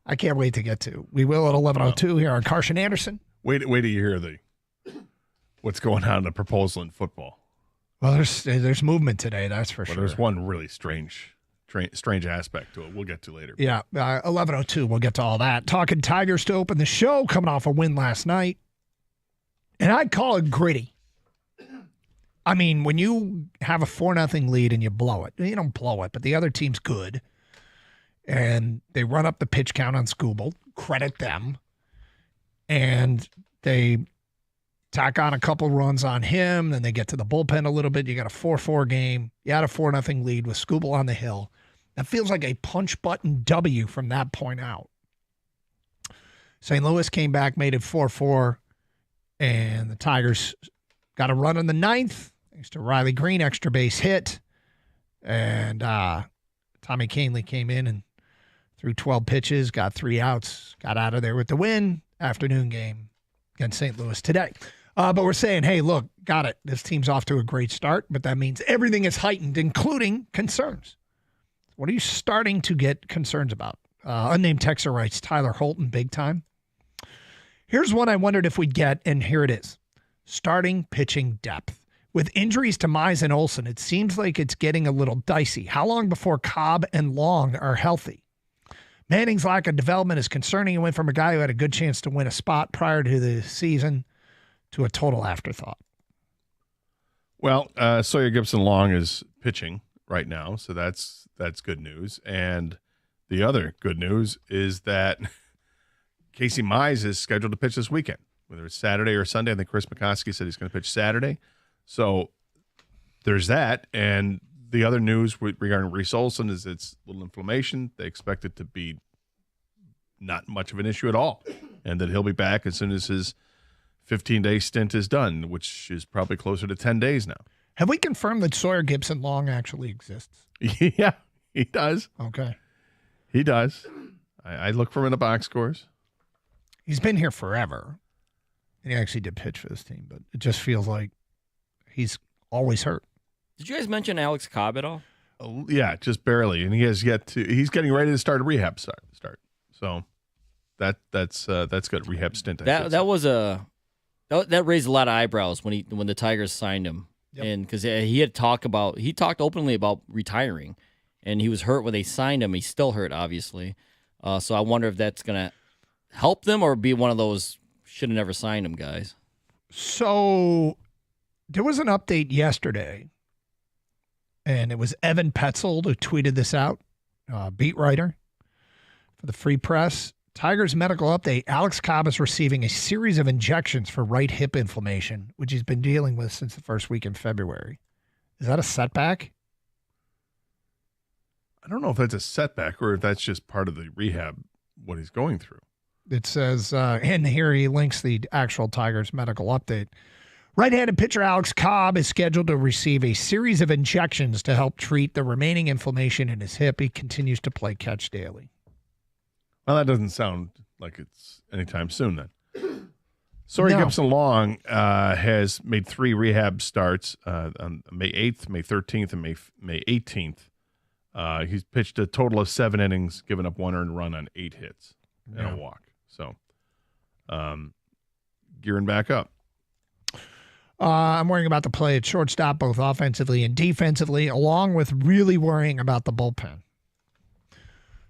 I can't wait to get to. We will at 11:02 here on Carson Anderson. Wait till you hear what's going on in the proposal in football. Well, there's movement today, that's for sure. There's one really strange aspect to it. We'll get to later. Yeah, 11:02. We'll get to all that. Talking Tigers to open the show, coming off a win last night, and I'd call it gritty. I mean, when you have a 4-0 lead and you blow it, you don't blow it, but the other team's good, and they run up the pitch count on Skubal, credit them, and they tack on a couple runs on him, then they get to the bullpen a little bit. You got a 4-4 game. You had a 4-0 lead with Skubal on the hill. That feels like a punch-button W from that point out. St. Louis came back, made it 4-4, and the Tigers got a run in the ninth. Thanks to Riley Green, extra base hit. And Tommy Kahnle came in and threw 12 pitches, got 3 outs, got out of there with the win. Afternoon game against St. Louis today. But we're saying, hey, look, got it. This team's off to a great start, but that means everything is heightened, including concerns. What are you starting to get concerns about? Unnamed texter writes, Tyler Holton, big time. Here's one I wondered if we'd get, and here it is. Starting pitching depth. With injuries to Mize and Olsen, it seems like it's getting a little dicey. How long before Cobb and Long are healthy? Manning's lack of development is concerning. He went from a guy who had a good chance to win a spot prior to the season to a total afterthought. Well, Sawyer Gibson-Long is pitching right now, so that's good news. And the other good news is that Casey Mize is scheduled to pitch this weekend, whether it's Saturday or Sunday. I think Chris McCoskey said he's going to pitch Saturday. So there's that. And the other news regarding Reese Olson is it's a little inflammation. They expect it to be not much of an issue at all, and that he'll be back as soon as his 15-day stint is done, which is probably closer to 10 days now. Have we confirmed that Sawyer Gibson-Long actually exists? Yeah, he does. Okay. He does. I look for him in the box scores. He's been here forever, and he actually did pitch for this team, but it just feels like he's always hurt. Did you guys mention Alex Cobb at all? Yeah, just barely, and he has yet to. He's getting ready to start a rehab start. So that's good. Rehab stint. That raised a lot of eyebrows when the Tigers signed him, and because he talked openly about retiring, and he was hurt when they signed him. He's still hurt, obviously. So I wonder if that's gonna help them or be one of those should have never signed him guys. So there was an update yesterday, and it was Evan Petzold who tweeted this out, beat writer for the Free Press. Tigers medical update, Alex Cobb is receiving a series of injections for right hip inflammation, which he's been dealing with since the first week in February. Is that a setback? I don't know if that's a setback or if that's just part of the rehab, what he's going through. It says, and here he links the actual Tigers medical update. Right-handed pitcher Alex Cobb is scheduled to receive a series of injections to help treat the remaining inflammation in his hip. He continues to play catch daily. Well, that doesn't sound like it's anytime soon then. Sawyer Gibson-Long has made 3 rehab starts on May 8th, May 13th, and May 18th. He's pitched a total of 7 innings, given up 1 earned run on 8 hits and a walk. So, gearing back up. I'm worrying about the play at shortstop, both offensively and defensively, along with really worrying about the bullpen.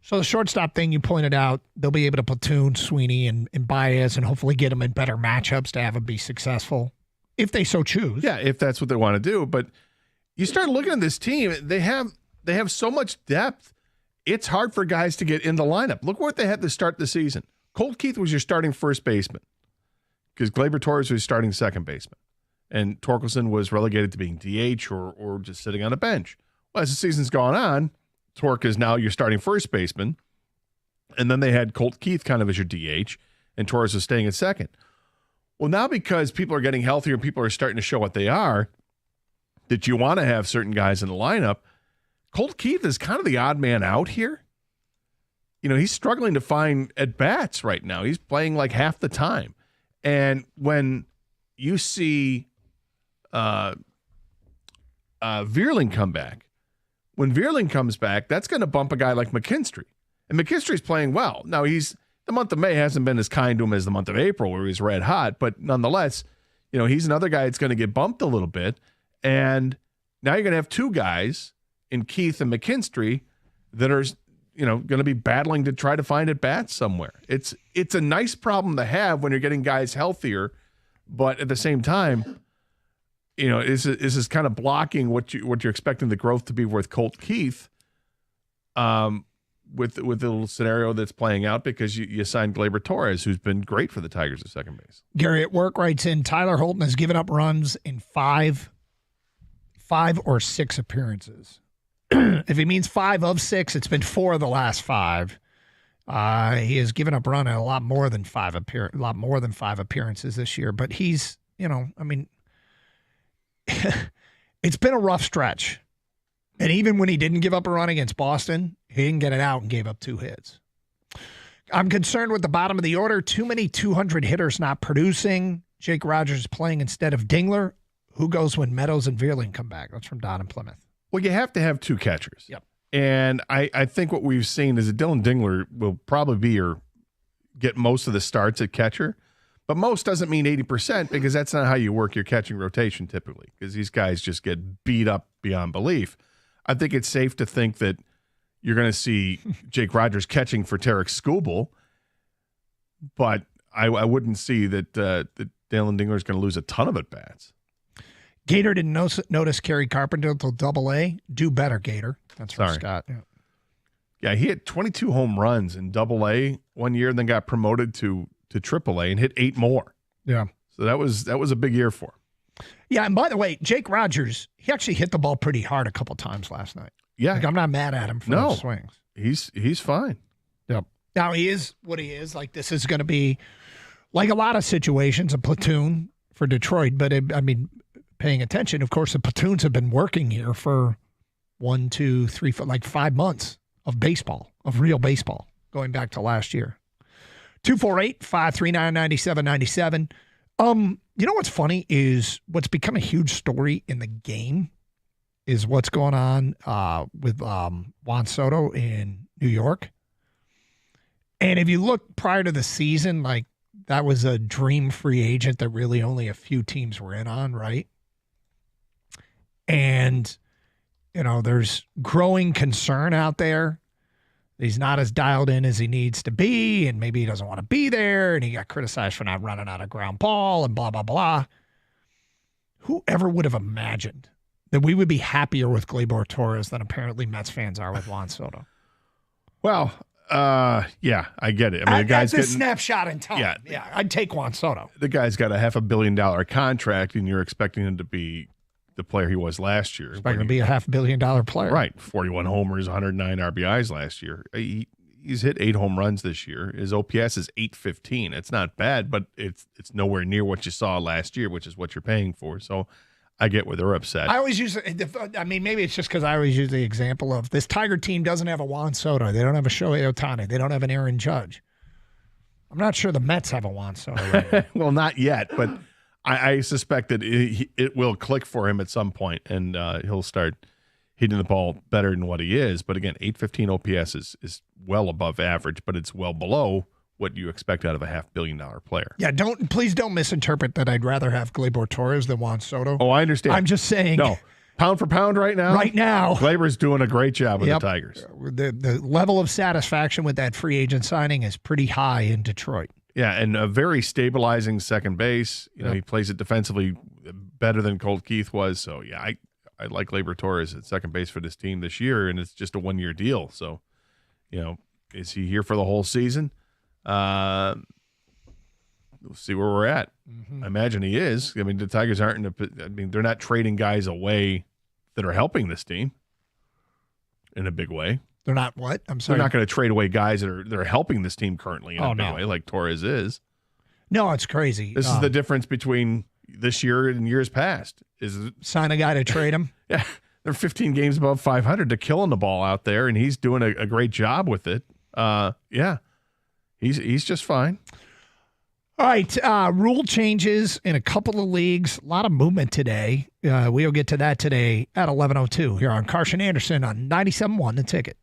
So the shortstop thing you pointed out, they'll be able to platoon Sweeney and Baez and hopefully get them in better matchups to have them be successful, if they so choose. Yeah, if that's what they want to do. But you start looking at this team, they have so much depth. It's hard for guys to get in the lineup. Look what they had to start the season. Colt Keith was your starting first baseman because Gleyber Torres was starting second baseman. And Torkelson was relegated to being DH or just sitting on a bench. Well, as the season's gone on, Torque is now your starting first baseman. And then they had Colt Keith kind of as your DH, and Torres was staying at second. Well, now because people are getting healthier and people are starting to show what they are, that you want to have certain guys in the lineup, Colt Keith is kind of the odd man out here. You know, he's struggling to find at-bats right now. He's playing like half the time. And when you see Vierling come back. When Vierling comes back, that's going to bump a guy like McKinstry. And McKinstry's playing well. Now, the month of May hasn't been as kind to him as the month of April where he's red hot, but nonetheless, he's another guy that's going to get bumped a little bit. And now you're going to have two guys in Keith and McKinstry that are, going to be battling to try to find at bats somewhere. It's a nice problem to have when you're getting guys healthier, but at the same time, this is kind of blocking what you're expecting the growth to be with Colt Keith, with the little scenario that's playing out because you signed Gleyber Torres, who's been great for the Tigers at second base. Gary at work writes in, Tyler Holton has given up runs in five or six appearances. If he means 5 of 6, it's been 4 of the last 5. He has given up run in a lot more than 5 appearances this year. But he's, it's been a rough stretch. And even when he didn't give up a run against Boston, he didn't get it out and gave up 2 hits. I'm concerned with the bottom of the order. Too many 200 hitters not producing. Jake Rogers playing instead of Dingler. Who goes when Meadows and Vierling come back? That's from Don in Plymouth. Well, you have to have 2 catchers. Yep. And I think what we've seen is that Dylan Dingler will probably get most of the starts at catcher. But most doesn't mean 80% because that's not how you work your catching rotation typically because these guys just get beat up beyond belief. I think it's safe to think that you're going to see Jake Rogers catching for Tarek Skubal, but I wouldn't see that Dylan Dingler is going to lose a ton of at-bats. Gator didn't notice Kerry Carpenter until Double-A. Do better, Gator. That's from Scott. Yeah, he hit 22 home runs in Double-A one year and then got promoted to Triple-A and hit 8 more. Yeah. So that was a big year for him. Yeah, and by the way, Jake Rogers, he actually hit the ball pretty hard a couple times last night. Yeah. I'm not mad at him for those swings. He's fine. Yep. Now, he is what he is. Like, this is going to be, like a lot of situations, a platoon for Detroit. But, paying attention, of course, the platoons have been working here for 1, 2, 3, 4, like 5 months of baseball, of real baseball, going back to last year. 248-539-9797. You know what's funny is what's become a huge story in the game is what's going on with Juan Soto in New York. And if you look prior to the season, like that was a dream free agent that really only a few teams were in on, right? And, there's growing concern out there. He's not as dialed in as he needs to be, and maybe he doesn't want to be there, and he got criticized for not running out of ground ball and blah, blah, blah. Whoever would have imagined that we would be happier with Gleyber Torres than apparently Mets fans are with Juan Soto? Well, yeah, I get it. The guy's that's a snapshot in time. Yeah, I'd take Juan Soto. The guy's got a $500 million contract, and you're expecting him to be the player he was last year. Expecting to be a $500 million player. Right. 41 homers, 109 RBIs last year. He's hit 8 home runs this year. His OPS is 815. It's not bad, but it's nowhere near what you saw last year, which is what you're paying for. So I get where they're upset. I always use, maybe it's just because I always use the example of this Tiger team doesn't have a Juan Soto. They don't have a Shohei Ohtani. They don't have an Aaron Judge. I'm not sure the Mets have a Juan Soto right now. Well, not yet, but I suspect that it will click for him at some point, and he'll start hitting the ball better than what he is. But again, 815 OPS is well above average, but it's well below what you expect out of a $500 million player. Yeah, please don't misinterpret that I'd rather have Gleyber Torres than Juan Soto. Oh, I understand. I'm just saying. No, pound for pound right now? Right now. Gleyber's doing a great job with the Tigers. The level of satisfaction with that free agent signing is pretty high in Detroit. Yeah, and a very stabilizing second base. He plays it defensively better than Colt Keith was. So, yeah, I like Gleyber Torres at second base for this team this year, and it's just a one-year deal. So, is he here for the whole season? We'll see where we're at. Mm-hmm. I imagine he is. The Tigers aren't they're not trading guys away that are helping this team in a big way. They're not what? I'm sorry. They're not going to trade away guys that are helping this team currently in a big way, like Torres is. No, it's crazy. This is the difference between this year and years past. Is sign a guy to trade him? Yeah, they're 15 games above 500. They're killing the ball out there, and he's doing a great job with it. Yeah, he's just fine. All right, rule changes in a couple of leagues. A lot of movement today. We'll get to that today at 11:02 here on Carson Anderson on 97.1 The Ticket.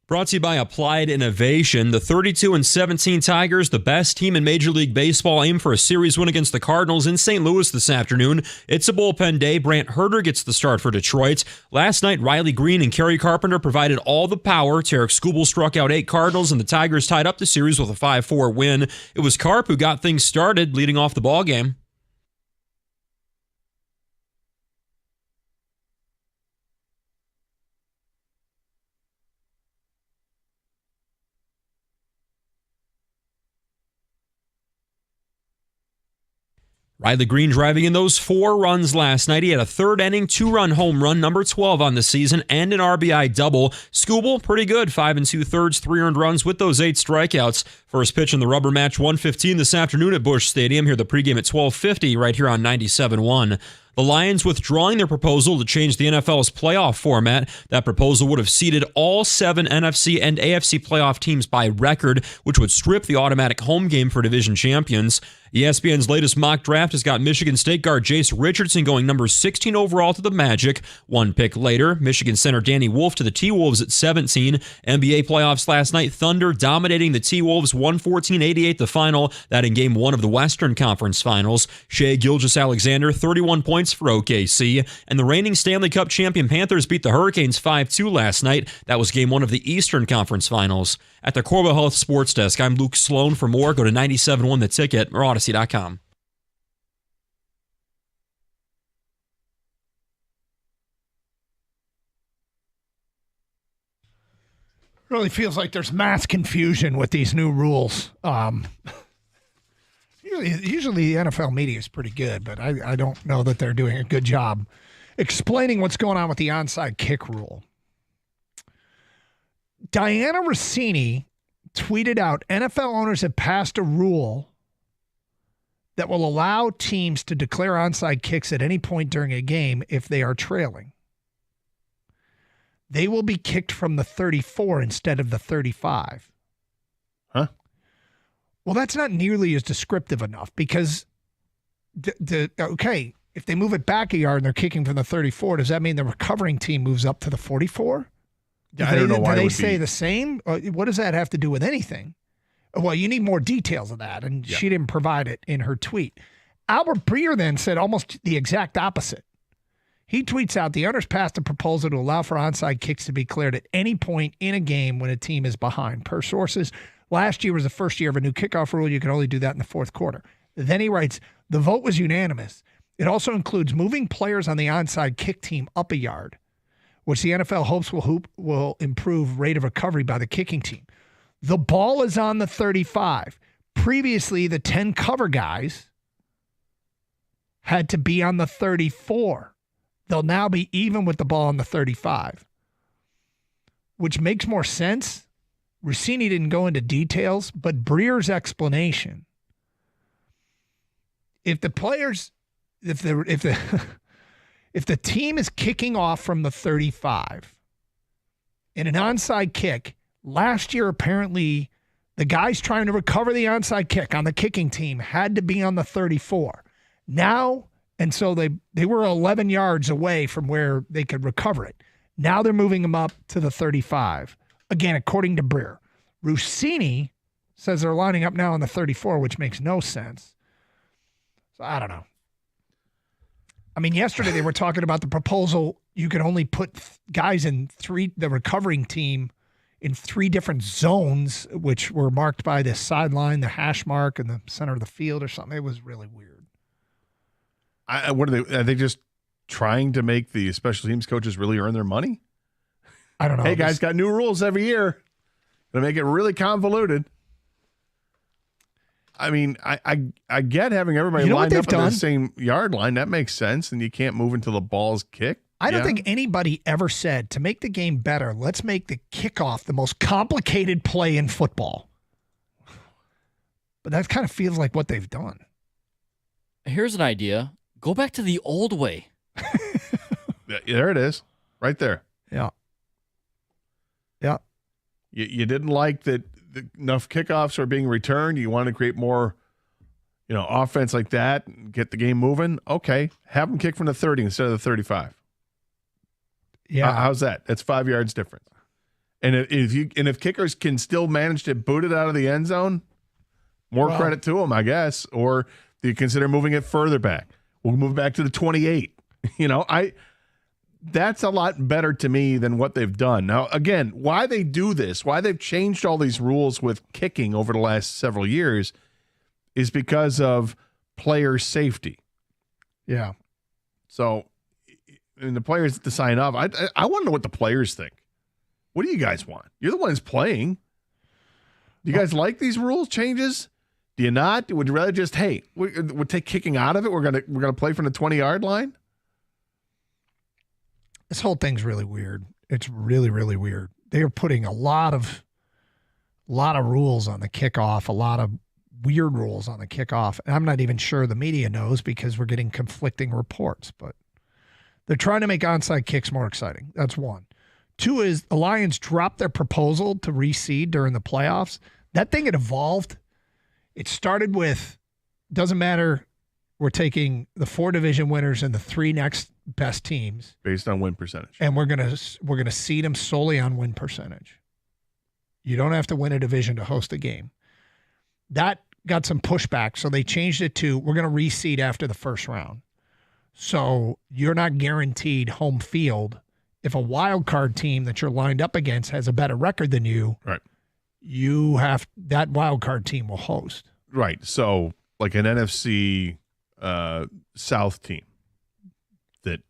Brought to you by Applied Innovation. The 32-17 Tigers, the best team in Major League Baseball, aim for a series win against the Cardinals in St. Louis this afternoon. It's a bullpen day. Brant Herter gets the start for Detroit. Last night, Riley Green and Kerry Carpenter provided all the power. Tarek Skubal struck out 8 Cardinals, and the Tigers tied up the series with a 5-4 win. It was Carp who got things started, leading off the ballgame. Riley Green driving in those 4 runs last night. He had a third inning, 2-run home run, number 12 on the season, and an RBI double. Skubal, pretty good, 5 2/3, 3 earned runs with those 8 strikeouts. First pitch in the rubber match, 1:15 this afternoon at Busch Stadium. Here the pregame at 12:50 right here on 97.1. The Lions withdrawing their proposal to change the NFL's playoff format. That proposal would have seeded all 7 NFC and AFC playoff teams by record, which would strip the automatic home game for division champions. ESPN's latest mock draft has got Michigan State guard Jace Richardson going number 16 overall to the Magic. One pick later, Michigan center Danny Wolf to the T-Wolves at 17. NBA playoffs last night, Thunder dominating the T-Wolves 114-88 the final. That in Game 1 of the Western Conference Finals. Shai Gilgeous-Alexander, 31 points for OKC. And the reigning Stanley Cup champion Panthers beat the Hurricanes 5-2 last night. That was Game 1 of the Eastern Conference Finals. At the Corbo Health Sports Desk, I'm Luke Sloan. For more, go to 97.1 The Ticket or Odyssey.com. Really feels like there's mass confusion with these new rules. Usually the NFL media is pretty good, but I don't know that they're doing a good job explaining what's going on with the onside kick rule. Diana Rossini tweeted out, NFL owners have passed a rule that will allow teams to declare onside kicks at any point during a game if they are trailing. They will be kicked from the 34 instead of the 35. Huh? Well, that's not nearly as descriptive enough because, if they move it back a yard and they're kicking from the 34, does that mean the recovering team moves up to the 44? I don't know why do it they would say be. the same? What does that have to do with anything? Well, you need more details of that, and she didn't provide it in her tweet. Albert Breer then said almost the exact opposite. He tweets out, the owners passed a proposal to allow for onside kicks to be cleared at any point in a game when a team is behind. Per sources, last year was the first year of a new kickoff rule. You could only do that in the fourth quarter. Then he writes, the vote was unanimous. It also includes moving players on the onside kick team up a yard, which the NFL hopes will improve rate of recovery by the kicking team. The ball is on the 35. Previously, the 10 cover guys had to be on the 34. They'll now be even with the ball on the 35, which makes more sense. Rossini didn't go into details, but Breer's explanation, if the team is kicking off from the 35 in an onside kick, last year apparently the guys trying to recover the onside kick on the kicking team had to be on the 34. Now, and so they were 11 yards away from where they could recover it. Now they're moving them up to the 35. Again, according to Breer. Rossini says they're lining up now on the 34, which makes no sense. So I don't know. I mean, yesterday they were talking about the proposal. You could only put guys in the recovering team in 3 different zones, which were marked by the sideline, the hash mark, and the center of the field or something. It was really weird. What are they just trying to make the special teams coaches really earn their money? I don't know. Hey, guys, got new rules every year. Gonna make it really convoluted. I mean, I get having everybody lined up on the same yard line. That makes sense, and you can't move until the ball's kicked. I don't think anybody ever said, to make the game better, let's make the kickoff the most complicated play in football. But that kind of feels like what they've done. Here's an idea. Go back to the old way. There it is. Right there. Yeah. Yeah. You didn't like that enough kickoffs are being returned. You want to create more, offense like that and get the game moving. Okay. Have them kick from the 30 instead of the 35. Yeah. How's that? That's 5 yards difference. And if kickers can still manage to boot it out of the end zone, more credit to them, I guess. Or do you consider moving it further back? We'll move back to the 28. That's a lot better to me than what they've done. Now, again, why they do this, why they've changed all these rules with kicking over the last several years is because of player safety. Yeah. So, and the players to sign off, I want to know what the players think. What do you guys want? You're the ones playing. Do you guys like these rules changes? Do you not? Would you rather just, hey, we'll take kicking out of it? We're gonna play from the 20-yard line? This whole thing's really weird. It's really, really weird. They are putting a lot of rules on the kickoff, a lot of weird rules on the kickoff. And I'm not even sure the media knows because we're getting conflicting reports. But they're trying to make onside kicks more exciting. That's one. Two is the Lions dropped their proposal to reseed during the playoffs. That thing had evolved. It started with, doesn't matter, we're taking the 4 division winners and the 3 next best teams based on win percentage, and we're gonna seed them solely on win percentage. You don't have to win a division to host a game. That got some pushback, so they changed it to we're gonna reseed after the first round. So you're not guaranteed home field. If a wild card team that you're lined up against has a better record than you, right? That wild card team will host. Right. So like an NFC South team that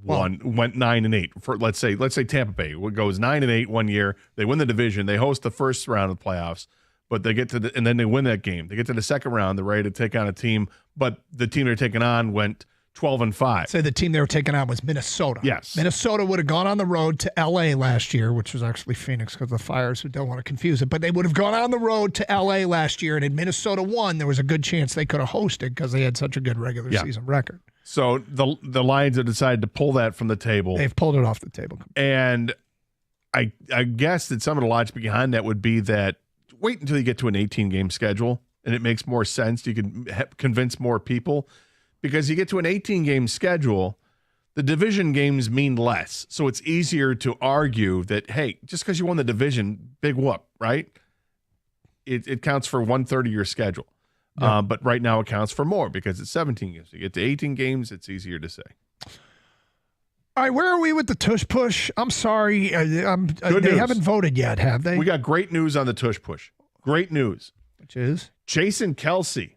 went 9-8 for let's say Tampa Bay goes 9-8 one year. They win the division. They host the first round of the playoffs, but they get to and then they win that game. They get to the second round. They're ready to take on a team, but the team they're taking on went 12-5. So the team they were taking on was Minnesota. Yes. Minnesota would have gone on the road to L.A. last year, which was actually Phoenix because of the Fires, who don't want to confuse it. But they would have gone on the road to L.A. last year, and if Minnesota won, there was a good chance they could have hosted because they had such a good regular season record. So the Lions have decided to pull that from the table. They've pulled it off the table. And I guess that some of the logic behind that would be that wait until you get to an 18-game schedule, and it makes more sense. You can convince more people. Because you get to an 18-game schedule, the division games mean less. So it's easier to argue that, hey, just because you won the division, big whoop, right? It counts for 1/3 of your schedule. Yeah. But right now it counts for more because it's 17 games. You get to 18 games, it's easier to say. All right, where are we with the tush push? I'm sorry. They haven't voted yet, have they? We got great news on the tush push. Great news. Which is? Jason Kelce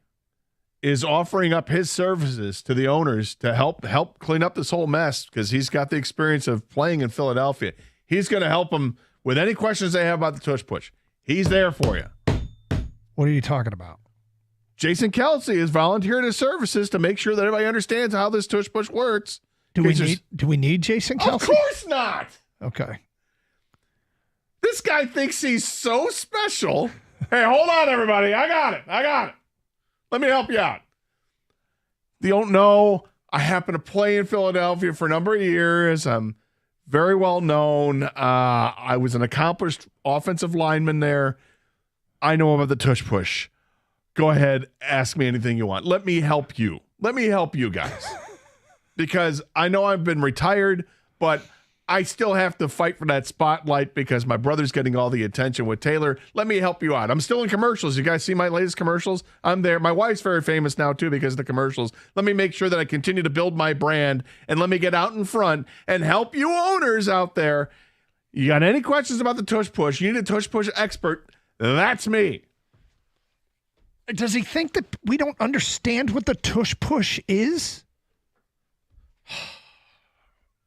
is offering up his services to the owners to help clean up this whole mess because he's got the experience of playing in Philadelphia. He's going to help them with any questions they have about the tush push. He's there for you. What are you talking about? Jason Kelce is volunteering his services to make sure that everybody understands how this tush push works. Do we need Jason Kelce? Of course not. Okay. This guy thinks he's so special. Hey, hold on, everybody. I got it. Let me help you out. You don't know, I happen to play in Philadelphia for a number of years. I'm very well known. I was an accomplished offensive lineman there. I know about the tush push. Go ahead, ask me anything you want. Let me help you. Let me help you guys. Because I know I've been retired, but I still have to fight for that spotlight because my brother's getting all the attention with Taylor. Let me help you out. I'm still in commercials. You guys see my latest commercials? I'm there. My wife's very famous now, too, because of the commercials. Let me make sure that I continue to build my brand, and let me get out in front and help you owners out there. You got any questions about the tush push? You need a tush push expert. That's me. Does he think that we don't understand what the tush push is?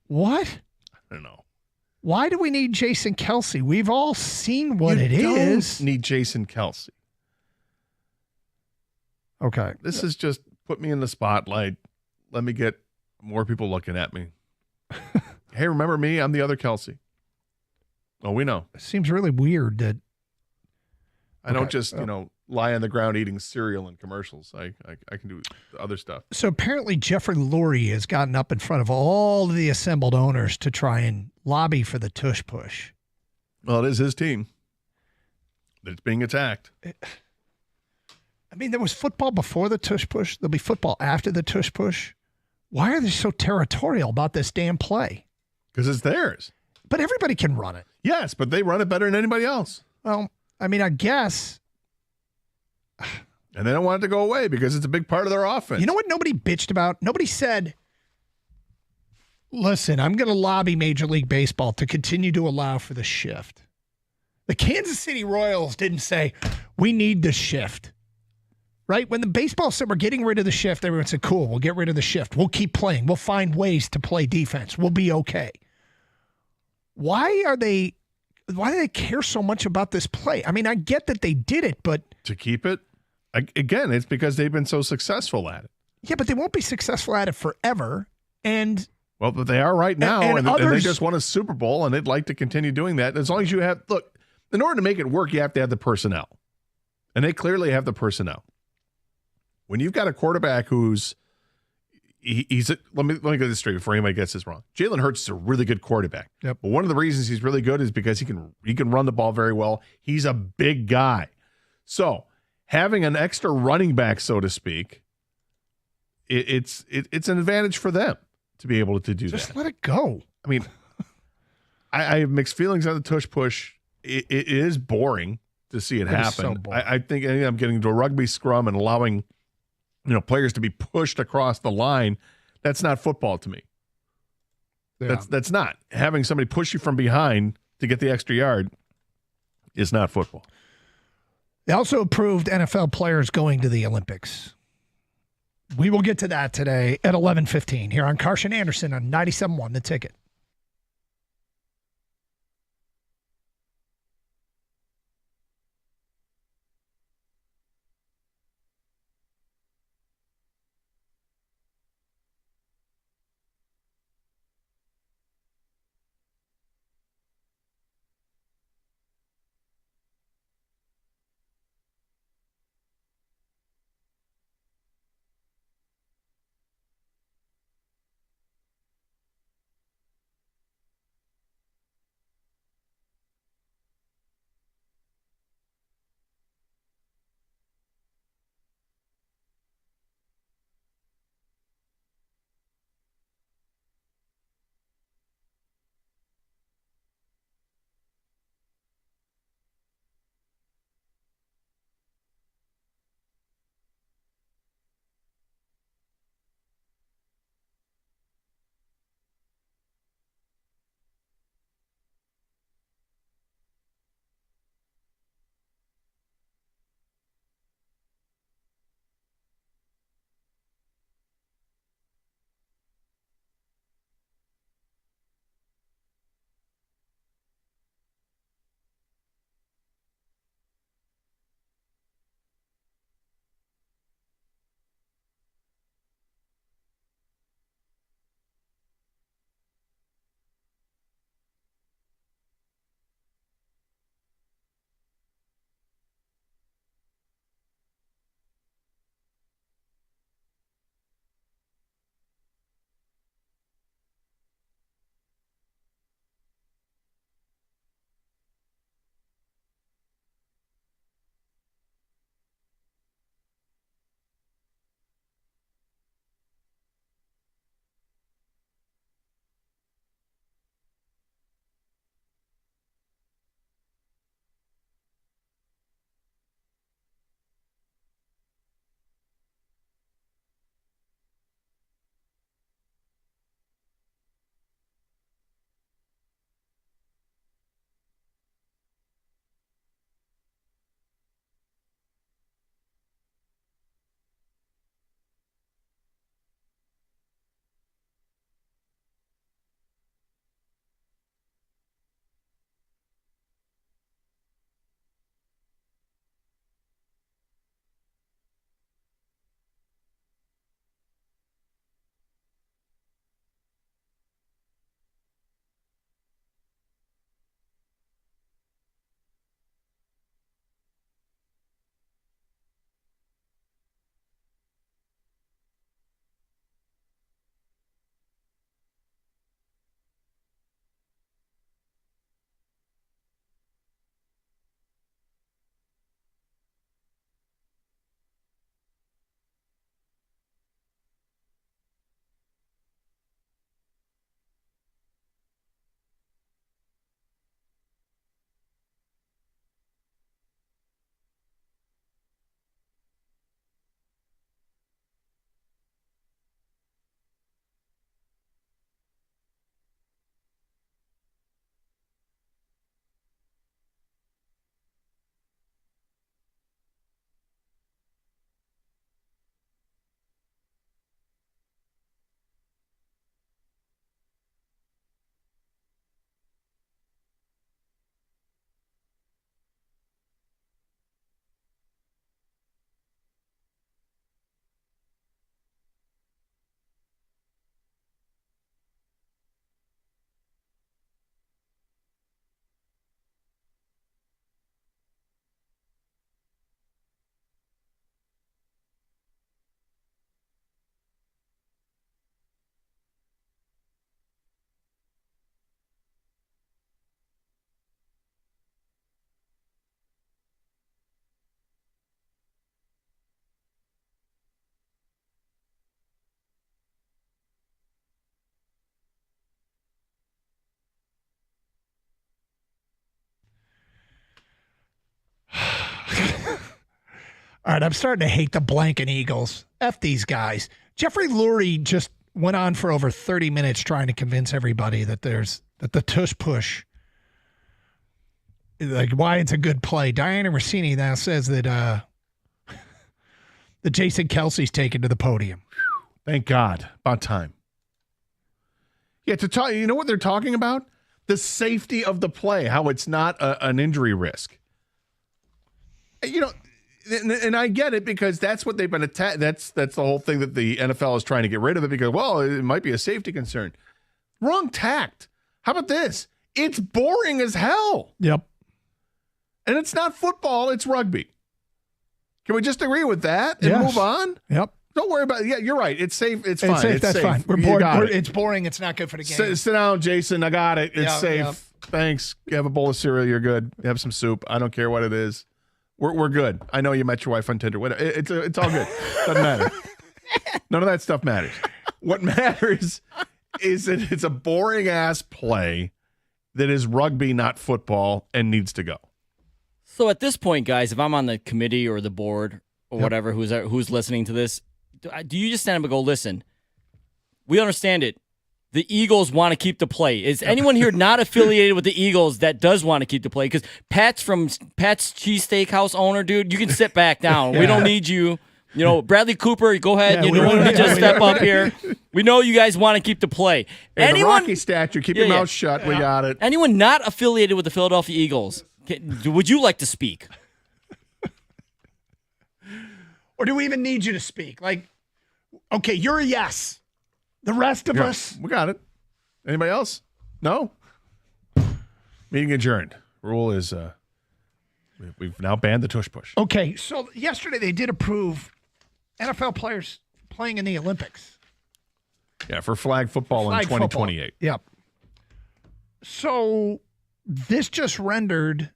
What? I don't know. Why do we need Jason Kelce? We've all seen what it is. Need Jason Kelce. Okay. This is just put me in the spotlight. Let me get more people looking at me. Hey, remember me? I'm the other Kelce. Oh, we know. It seems really weird that I don't just, lie on the ground eating cereal in commercials. I can do other stuff. So apparently Jeffrey Lurie has gotten up in front of all of the assembled owners to try and lobby for the tush push. Well, it is his team that's being attacked. I mean, there was football before the tush push. There'll be football after the tush push. Why are they so territorial about this damn play? Because it's theirs. But everybody can run it. Yes, but they run it better than anybody else. Well, I mean, I guess. And they don't want it to go away because it's a big part of their offense. You know what nobody bitched about? Nobody said, listen, I'm going to lobby Major League Baseball to continue to allow for the shift. The Kansas City Royals didn't say, we need the shift. Right? When the baseball said we're getting rid of the shift, everyone said, cool, we'll get rid of the shift. We'll keep playing. We'll find ways to play defense. We'll be okay. Why do they care so much about this play? I mean, I get that they did it, but to keep it, again, it's because they've been so successful at it. Yeah, but they won't be successful at it forever. And well, but they are right now, and they just won a Super Bowl, and they'd like to continue doing that. As long as you have, look, in order to make it work, you have to have the personnel, and they clearly have the personnel. When you've got a quarterback who's let me get this straight before anybody gets this wrong. Jalen Hurts is a really good quarterback. Yep. But one of the reasons he's really good is because he can run the ball very well. He's a big guy. So having an extra running back, so to speak, it's an advantage for them to be able to do that. Just let it go. I mean, I have mixed feelings on the tush push. It is boring to see it happen. So boring. I think I'm getting into a rugby scrum and allowing players to be pushed across the line. That's not football to me. Yeah. That's not. Having somebody push you from behind to get the extra yard is not football. They also approved NFL players going to the Olympics. We will get to that today at 11:15 here on Carson Anderson on 97.1 The Ticket. All right, I'm starting to hate the blanking Eagles. F these guys. Jeffrey Lurie just went on for over 30 minutes trying to convince everybody that the tush push, like why it's a good play. Diana Rossini now says that that Jason Kelsey's taken to the podium. Thank God. About time. Yeah, to talk. You know what they're talking about? The safety of the play, how it's not an injury risk. You know, and I get it because that's what they've been attacked. That's the whole thing that the NFL is trying to get rid of it because, well, it might be a safety concern. Wrong tact. How about this? It's boring as hell. Yep. And it's not football, it's rugby. Can we just agree with that and move on? Yep. Don't worry about it. Yeah, you're right. It's safe. It's fine. It's safe. It's That's safe. fine. We're You bored. got it. It's boring. It's not good for the game. Sit down, Jason. I got it. It's Yeah, safe. yeah. Thanks. You have a bowl of cereal. You're good. Have some soup. I don't care what it is. We're good. I know you met your wife on Tinder. It's all good. Doesn't matter. None of that stuff matters. What matters is that it's a boring ass play that is rugby, not football, and needs to go. So at this point, guys, if I'm on the committee or the board or whatever, who's listening to this, do you just stand up and go, listen, we understand it. The Eagles want to keep the play. Is anyone here not affiliated with the Eagles that does want to keep the play? Because Pat's Cheesesteak House owner, dude, you can sit back down. We don't need you. You know, Bradley Cooper, go ahead. You don't need to just step up here. We know you guys want to keep the play. Hey, the Rocky statue, keep your mouth shut. We got it. Anyone not affiliated with the Philadelphia Eagles, would you like to speak? Or do we even need you to speak? Like, okay, you're a yes. The rest of us? We got it. Anybody else? No? Meeting adjourned. Rule is we've now banned the tush push. Okay, so yesterday they did approve NFL players playing in the Olympics. Yeah, for flag football in 2028. Yep. So this just rendered,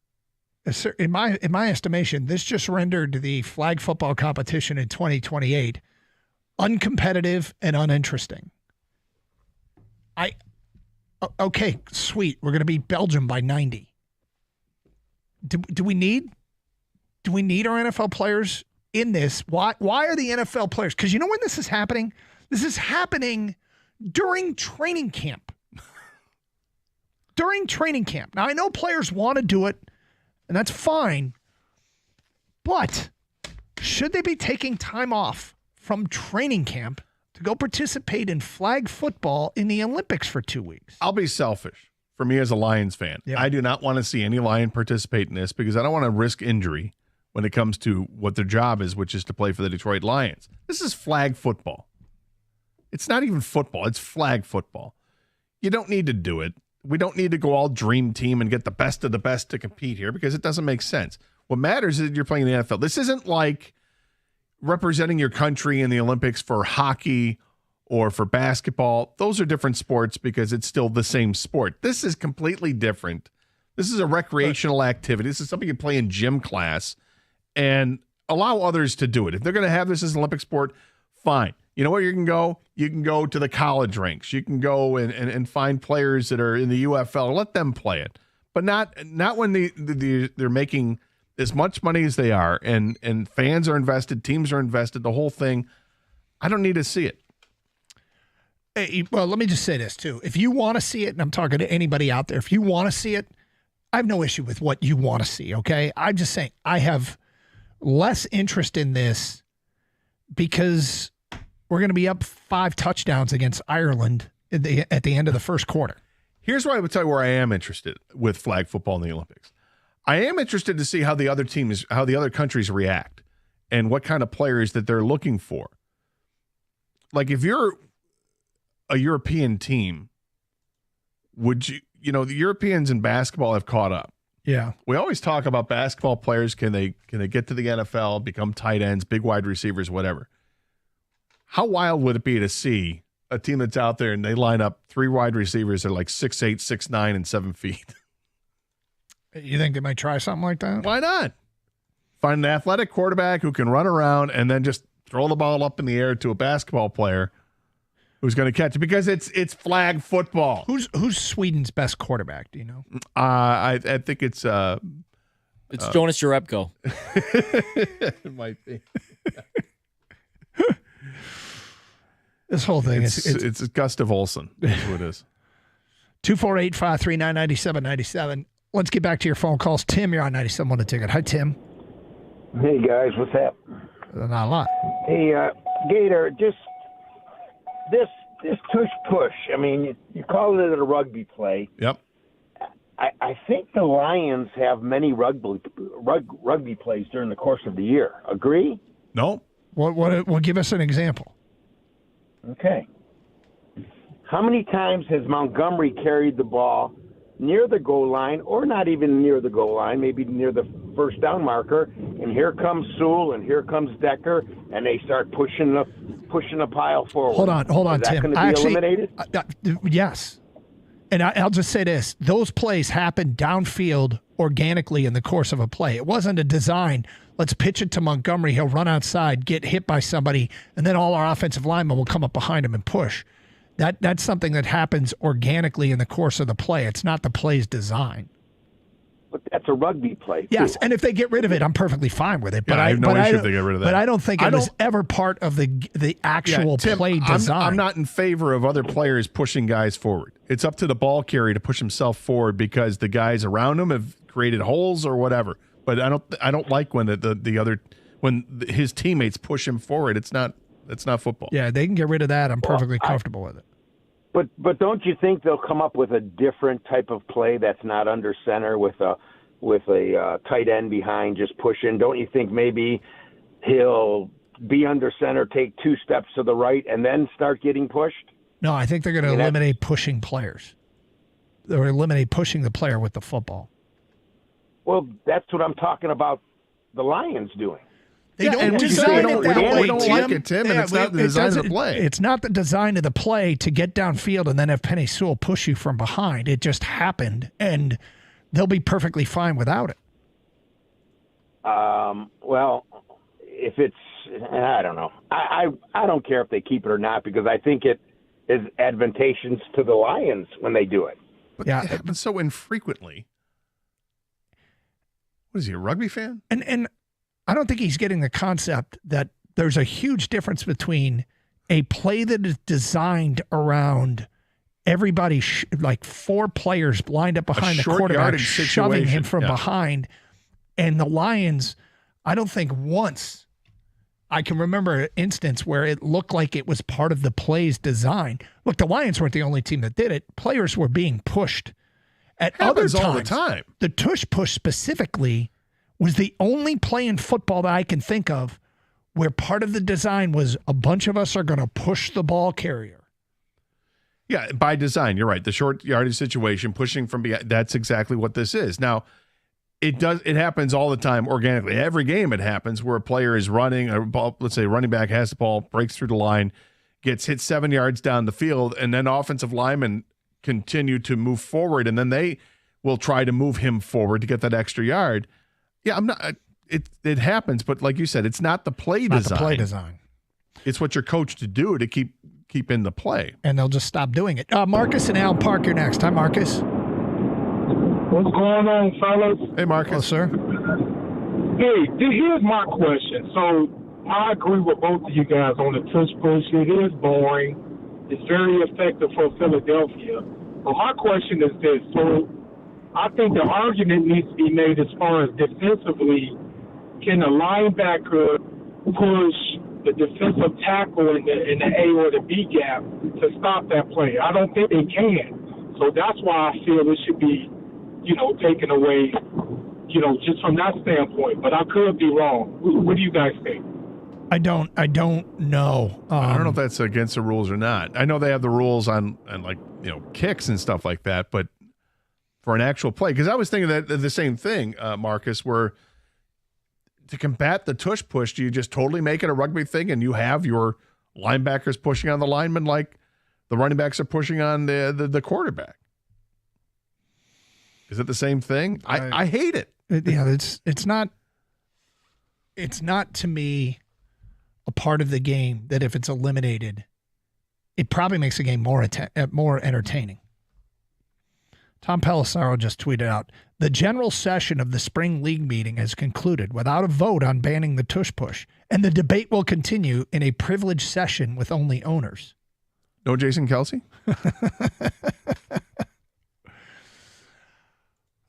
in my estimation, this just rendered the flag football competition in 2028 uncompetitive and uninteresting. Okay, sweet. We're going to beat Belgium by 90. Do we need our NFL players in this? Why are the NFL players? Because you know when this is happening? This is happening during training camp. During training camp. Now, I know players want to do it, and that's fine. But should they be taking time off from training camp to go participate in flag football in the Olympics for 2 weeks? I'll be selfish. For me as a Lions fan, I do not want to see any Lion participate in this because I don't want to risk injury when it comes to what their job is, which is to play for the Detroit Lions. This is flag football. It's not even football. It's flag football. You don't need to do it. We don't need to go all dream team and get the best of the best to compete here because it doesn't make sense. What matters is that you're playing in the NFL. This isn't like representing your country in the Olympics for hockey or for basketball. Those are different sports because it's still the same sport. This is completely different. This is a recreational activity. This is something you play in gym class and allow others to do it. If they're going to have this as an Olympic sport, fine. You know where you can go? You can go to the college ranks. You can go and find players that are in the UFL. Let them play it. But not when they're making as much money as they are and fans are invested, teams are invested, the whole thing. I don't need to see it. Hey, well, let me just say this, too. If you want to see it, and I'm talking to anybody out there, if you want to see it, I have no issue with what you want to see, okay? I'm just saying I have less interest in this because we're going to be up 5 touchdowns against Ireland at the end of the first quarter. Here's where I would tell you where I am interested with flag football in the Olympics. I am interested to see how the other countries react and what kind of players that they're looking for. Like if you're a European team, would you know, the Europeans in basketball have caught up. Yeah. We always talk about basketball players. Can they get to the NFL, become tight ends, big wide receivers, whatever? How wild would it be to see a team that's out there and they line up 3 wide receivers that are like 6'8", 6'9", and 7 feet? You think they might try something like that? Why not? Find an athletic quarterback who can run around and then just throw the ball up in the air to a basketball player who's going to catch it because it's flag football. Who's Sweden's best quarterback? Do you know? I think it's It's Jonas Jerebko. It might be. This whole thing it's Gustav Olsen. That's what it is. 248-539-9797. Let's get back to your phone calls. Tim, you're on 97 on the ticket. Hi, Tim. Hey, guys. What's up? Not a lot. Hey, Gator, just this tush push. I mean, you call it a rugby play. Yep. I think the Lions have many rugby plays during the course of the year. Agree? No. Well, give us an example. Okay. How many times has Montgomery carried the ball near the goal line, or not even near the goal line, maybe near the first down marker, and here comes Sewell and here comes Decker, and they start pushing the pile forward? Hold on, Is that Tim. going to be eliminated? Yes. And I'll just say this. Those plays happen downfield organically in the course of a play. It wasn't a design. Let's pitch it to Montgomery. He'll run outside, get hit by somebody, and then all our offensive linemen will come up behind him and push. That's something that happens organically in the course of the play. It's not the play's design. But that's a rugby play, too. Yes, and if they get rid of it, I'm perfectly fine with it. But I have no issue if they get rid of that. But I don't think it was ever part of the actual Tim, play design. I'm not in favor of other players pushing guys forward. It's up to the ball carrier to push himself forward because the guys around him have created holes or whatever. But I don't like when when his teammates push him forward. It's not football. Yeah, they can get rid of that. I'm perfectly comfortable with it. But don't you think they'll come up with a different type of play that's not under center with a tight end behind just pushing? Don't you think maybe he'll be under center, take 2 steps to the right, and then start getting pushed? No, I think they're going to eliminate pushing players. They'll eliminate pushing the player with the football. Well, that's what I'm talking about the Lions doing. They don't design it that way. We don't like it, Tim, and it's not the design of the play. It's not the design of the play to get downfield and then have Penny Sewell push you from behind. It just happened, and they'll be perfectly fine without it. Well, if it's, I don't know. I don't care if they keep it or not because I think it is advantageous to the Lions when they do it. But it happens so infrequently. What is he, a rugby fan? And I don't think he's getting the concept that there's a huge difference between a play that is designed around everybody, like 4 players lined up behind the quarterback, shoving him from behind. And the Lions, I don't think once I can remember an instance where it looked like it was part of the play's design. Look, the Lions weren't the only team that did it. Players were being pushed. At other times, all the time. The tush push specifically was the only play in football that I can think of where part of the design was a bunch of us are going to push the ball carrier. Yeah, by design, you're right. The short yardage situation, pushing from behind, that's exactly what this is. Now, it happens all the time organically. Every game it happens where a player is running, let's say a running back has the ball, breaks through the line, gets hit 7 yards down the field, and then offensive linemen continue to move forward, and then they will try to move him forward to get that extra yard. Yeah, I'm not. It happens, but like you said, it's not the play design. Not the play design. It's what you're coached to do to keep in the play. And they'll just stop doing it. Marcus and Al Park, you're next. Hi, Marcus. What's going on, fellas? Hey, Marcus. Hello, sir. Hey, here's my question. So I agree with both of you guys on the tush push. It is boring. It's very effective for Philadelphia. But my question is this. So I think the argument needs to be made as far as defensively. Can a linebacker push the defensive tackle in the A or the B gap to stop that play? I don't think they can. So that's why I feel it should be, taken away, just from that standpoint. But I could be wrong. What do you guys think? I don't know. I don't know if that's against the rules or not. I know they have the rules on kicks and stuff like that, but for an actual play, because I was thinking that the same thing, Marcus, where to combat the tush push, do you just totally make it a rugby thing and you have your linebackers pushing on the linemen like the running backs are pushing on the quarterback? Is it the same thing? I hate it. Yeah, it's not to me a part of the game that if it's eliminated, it probably makes the game more entertaining. Tom Pelissaro just tweeted out, the general session of the spring league meeting has concluded without a vote on banning the tush push, and the debate will continue in a privileged session with only owners. No Jason Kelsey?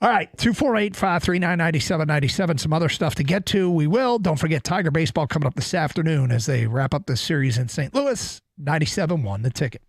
All right, 248-539-9797. Some other stuff to get to. We will. Don't forget Tiger Baseball coming up this afternoon as they wrap up this series in St. Louis. 97-1 the ticket.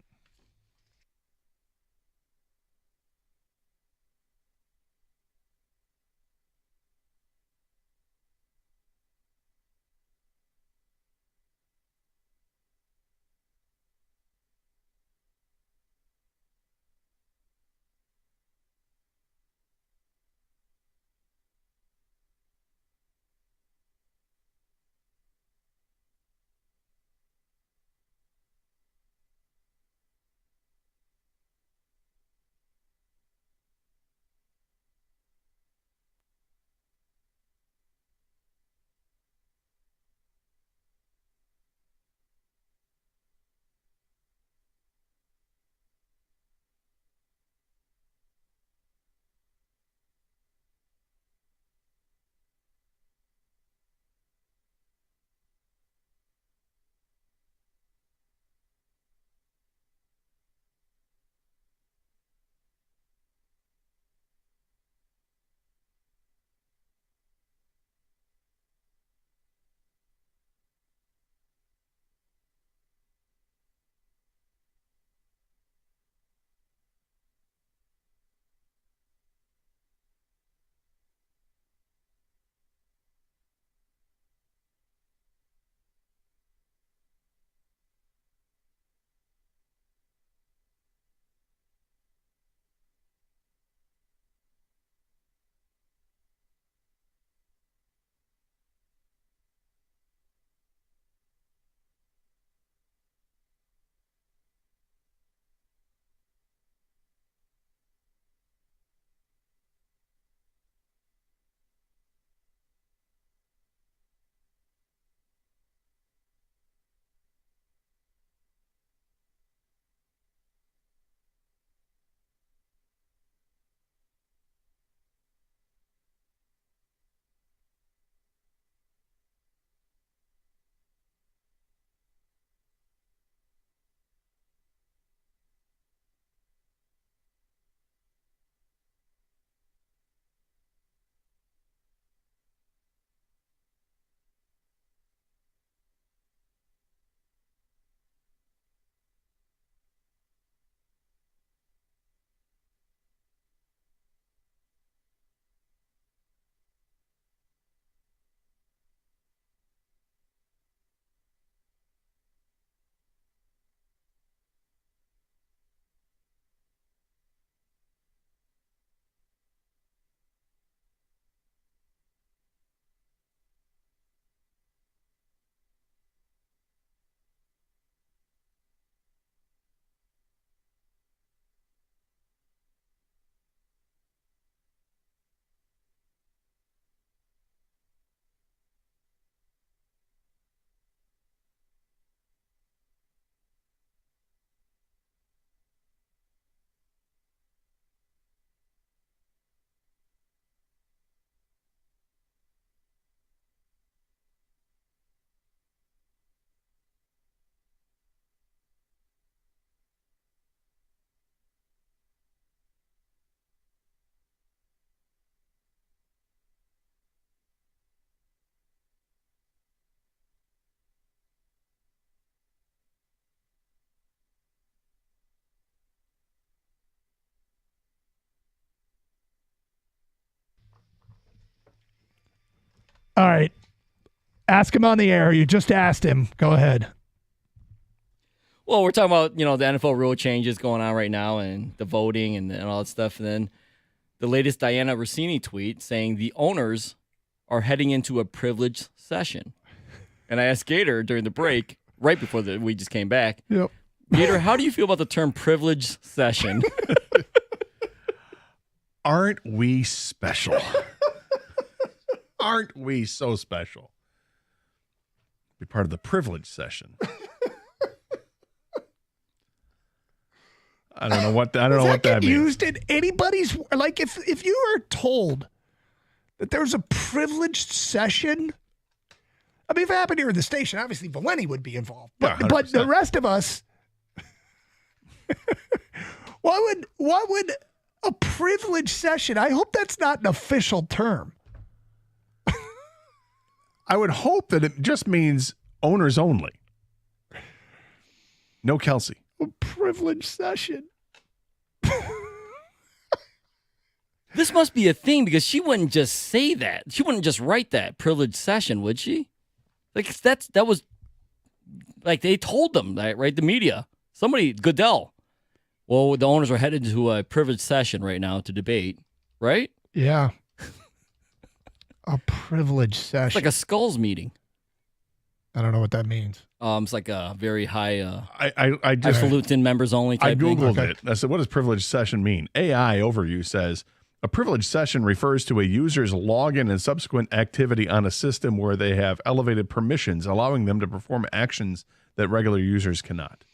All right. Ask him on the air. You just asked him. Go ahead. Well, we're talking about, the NFL rule changes going on right now and the voting and all that stuff. And then the latest Diana Rossini tweet saying the owners are heading into a privileged session. And I asked Gator during the break, right before we just came back. Yep. Gator, how do you feel about the term privileged session? Aren't we special? Aren't we so special? Be part of the privilege session. I don't know what that means. Used in anybody's, like, if you are told that there's a privileged session, I mean, if it happened here at the station, obviously Valeni would be involved. But, but the rest of us, why would a privileged session? I hope that's not an official term. I would hope that it just means owners only. No Kelsey. A privileged session. This must be a thing because she wouldn't just say that. She wouldn't just write that privileged session, would she? Like that was like they told them that, right? The media, somebody, Goodell. Well, the owners are headed to a privileged session right now to debate, right? Yeah. A privileged session. It's like a skulls meeting. I don't know what that means. It's like a very high, I just highfalutin members only type I Googled thing. it. I said, what does privileged session mean? AI overview says a privileged session refers to a user's login and subsequent activity on a system where they have elevated permissions, allowing them to perform actions that regular users cannot.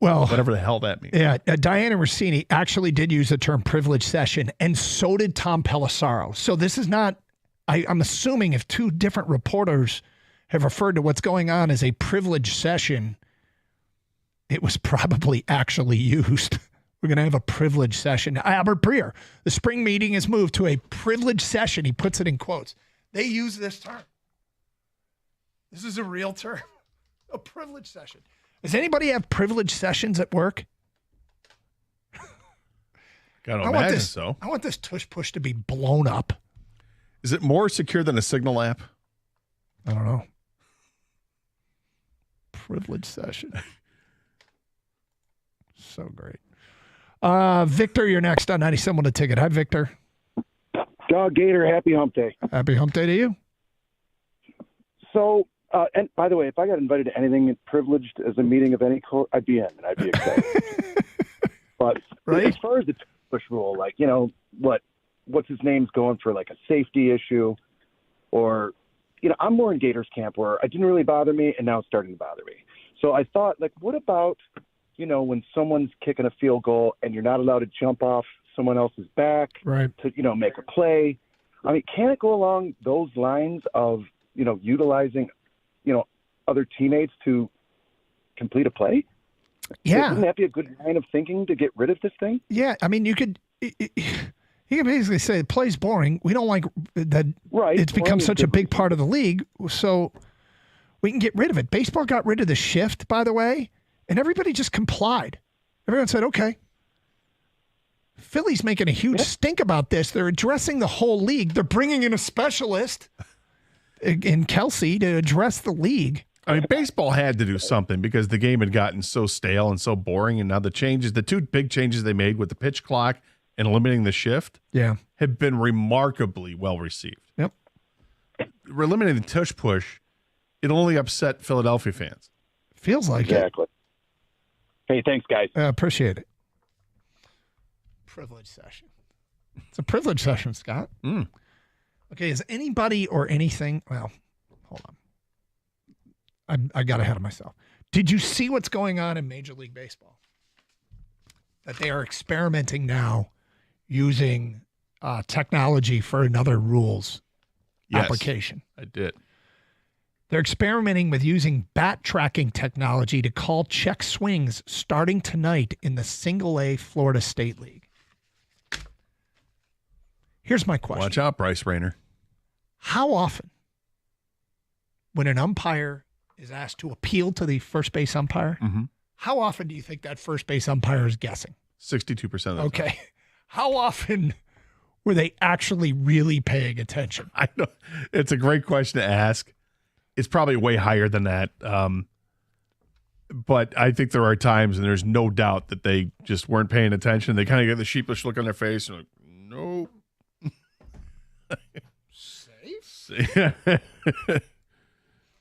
Well, whatever the hell that means. Yeah, Diana Rossini actually did use the term privileged session, and so did Tom Pelissaro. So this is not, I'm assuming if two different reporters have referred to what's going on as a privileged session, it was probably actually used. We're going to have a privileged session. Albert Breer, the spring meeting is moved to a privileged session. He puts it in quotes. They use this term. This is a real term. A privileged session. Does anybody have privileged sessions at work? Gotta imagine so. I want this tush push to be blown up. Is it more secure than a Signal app? I don't know. Privileged session. So great. Victor, you're next on 97 with a ticket. Hi, Victor. Dog Gator, happy hump day. Happy hump day to you. So, and by the way, if I got invited to anything privileged as a meeting of any sort, I'd be in and I'd be excited. But as far as the push rule, like, you know, what's his name's going for like a safety issue, or, you know, I'm more in Gators camp where it didn't really bother me and now it's starting to bother me. So I thought, like, what about, you know, when someone's kicking a field goal and you're not allowed to jump off someone else's back to, you know, make a play? I mean, can it go along those lines of, you know, utilizing, you know, other teammates to complete a play? Yeah. Wouldn't that be a good line of thinking to get rid of this thing? Yeah. I mean, you could basically say the play's boring. We don't like that. Right. It's become such a big part of the league. So we can get rid of it. Baseball got rid of the shift, by the way, and everybody just complied. Everyone said, okay. Philly's making a huge stink about this. They're addressing the whole league. They're bringing in a specialist in Kelsey to address the league. I mean, baseball had to do something because the game had gotten so stale and so boring. And now the two big changes they made with the pitch clock and eliminating the shift have been remarkably well received. Yep. We're eliminating the tush push. It'll only upset Philadelphia fans. Feels like exactly. Hey, thanks, guys. Appreciate it. Privilege session. It's a privilege session, Scott. Okay, is anybody or anything... Well, hold on. I got ahead of myself. Did you see what's going on in Major League Baseball? That they are experimenting now using technology for another rules application. I did. They're experimenting with using bat tracking technology to call check swings starting tonight in the Single-A Florida State League. Here's my question. Watch out, Bryce Rayner. How often, when an umpire is asked to appeal to the first base umpire, how often do you think that first base umpire is guessing? 62% of the time. Okay. How often were they actually really paying attention? I know. It's a great question to ask. It's probably way higher than that. But I think there are times, and there's no doubt that they just weren't paying attention. They kind of get the sheepish look on their face and like, nope. Safe?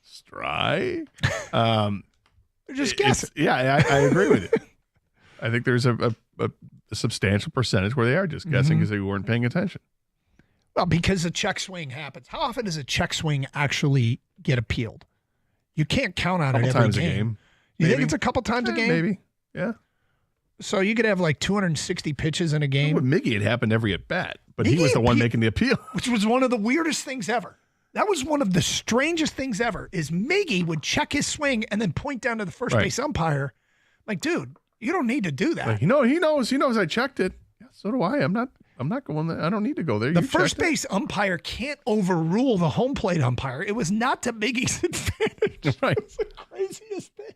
Strike. They're just guessing. I agree with you. I think there's a substantial percentage where they are just guessing because they weren't paying attention. Well, because a check swing happens. How often does a check swing actually get appealed? You can't count on it every times game. a game. You think it's a couple times a game? Maybe. Yeah. So you could have like 260 pitches in a game. With Miggy, it happened every at bat, but he was the one making the appeal. Which was one of the weirdest things ever. That was one of the strangest things ever, is Miggy would check his swing and then point down to the first base umpire. Like, dude, you don't need to do that. Like, he knows I checked it. Yeah, so do I. I'm not going there. I don't need to go there. The first base umpire can't overrule the home plate umpire. It was not to Miggy's advantage. Right. It's the craziest thing.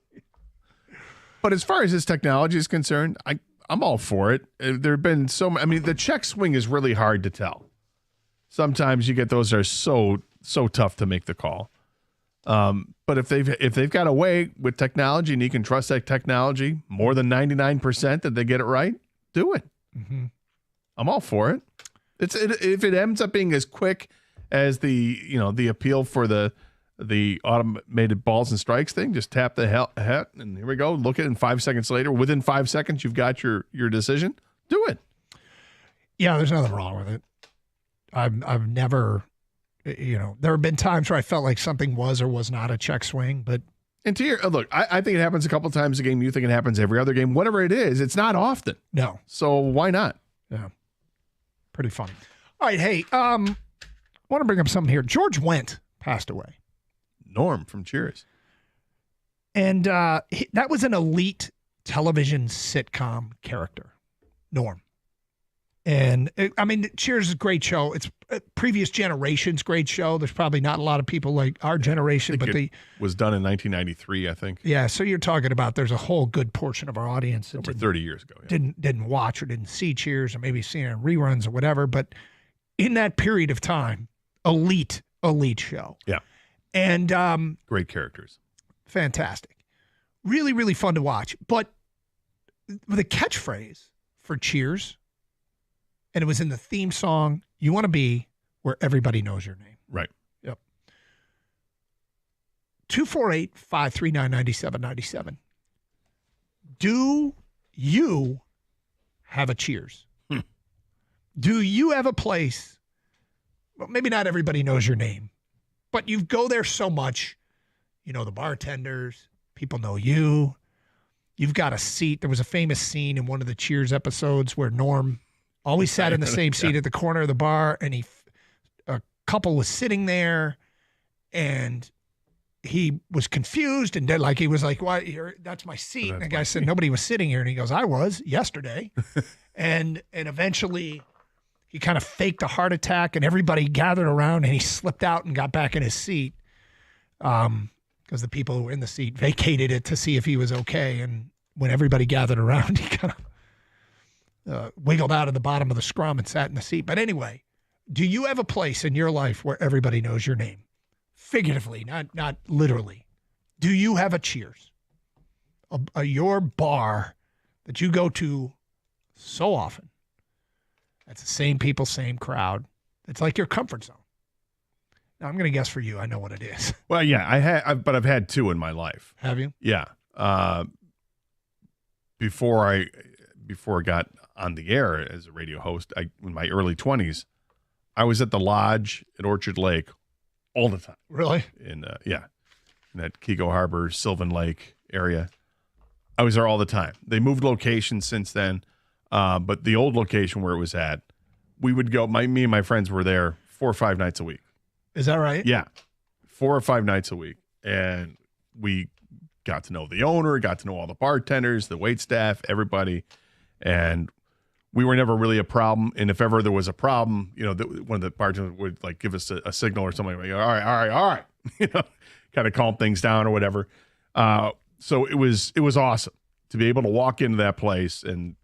But as far as his technology is concerned, I'm all for it. There have been the check swing is really hard to tell. Sometimes you get those that are so tough to make the call. But if they've got a way with technology and you can trust that technology more than 99% that they get it right, do it. Mm-hmm. I'm all for it. If it ends up being as quick as the appeal for the automated balls and strikes thing, just tap the hat and here we go. Look at it, and 5 seconds later, within 5 seconds, you've got your decision. Do it. Yeah, there's nothing wrong with it. I've never, there have been times where I felt like something was or was not a check swing, but. And to your look, I think it happens a couple times a game. You think it happens every other game. Whatever it is, it's not often. No. So why not? Yeah. Pretty funny. All right, hey, I want to bring up something here. George Wendt passed away. Norm from Cheers. And that was an elite television sitcom character, Norm. And Cheers is a great show. It's previous generation's great show. There's probably not a lot of people like our generation, but it was done in 1993, I think. Yeah, so you're talking about there's a whole good portion of our audience that over 30 years ago. Yeah. Didn't watch or didn't see Cheers or maybe seen it in reruns or whatever. But in that period of time, elite show. Yeah. And great characters. Fantastic. Really, really fun to watch. But the catchphrase for Cheers, and it was in the theme song, you want to be where everybody knows your name. Right. Yep. 248-539-9797. Do you have a Cheers? Do you have a place? Well, maybe not everybody knows your name, but you go there so much. You know the bartenders. People know you. You've got a seat. There was a famous scene in one of the Cheers episodes where Norm always sat in the same seat at the corner of the bar, and a couple was sitting there, and he was confused, and he was like, "Why? That's my seat." And the guy said, "Nobody was sitting here," and he goes, "I was yesterday," and eventually he kind of faked a heart attack, and everybody gathered around, and he slipped out and got back in his seat, because the people who were in the seat vacated it to see if he was okay, and when everybody gathered around, he kind of wiggled out of the bottom of the scrum and sat in the seat. But anyway, do you have a place in your life where everybody knows your name? Figuratively, not literally. Do you have a Cheers? Your bar that you go to so often. That's the same people, same crowd. It's like your comfort zone. Now, I'm going to guess for you, I know what it is. Well, yeah, I've had two in my life. Have you? Yeah. Before I got on the air as a radio host, in my early 20s, I was at the Lodge at Orchard Lake all the time. Really? In that Kego Harbor, Sylvan Lake area. I was there all the time. They moved locations since then, but the old location where it was at, we would go. Me and my friends were there 4 or 5 nights a week. Is that right? Yeah, 4 or 5 nights a week, and we got to know the owner, got to know all the bartenders, the wait staff, everybody, and we were never really a problem. And if ever there was a problem, one of the bartenders would give us a signal or something. Like, all right, kind of calm things down or whatever. So it was awesome to be able to walk into that place and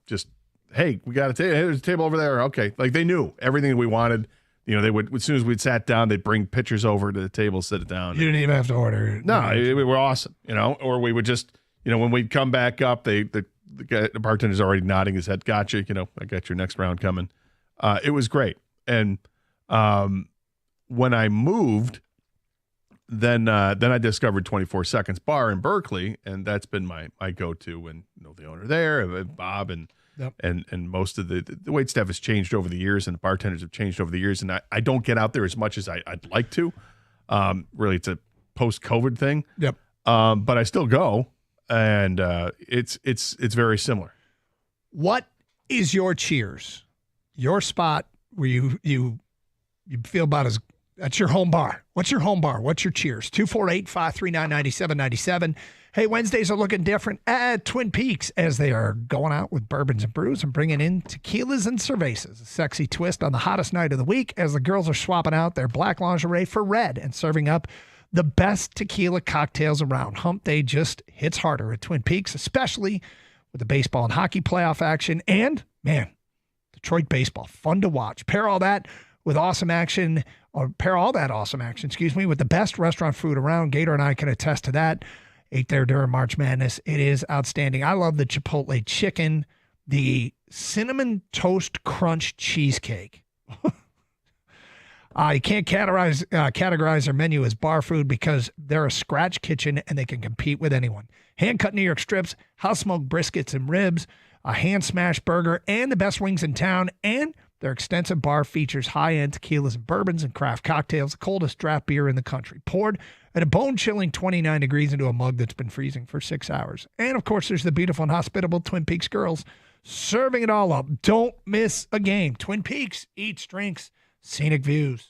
just, hey, we got a table. Hey, there's a table over there. Okay, they knew everything that we wanted. They would, as soon as we'd sat down, they'd bring pitchers over to the table, sit it down. You didn't even have to order. No, we were awesome, or we would just, when we'd come back up, the bartender's already nodding his head. Gotcha. I got your next round coming. It was great. And when I moved, then I discovered 24 Seconds Bar in Berkeley, and that's been my go-to. And the owner there, Bob, and yep. and most of the wait staff has changed over the years, and the bartenders have changed over the years. And I don't get out there as much as I'd like to. Really, it's a post-COVID thing. Yep. But I still go. And it's very similar. What is your cheers? Your spot where you feel about as that's your home bar. What's your home bar? What's your cheers? 248-539-9797. Hey, Wednesdays are looking different at Twin Peaks as they are going out with bourbons and brews and bringing in tequilas and cervezas. A sexy twist on the hottest night of the week as the girls are swapping out their black lingerie for red and serving up the best tequila cocktails around. Hump Day just hits harder at Twin Peaks, especially with the baseball and hockey playoff action. And, man, Detroit baseball, fun to watch. Pair all that awesome action, with the best restaurant food around. Gator and I can attest to that. Ate there during March Madness. It is outstanding. I love the Chipotle chicken, the cinnamon toast crunch cheesecake. You can't categorize their menu as bar food because they're a scratch kitchen and they can compete with anyone. Hand-cut New York strips, house-smoked briskets and ribs, a hand-smashed burger, and the best wings in town. And their extensive bar features high-end tequilas and bourbons and craft cocktails, the coldest draft beer in the country, poured at a bone-chilling 29 degrees into a mug that's been freezing for 6 hours. And, of course, there's the beautiful and hospitable Twin Peaks girls serving it all up. Don't miss a game. Twin Peaks, eats, drinks, scenic views.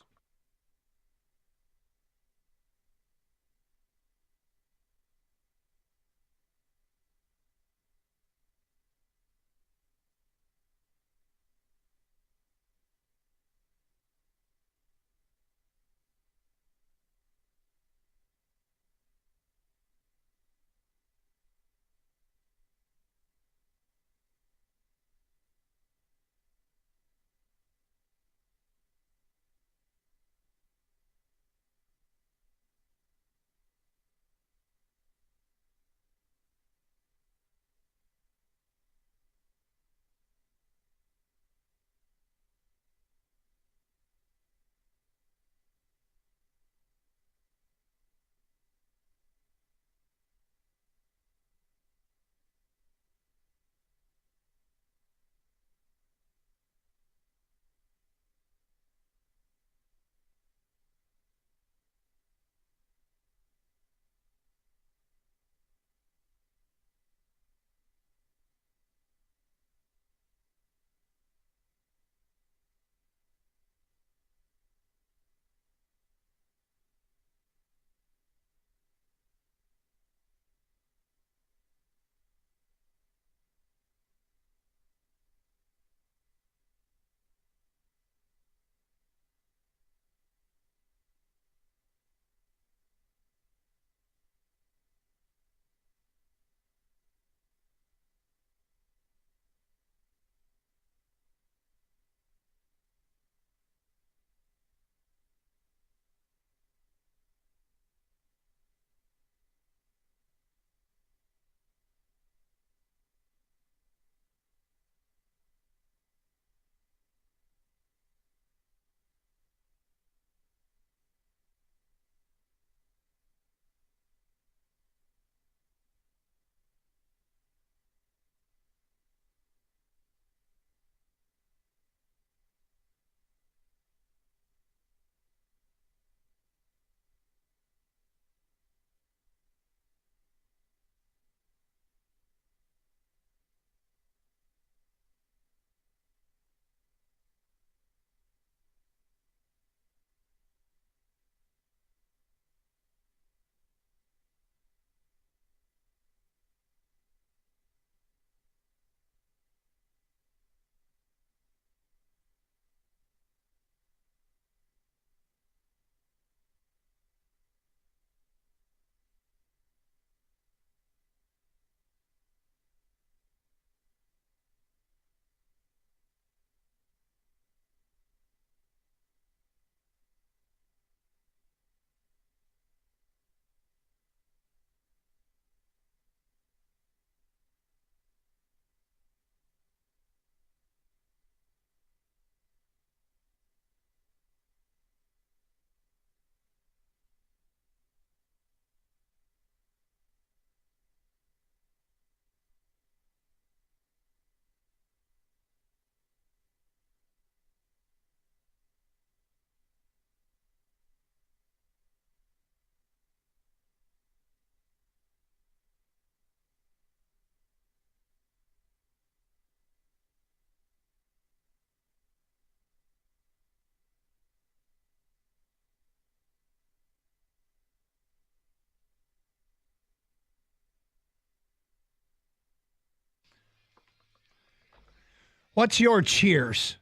What's your cheers?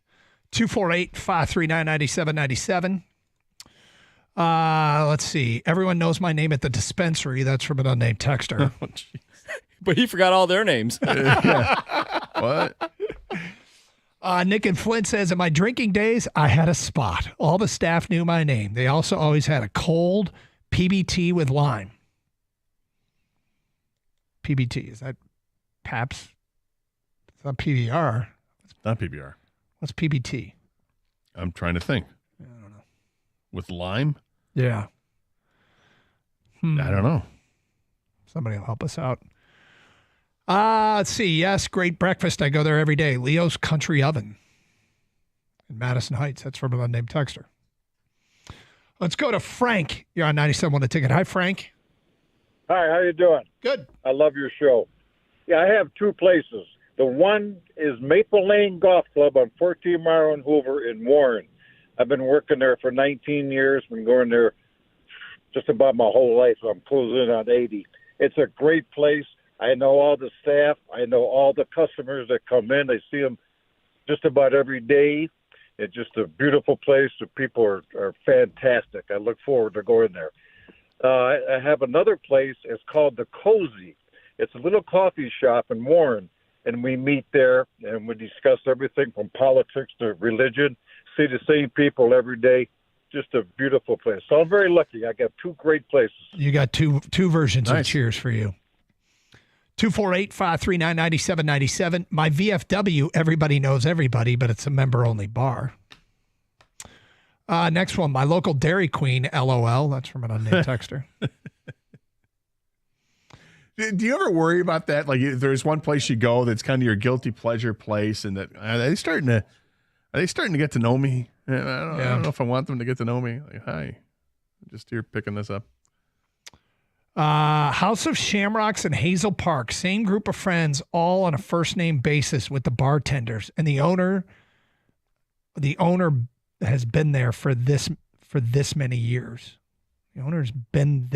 248-539-9797. Let's see. Everyone knows my name at the dispensary. That's from an unnamed texter. But he forgot all their names. What? Nick and Flint says, in my drinking days, I had a spot. All the staff knew my name. They also always had a cold PBT with lime. PBT, is that Pabst? It's not PBR. It's not PBR. What's PBT? I'm trying to think. I don't know. With lime? Yeah. I don't know. Somebody will help us out. Let's see. Yes, great breakfast. I go there every day. Leo's Country Oven in Madison Heights. That's from an unnamed texter. Let's go to Frank. You're on 97 on the ticket. Hi, Frank. Hi, how you doing? Good. I love your show. Yeah, I have two places. The one is Maple Lane Golf Club on 14 Mile and Hoover in Warren. I've been working there for 19 years. Been going there just about my whole life. I'm closing in on 80. It's a great place. I know all the staff. I know all the customers that come in. I see them just about every day. It's just a beautiful place. The people are fantastic. I look forward to going there. I have another place. It's called The Cozy. It's a little coffee shop in Warren, and we meet there, and we discuss everything from politics to religion, see the same people every day. Just a beautiful place. So I'm very lucky. I got two great places. You got two versions of cheers for you. 248-539-9797. My VFW, everybody knows everybody, but it's a member-only bar. Next one, my local Dairy Queen, LOL. That's from an unnamed texter. Do you ever worry about that? Like, there's one place you go that's kind of your guilty pleasure place, and that are they starting to get to know me? I don't know if I want them to get to know me. Like, hi, just here picking this up. House of Shamrocks in Hazel Park, same group of friends, all on a first name basis with the bartenders, and the owner has been there for this many years. The owner's been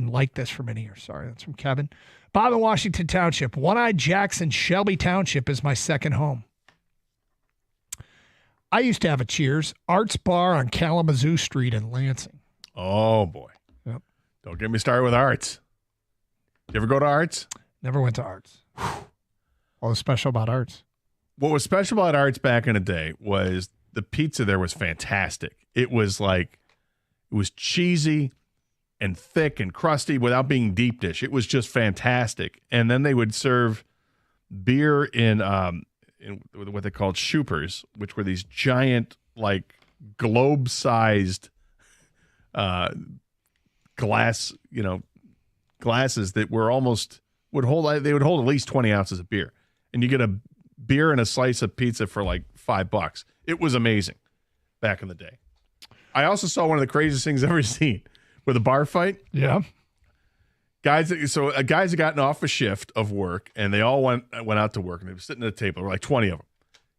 like this for many years. Sorry, that's from Kevin. Bob in Washington Township. One-Eyed Jackson, Shelby Township is my second home. I used to have a Cheers, Arts Bar on Kalamazoo Street in Lansing. Oh, boy. Yep. Don't get me started with Arts. You ever go to Arts? Never went to Arts. What was special about Arts? What was special about Arts back in the day was the pizza there was fantastic. It was cheesy and thick and crusty without being deep dish. It was just fantastic. And then they would serve beer in what they called shoopers, which were these giant, like, globe-sized glasses that were would hold at least 20 ounces of beer. And you get a beer and a slice of pizza for like $5. It was amazing back in the day. I also saw one of the craziest things I've ever seen with a bar fight. Yeah. Guys had gotten off a shift of work, and they all went out to work, and they were sitting at a table. There were like 20 of them.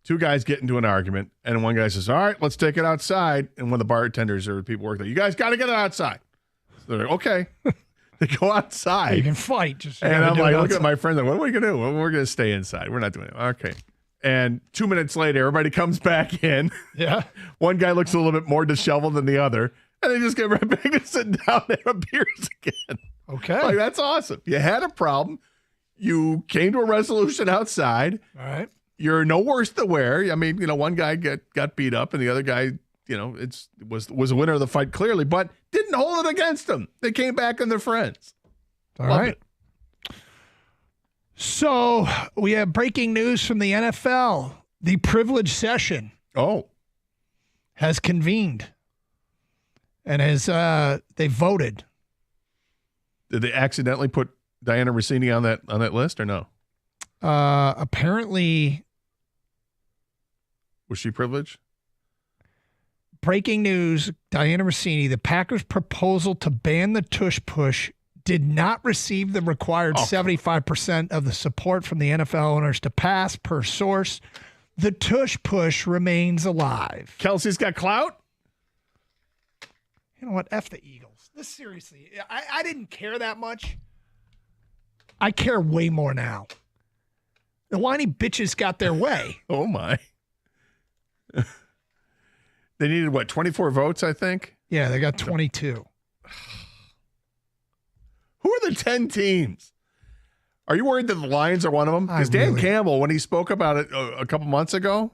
Two guys get into an argument, and one guy says, all right, let's take it outside. And one of the bartenders or people work there, you guys got to get it outside. So they're like, okay. They go outside. You can fight. And I'm like, look at my friends, like, what are we going to do? Well, we're going to stay inside. We're not doing it. Okay. And 2 minutes later, everybody comes back in. Yeah. One guy looks a little bit more disheveled than the other, and they just get right back to sitting down and have beers again. Okay. Like, that's awesome. You had a problem. You came to a resolution outside. All right. You're no worse than where. I mean, one guy got beat up, and the other guy, was a winner of the fight clearly, but didn't hold it against them. They came back and they're friends. All right. So we have breaking news from the NFL. The privileged session has convened and they voted. Did they accidentally put Diana Rossini on that list or no? Apparently. Was she privileged? Breaking news, Diana Rossini, the Packers' proposal to ban the tush push did not receive the required 75% of the support from the NFL owners to pass, per source. The tush push remains alive. Kelsey's got clout? You know what? F the Eagles. This seriously, I didn't care that much. I care way more now. The whiny bitches got their way. Oh, my. They needed, 24 votes, I think? Yeah, they got 22. Who are the 10 teams? Are you worried that the Lions are one of them? Because Dan Campbell, when he spoke about it a couple months ago,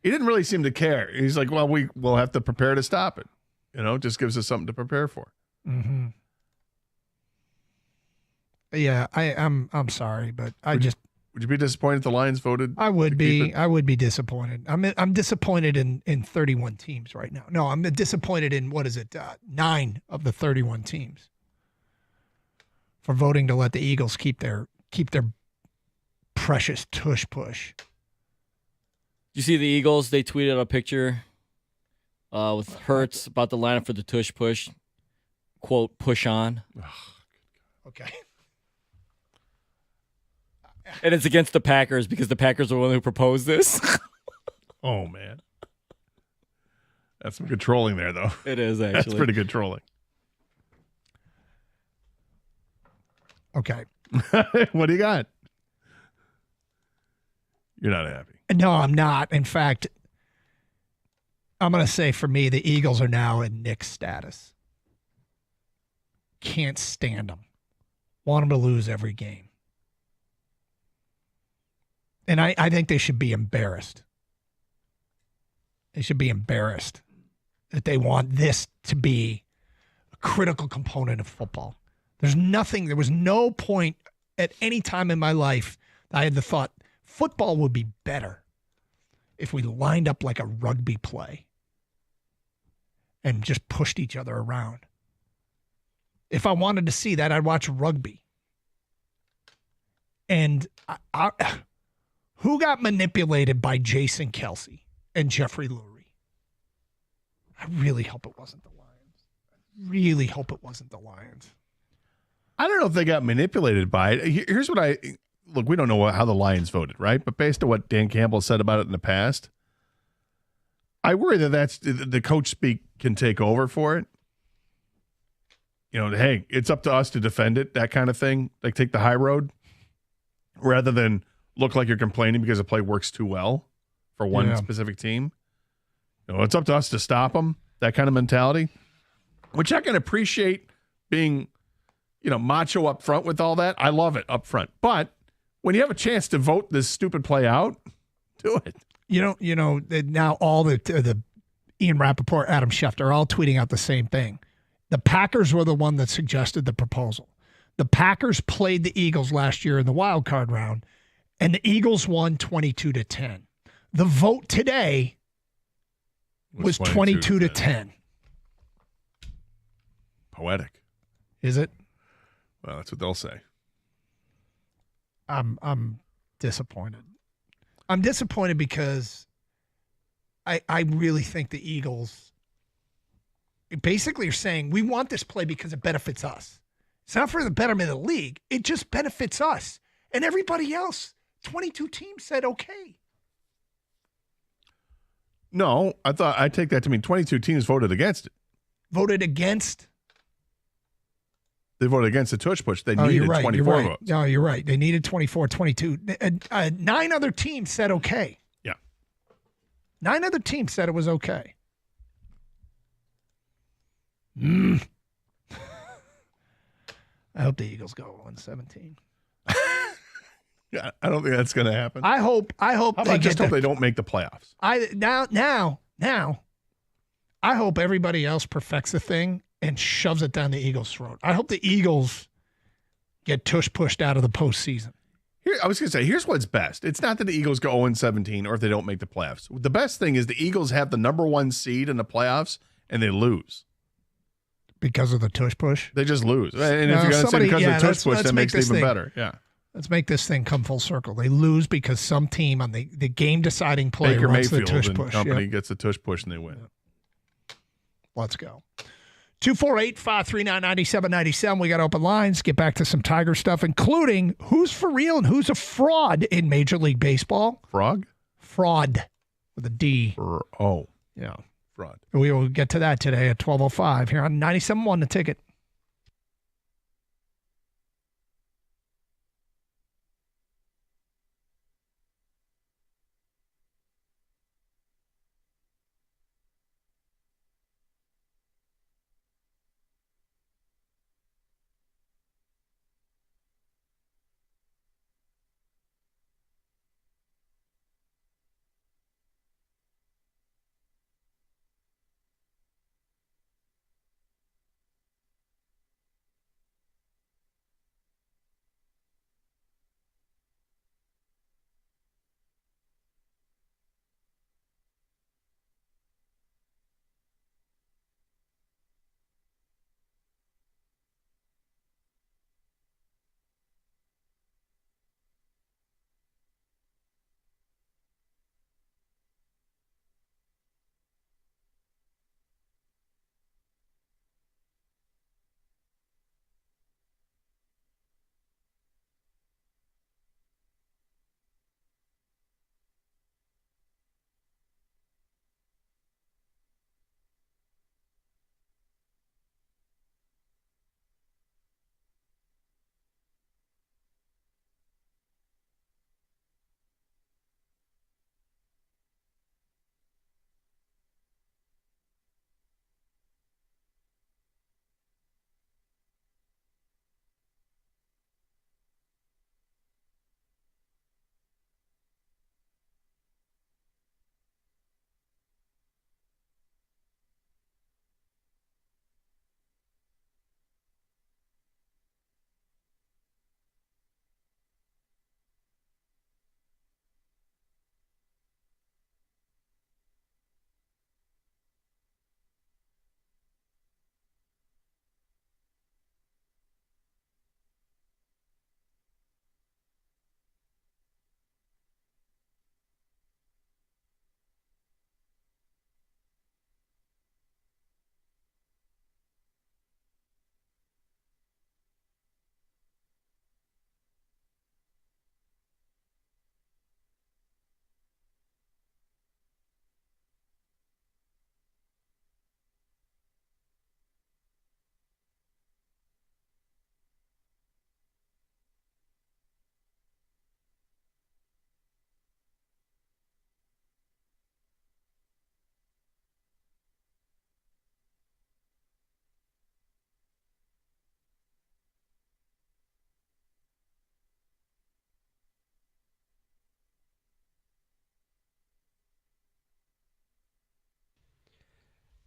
he didn't really seem to care. He's like, well, we'll have to prepare to stop it. Just gives us something to prepare for. Mm-hmm. Yeah, I'm sorry, but Would you be disappointed if the Lions voted? I would be. I would be disappointed. I'm disappointed in 31 teams right now. No, I'm disappointed in 9 of the 31 teams for voting to let the Eagles keep their precious tush push. Did you see the Eagles? They tweeted a picture with Hurts about the lineup for the tush push. Quote, push on. Okay. And it's against the Packers because the Packers are the one who proposed this. Oh, man. That's some good trolling there, though. It is, actually. That's pretty good trolling. Okay. What do you got? You're not happy. No, I'm not. In fact, I'm going to say for me, the Eagles are now in Nick status. Can't stand them. Want them to lose every game. And I think they should be embarrassed. They should be embarrassed that they want this to be a critical component of football. There was no point at any time in my life that I had the thought football would be better if we lined up like a rugby play and just pushed each other around. If I wanted to see that, I'd watch rugby. And who got manipulated by Jason Kelsey and Jeffrey Lurie? I really hope it wasn't the Lions. I don't know if they got manipulated by it. Here's what look, we don't know how the Lions voted, right? But based on what Dan Campbell said about it in the past, I worry that that's the coach speak can take over for it. Hey, it's up to us to defend it, that kind of thing. Like take the high road rather than look like you're complaining because the play works too well for one specific team. It's up to us to stop them, that kind of mentality, which I can appreciate being, macho up front with all that. I love it up front. But when you have a chance to vote this stupid play out, do it. Now all the Ian Rappaport, Adam Schefter are all tweeting out the same thing. The Packers were the one that suggested the proposal. The Packers played the Eagles last year in the wild card round, and the Eagles won 22-10. The vote today was 22-10. Poetic. Is it? Well, that's what they'll say. I'm disappointed. I'm disappointed because I really think the Eagles basically are saying we want this play because it benefits us. It's not for the betterment of the league. It just benefits us. And everybody else, 22 teams said okay. No, I take that to mean 22 teams voted against it. Voted against? They voted against the tush push. They needed 24 votes. No, you're right. They needed 24, 22. 9 other teams said okay. Yeah. 9 other teams said it was okay. I hope the Eagles go 1-17. Yeah, I don't think that's going to happen. I hope. How about just hope they don't make the playoffs? Now, I hope everybody else perfects the thing and shoves it down the Eagles' throat. I hope the Eagles get tush pushed out of the postseason. I was going to say, here's what's best. It's not that the Eagles go 0-17 or if they don't make the playoffs. The best thing is the Eagles have the number 1 seed in the playoffs and they lose. Because of the tush push? They just lose. And if you're going to say because of the tush push, that makes it even better. Yeah. Let's make this thing come full circle. They lose because some team on the game-deciding play Baker runs Mayfield the tush and push. company gets the tush push and they win. Let's go. 248-539-9797. We got open lines. Get back to some Tiger stuff, including who's for real and who's a fraud in Major League Baseball. Frog? Fraud with a D. Yeah. Fraud. We will get to that today at 12:05 here on 97.1 The Ticket.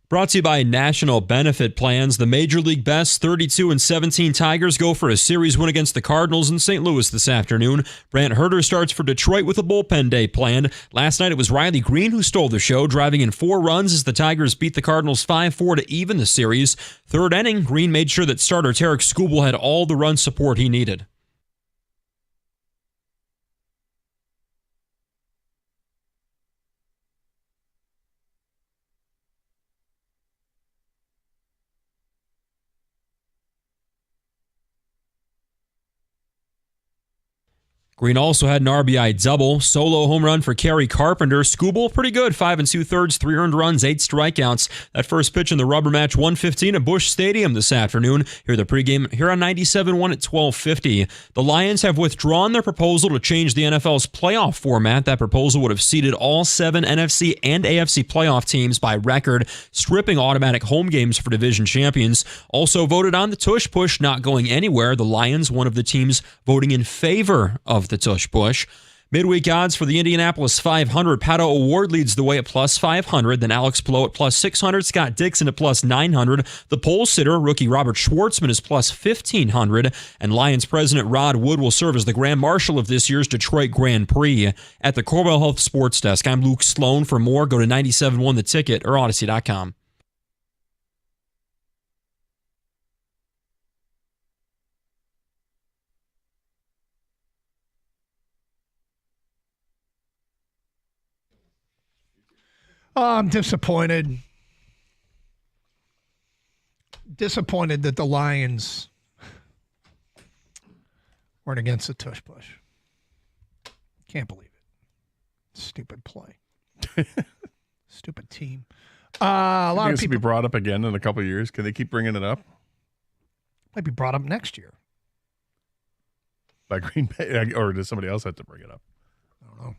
Brought to you by National Benefit Plans. The Major League Best 32-17 Tigers go for a series win against the Cardinals in St. Louis this afternoon. Brant Herter starts for Detroit with a bullpen day planned. Last night it was Riley Green who stole the show, driving in 4 runs as the Tigers beat the Cardinals 5-4 to even the series. Third inning, Green made sure that starter Tarek Skubal had all the run support he needed. Green also had an RBI double, solo home run for Kerry Carpenter. Skubal, pretty good, 5 2/3, 3 earned runs, 8 strikeouts. That first pitch in the rubber match, 1:15 at Busch Stadium this afternoon. Hear the pregame here on 97.1 at 12:50. The Lions have withdrawn their proposal to change the NFL's playoff format. That proposal would have seeded all 7 NFC and AFC playoff teams by record, stripping automatic home games for division champions. Also voted on the tush push not going anywhere. The Lions, one of the teams voting in favor of the tush push. Midweek odds for the Indianapolis 500. Pato Award leads the way at plus 500. Then Alex Pillow at plus 600. Scott Dixon at plus 900. The pole sitter, rookie Robert Schwartzman, is plus 1,500. And Lions president Rod Wood will serve as the Grand Marshal of this year's Detroit Grand Prix. At the Corbell Health Sports Desk, I'm Luke Sloan. For more, go to 97.1 The Ticket or Odyssey.com. I'm disappointed. Disappointed that the Lions weren't against the tush push. Can't believe it. Stupid play. Stupid team. A lot of people be brought up again in a couple of years. Can they keep bringing it up? Might be brought up next year. By Green Bay, or does somebody else have to bring it up? I don't know.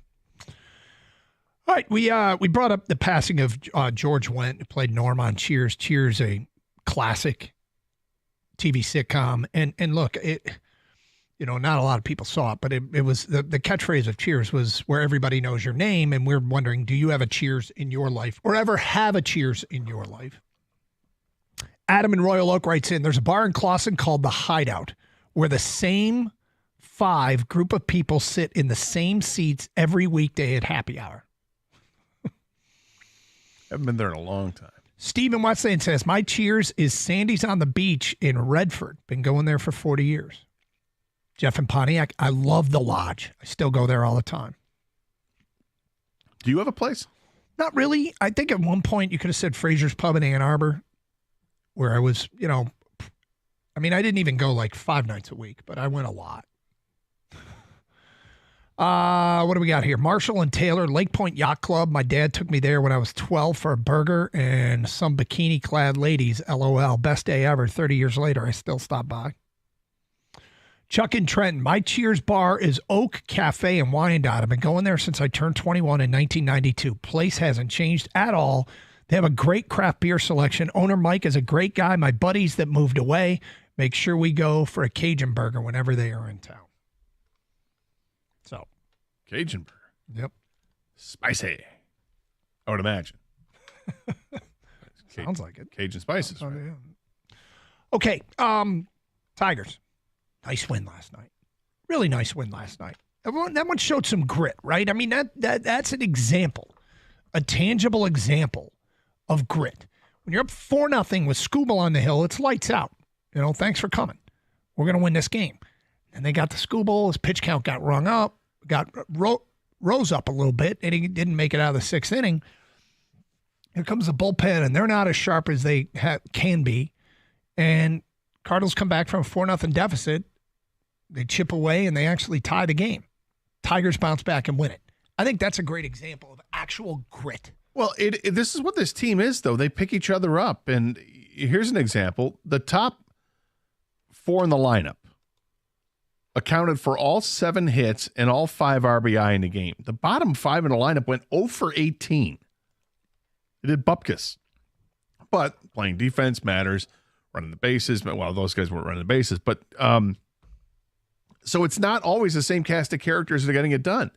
All right, we brought up the passing of George Wendt, who played Norm on Cheers. Cheers, a classic TV sitcom, and look, it, not a lot of people saw it, but it was the catchphrase of Cheers was where everybody knows your name, and we're wondering, do you have a Cheers in your life, or ever have a Cheers in your life? Adam in Royal Oak writes in, there's a bar in Clawson called The Hideout, where the same 5 group of people sit in the same seats every weekday at happy hour. Haven't been there in a long time. Stephen Wesleyan says, my Cheers is Sandy's on the Beach in Redford. Been going there for 40 years. Jeff in Pontiac, I love the Lodge. I still go there all the time. Do you have a place? Not really. I think at one point you could have said Fraser's Pub in Ann Arbor, where I was, I didn't even go like 5 nights a week, but I went a lot. What do we got here? Marshall and Taylor, Lake Point Yacht Club. My dad took me there when I was 12 for a burger and some bikini-clad ladies. LOL. Best day ever. 30 years later, I still stop by. Chuck in Trenton. My Cheers bar is Oak Cafe in Wyandotte. I've been going there since I turned 21 in 1992. Place hasn't changed at all. They have a great craft beer selection. Owner Mike is a great guy. My buddies that moved away make sure we go for a Cajun burger whenever they are in town. Cajun burger. Yep. Spicy. I would imagine. Sounds like it. Cajun spices. Oh, Right? yeah. Okay. Tigers. Nice win last night. Really nice win last night. That one showed some grit, right? I mean, that's an example, a tangible example of grit. When you're up 4-0 with Skubal on the hill, it's lights out. Thanks for coming. We're going to win this game. And they got the Skubal. His pitch count got rung up. Rose up a little bit, and he didn't make it out of the 6th inning. Here comes the bullpen, and they're not as sharp as they can be. And Cardinals come back from a 4-0 deficit. They chip away, and they actually tie the game. Tigers bounce back and win it. I think that's a great example of actual grit. Well, this is what this team is, though. They pick each other up. And here's an example. The top 4 in the lineup accounted for all 7 hits and all 5 RBI in the game. The bottom 5 in the lineup went 0 for 18. They did bupkis. But playing defense matters. Running the bases. Well, those guys weren't running the bases. But so it's not always the same cast of characters that are getting it done.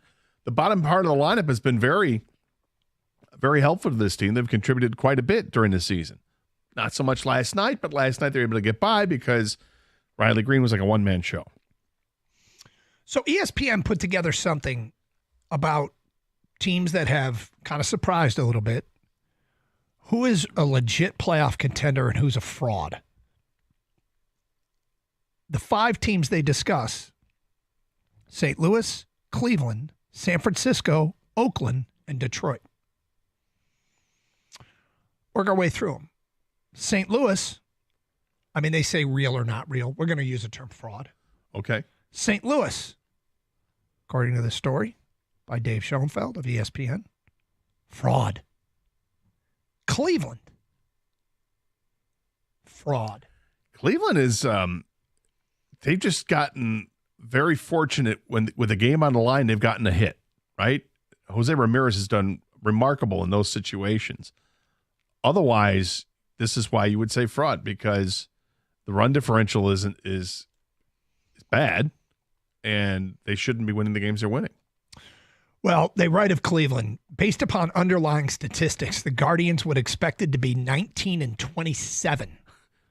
The bottom part of the lineup has been very, very helpful to this team. They've contributed quite a bit during the season. Not so much last night, but last night they were able to get by because Riley Green was like a one-man show. So ESPN put together something about teams that have kind of surprised a little bit. Who is a legit playoff contender and who's a fraud? The 5 teams they discuss: St. Louis, Cleveland, San Francisco, Oakland, and Detroit. Work our way through them. St. Louis, I mean, they say real or not real. We're going to use the term fraud. Okay. St. Louis, according to the story by Dave Schoenfeld of ESPN, fraud. Cleveland, fraud. Cleveland is, they've just gotten very fortunate with a game on the line, they've gotten a hit, right? Jose Ramirez has done remarkable in those situations. Otherwise, this is why you would say fraud, because the run differential is bad, and they shouldn't be winning the games they're winning. Well, they write of Cleveland, based upon underlying statistics, the Guardians would expect it to be 19-27.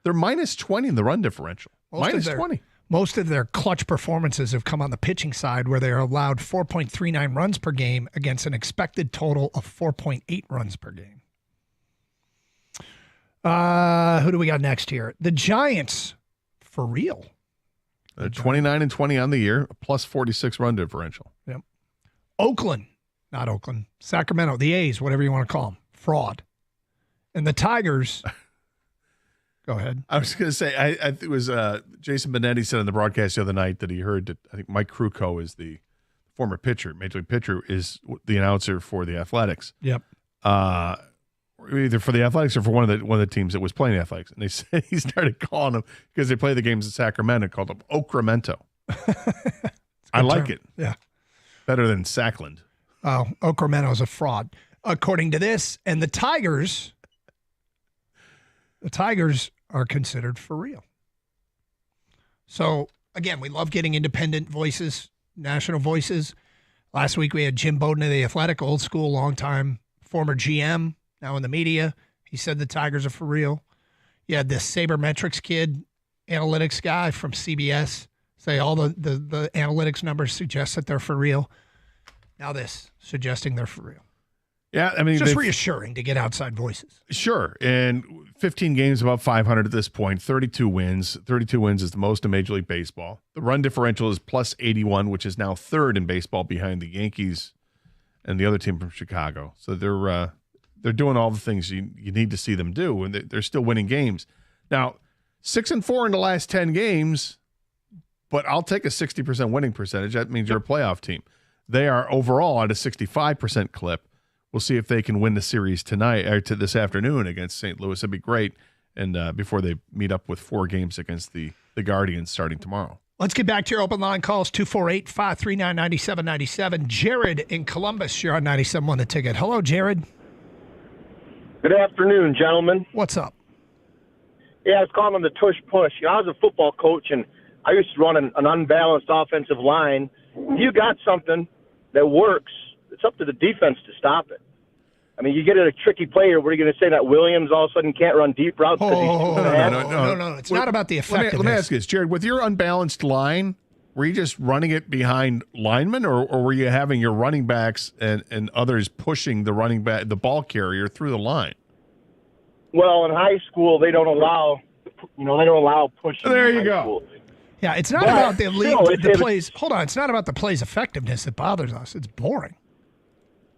They're minus 20 in the run differential. Minus 20. Most of their clutch performances have come on the pitching side, where they are allowed 4.39 runs per game against an expected total of 4.8 runs per game. Who do we got next here? The Giants, for real. 29-20 on the year, plus 46 run differential. Yep. Not Oakland, Sacramento, the A's, whatever you want to call them, fraud. And the Tigers, go ahead. I was going to say, I think it was Jason Benetti said on the broadcast the other night that he heard that I think Mike Krukow is the former pitcher, Major League pitcher, is the announcer for the Athletics. Yep. Either for the Athletics or for one of the teams that was playing the Athletics. And they said he started calling them, because they play the games in Sacramento, called them Okramento. I like term. it. Yeah. Better than Sackland. Oh, Okramento is a fraud, according to this. And the Tigers are considered for real. So, again, we love getting independent voices, national voices. Last week we had Jim Bowden of The Athletic, old school, long-time former GM, now in the media. He said the Tigers are for real. You had this sabermetrics kid, analytics guy from CBS, say all the analytics numbers suggest that they're for real. Now this, suggesting they're for real. Yeah, I mean, it's just reassuring to get outside voices. Sure. And 15 games above 500 at this point, 32 wins. 32 wins is the most in Major League Baseball. The run differential is plus 81, which is now third in baseball behind the Yankees and the other team from Chicago. So they're doing all the things you need to see them do, and they're still winning games. Now, 6-4 in the last 10 games, but I'll take a 60% winning percentage. That means you're a playoff team. They are overall at a 65% clip. We'll see if they can win the series tonight or to this afternoon against St. Louis. That'd be great. And before they meet up with 4 games against the Guardians starting tomorrow. Let's get back to your open line calls, 248-539-9797. Jared in Columbus, you're on 97.1 The Ticket. Hello, Jared. Good afternoon, gentlemen. What's up? Yeah, I was calling on the tush push. I was a football coach, and I used to run an unbalanced offensive line. If you got something that works, it's up to the defense to stop it. I mean, you get a tricky player. What are you going to say, that Williams all of a sudden can't run deep routes? No. It's not about the effectiveness. Let me ask you this, Jared. With your unbalanced line, were you just running it behind linemen, or were you having your running backs and others pushing the running back, the ball carrier, through the line? Well, in high school, they don't allow pushing. There you go. School. Yeah, it's not about the plays. Hold on, it's not about the plays' effectiveness that bothers us. It's boring.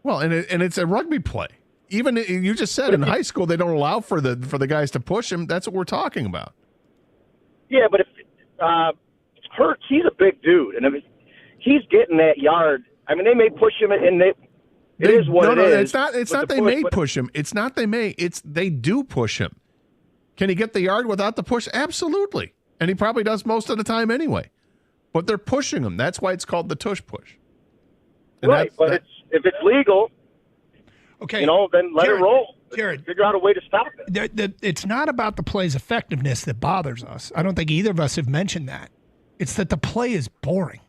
Well, and it's a rugby play. Even you just said in high school they don't allow for the guys to push him. That's what we're talking about. Yeah, but if Hurts, he's a big dude, and if he's getting that yard, I mean, they may push him, and it is what it is. It's not they may push him. It's not they may. It's they do push him. Can he get the yard without the push? Absolutely. And he probably does most of the time anyway. But they're pushing him. That's why it's called the tush push. And right, but if it's legal, okay, then let Jared, it roll. Jared, figure out a way to stop it. It's not about the play's effectiveness that bothers us. I don't think either of us have mentioned that. It's that the play is boring.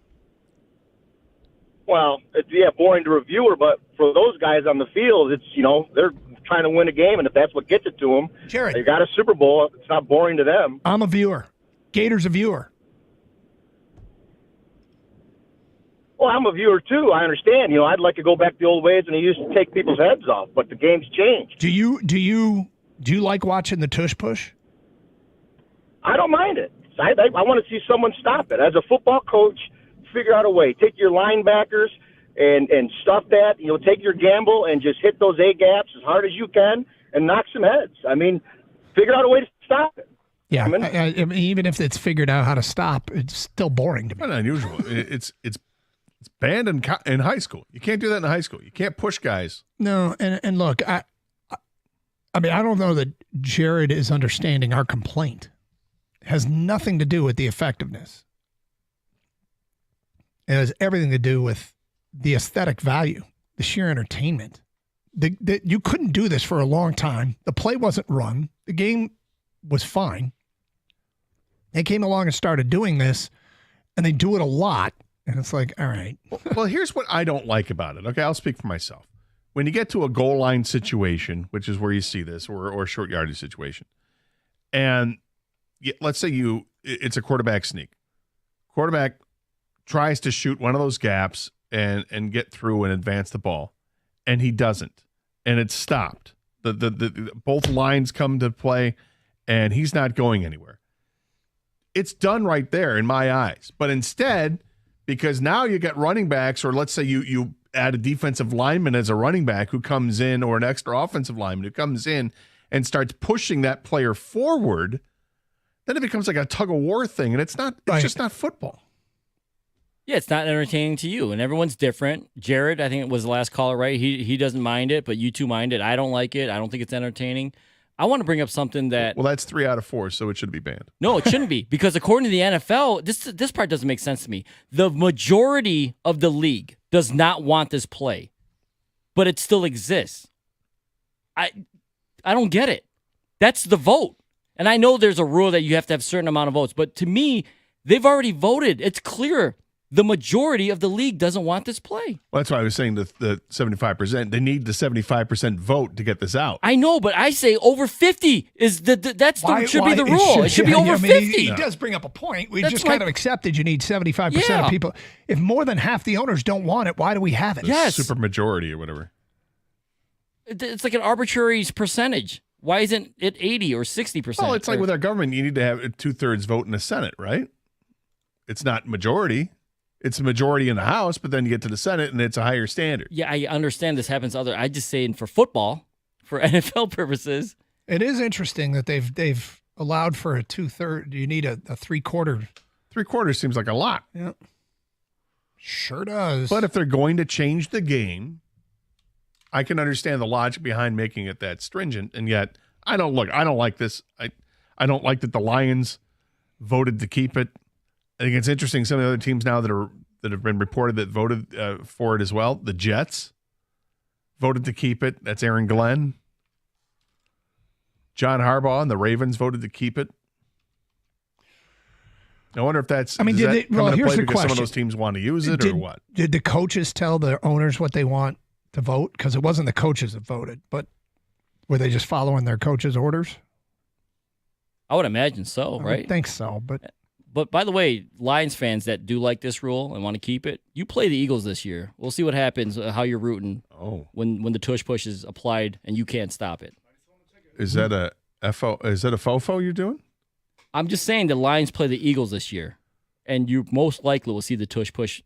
Well, it's boring to a viewer, but for those guys on the field, it's they're trying to win a game, and if that's what gets it to them, Jared, they got a Super Bowl. It's not boring to them. I'm a viewer. Gator's a viewer. Well, I'm a viewer too. I understand. I'd like to go back the old ways when he used to take people's heads off, but the game's changed. Do you like watching the tush push? I don't mind it. I want to see someone stop it. As a football coach, figure out a way. Take your linebackers and stuff that. Take your gamble and just hit those A gaps as hard as you can and knock some heads. I mean, figure out a way to stop it. Yeah, I mean, even if it's figured out how to stop, it's still boring to me. Not unusual. It's banned in high school. You can't do that in high school. You can't push guys. No, and look, I mean, I don't know that Jared is understanding our complaint. It has nothing to do with the effectiveness. It has everything to do with the aesthetic value, the sheer entertainment. You couldn't do this for a long time. The play wasn't run. The game was fine. They came along and started doing this, and they do it a lot. And it's like, all right. Well, here's what I don't like about it. Okay, I'll speak for myself. When you get to a goal line situation, which is where you see this, or a short yardage situation, and let's say it's a quarterback sneak. Quarterback tries to shoot one of those gaps and get through and advance the ball, and he doesn't, and it's stopped. The both lines come to play, and he's not going anywhere. It's done right there in my eyes. But instead, because now you get running backs, or let's say you add a defensive lineman as a running back who comes in, or an extra offensive lineman who comes in and starts pushing that player forward, then it becomes like a tug-of-war thing, and it's just not football. Yeah, it's not entertaining to you, and everyone's different. Jared, I think it was the last caller, right? He doesn't mind it, but you two mind it. I don't like it. I don't think it's entertaining. I want to bring up something that... Well, that's 3 out of 4, so it should be banned. No, it shouldn't be, because according to the NFL, this part doesn't make sense to me. The majority of the league does not want this play, but it still exists. I don't get it. That's the vote. And I know there's a rule that you have to have a certain amount of votes, but to me, they've already voted. It's clear. The majority of the league doesn't want this play. Well, that's why I was saying the 75%. They need the 75% vote to get this out. I know, but I say over 50 is should be the rule. It should be over 50. He does bring up a point. We just kind of accepted you need 75% of people. If more than half the owners don't want it, why do we have it? Yes. Super majority or whatever. It's like an arbitrary percentage. Why isn't it 80 or 60%? Well, it's like with our government, you need to have a 2/3 vote in the Senate, right? It's not majority. It's a majority in the House, but then you get to the Senate, and it's a higher standard. Yeah, I understand this happens I just say for football, for NFL purposes. It is interesting that they've allowed for a 2/3. You need a 3/4. 3/4 seems like a lot. Yeah, sure does. But if they're going to change the game, I can understand the logic behind making it that stringent. And yet, I don't like this. I don't like that the Lions voted to keep it. I think it's interesting. Some of the other teams now that have been reported that voted for it as well. The Jets voted to keep it. That's Aaron Glenn. John Harbaugh and the Ravens voted to keep it. I wonder if that's. I mean, here's the question: because some of those teams want to use it, or what? Did the coaches tell the owners what they want to vote? Because it wasn't the coaches that voted, but were they just following their coaches' orders? I would imagine so, right? I think so, but. But by the way, Lions fans that do like this rule and want to keep it, you play the Eagles this year. We'll see what happens, how you're rooting when the tush push is applied and you can't stop it. Is that a fofo you're doing? I'm just saying the Lions play the Eagles this year, and you most likely will see the tush push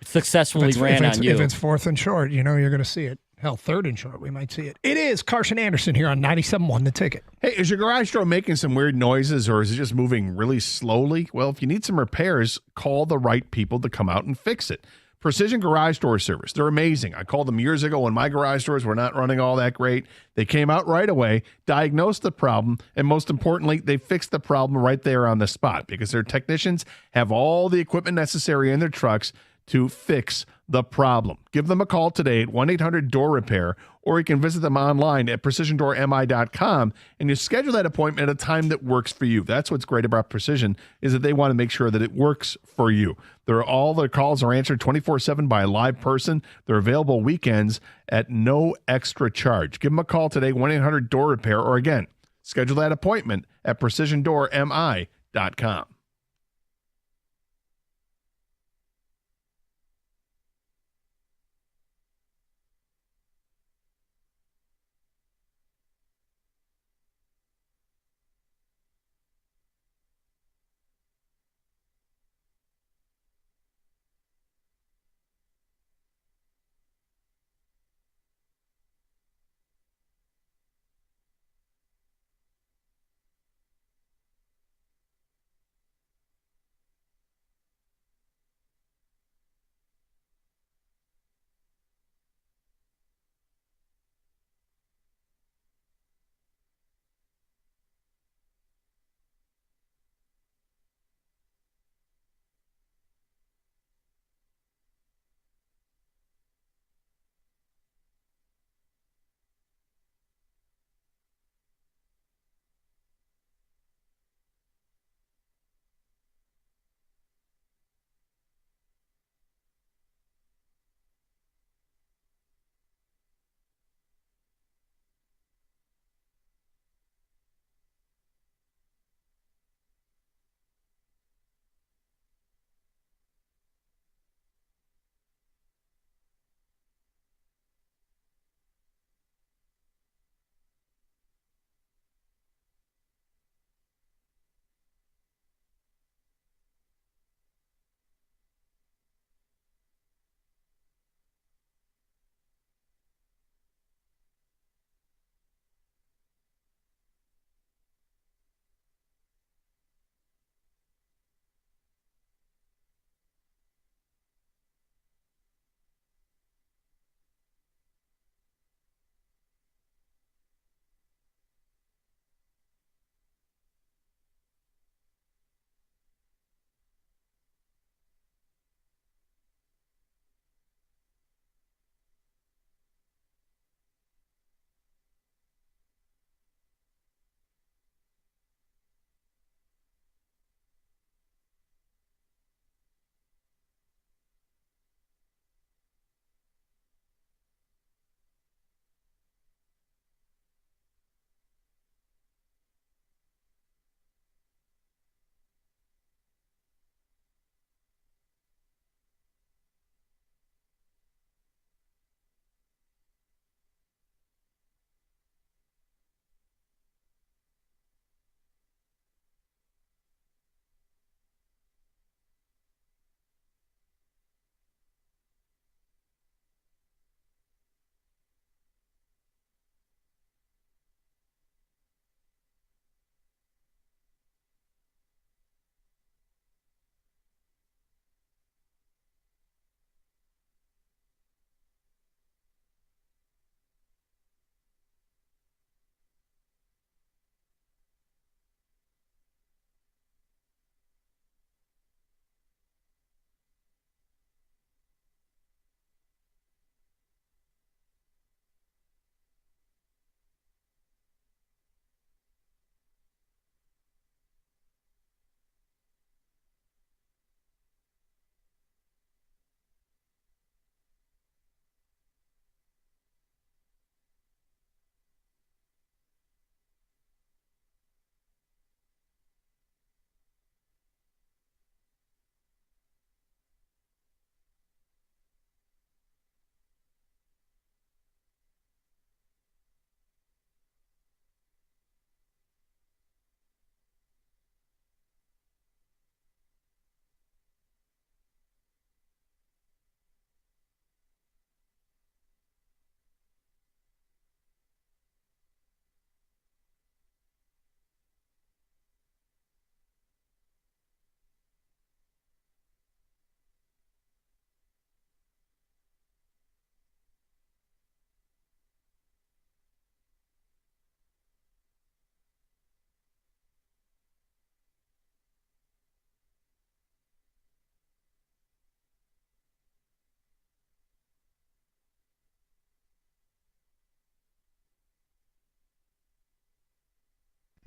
successfully ran on you. If it's 4th and short, you're going to see it. Hell, 3rd and short, we might see it. It is Carson Anderson here on 97.1 The Ticket. Hey, is your garage door making some weird noises, or is it just moving really slowly? Well, if you need some repairs, call the right people to come out and fix it. Precision Garage Door Service. They're amazing. I called them years ago when my garage doors were not running all that great. They came out right away, diagnosed the problem, and most importantly, they fixed the problem right there on the spot because their technicians have all the equipment necessary in their trucks to fix the problem. Give them a call today at 1-800-DOOR-REPAIR or you can visit them online at precisiondoormi.com, and you schedule that appointment at a time that works for you. That's what's great about Precision, is that they want to make sure that it works for you. All their calls are answered 24/7 by a live person. They're available weekends at no extra charge. Give them a call today, 1-800-DOOR-REPAIR, or again, schedule that appointment at precisiondoormi.com.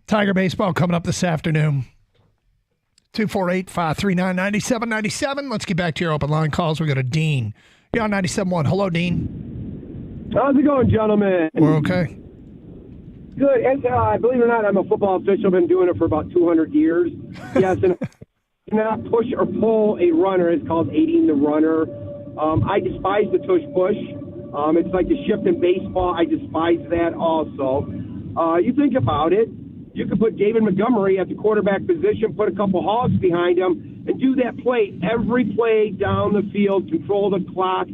Tiger baseball coming up this afternoon. 248-539-9797. Let's get back to your open line calls. We go to Dean. You're on 97.1. Hello, Dean. How's it going, gentlemen? We're okay. Good. And believe it or not, I'm a football official. I've been doing it for about 200 years. Yes, and not push or pull a runner is called aiding the runner. I despise the tush push. It's like the shift in baseball. I despise that also. You think about it. You could put David Montgomery at the quarterback position, put a couple hogs behind him, and do that play every play down the field, control the clock.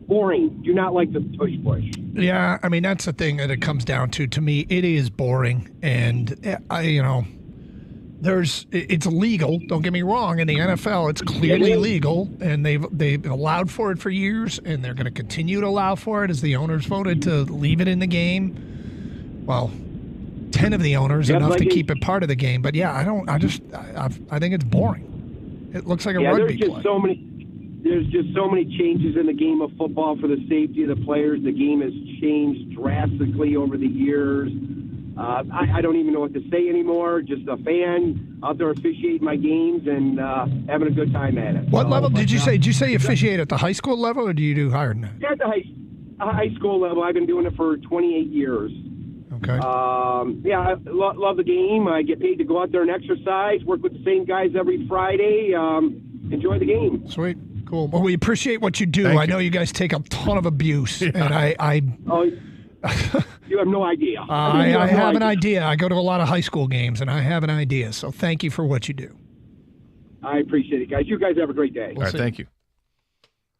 Boring. Do not like the tush push. Yeah, I mean, that's the thing that it comes down to. To me, it is boring. And, it's legal. Don't get me wrong. In the NFL, it's clearly legal, and they've allowed for it for years, and they're going to continue to allow for it as the owners voted to leave it in the game. Well, 10 of the owners, enough to keep it part of the game. But yeah, I think it's boring. It looks like a rugby play. There's just so many changes in the game of football for the safety of the players. The game has changed drastically over the years. I don't even know what to say anymore. Just a fan out there officiating my games and having a good time at it. What level did you say? Did you say you officiate at the high school level, or do you do higher than that? Yeah, at the high school level. I've been doing it for 28 years. Okay. I love the game. I get paid to go out there and exercise, work with the same guys every Friday, enjoy the game. Sweet. Cool. Well, we appreciate what you do. I know you guys take a ton of abuse, and you have no idea. I have an idea. I go to a lot of high school games, and I have an idea. So thank you for what you do. I appreciate it, guys. You guys have a great day. All right, thank you.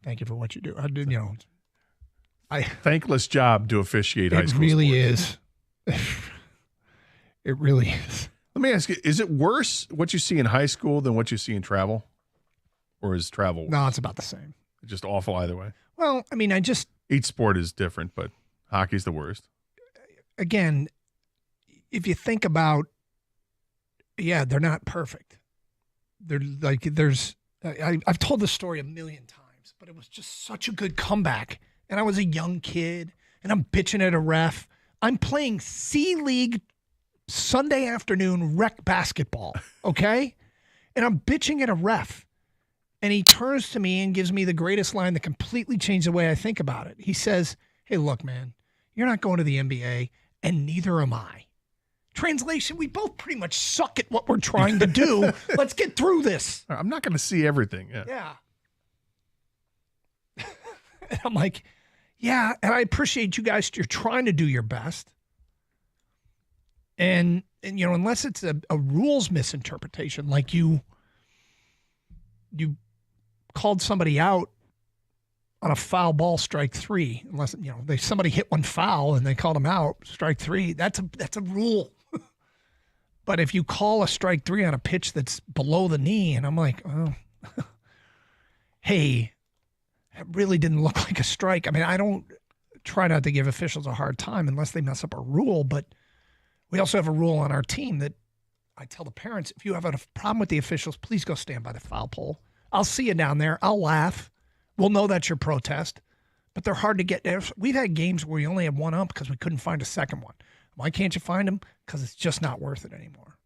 Thank you for what you do. Thankless job to officiate high school sports. It really is. It really is. Let me ask you, is it worse what you see in high school than what you see in travel? Or is travel worse? No, it's about the same. Just awful either way? Well, I mean, each sport is different, but hockey's the worst. Again, if you think about, they're not perfect. They're like, I've told this story a million times, but it was just such a good comeback. And I was a young kid, and I'm bitching at a ref. I'm playing C-League Sunday afternoon rec basketball, okay? And I'm bitching at a ref. And he turns to me and gives me the greatest line that completely changed the way I think about it. He says, "Hey, look, man, you're not going to the NBA, and neither am I." Translation, we both pretty much suck at what we're trying to do. Let's get through this. I'm not going to see everything. Yeah. And I'm like, yeah, and I appreciate you guys. You're trying to do your best. And unless it's a rules misinterpretation, like you called somebody out on a foul ball, strike three, unless somebody hit one foul and they called him out, strike three. That's a rule. But if you call a strike three on a pitch that's below the knee, and I'm like, oh, hey, it really didn't look like a strike. I mean, I don't try not to give officials a hard time unless they mess up a rule, but we also have a rule on our team that I tell the parents, if you have a problem with the officials, please go stand by the foul pole. I'll see you down there. I'll laugh. We'll know that's your protest, but they're hard to get there. We've had games where we only have one ump because we couldn't find a second one. Why can't you find them? Because it's just not worth it anymore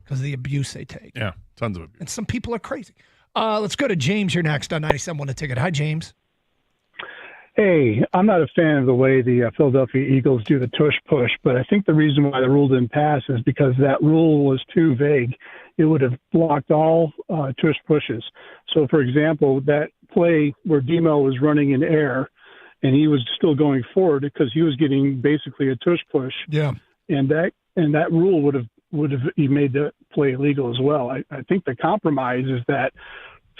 because of the abuse they take. Yeah, tons of abuse. And some people are crazy. Let's go to James here next on 97.1 The Ticket. Hi, James. Hey, I'm not a fan of the way the Philadelphia Eagles do the tush push, but I think the reason why the rule didn't pass is because that rule was too vague. It would have blocked all tush pushes. So, for example, that play where Demo was running in air and he was still going forward because he was getting basically a tush push. Yeah. And that rule would have made the play illegal as well. I think the compromise is that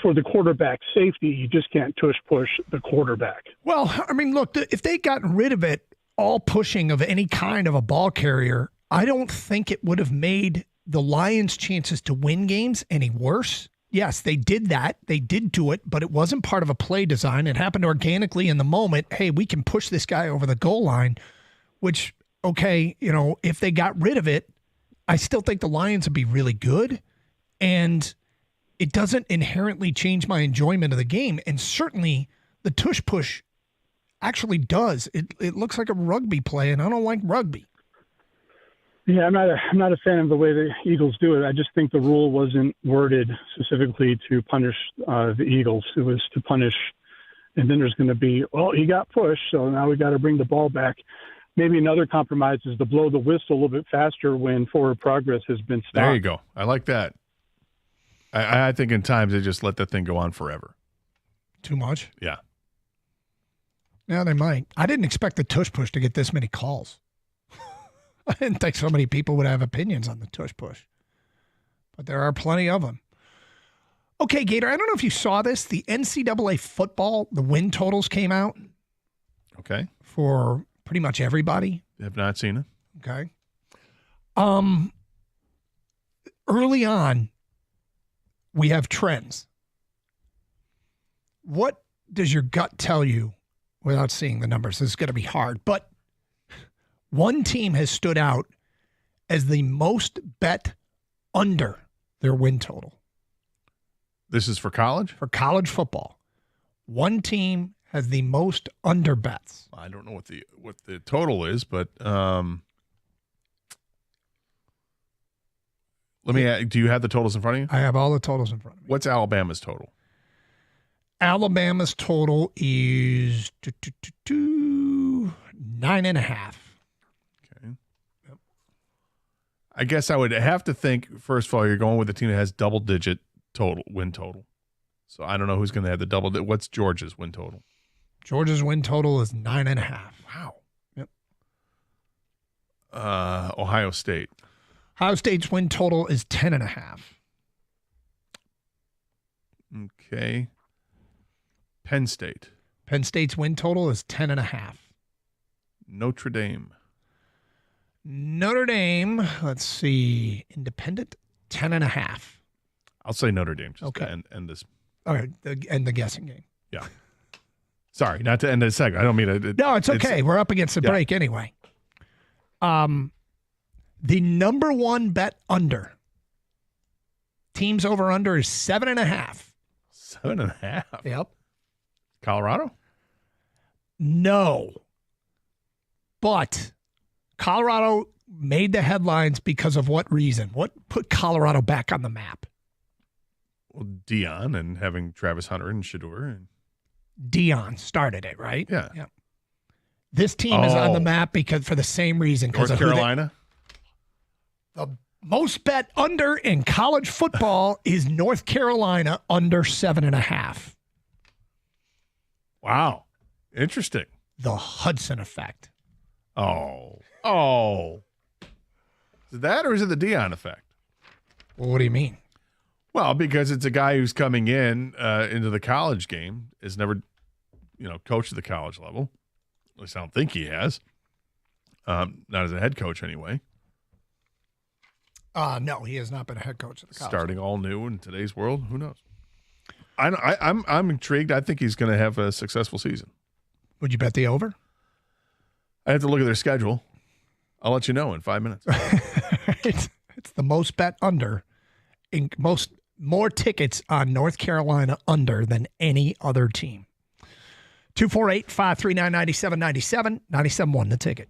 for the quarterback's safety, you just can't tush push the quarterback. Well, I mean, look, if they'd gotten rid of it, all pushing of any kind of a ball carrier, I don't think it would have made the Lions' chances to win games any worse. Yes, they did that. They did do it, but it wasn't part of a play design. It happened organically in the moment. Hey, we can push this guy over the goal line, which, okay, if they got rid of it, I still think the Lions would be really good. And it doesn't inherently change my enjoyment of the game. And certainly the tush push actually does. It looks like a rugby play, and I don't like rugby. Yeah, I'm not a fan of the way the Eagles do it. I just think the rule wasn't worded specifically to punish the Eagles. It was to punish, and then there's going to be, well, he got pushed, so now we got to bring the ball back. Maybe another compromise is to blow the whistle a little bit faster when forward progress has been stopped. There you go. I like that. I think in times they just let that thing go on forever. Too much? Yeah. Yeah, they might. I didn't expect the tush push to get this many calls. I didn't think so many people would have opinions on the tush push. But there are plenty of them. Okay, Gator, I don't know if you saw this. The NCAA football, the win totals came out. Okay. For pretty much everybody. Have not seen it. Okay. Early on, we have trends. What does your gut tell you without seeing the numbers? This is going to be hard, but one team has stood out as the most bet under their win total. This is for college? For college football. One team has the most under bets. I don't know what the total is, but let me ask, do you have the totals in front of you? I have all the totals in front of me. What's Alabama's total? Alabama's total is 9.5. Okay. Yep. I guess I would have to think, first of all, you're going with a team that has double-digit win total. So I don't know who's going to have the double. What's Georgia's win total? Georgia's win total is 9.5. Wow. Yep. Ohio State. Ohio State's win total is 10.5. Okay. Penn State. Penn State's win total is 10.5. Notre Dame. Notre Dame, let's see, independent, 10.5. I'll say Notre Dame just Okay. to end this. All right, end the guessing game. Yeah. Sorry, not to end this segment. I don't mean to. No, it's okay. We're up against the break anyway. The number one bet under, teams over under, is 7.5. 7.5? Yep. Colorado? No. But Colorado made the headlines because of what reason? What put Colorado back on the map? Well, Dion and having Travis Hunter and Shador. And Dion started it, right? Yeah. This team is on the map because for the same reason. North Carolina? The most bet under in college football is North Carolina under 7.5. Wow. Interesting. The Hudson effect. Oh. Is it that or is it the Dion effect? Well, what do you mean? Well, because it's a guy who's coming in into the college game, has never, coached at the college level. At least I don't think he has. Not as a head coach anyway. No, he has not been a head coach at the college. Starting all new in today's world, who knows? I'm intrigued. I think he's going to have a successful season. Would you bet the over? I have to look at their schedule. I'll let you know in 5 minutes. It's the most bet under, more tickets on North Carolina under than any other team. 248-539-9797, 97.1 the ticket.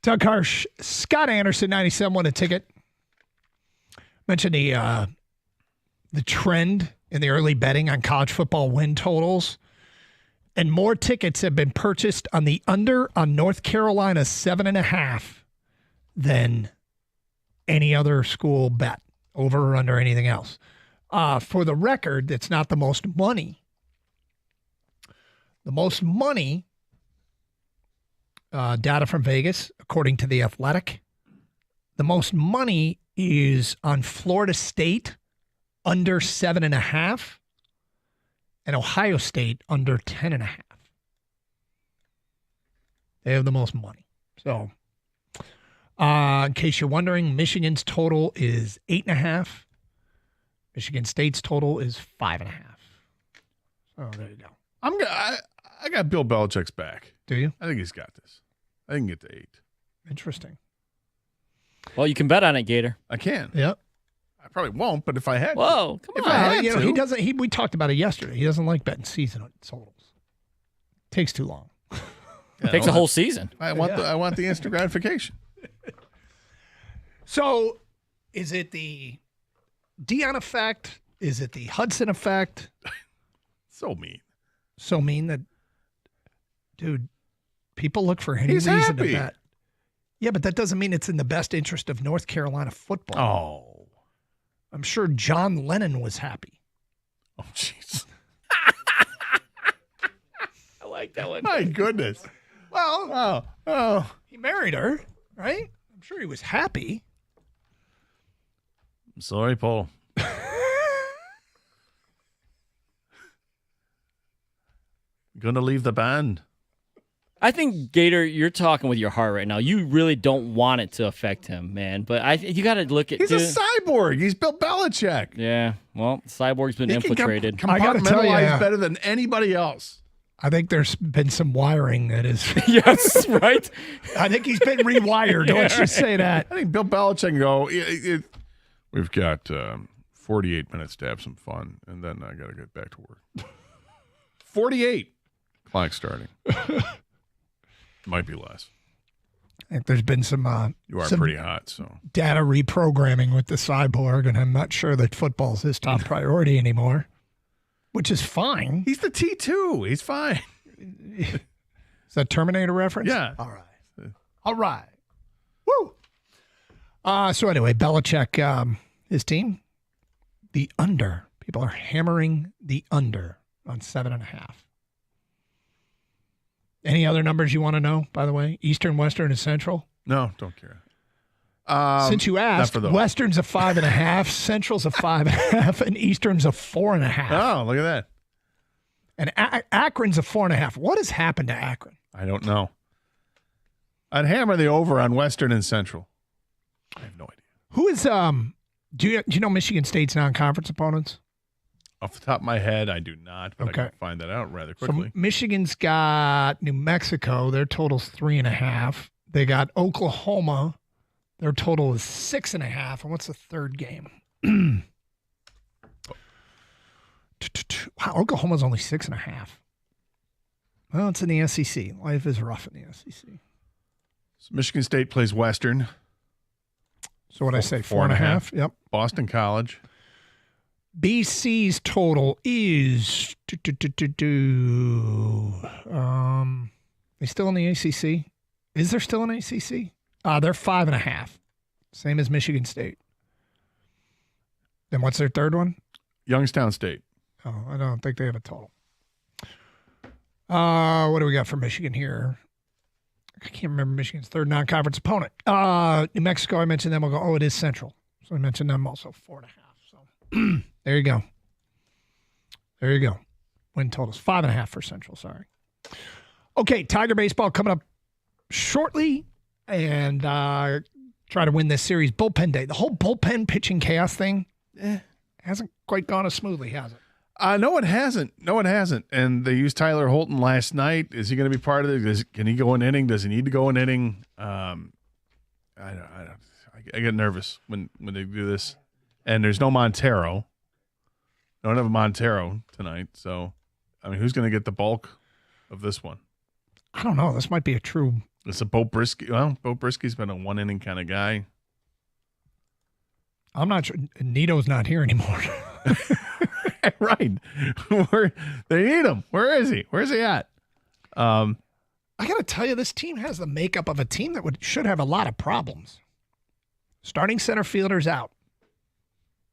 Doug Harsh, Scott Anderson, 97, won a ticket. Mentioned the trend in the early betting on college football win totals. And more tickets have been purchased on the under on North Carolina 7.5 than any other school bet, over or under anything else. For the record, it's not the most money. The most money, data from Vegas, according to The Athletic, the most money is on Florida State under 7.5 and Ohio State under 10.5. They have the most money. So, in case you're wondering, Michigan's total is 8.5. Michigan State's total is 5.5. Oh, there you go. I got Bill Belichick's back. Do you? I think he's got this. I think he can get to 8. Interesting. Well, you can bet on it, Gator. I can. Yep. I probably won't, but if I had Whoa, to. come If I had You know, to. he doesn't. We talked about it yesterday. He doesn't like betting season totals. Takes too long. Yeah, Takes a whole season. I want the instant gratification. So, is it the Dion effect? Is it the Hudson effect? So mean. So mean that, dude, people look for any He's reason happy. to bet. Yeah, but that doesn't mean it's in the best interest of North Carolina football. Oh. I'm sure John Lennon was happy. Oh, jeez. I like that one. My goodness. Well, Oh. he married her, right? I'm sure he was happy. I'm sorry, Paul. Gonna leave the band. I think, Gator, you're talking with your heart right now. You really don't want it to affect him, man. But you got to look at He's a cyborg. He's Bill Belichick. Yeah, well, Cyborg's been He can infiltrated. I gotta tell you, compartmentalize better than anybody else. I think there's been some wiring that is. Yes, right? I think he's been rewired. Don't you say that. I think Bill Belichick can go, we've got 48 minutes to have some fun, and then I got to get back to work. 48. Clock starting. Might be less. I think there's been some. You are some pretty hot, so. Data reprogramming with the cyborg, and I'm not sure that football's his top priority anymore, which is fine. He's the T2. He's fine. Is that Terminator reference? Yeah. All right. All right. Woo. So anyway, Belichick, his team, the under. People are hammering the under on 7.5. Any other numbers you want to know, by the way? Eastern, Western, and Central? No, don't care. Since you asked, not for those. Western's a 5.5, Central's a 5.5, and Eastern's a 4.5. Oh, look at that. And Akron's a 4.5. What has happened to Akron? I don't know. I'd hammer the over on Western and Central. I have no idea. Who is do you know Michigan State's non-conference opponents? Off the top of my head, I do not, but Okay. I can find that out rather quickly. So Michigan's got New Mexico. Their total's 3.5. They got Oklahoma. Their total is 6.5. And what's the third game? Wow, Oklahoma's only 6.5. Well, it's in the SEC. Life is rough in the SEC. So Michigan State plays Western. So what I say, 4.5? Yep. Boston College. BC's total is they still in the ACC? Is there still an ACC? They're 5.5. Same as Michigan State. Then what's their third one? Youngstown State. Oh, I don't think they have a total. What do we got for Michigan here? I can't remember Michigan's third non-conference opponent. New Mexico, I mentioned them. I'll go, it is Central. So I mentioned them also 4.5. So there you go. There you go. Win totals 5.5 for Central. Sorry. Okay, Tiger baseball coming up shortly, and try to win this series. Bullpen day. The whole bullpen pitching chaos thing hasn't quite gone as smoothly, has it? No, it hasn't. No, it hasn't. And they used Tyler Holton last night. Is he going to be part of it? Can he go an inning? Does he need to go an inning? I get nervous when they do this. And there's no Montero. Don't have a Montero tonight. So, I mean, who's going to get the bulk of this one? I don't know. This might be a true It's a Bo Brisky. Well, Bo Brisky's been a one-inning kind of guy. I'm not sure. Nito's not here anymore. Right. They need him. Where is he? Where's he at? I got to tell you, this team has the makeup of a team that should have a lot of problems. Starting center fielder's out.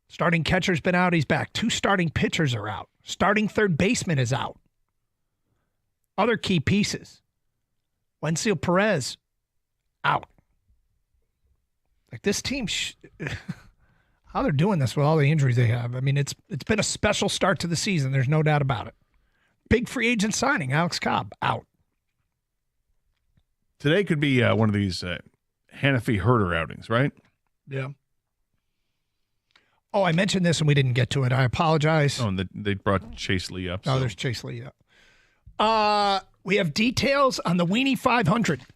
Starting catcher's been out. He's back. 2 starting pitchers are out. Starting third baseman is out. Other key pieces. Wenzel Perez, out. Like this team, how they're doing this with all the injuries they have. I mean, it's been a special start to the season. There's no doubt about it. Big free agent signing, Alex Cobb, out. Today could be one of these Hannafy Herder outings, right? Yeah. Oh, I mentioned this and we didn't get to it. I apologize. Oh, and they brought Chase Lee up. Oh, so. there's Chase Lee up. We have details on the Weenie 500.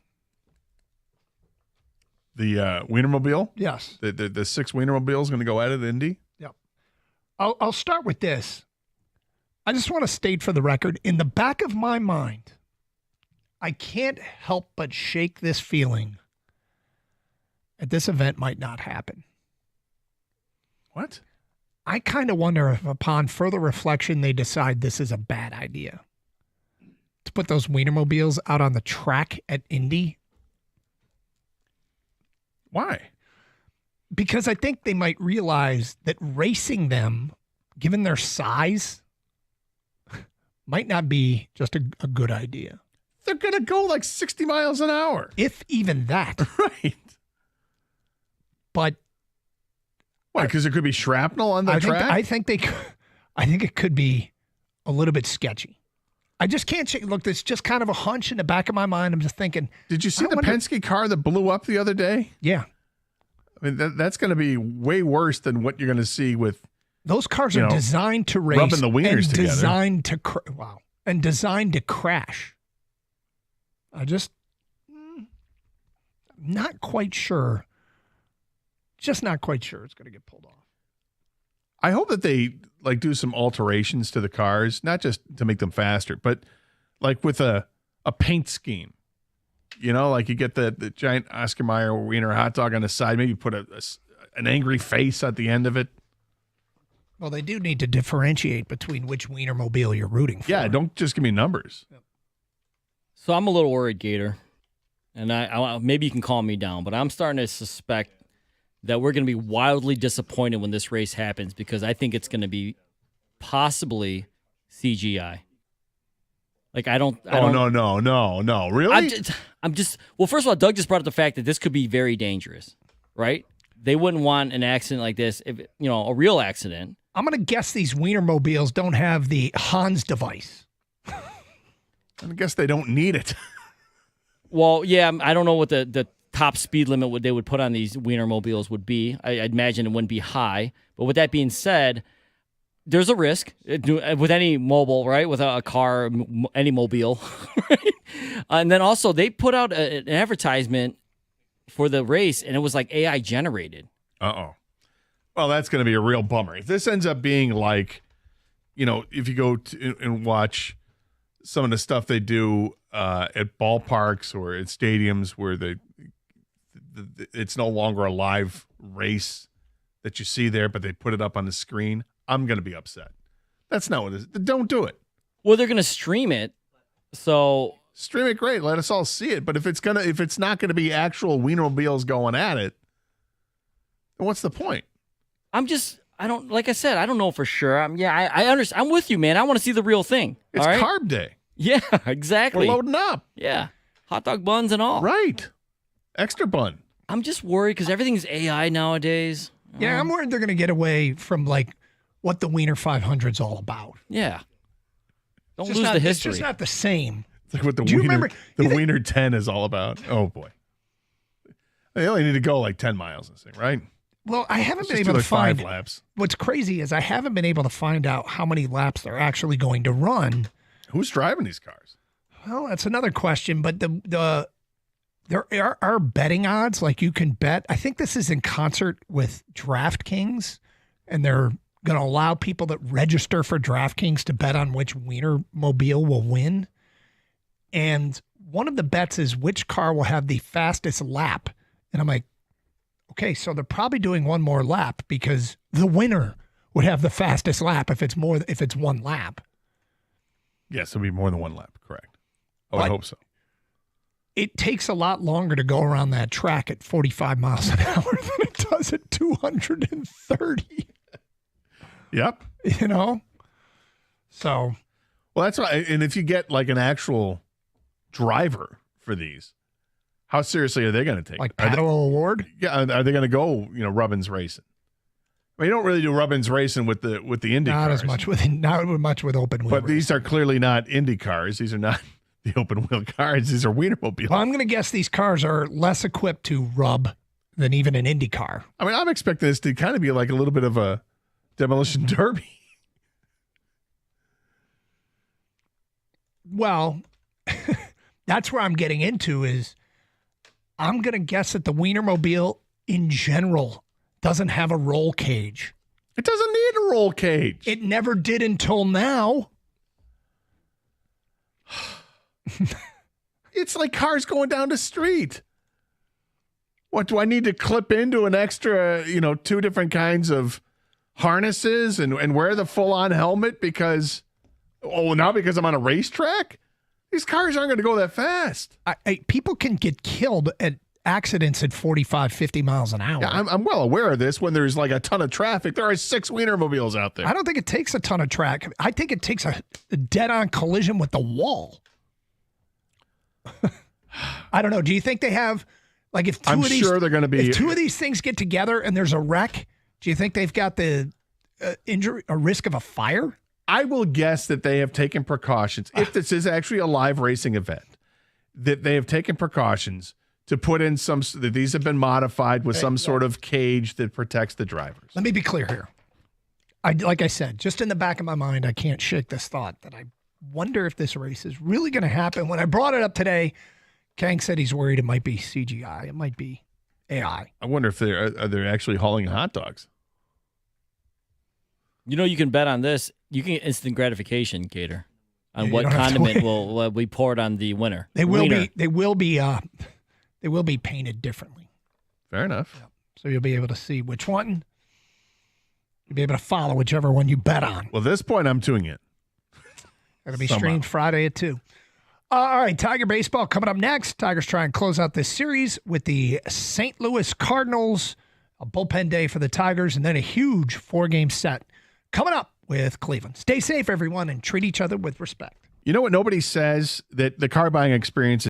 The Wienermobile? Yes. The 6 Wienermobiles going to go at it, Indy? Yep. I'll start with this. I just want to state for the record, in the back of my mind, I can't help but shake this feeling that this event might not happen. What? I kind of wonder if upon further reflection they decide this is a bad idea. To put those Wienermobiles out on the track at Indy. Why? Because I think they might realize that racing them, given their size, might not be just a good idea. They're going to go like 60 miles an hour. If even that. Right. But why? Because there could be shrapnel on the track? I think it could be a little bit sketchy. I just can't shake. Look, there's just kind of a hunch in the back of my mind. I'm just thinking. Did you see the Penske car that blew up the other day? Yeah. I mean, that's going to be way worse than what you're going to see with. Those cars are designed to race. Rubbing the wieners and together. Designed to crash. I just not quite sure. Just not quite sure it's going to get pulled off. I hope that they do some alterations to the cars, not just to make them faster, but like with a paint scheme. You know, like you get the giant Oscar Mayer wiener hot dog on the side, maybe put an angry face at the end of it. Well, they do need to differentiate between which Wienermobile you're rooting for. Yeah, don't just give me numbers. Yep. So I'm a little worried, Gator, and I maybe you can calm me down, but I'm starting to suspect that we're going to be wildly disappointed when this race happens because I think it's going to be possibly CGI. Like no, really? I'm just well, first of all, Doug just brought up the fact that this could be very dangerous, right? They wouldn't want an accident like this, if a real accident. I'm going to guess these Wienermobiles don't have the Hans device. I guess they don't need it. Well, yeah, I don't know what the top speed limit they would put on these Wienermobiles would be. I'd imagine it wouldn't be high. But with that being said, there's a risk with any mobile, right? With a car, any mobile. Right? And then also they put out an advertisement for the race, and it was like AI generated. Uh-oh. Well, that's going to be a real bummer. If this ends up being like, if you go and watch some of the stuff they do at ballparks or at stadiums where it's no longer a live race that you see there, but they put it up on the screen, I'm going to be upset. That's not what it is. Don't do it. Well, they're going to stream it. So stream it, great. Let us all see it. But if it's not going to be actual Wienermobiles going at it, then what's the point? Like I said, I don't know for sure. I understand. I'm with you, man. I want to see the real thing. It's all right? Carb Day. Yeah, exactly. We're loading up. Yeah. Hot dog buns and all. Right. Extra bun. I'm just worried because everything's AI nowadays. Yeah, I'm worried they're going to get away from what the Wiener 500 is all about. Yeah. Don't lose the history. It's just not the same. It's like what the Do Wiener, you Wiener 10 is all about. Oh, boy. They only need to go like 10 miles this thing, right? Well, I haven't been Let's able to just do like find 5 laps. What's crazy is I haven't been able to find out how many laps they're actually going to run. Who's driving these cars? Well, that's another question, but there are betting odds. Like you can bet. I think this is in concert with DraftKings, and they're going to allow people that register for DraftKings to bet on which Wienermobile will win. And one of the bets is which car will have the fastest lap. And I'm like, okay, so they're probably doing one more lap because the winner would have the fastest lap if it's one lap. Yes, it'll be more than one lap, correct. I hope so. It takes a lot longer to go around that track at 45 miles an hour than it does at 230. Yep. You know? So. Well, that's right. And if you get like an actual driver for these, how seriously are they going to take like it? Like paddle award? Yeah. Are they going to go, Rubbins racing? I mean, you don't really do Rubbins racing with the Indy not cars. Not much with open wheel. But these are clearly not Indy cars. These are not the open wheel cars. These are Wienermobiles. Well, I'm going to guess these cars are less equipped to rub than even an Indy car. I mean, I'm expecting this to kind of be like a little bit of a demolition derby. Well, that's where I'm getting into is I'm going to guess that the Wienermobile in general doesn't have a roll cage. It doesn't need a roll cage. It never did until now. It's like cars going down the street. What, do I need to clip into an extra, 2 different kinds of harnesses and wear the full-on helmet because I'm on a racetrack? These cars aren't going to go that fast. People can get killed at accidents at 45, 50 miles an hour. Yeah, I'm well aware of this when there's like a ton of traffic. There are 6 Wienermobiles out there. I don't think it takes a ton of track. I think it takes a dead-on collision with the wall. I don't know. Do you think they have, like, if I'm sure they're going to be. If 2 of these things get together and there's a wreck, do you think they've got the injury, a risk of a fire? I will guess that they have taken precautions. If this is actually a live racing event, that they have taken precautions to put in that these have been modified with some sort of cage that protects the drivers. Let me be clear here. Like I said, just in the back of my mind, I can't shake this thought that I wonder if this race is really going to happen. When I brought it up today, Kang said he's worried it might be CGI. It might be AI. I wonder if they're actually hauling hot dogs. You can bet on this. You can get instant gratification, Gator, on what condiment will be poured on the winner. They will be painted differently. Fair enough. Yeah. So you'll be able to see which one. You'll be able to follow whichever one you bet on. Well, at this point, I'm tuning in. It'll be streamed Friday at 2. All right, Tiger baseball coming up next. Tigers try and close out this series with the St. Louis Cardinals. A bullpen day for the Tigers, and then a huge 4-game set coming up with Cleveland. Stay safe, everyone, and treat each other with respect. You know what nobody says? That the car buying experience